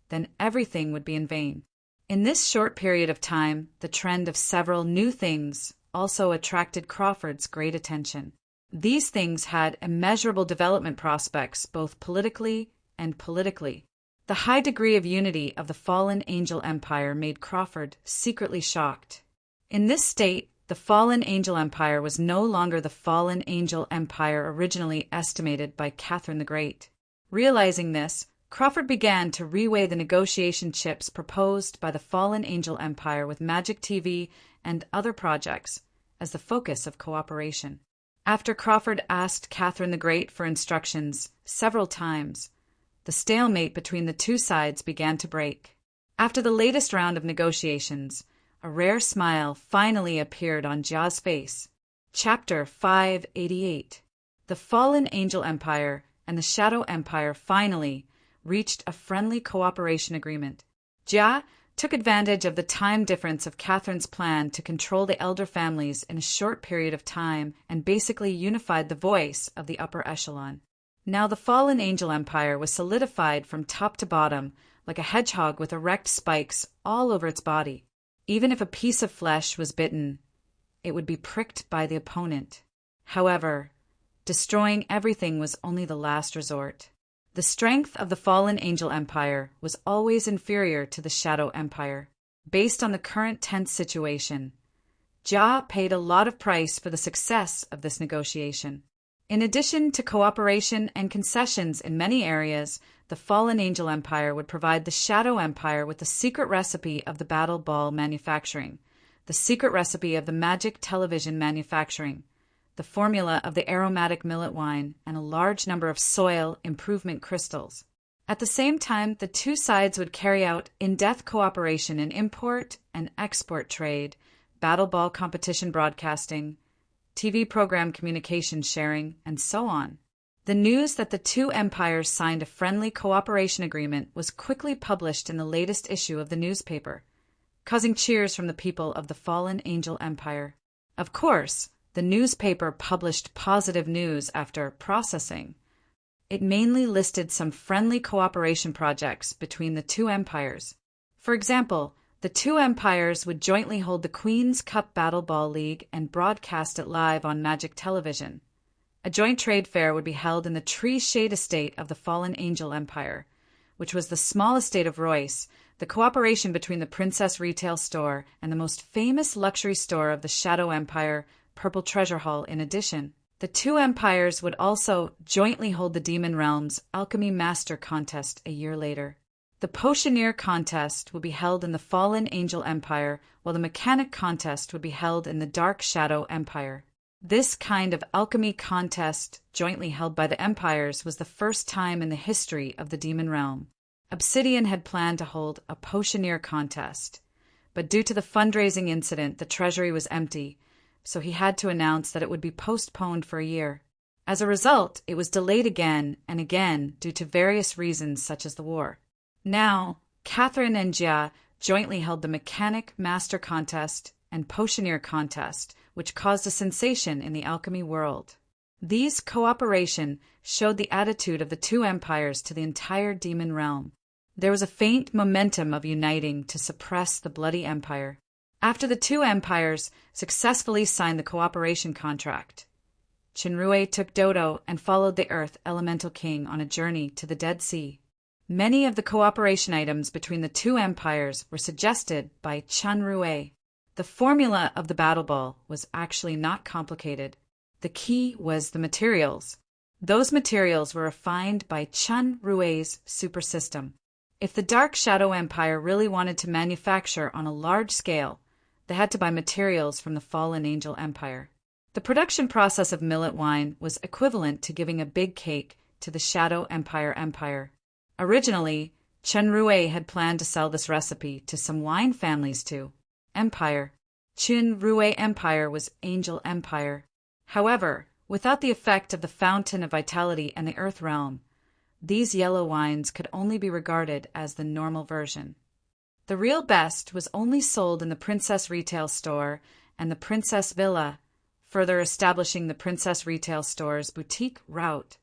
then everything would be in vain. In this short period of time, the trend of several new things also attracted Crawford's great attention. These things had immeasurable development prospects both politically and politically. The high degree of unity of the fallen Angel Empire made Crawford secretly shocked. In this state, the fallen Angel Empire was no longer the fallen Angel Empire originally estimated by Catherine the Great. Realizing this, Crawford began to reweigh the negotiation chips proposed by the fallen Angel Empire with Magic TV and other projects as the focus of cooperation. After Crawford asked Catherine the Great for instructions several times, the stalemate between the two sides began to break. After the latest round of negotiations, a rare smile finally appeared on Jia's face. Chapter 588. The fallen Angel Empire and the Shadow Empire finally reached a friendly cooperation agreement. Jia took advantage of the time difference of Catherine's plan to control the elder families in a short period of time and basically unified the voice of the upper echelon. Now the fallen Angel Empire was solidified from top to bottom like a hedgehog with erect spikes all over its body. Even if a piece of flesh was bitten, it would be pricked by the opponent. However, destroying everything was only the last resort. The strength of the fallen Angel Empire was always inferior to the Shadow Empire. Based on the current tense situation, Jia paid a lot of price for the success of this negotiation. In addition to cooperation and concessions in many areas, the fallen Angel Empire would provide the Shadow Empire with the secret recipe of the battle ball manufacturing, the secret recipe of the magic television manufacturing, the formula of the aromatic millet wine, and a large number of soil improvement crystals. At the same time, the two sides would carry out in-depth cooperation in import and export trade, battle ball competition broadcasting, TV program communication sharing, and so on. The news that the two empires signed a friendly cooperation agreement was quickly published in the latest issue of the newspaper, causing cheers from the people of the fallen Angel Empire. Of course, the newspaper published positive news after processing. It mainly listed some friendly cooperation projects between the two empires. For example, the two empires would jointly hold the Queen's Cup Battle Ball League and broadcast it live on Magic Television. A joint trade fair would be held in the Tree Shade Estate of the fallen Angel Empire, which was the small estate of Royce, the cooperation between the Princess Retail Store and the most famous luxury store of the Shadow Empire, Purple Treasure Hall. In addition, the two empires would also jointly hold the Demon Realm's Alchemy Master Contest a year later. The Potioneer Contest would be held in the Fallen Angel Empire, while the Mechanic Contest would be held in the Dark Shadow Empire. This kind of alchemy contest, jointly held by the empires, was the first time in the history of the Demon Realm. Obsidian had planned to hold a Potioneer Contest, but due to the fundraising incident, the treasury was empty, so he had to announce that it would be postponed for a year. As a result, it was delayed again and again due to various reasons such as the war. Now, Catherine and Jia jointly held the Mechanic Master Contest and Potioneer Contest, which caused a sensation in the alchemy world. These cooperation showed the attitude of the two empires to the entire Demon Realm. There was a faint momentum of uniting to suppress the Bloody Empire. After the two empires successfully signed the cooperation contract, Chinrue took Dodo and followed the Earth Elemental King on a journey to the Dead Sea. Many of the cooperation items between the two empires were suggested by Chinrue. The formula of the battle ball was actually not complicated. The key was the materials. Those materials were refined by Chinrue's super system. If the Dark Shadow Empire really wanted to manufacture on a large scale, they had to buy materials from the Fallen Angel Empire. The production process of millet wine was equivalent to giving a big cake to the Shadow Empire. Originally, Chinrue had planned to sell this recipe to some wine families too. Empire. Chinrue Empire was Angel Empire. However, without the effect of the Fountain of Vitality and the Earth Realm, these yellow wines could only be regarded as the normal version. The real best was only sold in the Princess Retail Store and the Princess Villa, further establishing the Princess Retail Store's boutique route.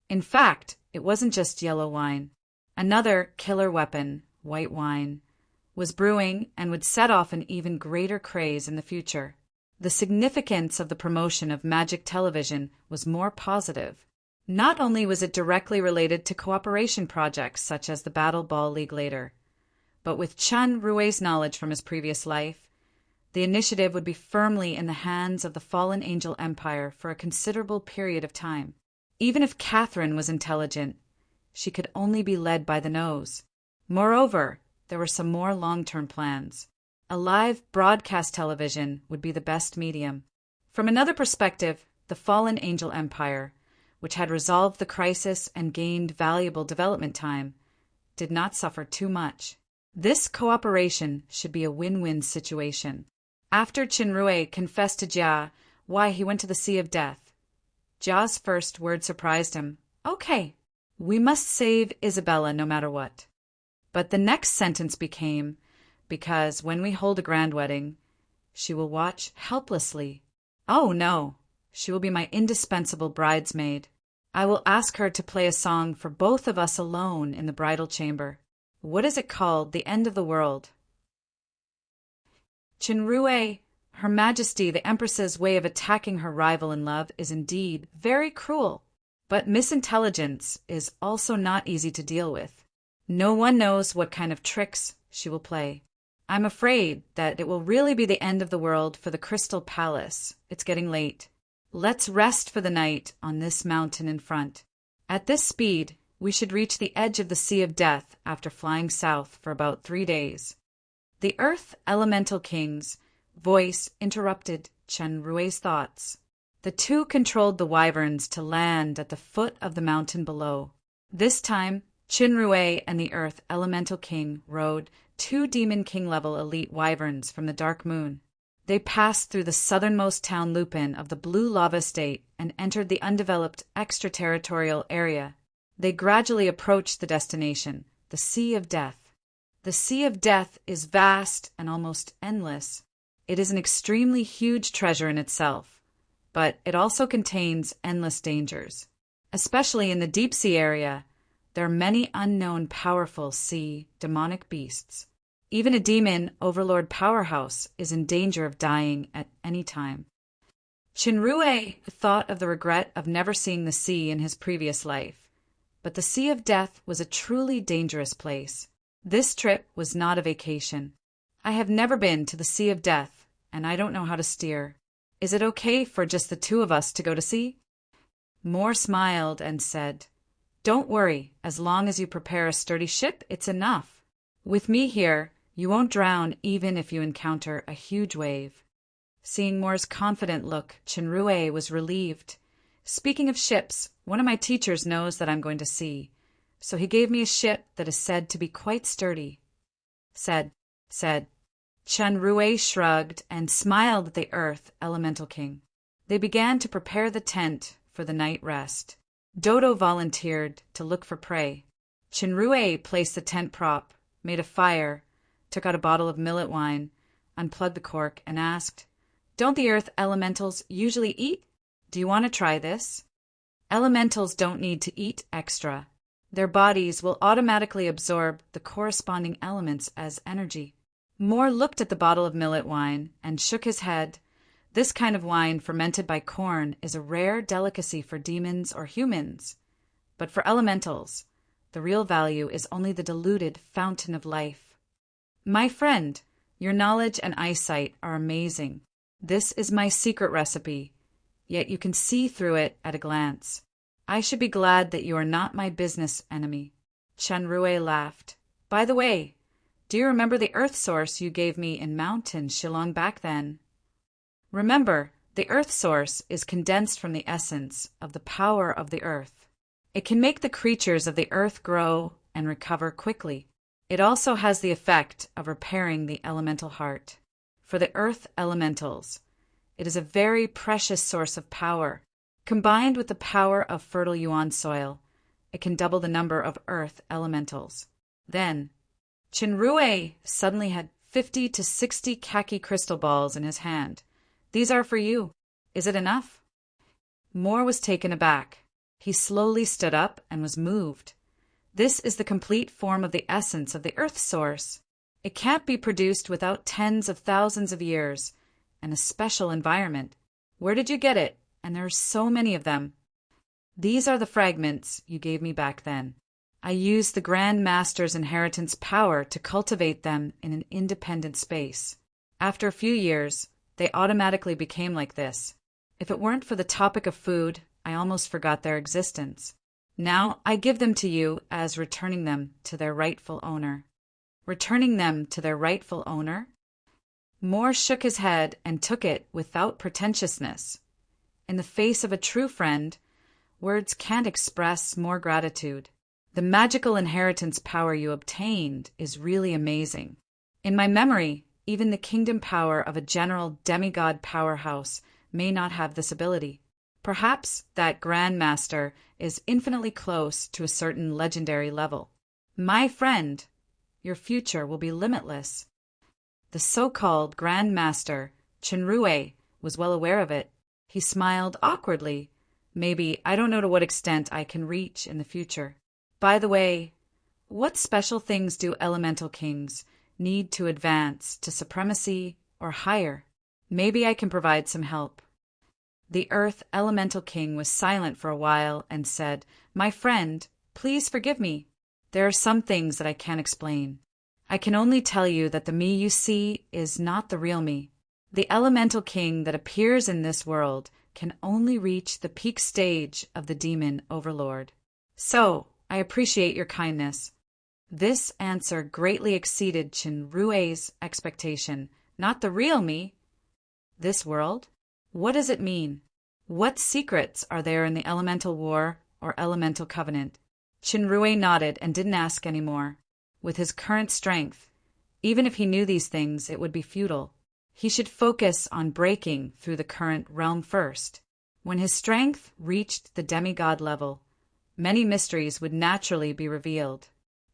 In fact, it wasn't just yellow wine. Another killer weapon, white wine, was brewing and would set off an even greater craze in the future. The significance of the promotion of Magic Television was more positive. Not only was it directly related to cooperation projects such as the Battle Ball League later, but with Chinrue's knowledge from his previous life, the initiative would be firmly in the hands of the Fallen Angel Empire for a considerable period of time. Even if Catherine was intelligent, she could only be led by the nose. Moreover, there were some more long-term plans. A live broadcast television would be the best medium. From another perspective, the Fallen Angel Empire, which had resolved the crisis and gained valuable development time, did not suffer too much. This cooperation should be a win-win situation. After Chinrue confessed to Jia why he went to the Sea of Death, Jia's first word surprised him. Okay, we must save Isabella no matter what. But the next sentence became, because when we hold a grand wedding, she will watch helplessly. Oh no, she will be my indispensable bridesmaid. I will ask her to play a song for both of us alone in the bridal chamber. What is it called? The End of the World. Chinrue, Her Majesty the Empress's way of attacking her rival in love is indeed very cruel. But misintelligence is also not easy to deal with. No one knows what kind of tricks she will play. I'm afraid that it will really be the end of the world for the Crystal Palace. It's getting late. Let's rest for the night on this mountain in front. At this speed, we should reach the edge of the Sea of Death after flying south for about 3 days. The Earth Elemental King's voice interrupted Chinrue's thoughts. The two controlled the wyverns to land at the foot of the mountain below. This time, Chinrue and the Earth Elemental King rode 2 Demon King-level elite wyverns from the Dark Moon. They passed through the southernmost town Lupin of the Blue Lava State and entered the undeveloped extraterritorial area. They gradually approached the destination, the Sea of Death. The Sea of Death is vast and almost endless. It is an extremely huge treasure in itself, but it also contains endless dangers. Especially in the deep sea area, there are many unknown powerful sea demonic beasts. Even a demon overlord powerhouse is in danger of dying at any time. Chinrue thought of the regret of never seeing the sea in his previous life, but the Sea of Death was a truly dangerous place. This trip was not a vacation. I have never been to the Sea of Death, and I don't know how to steer. Is it okay for just the 2 of us to go to sea? Moore smiled and said, Don't worry, as long as you prepare a sturdy ship, it's enough. With me here, you won't drown even if you encounter a huge wave. Seeing Moore's confident look, Chinrue was relieved. Speaking of ships, one of my teachers knows that I'm going to sea, so he gave me a ship that is said to be quite sturdy. Said. Chinrue shrugged and smiled at the Earth Elemental King. They began to prepare the tent for the night rest. Dodo volunteered to look for prey. Chinrue placed the tent prop, made a fire, took out a bottle of millet wine, unplugged the cork, and asked, Don't the Earth Elementals usually eat? Do you want to try this? Elementals don't need to eat extra. Their bodies will automatically absorb the corresponding elements as energy. Moore looked at the bottle of millet wine and shook his head, This kind of wine fermented by corn is a rare delicacy for demons or humans. But for elementals, the real value is only the diluted fountain of life. My friend, your knowledge and eyesight are amazing. This is my secret recipe, yet you can see through it at a glance. I should be glad that you are not my business enemy. Chenrue laughed. By the way, do you remember the earth source you gave me in Mountain Shillong back then? Remember, the earth source is condensed from the essence of the power of the earth. It can make the creatures of the earth grow and recover quickly. It also has the effect of repairing the elemental heart. For the earth elementals, it is a very precious source of power. Combined with the power of fertile yuan soil, it can double the number of earth elementals. Then, Chenrue suddenly had 50 to 60 khaki crystal balls in his hand. These are for you. Is it enough? Moore was taken aback. He slowly stood up and was moved. This is the complete form of the essence of the earth source. It can't be produced without tens of thousands of years and a special environment. Where did you get it? And there are so many of them. These are the fragments you gave me back then. I used the Grand Master's inheritance power to cultivate them in an independent space. After a few years, they automatically became like this. If it weren't for the topic of food, I almost forgot their existence. Now I give them to you as returning them to their rightful owner. Returning them to their rightful owner? Moore shook his head and took it without pretentiousness. In the face of a true friend, words can't express more gratitude. The magical inheritance power you obtained is really amazing. In my memory, even the kingdom power of a general demigod powerhouse may not have this ability. Perhaps that Grand Master is infinitely close to a certain legendary level. My friend, your future will be limitless. The so-called Grand Master, Chenrue, was well aware of it. He smiled awkwardly. Maybe I don't know to what extent I can reach in the future. By the way, what special things do elemental kings need to advance to supremacy or higher? Maybe I can provide some help. The Earth Elemental King was silent for a while and said, My friend, please forgive me. There are some things that I can't explain. I can only tell you that the me you see is not the real me. The Elemental King that appears in this world can only reach the peak stage of the demon overlord. So, I appreciate your kindness. This answer greatly exceeded Chenrue's expectation. Not the real me. This world? What does it mean? What secrets are there in the elemental war or elemental covenant? Chenrue nodded and didn't ask any more. With his current strength, even if he knew these things, it would be futile. He should focus on breaking through the current realm first. When his strength reached the demigod level, many mysteries would naturally be revealed.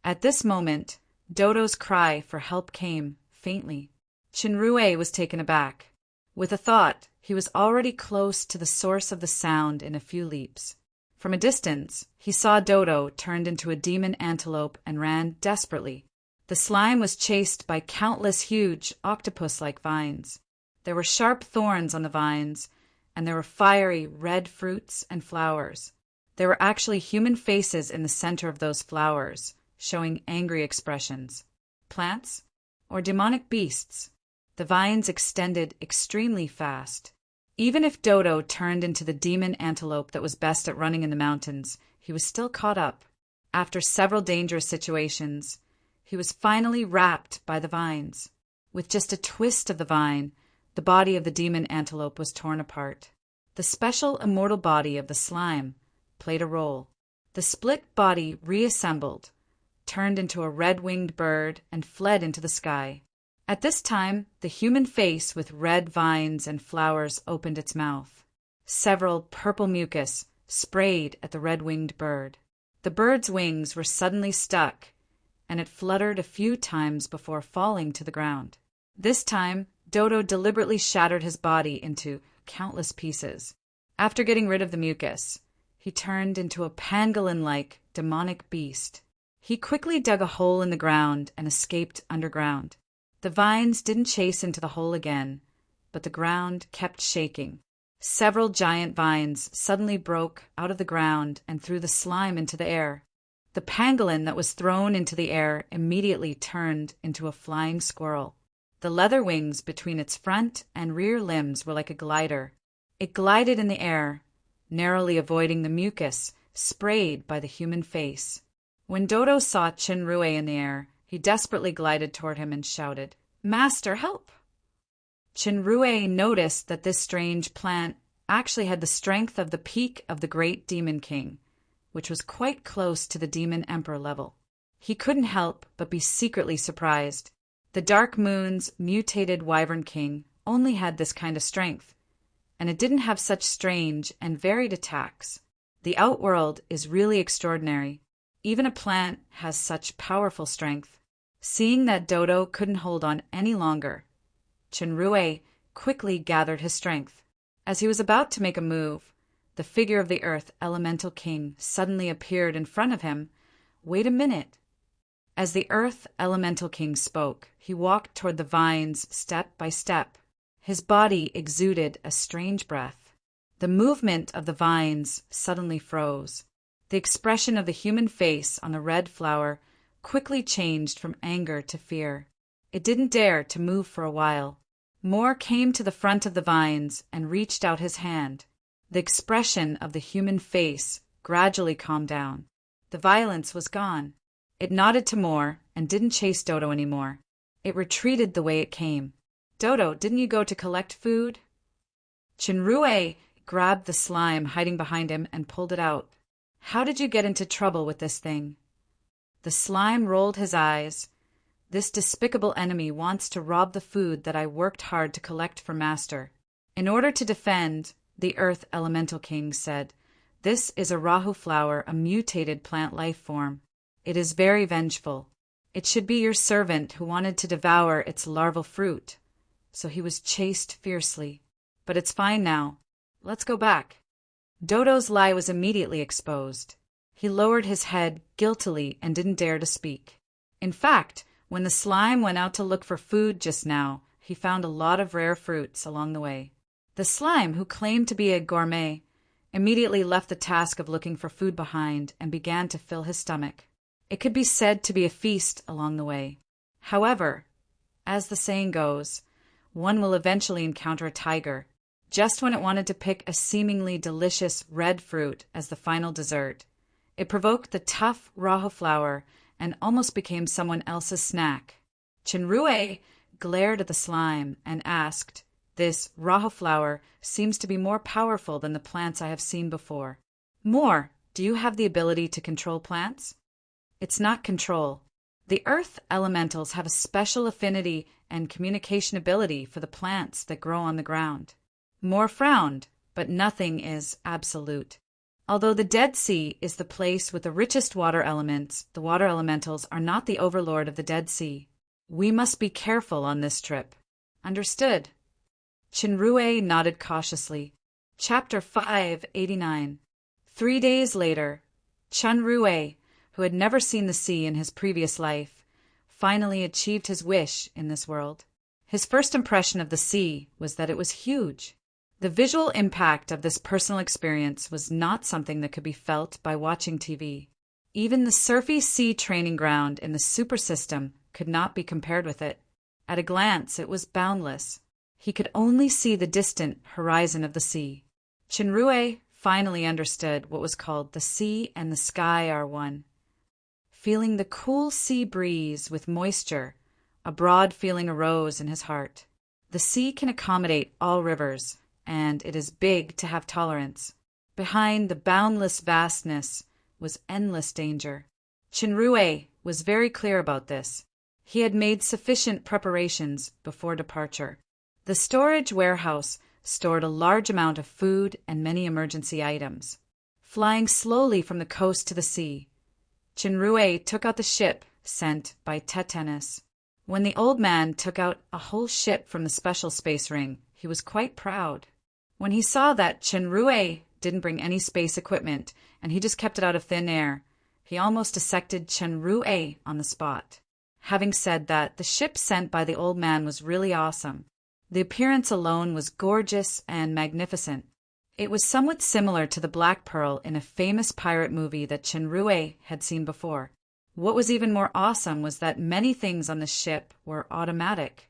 At this moment, Dodo's cry for help came, faintly. Chenrue was taken aback. With a thought, he was already close to the source of the sound in a few leaps. From a distance, he saw Dodo turned into a demon antelope and ran desperately. The slime was chased by countless huge octopus-like vines. There were sharp thorns on the vines, and there were fiery red fruits and flowers. There were actually human faces in the center of those flowers, showing angry expressions. Plants? Or demonic beasts? The vines extended extremely fast. Even if Dodo turned into the demon antelope that was best at running in the mountains, he was still caught up. After several dangerous situations, he was finally wrapped by the vines. With just a twist of the vine, the body of the demon antelope was torn apart. The special immortal body of the slime played a role. The split body reassembled, turned into a red-winged bird, and fled into the sky. At this time, the human face with red vines and flowers opened its mouth. Several purple mucus sprayed at the red-winged bird. The bird's wings were suddenly stuck, and it fluttered a few times before falling to the ground. This time, Dodo deliberately shattered his body into countless pieces. After getting rid of the mucus, he turned into a pangolin-like demonic beast. He quickly dug a hole in the ground and escaped underground. The vines didn't chase into the hole again, but the ground kept shaking. Several giant vines suddenly broke out of the ground and threw the slime into the air. The pangolin that was thrown into the air immediately turned into a flying squirrel. The leather wings between its front and rear limbs were like a glider. It glided in the air, narrowly avoiding the mucus sprayed by the human face. When Dodo saw Chinrue in the air, he desperately glided toward him and shouted, "Master, help!" Chinrue noticed that this strange plant actually had the strength of the peak of the great demon king, which was quite close to the demon emperor level. He couldn't help but be secretly surprised. The Dark Moon's mutated wyvern king only had this kind of strength, and it didn't have such strange and varied attacks. The outworld is really extraordinary. Even a plant has such powerful strength. Seeing that Dodo couldn't hold on any longer, Chinrue quickly gathered his strength. As he was about to make a move, the figure of the Earth Elemental King suddenly appeared in front of him. Wait a minute. As the Earth Elemental King spoke, he walked toward the vines step by step. His body exuded a strange breath. The movement of the vines suddenly froze. The expression of the human face on the red flower quickly changed from anger to fear. It didn't dare to move for a while. Moore came to the front of the vines and reached out his hand. The expression of the human face gradually calmed down. The violence was gone. It nodded to Moore and didn't chase Dodo anymore. It retreated the way it came. "Dodo, didn't you go to collect food?" Chinrue grabbed the slime hiding behind him and pulled it out. "How did you get into trouble with this thing?" The slime rolled his eyes. "This despicable enemy wants to rob the food that I worked hard to collect for Master." In order to defend, the Earth Elemental King said, "This is a Rahu flower, a mutated plant life form. It is very vengeful. It should be your servant who wanted to devour its larval fruit. So he was chased fiercely. But it's fine now. Let's go back." Dodo's lie was immediately exposed. He lowered his head guiltily and didn't dare to speak. In fact, when the slime went out to look for food just now, he found a lot of rare fruits along the way. The slime, who claimed to be a gourmet, immediately left the task of looking for food behind and began to fill his stomach. It could be said to be a feast along the way. However, as the saying goes, one will eventually encounter a tiger. Just when it wanted to pick a seemingly delicious red fruit as the final dessert, it provoked the tough Rahu flower and almost became someone else's snack. Chinrue glared at the slime and asked, "This Rahu flower seems to be more powerful than the plants I have seen before. More, do you have the ability to control plants?" "It's not control. The Earth Elementals have a special affinity and communication ability for the plants that grow on the ground." Moore frowned, but nothing is absolute. Although the Dead Sea is the place with the richest water elements, the water elementals are not the overlord of the Dead Sea. We must be careful on this trip. Understood. Chinrue nodded cautiously. Chapter 589. 3 days later, Chinrue, who had never seen the sea in his previous life, finally achieved his wish in this world. His first impression of the sea was that it was huge. The visual impact of this personal experience was not something that could be felt by watching TV. Even the surfy sea training ground in the super system could not be compared with it. At a glance, it was boundless. He could only see the distant horizon of the sea. Chinrue finally understood what was called the sea and the sky are one. Feeling the cool sea breeze with moisture, a broad feeling arose in his heart. The sea can accommodate all rivers, and it is big to have tolerance. Behind the boundless vastness was endless danger. Chinrue was very clear about this. He had made sufficient preparations before departure. The storage warehouse stored a large amount of food and many emergency items. Flying slowly from the coast to the sea, Chinrue took out the ship sent by Tetanus. When the old man took out a whole ship from the special space ring, he was quite proud. When he saw that Chinrue didn't bring any space equipment and he just kept it out of thin air, he almost dissected Chinrue on the spot. Having said that, the ship sent by the old man was really awesome. The appearance alone was gorgeous and magnificent. It was somewhat similar to the Black Pearl in a famous pirate movie that Chenrue had seen before. What was even more awesome was that many things on the ship were automatic.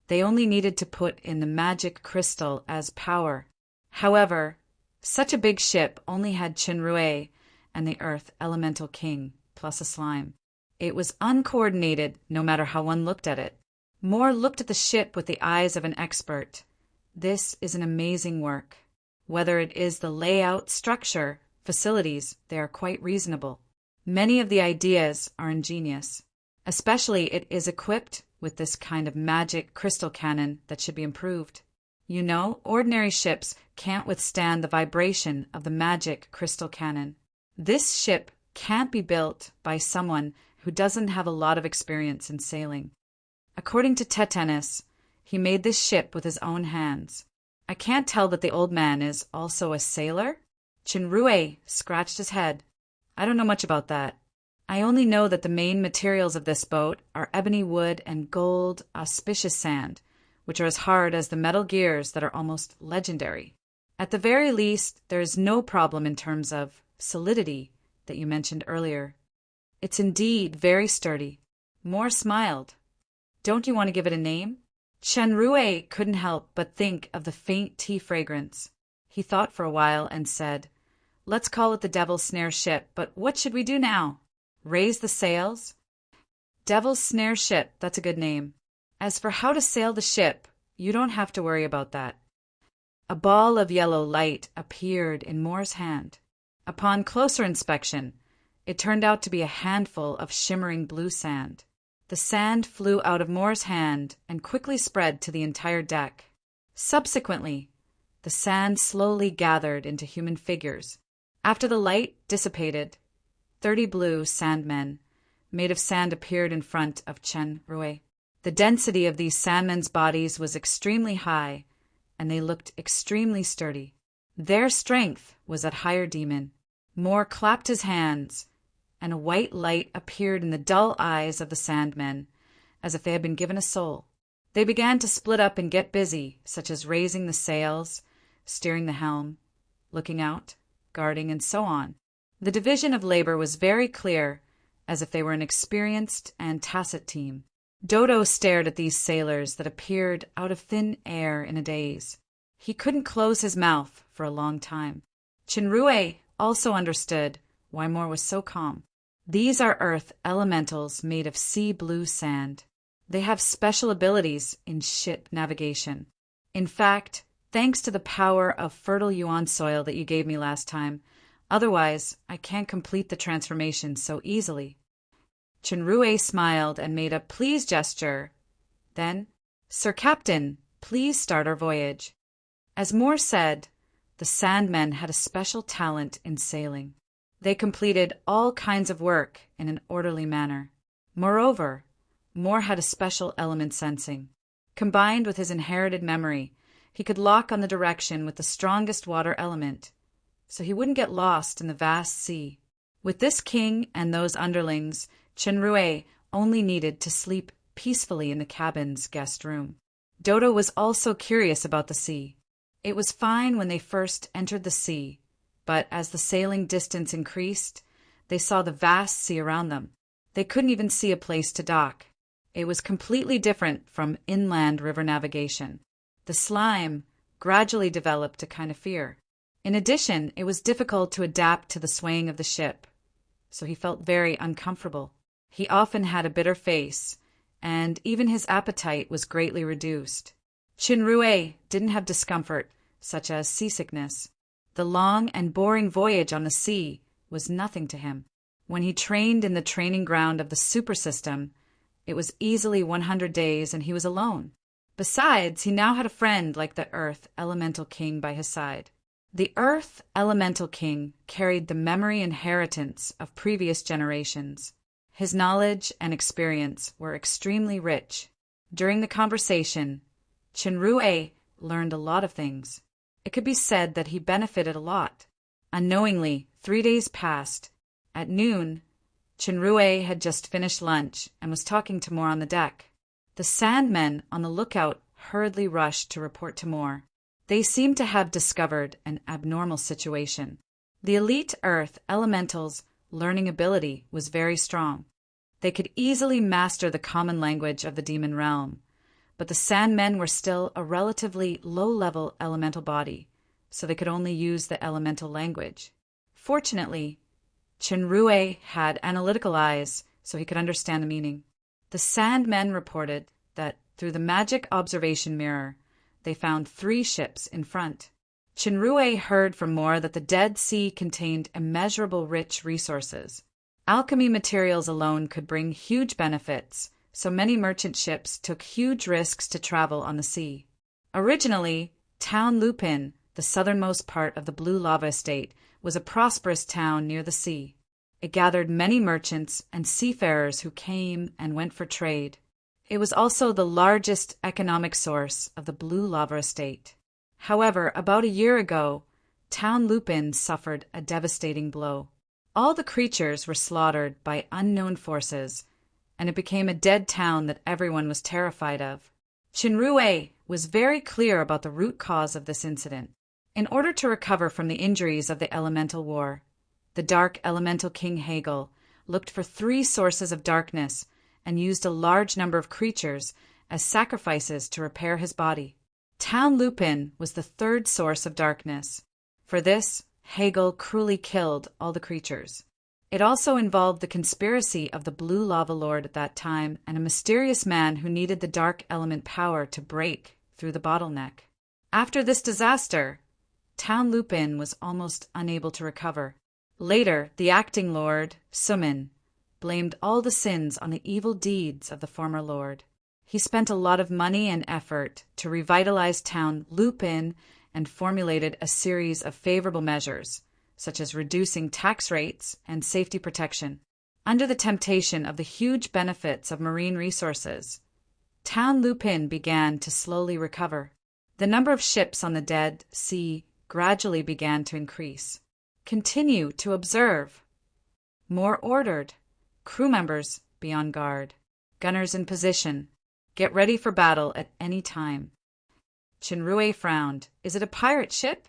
They only needed to put in the magic crystal as power. However, such a big ship only had Chenrue and the Earth Elemental King, plus a slime. It was uncoordinated no matter how one looked at it. Moore looked at the ship with the eyes of an expert. This is an amazing work. Whether it is the layout, structure, facilities, they are quite reasonable. Many of the ideas are ingenious. Especially it is equipped with this kind of magic crystal cannon that should be improved. You know, ordinary ships can't withstand the vibration of the magic crystal cannon. This ship can't be built by someone who doesn't have a lot of experience in sailing. According to Tetanus, he made this ship with his own hands. I can't tell that the old man is also a sailor? Chenrue scratched his head. I don't know much about that. I only know that the main materials of this boat are ebony wood and gold auspicious sand, which are as hard as the metal gears that are almost legendary. At the very least, there is no problem in terms of solidity that you mentioned earlier. It's indeed very sturdy. Moore smiled. Don't you want to give it a name? Chenrue couldn't help but think of the faint tea fragrance. He thought for a while and said, "Let's call it the Devil's Snare ship, but what should we do now? Raise the sails?" Devil's Snare ship, that's a good name. As for how to sail the ship, you don't have to worry about that. A ball of yellow light appeared in Moore's hand. Upon closer inspection, it turned out to be a handful of shimmering blue sand. The sand flew out of Moore's hand and quickly spread to the entire deck. Subsequently, the sand slowly gathered into human figures. After the light dissipated, 30 blue sandmen made of sand appeared in front of Chenrue. The density of these sandmen's bodies was extremely high, and they looked extremely sturdy. Their strength was at higher demon. Moore clapped his hands, and a white light appeared in the dull eyes of the sandmen, as if they had been given a soul. They began to split up and get busy, such as raising the sails, steering the helm, looking out, guarding, and so on. The division of labor was very clear, as if they were an experienced and tacit team. Dodo stared at these sailors that appeared out of thin air in a daze. He couldn't close his mouth for a long time. Chenrue also understood why Moore was so calm. These are Earth elementals made of sea blue sand. They have special abilities in ship navigation. In fact, thanks to the power of fertile yuan soil that you gave me last time, otherwise I can't complete the transformation so easily. Chenrue smiled and made a please gesture. Then, "Sir Captain, please start our voyage." As Moore said, the Sandmen had a special talent in sailing. They completed all kinds of work in an orderly manner. Moreover, Moore had a special element sensing. Combined with his inherited memory, he could lock on the direction with the strongest water element, so he wouldn't get lost in the vast sea. With this king and those underlings, Chenrue only needed to sleep peacefully in the cabin's guest room. Dodo was also curious about the sea. It was fine when they first entered the sea, but as the sailing distance increased, they saw the vast sea around them. They couldn't even see a place to dock. It was completely different from inland river navigation. The slime gradually developed a kind of fear. In addition, it was difficult to adapt to the swaying of the ship, so he felt very uncomfortable. He often had a bitter face, and even his appetite was greatly reduced. Chenrue didn't have discomfort, such as seasickness. The long and boring voyage on the sea was nothing to him. When he trained in the training ground of the super system, it was easily 100 days and he was alone. Besides, he now had a friend like the Earth Elemental King by his side. The Earth Elemental King carried the memory inheritance of previous generations. His knowledge and experience were extremely rich. During the conversation, Chenrue learned a lot of things. It could be said that he benefited a lot. Unknowingly, 3 days passed. At noon, Chenrue had just finished lunch and was talking to Moore on the deck. The Sandmen on the lookout hurriedly rushed to report to Moore. They seemed to have discovered an abnormal situation. The elite Earth Elemental's learning ability was very strong. They could easily master the common language of the demon realm, but the Sandmen were still a relatively low-level elemental body, so they could only use the elemental language. Fortunately, Chinrue had analytical eyes, so he could understand the meaning. The Sandmen reported that through the magic observation mirror, they found 3 ships in front. Chinrue heard from Moore that the Dead Sea contained immeasurable rich resources. Alchemy materials alone could bring huge benefits, so many merchant ships took huge risks to travel on the sea. Originally, Town Lupin, the southernmost part of the Blue Lava Estate, was a prosperous town near the sea. It gathered many merchants and seafarers who came and went for trade. It was also the largest economic source of the Blue Lava Estate. However, about a year ago, Town Lupin suffered a devastating blow. All the creatures were slaughtered by unknown forces, and it became a dead town that everyone was terrified of. Chinrue was very clear about the root cause of this incident. In order to recover from the injuries of the elemental war, the Dark Elemental King Hegel looked for 3 sources of darkness and used a large number of creatures as sacrifices to repair his body. Town Lupin was the 3rd source of darkness. For this, Hegel cruelly killed all the creatures. It also involved the conspiracy of the Blue Lava Lord at that time and a mysterious man who needed the dark element power to break through the bottleneck. After this disaster, Town Lupin was almost unable to recover. Later, the acting lord, Sumin, blamed all the sins on the evil deeds of the former lord. He spent a lot of money and effort to revitalize Town Lupin and formulated a series of favorable measures, such as reducing tax rates and safety protection. Under the temptation of the huge benefits of marine resources, Town Lupin began to slowly recover. The number of ships on the Dead Sea gradually began to increase. Continue to observe. More ordered. Crew members be on guard. Gunners in position. Get ready for battle at any time. Chinrue frowned. Is it a pirate ship?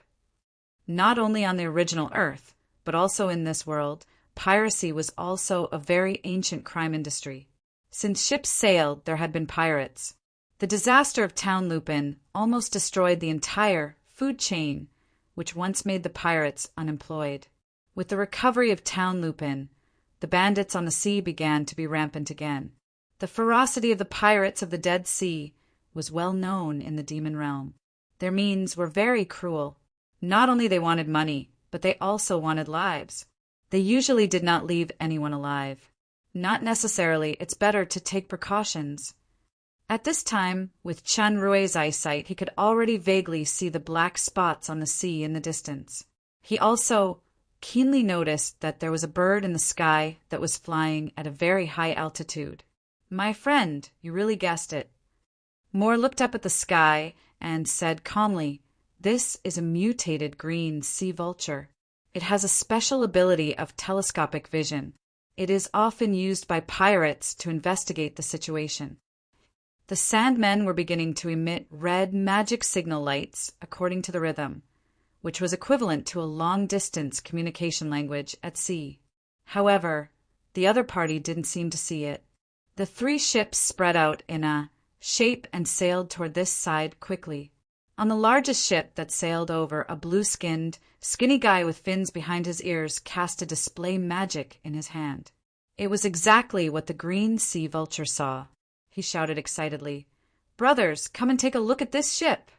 Not only on the original Earth, but also in this world, piracy was also a very ancient crime industry. Since ships sailed, there had been pirates. The disaster of Town Lupin almost destroyed the entire food chain, which once made the pirates unemployed. With the recovery of Town Lupin, the bandits on the sea began to be rampant again. The ferocity of the pirates of the Dead Sea was well known in the demon realm. Their means were very cruel. Not only they wanted money, but they also wanted lives. They usually did not leave anyone alive. Not necessarily, it's better to take precautions. At this time, with Chinrue's eyesight, he could already vaguely see the black spots on the sea in the distance. He also keenly noticed that there was a bird in the sky that was flying at a very high altitude. My friend, you really guessed it. Moore looked up at the sky and said calmly, "This is a mutated green sea vulture. It has a special ability of telescopic vision. It is often used by pirates to investigate the situation." The Sandmen were beginning to emit red magic signal lights according to the rhythm, which was equivalent to a long-distance communication language at sea. However, the other party didn't seem to see it. The 3 ships spread out in a shape and sailed toward this side quickly. On the largest ship that sailed over, a blue-skinned, skinny guy with fins behind his ears cast a display magic in his hand. It was exactly what the green sea vulture saw. He shouted excitedly, "Brothers, come and take a look at this ship!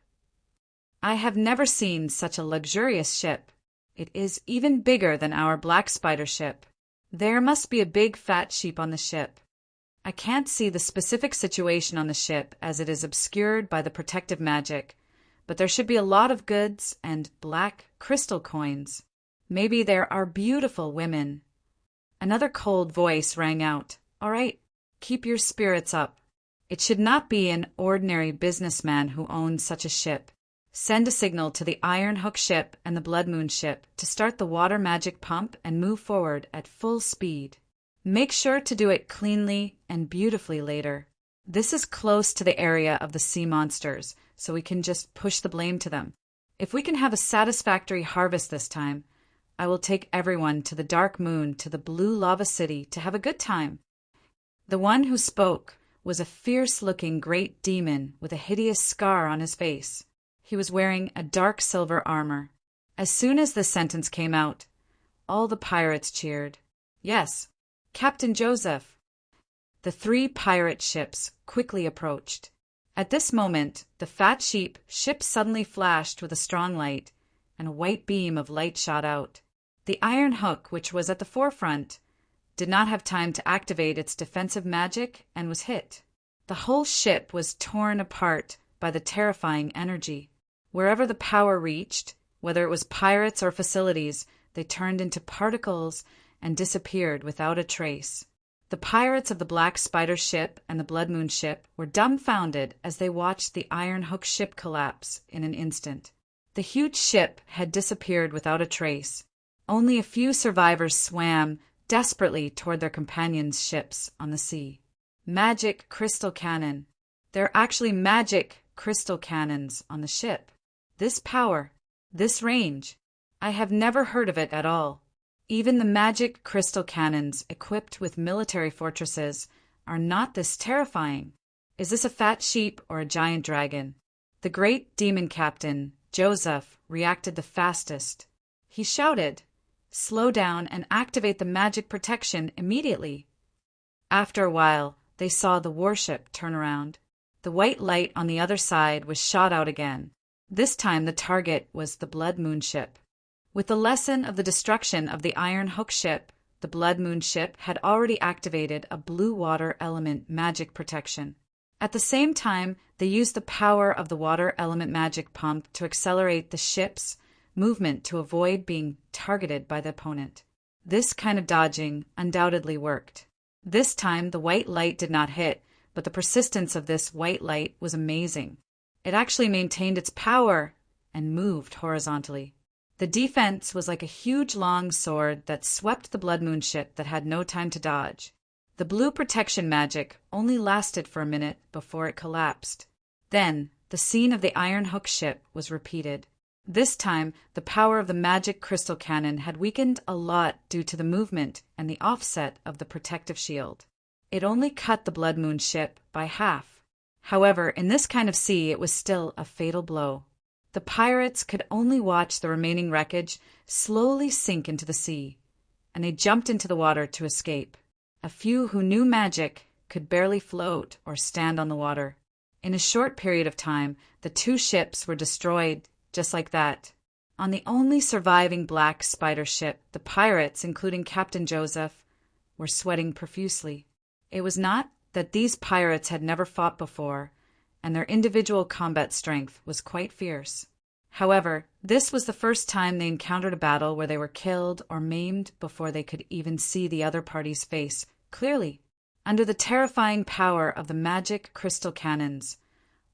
I have never seen such a luxurious ship. It is even bigger than our black spider ship. There must be a big fat sheep on the ship. I can't see the specific situation on the ship as it is obscured by the protective magic, but there should be a lot of goods and black crystal coins. Maybe there are beautiful women." Another cold voice rang out, "All right, keep your spirits up. It should not be an ordinary businessman who owns such a ship. Send a signal to the Iron Hook ship and the Blood Moon ship to start the water magic pump and move forward at full speed. Make sure to do it cleanly and beautifully later. This is close to the area of the sea monsters, so we can just push the blame to them. If we can have a satisfactory harvest this time, I will take everyone to the dark moon, to the blue lava city, to have a good time." The one who spoke was a fierce-looking great demon with a hideous scar on his face. He was wearing a dark silver armor. As soon as this sentence came out, all the pirates cheered. Yes, Captain Joseph. The 3 pirate ships quickly approached. At this moment, the fat ship suddenly flashed with a strong light, and a white beam of light shot out. The iron hook, which was at the forefront, did not have time to activate its defensive magic and was hit. The whole ship was torn apart by the terrifying energy. Wherever the power reached, whether it was pirates or facilities, they turned into particles and disappeared without a trace. The pirates of the Black Spider ship and the Blood Moon ship were dumbfounded as they watched the Iron Hook ship collapse in an instant. The huge ship had disappeared without a trace. Only a few survivors swam desperately toward their companions' ships on the sea. Magic crystal cannon. There are actually magic crystal cannons on the ship. This power, this range, I have never heard of it at all. Even the magic crystal cannons equipped with military fortresses are not this terrifying. Is this a fat sheep or a giant dragon? The great demon captain, Joseph, reacted the fastest. He shouted, "Slow down and activate the magic protection immediately." After a while, they saw the warship turn around. The white light on the other side was shot out again. This time the target was the Blood Moon ship. With the lesson of the destruction of the Iron Hook ship, the Blood Moon ship had already activated a blue water element magic protection. At the same time, they used the power of the water element magic pump to accelerate the ship's movement to avoid being targeted by the opponent. This kind of dodging undoubtedly worked. This time, the white light did not hit, but the persistence of this white light was amazing. It actually maintained its power and moved horizontally. The defense was like a huge long sword that swept the Blood Moon ship that had no time to dodge. The blue protection magic only lasted for a minute before it collapsed. Then, the scene of the Iron Hook ship was repeated. This time, the power of the magic crystal cannon had weakened a lot due to the movement and the offset of the protective shield. It only cut the Blood Moon ship by half. However, in this kind of sea, it was still a fatal blow. The pirates could only watch the remaining wreckage slowly sink into the sea, and they jumped into the water to escape. A few who knew magic could barely float or stand on the water. In a short period of time, the 2 ships were destroyed just like that. On the only surviving Black Spider ship, the pirates, including Captain Joseph, were sweating profusely. It was not that these pirates had never fought before, and their individual combat strength was quite fierce. However, this was the first time they encountered a battle where they were killed or maimed before they could even see the other party's face clearly. Under the terrifying power of the magic crystal cannons,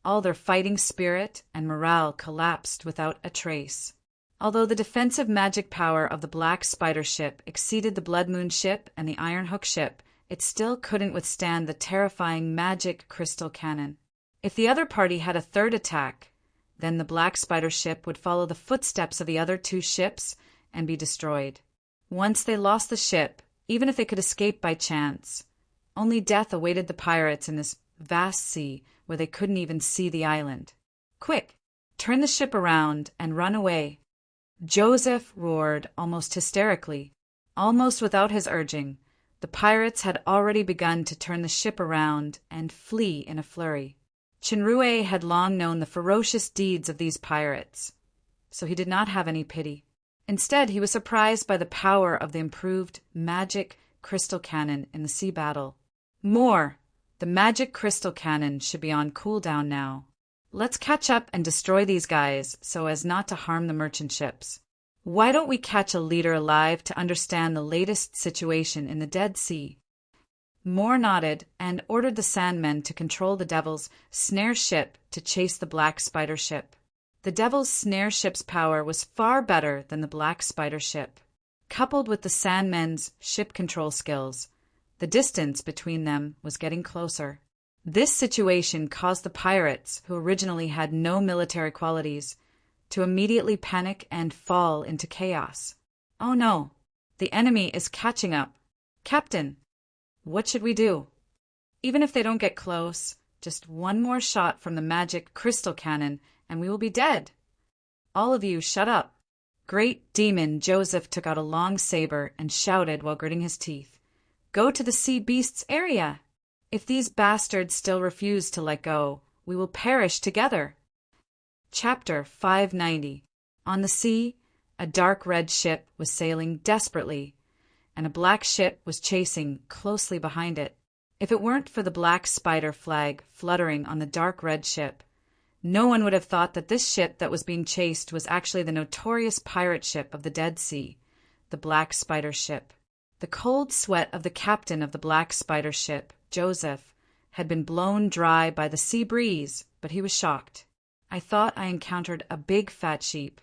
all their fighting spirit and morale collapsed without a trace. Although the defensive magic power of the Black Spider ship exceeded the Blood Moon ship and the Iron Hook ship, it still couldn't withstand the terrifying magic crystal cannon. If the other party had a third attack, then the Black Spider ship would follow the footsteps of the other 2 ships and be destroyed. Once they lost the ship, even if they could escape by chance, only death awaited the pirates in this vast sea where they couldn't even see the island. "Quick, turn the ship around and run away," Joseph roared almost hysterically. Almost without his urging, the pirates had already begun to turn the ship around and flee in a flurry. Chinrue had long known the ferocious deeds of these pirates, so he did not have any pity. Instead, he was surprised by the power of the improved magic crystal cannon in the sea battle. More! The magic crystal cannon should be on cooldown now. Let's catch up and destroy these guys so as not to harm the merchant ships. Why don't we catch a leader alive to understand the latest situation in the Dead Sea? Moore nodded and ordered the Sandmen to control the Devil's snare ship to chase the Black Spider ship. The Devil's snare ship's power was far better than the Black Spider ship. Coupled with the Sandmen's ship control skills, the distance between them was getting closer. This situation caused the pirates, who originally had no military qualities, to immediately panic and fall into chaos. Oh no, the enemy is catching up. Captain, what should we do? Even if they don't get close, just one more shot from the magic crystal cannon and we will be dead. All of you, shut up. Great demon Joseph took out a long saber and shouted while gritting his teeth. Go to the sea beasts area. If these bastards still refuse to let go, we will perish together. Chapter 590. On the sea, a dark red ship was sailing desperately, and a black ship was chasing closely behind it. If it weren't for the black spider flag fluttering on the dark red ship, no one would have thought that this ship that was being chased was actually the notorious pirate ship of the Dead Sea, the Black Spider ship. The cold sweat of the captain of the Black Spider ship, Joseph, had been blown dry by the sea breeze, but he was shocked. I thought I encountered a big fat sheep,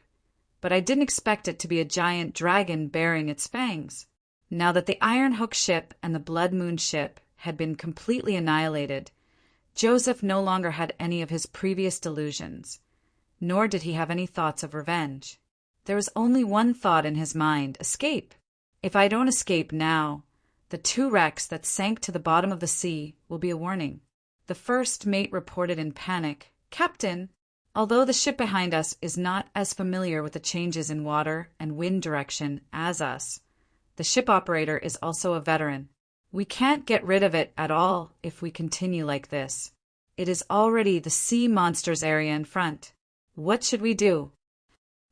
but I didn't expect it to be a giant dragon bearing its fangs. Now that the Iron Hook ship and the Blood Moon ship had been completely annihilated, Joseph no longer had any of his previous delusions, nor did he have any thoughts of revenge. There was only one thought in his mind: escape. If I don't escape now, the 2 wrecks that sank to the bottom of the sea will be a warning. The first mate reported in panic, Captain, although the ship behind us is not as familiar with the changes in water and wind direction as us, the ship operator is also a veteran. We can't get rid of it at all if we continue like this. It is already the sea monsters area in front. What should we do?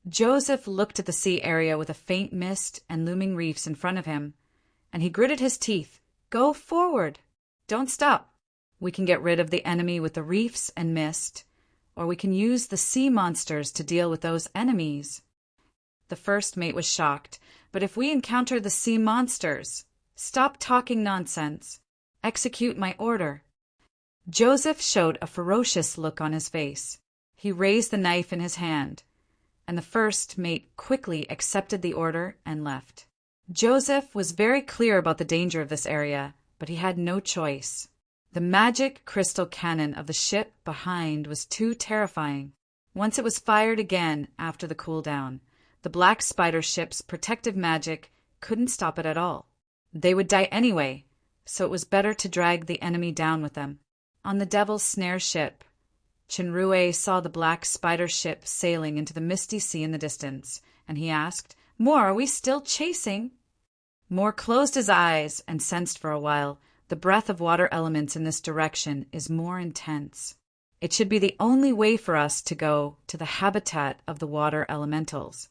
Joseph looked at the sea area with a faint mist and looming reefs in front of him, and he gritted his teeth. Go forward. Don't stop. We can get rid of the enemy with the reefs and mist, or we can use the sea monsters to deal with those enemies. The first mate was shocked. But if we encounter the sea monsters, stop talking nonsense. Execute my order. Joseph showed a ferocious look on his face. He raised the knife in his hand, and the first mate quickly accepted the order and left. Joseph was very clear about the danger of this area, but he had no choice. The magic crystal cannon of the ship behind was too terrifying. Once it was fired again after the cooldown, the Black Spider ship's protective magic couldn't stop it at all. They would die anyway, so it was better to drag the enemy down with them. On the Devil's Snare ship, Chinrue saw the Black Spider ship sailing into the misty sea in the distance, and he asked, Moore, are we still chasing? Moore closed his eyes and sensed for a while the breath of water elements in this direction is more intense. It should be the only way for us to go to the habitat of the water elementals.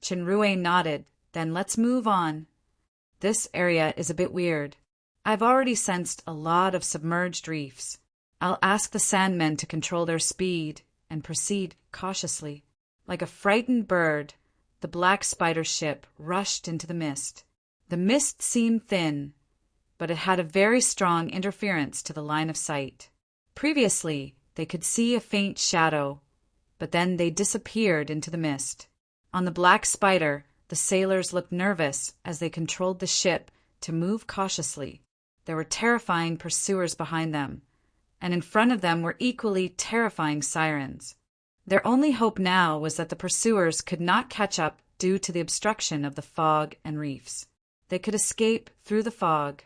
Chinrue nodded. Then let's move on. This area is a bit weird. I've already sensed a lot of submerged reefs. I'll ask the Sandmen to control their speed and proceed cautiously. Like a frightened bird, the Black Spider ship rushed into the mist. The mist seemed thin, but it had a very strong interference to the line of sight. Previously, they could see a faint shadow, but then they disappeared into the mist. On the Black Spider, the sailors looked nervous as they controlled the ship to move cautiously. There were terrifying pursuers behind them, and in front of them were equally terrifying sirens. Their only hope now was that the pursuers could not catch up due to the obstruction of the fog and reefs. They could escape through the fog,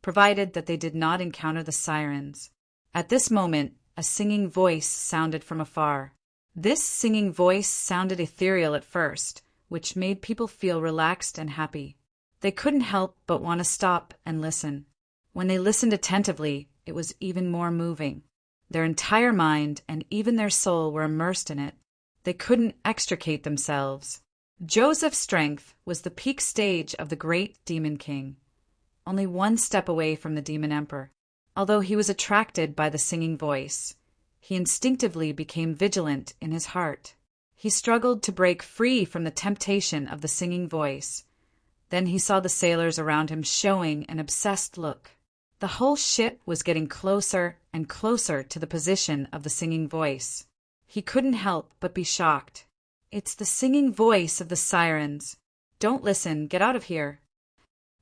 provided that they did not encounter the sirens. At this moment, a singing voice sounded from afar. This singing voice sounded ethereal at first, which made people feel relaxed and happy. They couldn't help but want to stop and listen. When they listened attentively, it was even more moving. Their entire mind and even their soul were immersed in it. They couldn't extricate themselves. Joseph's strength was the peak stage of the great Demon King, only one step away from the Demon Emperor. Although he was attracted by the singing voice, he instinctively became vigilant in his heart. He struggled to break free from the temptation of the singing voice. Then he saw the sailors around him showing an obsessed look. The whole ship was getting closer and closer to the position of the singing voice. He couldn't help but be shocked. It's the singing voice of the sirens. Don't listen, get out of here.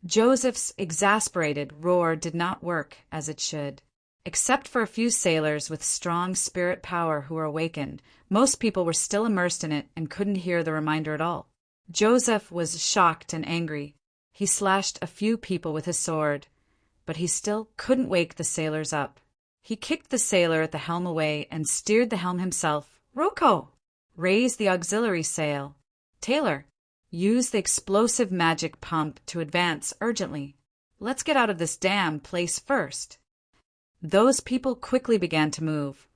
Joseph's exasperated roar did not work as it should. Except for a few sailors with strong spirit power who were awakened, most people were still immersed in it and couldn't hear the reminder at all. Joseph was shocked and angry. He slashed a few people with his sword, but he still couldn't wake the sailors up. He kicked the sailor at the helm away and steered the helm himself. Rocco! Raise the auxiliary sail. Taylor! Use the explosive magic pump to advance urgently. Let's get out of this damn place first. Those people quickly began to move,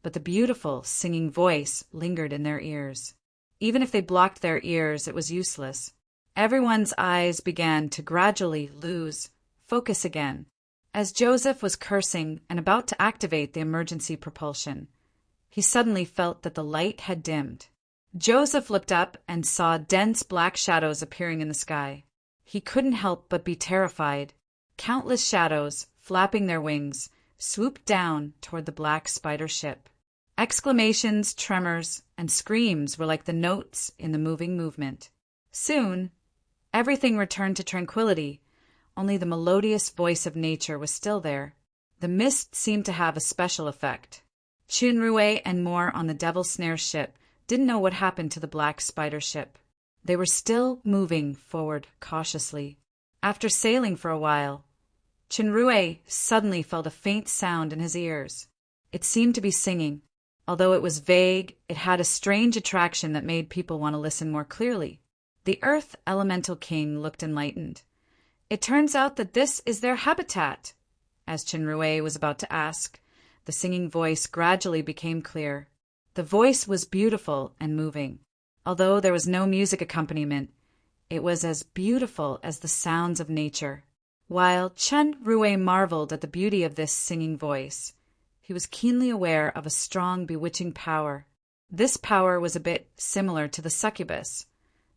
but the beautiful, singing voice lingered in their ears. Even if they blocked their ears, it was useless. Everyone's eyes began to gradually lose focus again. As Joseph was cursing and about to activate the emergency propulsion, he suddenly felt that the light had dimmed. Joseph looked up and saw dense black shadows appearing in the sky. He couldn't help but be terrified. Countless shadows, flapping their wings, swooped down toward the black spider ship. Exclamations, tremors, and screams were like the notes in the moving movement. Soon, everything returned to tranquility. Only the melodious voice of nature was still there. The mist seemed to have a special effect. Chinrue and more on the Devil Snare ship didn't know what happened to the black spider ship. They were still moving forward cautiously. After sailing for a while, Chinrue suddenly felt a faint sound in his ears. It seemed to be singing. Although it was vague, it had a strange attraction that made people want to listen more clearly. The Earth Elemental King looked enlightened. It turns out that this is their habitat. As Chinrue was about to ask, the singing voice gradually became clear. The voice was beautiful and moving. Although there was no music accompaniment, it was as beautiful as the sounds of nature. While Chinrue marveled at the beauty of this singing voice, he was keenly aware of a strong, bewitching power. This power was a bit similar to the succubus,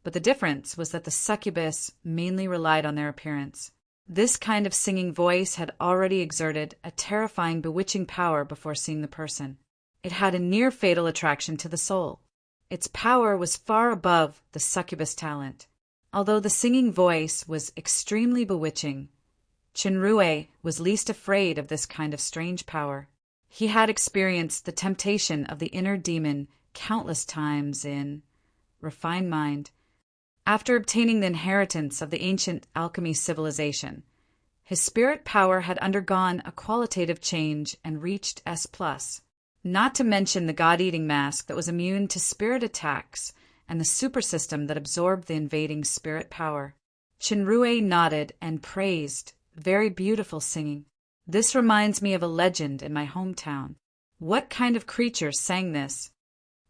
but the difference was that the succubus mainly relied on their appearance. This kind of singing voice had already exerted a terrifying, bewitching power before seeing the person. It had a near-fatal attraction to the soul. Its power was far above the succubus talent. Although the singing voice was extremely bewitching, Chinrue was least afraid of this kind of strange power. He had experienced the temptation of the inner demon countless times in refined mind. After obtaining the inheritance of the ancient alchemy civilization, his spirit power had undergone a qualitative change and reached S+, not to mention the god-eating mask that was immune to spirit attacks and the super system that absorbed the invading spirit power. Chinrue nodded and praised. Very beautiful singing. This reminds me of a legend in my hometown. What kind of creature sang this?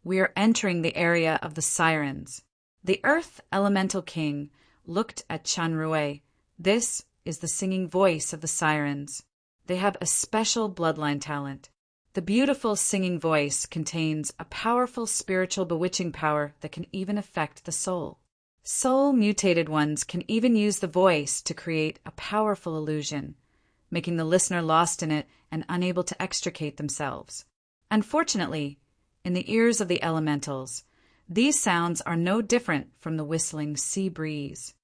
We are entering the area of the sirens. The Earth Elemental King looked at Chinrue. This is the singing voice of the sirens. They have a special bloodline talent. The beautiful singing voice contains a powerful spiritual bewitching power that can even affect the soul. Soul-mutated ones can even use the voice to create a powerful illusion, making the listener lost in it and unable to extricate themselves. Unfortunately, in the ears of the elementals, these sounds are no different from the whistling sea breeze.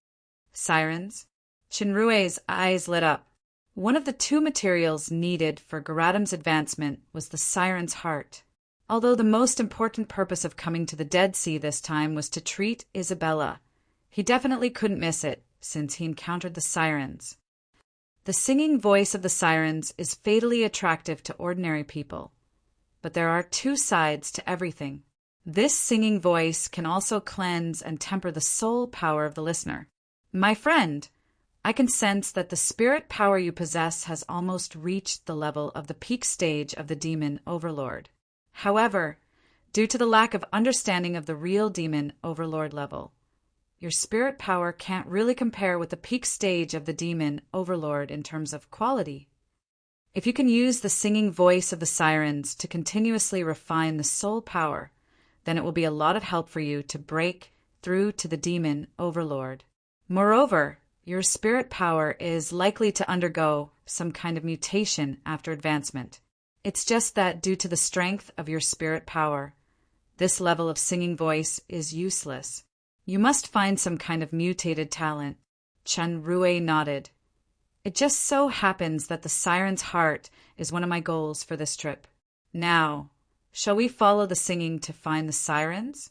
Sirens? Chinrue's eyes lit up. One of the two materials needed for Garadam's advancement was the siren's heart. Although the most important purpose of coming to the Dead Sea this time was to treat Isabella, he definitely couldn't miss it, since he encountered the sirens. The singing voice of the sirens is fatally attractive to ordinary people. But there are two sides to everything. This singing voice can also cleanse and temper the soul power of the listener. My friend, I can sense that the spirit power you possess has almost reached the level of the peak stage of the demon overlord. However, due to the lack of understanding of the real demon overlord level, your spirit power can't really compare with the peak stage of the demon overlord in terms of quality. If you can use the singing voice of the sirens to continuously refine the soul power, then it will be a lot of help for you to break through to the demon overlord. Moreover, your spirit power is likely to undergo some kind of mutation after advancement. It's just that due to the strength of your spirit power, this level of singing voice is useless. You must find some kind of mutated talent. Chinrue nodded. It just so happens that the siren's heart is one of my goals for this trip. Now, shall we follow the singing to find the sirens?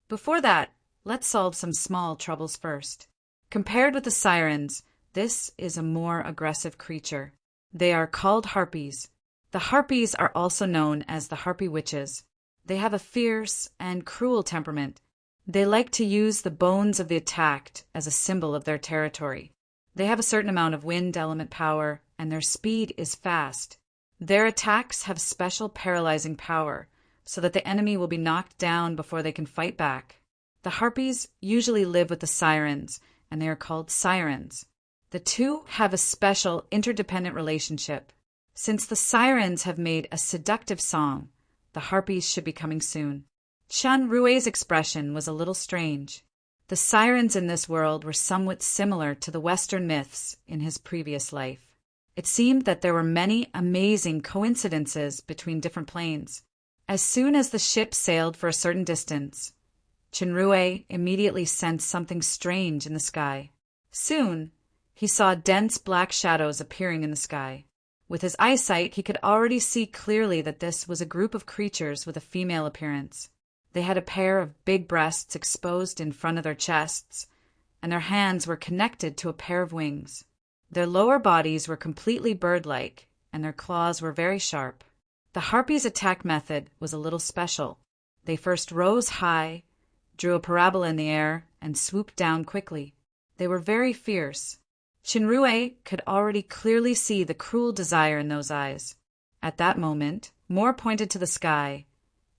Before that, let's solve some small troubles first. Compared with the sirens, this is a more aggressive creature. They are called harpies. The harpies are also known as the harpy witches. They have a fierce and cruel temperament. They like to use the bones of the attacked as a symbol of their territory. They have a certain amount of wind element power, and their speed is fast. Their attacks have special paralyzing power, so that the enemy will be knocked down before they can fight back. The harpies usually live with the sirens, and they are called sirens. The two have a special interdependent relationship. Since the sirens have made a seductive song, the harpies should be coming soon. Chun Rue's expression was a little strange. The sirens in this world were somewhat similar to the Western myths in his previous life. It seemed that there were many amazing coincidences between different planes. As soon as the ship sailed for a certain distance, Chinrue immediately sensed something strange in the sky. Soon, he saw dense black shadows appearing in the sky. With his eyesight, he could already see clearly that this was a group of creatures with a female appearance. They had a pair of big breasts exposed in front of their chests, and their hands were connected to a pair of wings. Their lower bodies were completely bird-like, and their claws were very sharp. The harpies' attack method was a little special. They first rose high, drew a parabola in the air, and swooped down quickly. They were very fierce. Chinrue could already clearly see the cruel desire in those eyes. At that moment, more pointed to the sky,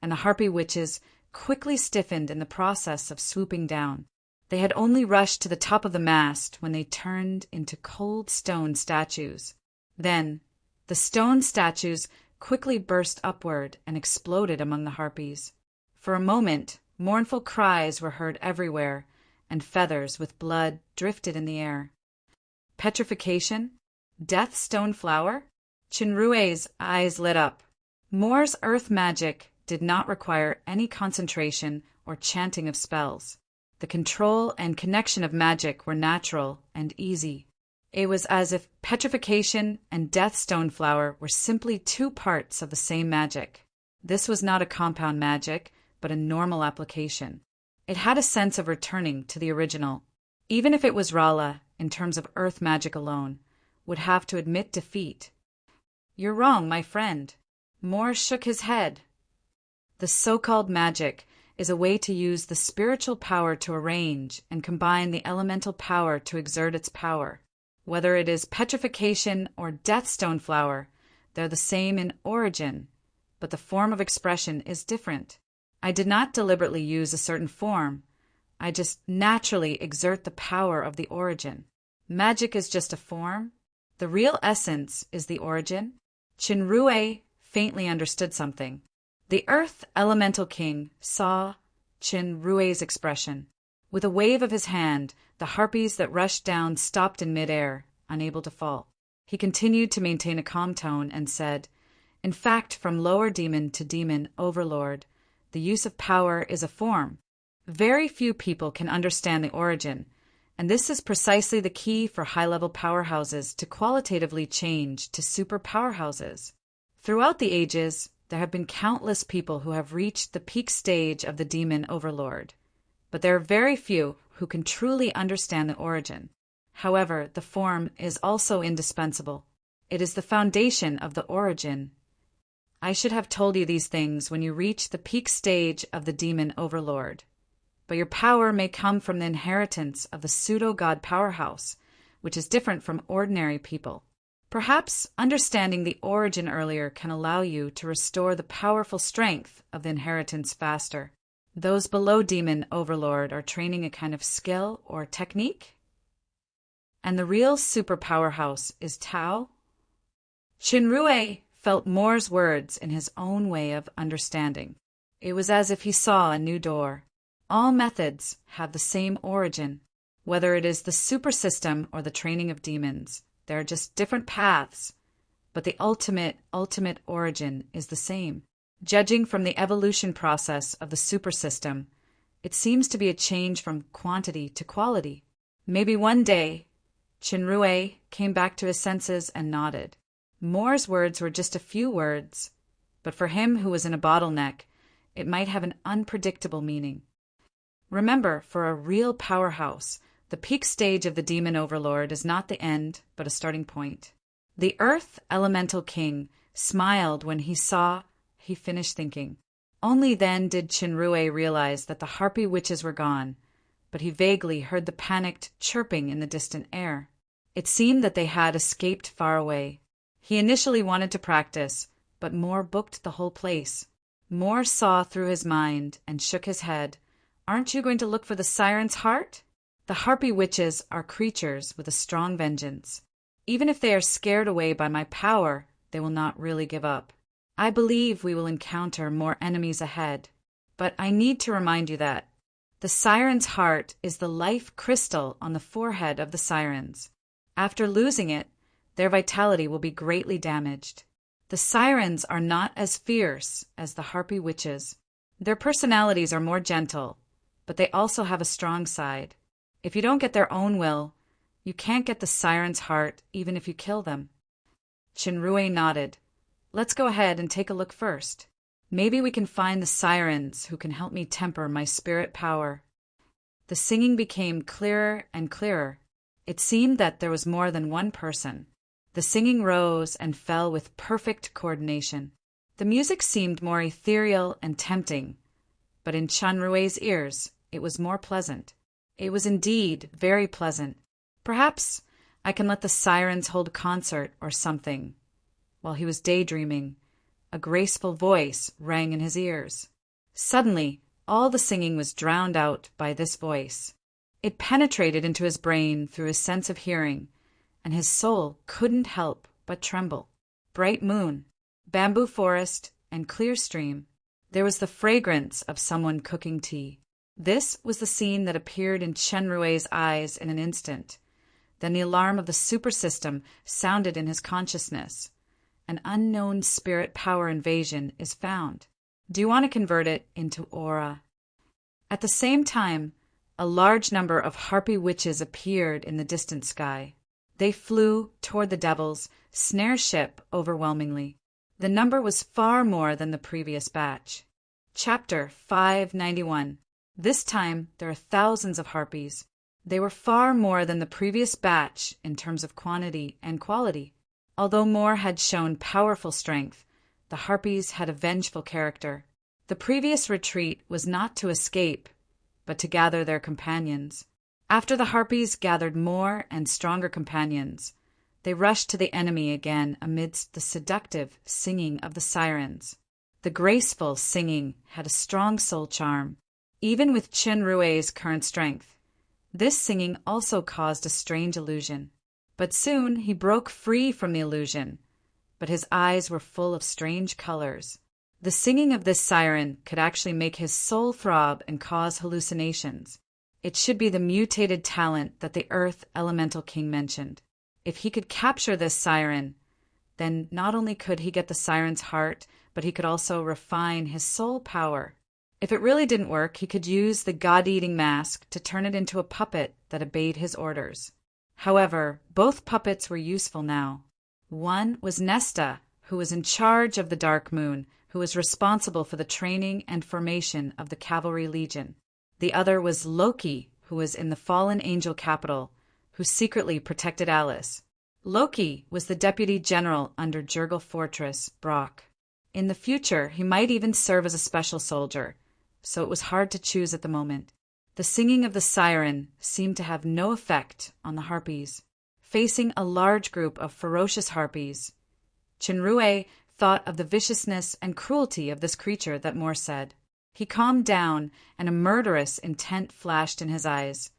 and the harpy witches quickly stiffened in the process of swooping down. They had only rushed to the top of the mast when they turned into cold stone statues. Then, the stone statues quickly burst upward and exploded among the harpies. For a moment, mournful cries were heard everywhere, and feathers with blood drifted in the air. Petrification? Death stone flower? Chinrue's eyes lit up. Moore's earth magic did not require any concentration or chanting of spells. The control and connection of magic were natural and easy. It was as if petrification and death stone flower were simply two parts of the same magic. This was not a compound magic, but a normal application. It had a sense of returning to the original. Even if it was Rala, in terms of earth magic alone, would have to admit defeat. "You're wrong, my friend." Moore shook his head. The so-called magic is a way to use the spiritual power to arrange and combine the elemental power to exert its power. Whether it is petrification or deathstone flower, they're the same in origin, but the form of expression is different. I did not deliberately use a certain form. I just naturally exert the power of the origin. Magic is just a form. The real essence is the origin. Chinrue faintly understood something. The Earth Elemental King saw Chinrue's expression. With a wave of his hand, the harpies that rushed down stopped in midair, unable to fall. He continued to maintain a calm tone and said, "In fact, from lower demon to demon overlord, the use of power is a form. Very few people can understand the origin, and this is precisely the key for high-level powerhouses to qualitatively change to super powerhouses. Throughout the ages, there have been countless people who have reached the peak stage of the demon overlord, but there are very few who can truly understand the origin. However, the form is also indispensable. It is the foundation of the origin. I should have told you these things when you reach the peak stage of the demon overlord. But your power may come from the inheritance of the pseudo-god powerhouse, which is different from ordinary people. Perhaps understanding the origin earlier can allow you to restore the powerful strength of the inheritance faster. Those below demon overlord are training a kind of skill or technique? And the real super powerhouse is Tao?" Chinrue felt Moore's words in his own way of understanding. It was as if he saw a new door. All methods have the same origin. Whether it is the super system or the training of demons, there are just different paths, but the ultimate origin is the same. Judging from the evolution process of the super system, it seems to be a change from quantity to quality. Maybe one day, Chinrue came back to his senses and nodded. Moore's words were just a few words, but for him who was in a bottleneck, it might have an unpredictable meaning. Remember, for a real powerhouse, the peak stage of the demon overlord is not the end, but a starting point. The Earth Elemental King smiled when he finished thinking. Only then did Chinrue realize that the harpy witches were gone, but he vaguely heard the panicked chirping in the distant air. It seemed that they had escaped far away. He initially wanted to practice, but Moore booked the whole place. Moore saw through his mind and shook his head. Aren't you going to look for the siren's heart? The harpy witches are creatures with a strong vengeance. Even if they are scared away by my power, they will not really give up. I believe we will encounter more enemies ahead, but I need to remind you that the siren's heart is the life crystal on the forehead of the sirens. After losing it, their vitality will be greatly damaged. The sirens are not as fierce as the harpy witches. Their personalities are more gentle, but they also have a strong side. If you don't get their own will, you can't get the siren's heart even if you kill them. Chinrue nodded. Let's go ahead and take a look first. Maybe we can find the sirens who can help me temper my spirit power. The singing became clearer and clearer. It seemed that there was more than one person. The singing rose and fell with perfect coordination. The music seemed more ethereal and tempting, but in Chinrue's ears, it was more pleasant. It was indeed very pleasant. Perhaps I can let the sirens hold a concert or something. While he was daydreaming, a graceful voice rang in his ears. Suddenly, all the singing was drowned out by this voice. It penetrated into his brain through his sense of hearing, and his soul couldn't help but tremble. Bright moon, bamboo forest, and clear stream. There was the fragrance of someone cooking tea. This was the scene that appeared in Chenrue's eyes in an instant. Then the alarm of the super system sounded in his consciousness. An unknown spirit power invasion is found. Do you want to convert it into aura? At the same time, a large number of harpy witches appeared in the distant sky. They flew toward the devil's snare ship overwhelmingly. The number was far more than the previous batch. Chapter 591. This time, there are thousands of harpies. They were far more than the previous batch in terms of quantity and quality. Although Moore had shown powerful strength, the harpies had a vengeful character. The previous retreat was not to escape, but to gather their companions. After the harpies gathered more and stronger companions, they rushed to the enemy again amidst the seductive singing of the sirens. The graceful singing had a strong soul charm, even with Chinrue's current strength. This singing also caused a strange illusion. But soon he broke free from the illusion, but his eyes were full of strange colors. The singing of this siren could actually make his soul throb and cause hallucinations. It should be the mutated talent that the Earth Elemental King mentioned. If he could capture this siren, then not only could he get the siren's heart, but he could also refine his soul power. If it really didn't work, he could use the god-eating mask to turn it into a puppet that obeyed his orders. However, both puppets were useful now. One was Nesta, who was in charge of the Dark Moon, who was responsible for the training and formation of the Cavalry Legion. The other was Loki, who was in the fallen angel capital, who secretly protected Alice. Loki was the deputy general under Jurgle Fortress, Brock. In the future, he might even serve as a special soldier, so it was hard to choose at the moment. The singing of the siren seemed to have no effect on the harpies. Facing a large group of ferocious harpies, Chinrue thought of the viciousness and cruelty of this creature that Moore said. He calmed down, and a murderous intent flashed in his eyes.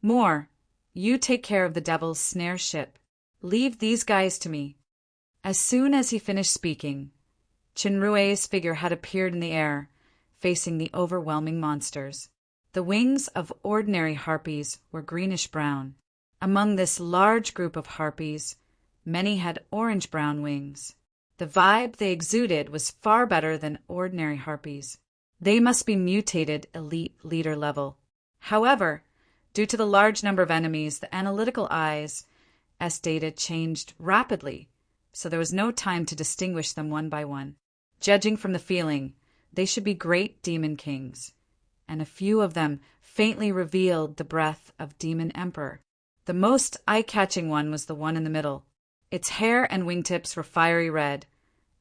Moore, you take care of the devil's snare ship. Leave these guys to me. As soon as he finished speaking, Chinrue's figure had appeared in the air, facing the overwhelming monsters. The wings of ordinary harpies were greenish-brown. Among this large group of harpies, many had orange-brown wings. The vibe they exuded was far better than ordinary harpies. They must be mutated elite leader level. However, due to the large number of enemies, the analytical eyes data changed rapidly, so there was no time to distinguish them one by one. Judging from the feeling, they should be great demon kings, and a few of them faintly revealed the breath of demon emperor. The most eye-catching one was the one in the middle. Its hair and wingtips were fiery red,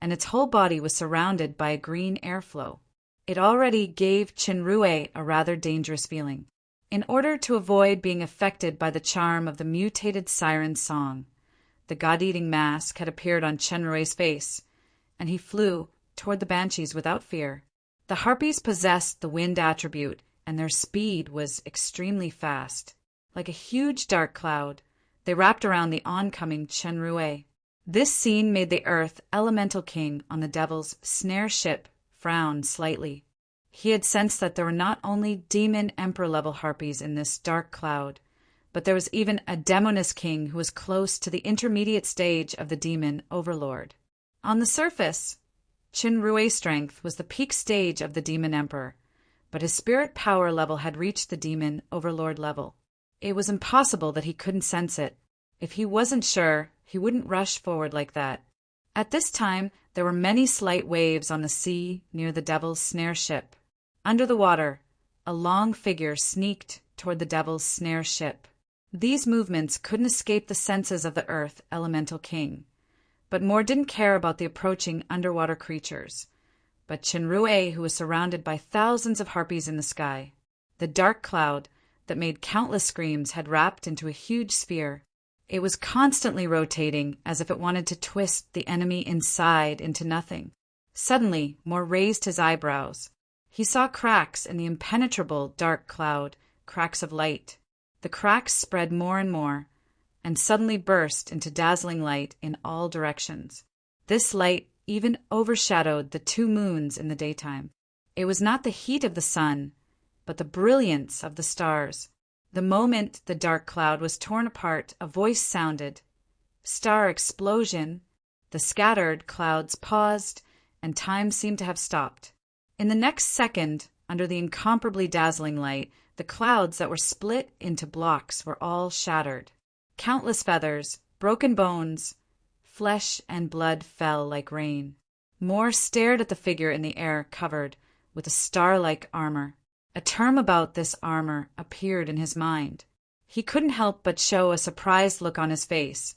and its whole body was surrounded by a green airflow. It already gave Chenrue a rather dangerous feeling. In order to avoid being affected by the charm of the mutated siren song, the god-eating mask had appeared on Chenrue's face, and he flew toward the banshees without fear. The harpies possessed the wind attribute, and their speed was extremely fast. Like a huge dark cloud, they wrapped around the oncoming Chenrue. This scene made the Earth Elemental King on the Devil's snare ship frown slightly. He had sensed that there were not only demon emperor-level harpies in this dark cloud, but there was even a Demoness King who was close to the intermediate stage of the demon overlord. On the surface, Chenrue's strength was the peak stage of the demon emperor, but his spirit power level had reached the demon overlord level. It was impossible that he couldn't sense it. If he wasn't sure, he wouldn't rush forward like that. At this time, there were many slight waves on the sea near the Devil's snare ship. Under the water, a long figure sneaked toward the Devil's snare ship. These movements couldn't escape the senses of the Earth Elemental King, but Moore didn't care about the approaching underwater creatures. But Chenrue, who was surrounded by thousands of harpies in the sky, the dark cloud that made countless screams had wrapped into a huge sphere. It was constantly rotating as if it wanted to twist the enemy inside into nothing. Suddenly, Moore raised his eyebrows. He saw cracks in the impenetrable dark cloud, cracks of light. The cracks spread more and more, and suddenly burst into dazzling light in all directions. This light even overshadowed the 2 moons in the daytime. It was not the heat of the sun, but the brilliance of the stars. The moment the dark cloud was torn apart, a voice sounded. Star explosion. The scattered clouds paused, and time seemed to have stopped. In the next second, under the incomparably dazzling light, the clouds that were split into blocks were all shattered. Countless feathers, broken bones, flesh and blood fell like rain. Moore stared at the figure in the air covered with a star-like armor. A term about this armor appeared in his mind. He couldn't help but show a surprised look on his face.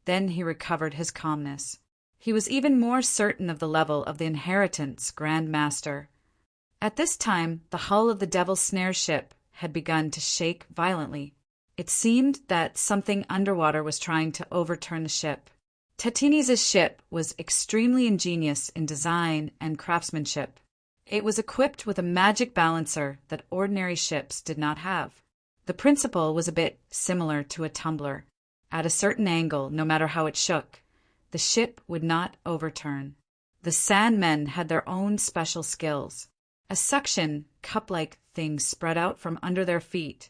Then he recovered his calmness. He was even more certain of the level of the Inheritance Grand Master. At this time, the hull of the Devil's snare ship had begun to shake violently. It seemed that something underwater was trying to overturn the ship. Tatini's ship was extremely ingenious in design and craftsmanship. It was equipped with a magic balancer that ordinary ships did not have. The principle was a bit similar to a tumbler. At a certain angle, no matter how it shook, the ship would not overturn. The Sandmen had their own special skills. A suction, cup-like thing spread out from under their feet,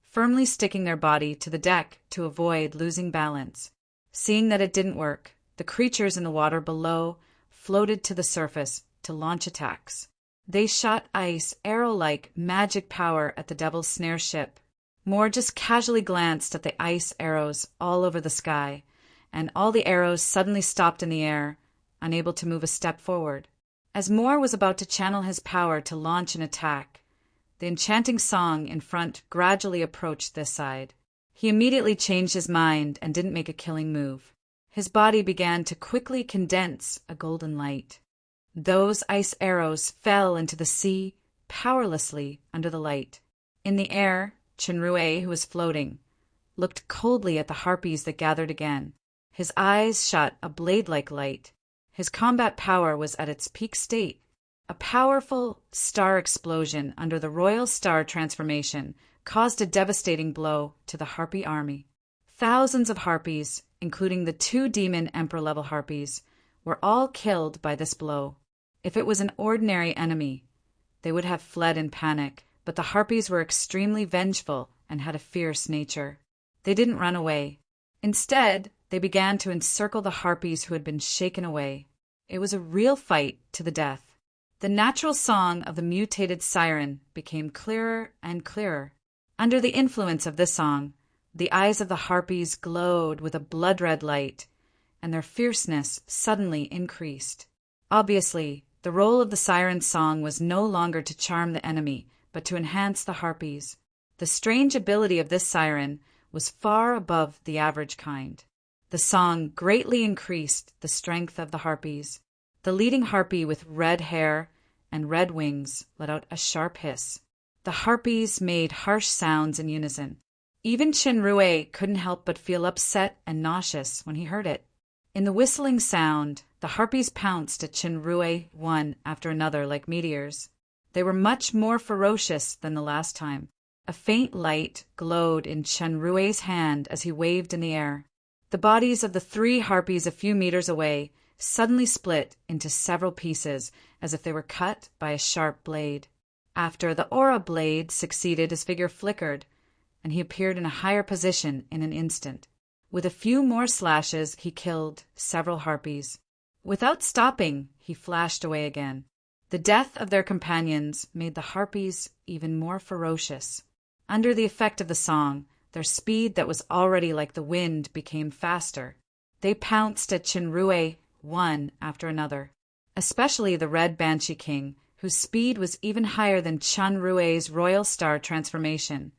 firmly sticking their body to the deck to avoid losing balance. Seeing that it didn't work, the creatures in the water below floated to the surface to launch attacks. They shot ice, arrow-like magic power at the Devil's snare ship. Moore just casually glanced at the ice arrows all over the sky, and all the arrows suddenly stopped in the air, unable to move a step forward. As Moore was about to channel his power to launch an attack, the enchanting song in front gradually approached this side. He immediately changed his mind and didn't make a killing move. His body began to quickly condense a golden light. Those ice arrows fell into the sea powerlessly under the light. In the air, Chenrue, who was floating, looked coldly at the harpies that gathered again. His eyes shot a blade-like light. His combat power was at its peak state. A powerful star explosion under the royal star transformation caused a devastating blow to the harpy army. Thousands of harpies, including the 2 demon emperor-level harpies, were all killed by this blow. If it was an ordinary enemy, they would have fled in panic, but the harpies were extremely vengeful and had a fierce nature. They didn't run away. Instead, they began to encircle the harpies who had been shaken away. It was a real fight to the death. The natural song of the mutated siren became clearer and clearer. Under the influence of this song, The eyes of the harpies glowed with a blood-red light, and their fierceness suddenly increased. Obviously, the role of the siren's song was no longer to charm the enemy, but to enhance the harpies. The strange ability of this siren was far above the average kind. The song greatly increased the strength of the harpies. The leading harpy with red hair and red wings let out a sharp hiss. The harpies made harsh sounds in unison. Even Chenrue couldn't help but feel upset and nauseous when he heard it. In the whistling sound, the harpies pounced at Chenrue one after another like meteors. They were much more ferocious than the last time. A faint light glowed in Chenrue's hand as he waved in the air. The bodies of the 3 harpies a few meters away suddenly split into several pieces as if they were cut by a sharp blade. After the aura blade succeeded, his figure flickered, and he appeared in a higher position in an instant. With a few more slashes, he killed several harpies. Without stopping, he flashed away again. The death of their companions made the harpies even more ferocious. Under the effect of the song, their speed that was already like the wind became faster. They pounced at Chenrue one after another, especially the Red Banshee King, whose speed was even higher than Chenrue's Royal Star transformation,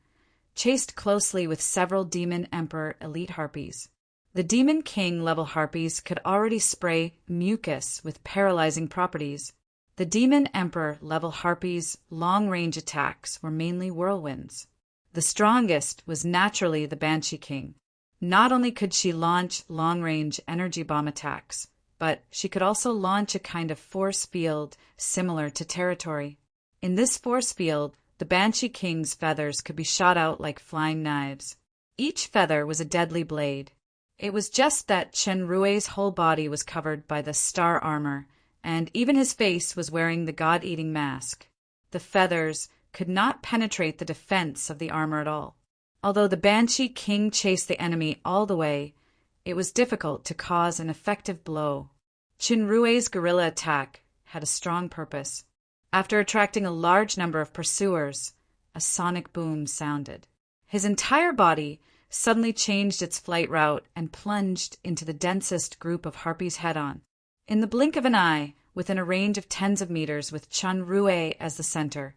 chased closely with several Demon Emperor elite harpies. The Demon King level harpies could already spray mucus with paralyzing properties. The Demon Emperor level harpies' long-range attacks were mainly whirlwinds. The strongest was naturally the Banshee King. Not only could she launch long-range energy bomb attacks, but she could also launch a kind of force field similar to territory. In this force field, the Banshee King's feathers could be shot out like flying knives. Each feather was a deadly blade. It was just that Chenrue's whole body was covered by the star armor, and even his face was wearing the god-eating mask. The feathers could not penetrate the defense of the armor at all. Although the Banshee King chased the enemy all the way, it was difficult to cause an effective blow. Chenrue's guerrilla attack had a strong purpose. After attracting a large number of pursuers, a sonic boom sounded. His entire body suddenly changed its flight route and plunged into the densest group of harpies head-on. In the blink of an eye, within a range of tens of meters with Chenrue as the center,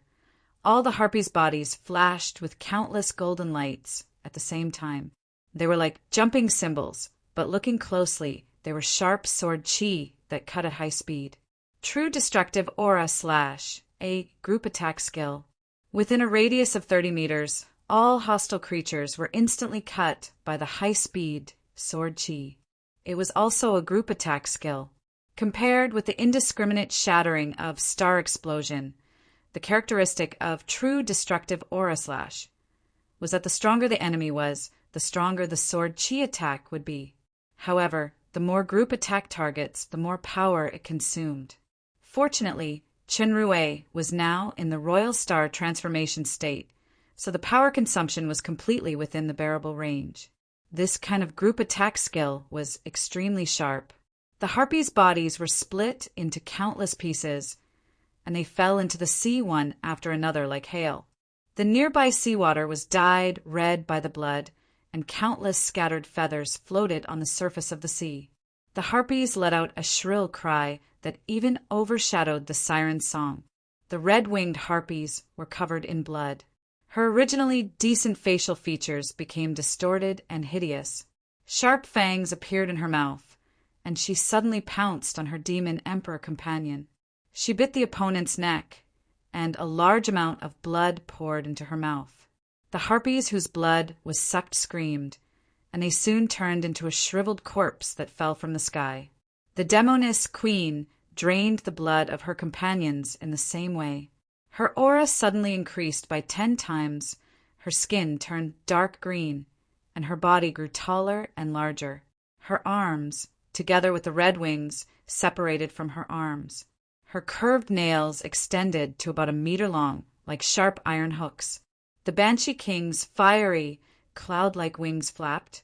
all the harpies' bodies flashed with countless golden lights at the same time. They were like jumping cymbals, but looking closely, they were sharp sword chi that cut at high speed. True Destructive Aura Slash, a group attack skill. Within a radius of 30 meters, all hostile creatures were instantly cut by the high-speed sword chi. It was also a group attack skill. Compared with the indiscriminate shattering of Star Explosion, the characteristic of True Destructive Aura Slash was that the stronger the enemy was, the stronger the sword chi attack would be. However, the more group attack targets, the more power it consumed. Fortunately, Chenrue was now in the Royal Star transformation state, so the power consumption was completely within the bearable range. This kind of group attack skill was extremely sharp. The harpies' bodies were split into countless pieces, and they fell into the sea one after another like hail. The nearby seawater was dyed red by the blood, and countless scattered feathers floated on the surface of the sea. The harpies let out a shrill cry that even overshadowed the siren's song. The red-winged harpies were covered in blood. Her originally decent facial features became distorted and hideous. Sharp fangs appeared in her mouth, and she suddenly pounced on her demon emperor companion. She bit the opponent's neck, and a large amount of blood poured into her mouth. The harpies whose blood was sucked screamed, and they soon turned into a shriveled corpse that fell from the sky. The demoness queen drained the blood of her companions in the same way. Her aura suddenly increased by 10 times, her skin turned dark green, and her body grew taller and larger. Her arms, together with the red wings, separated from her arms. Her curved nails extended to about a meter long, like sharp iron hooks. The Banshee King's fiery, cloud-like wings flapped,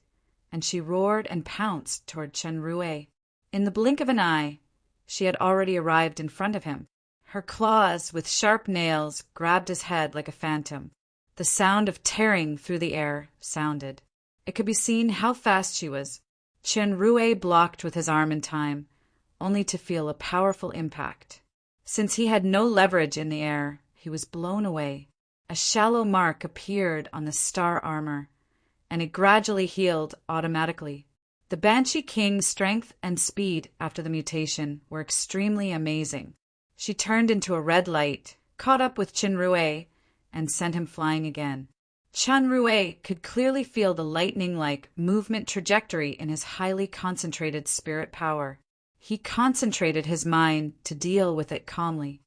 and she roared and pounced toward Chenrue. In the blink of an eye, she had already arrived in front of him. Her claws with sharp nails grabbed his head like a phantom. The sound of tearing through the air sounded. It could be seen how fast she was. Chen Rui blocked with his arm in time, only to feel a powerful impact. Since he had no leverage in the air, he was blown away. A shallow mark appeared on the star armor, and it gradually healed automatically. The Banshee King's strength and speed after the mutation were extremely amazing. She turned into a red light, caught up with Chen Rui, and sent him flying again. Chen Rui could clearly feel the lightning-like movement trajectory in his highly concentrated spirit power. He concentrated his mind to deal with it calmly.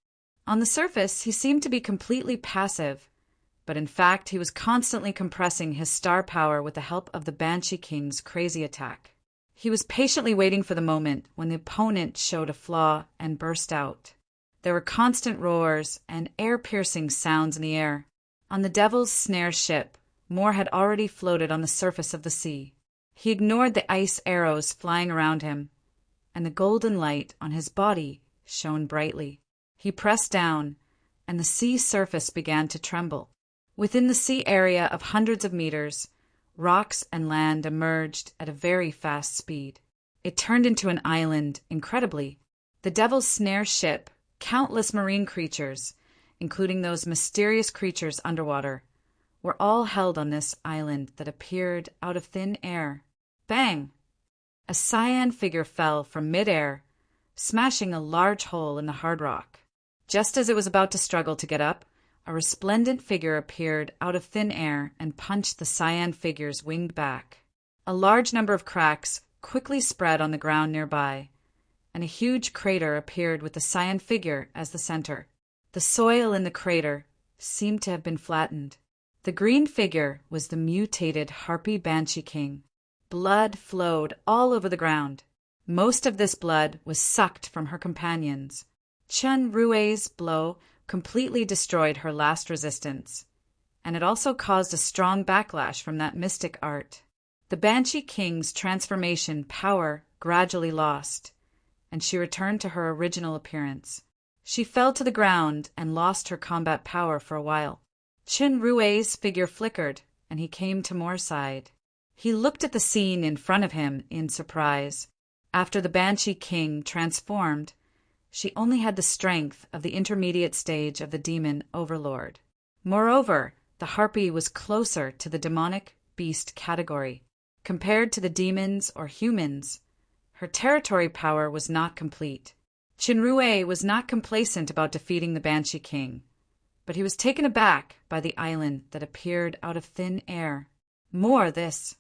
On the surface, he seemed to be completely passive, but in fact he was constantly compressing his star power with the help of the Banshee King's crazy attack. He was patiently waiting for the moment when the opponent showed a flaw and burst out. There were constant roars and air-piercing sounds in the air. On the Devil's Snare ship, more had already floated on the surface of the sea. He ignored the ice arrows flying around him, and the golden light on his body shone brightly. He pressed down, and the sea surface began to tremble. Within the sea area of hundreds of meters, rocks and land emerged at a very fast speed. It turned into an island, incredibly. The Devil's Snare ship, countless marine creatures, including those mysterious creatures underwater, were all held on this island that appeared out of thin air. Bang! A cyan figure fell from mid-air, smashing a large hole in the hard rock. Just as it was about to struggle to get up, a resplendent figure appeared out of thin air and punched the cyan figure's winged back. A large number of cracks quickly spread on the ground nearby, and a huge crater appeared with the cyan figure as the center. The soil in the crater seemed to have been flattened. The green figure was the mutated Harpy Banshee King. Blood flowed all over the ground. Most of this blood was sucked from her companions. Chen Rui's blow completely destroyed her last resistance, and it also caused a strong backlash from that mystic art. The Banshee King's transformation power gradually lost, and she returned to her original appearance. She fell to the ground and lost her combat power for a while. Chen Rui's figure flickered, and he came to Moore's side. He looked at the scene in front of him in surprise. After the Banshee King transformed, she only had the strength of the intermediate stage of the demon overlord. Moreover, the Harpy was closer to the demonic beast category. Compared to the demons or humans, her territory power was not complete. Chen Rui was not complacent about defeating the Banshee King, but he was taken aback by the island that appeared out of thin air. More this.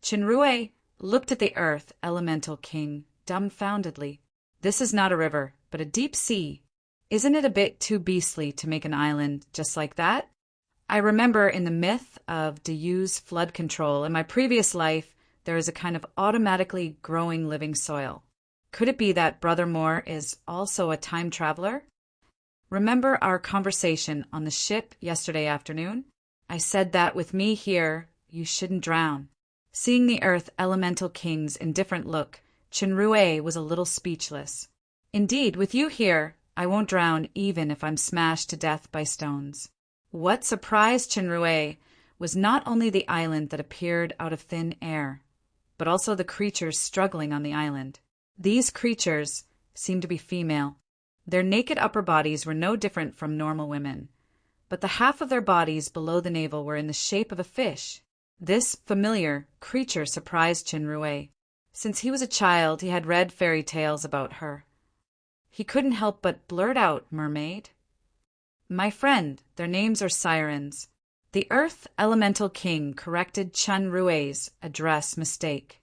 Chen Rui looked at the Earth Elemental King dumbfoundedly. This is not a river, but a deep sea. Isn't it a bit too beastly to make an island just like that? I remember in the myth of Dayu's flood control in my previous life, there is a kind of automatically growing living soil. Could it be that Brother Moore is also a time traveler? Remember our conversation on the ship yesterday afternoon? I said that with me here, you shouldn't drown. Seeing the Earth Elemental King's indifferent look, Chen Rui was a little speechless. Indeed, with you here, I won't drown even if I'm smashed to death by stones. What surprised Chen Rui was not only the island that appeared out of thin air, but also the creatures struggling on the island. These creatures seemed to be female. Their naked upper bodies were no different from normal women, but the half of their bodies below the navel were in the shape of a fish. This familiar creature surprised Chen Rui. Since he was a child, he had read fairy tales about her. He couldn't help but blurt out, "Mermaid." "My friend, their names are sirens." The Earth Elemental King corrected Chen Rui's address mistake.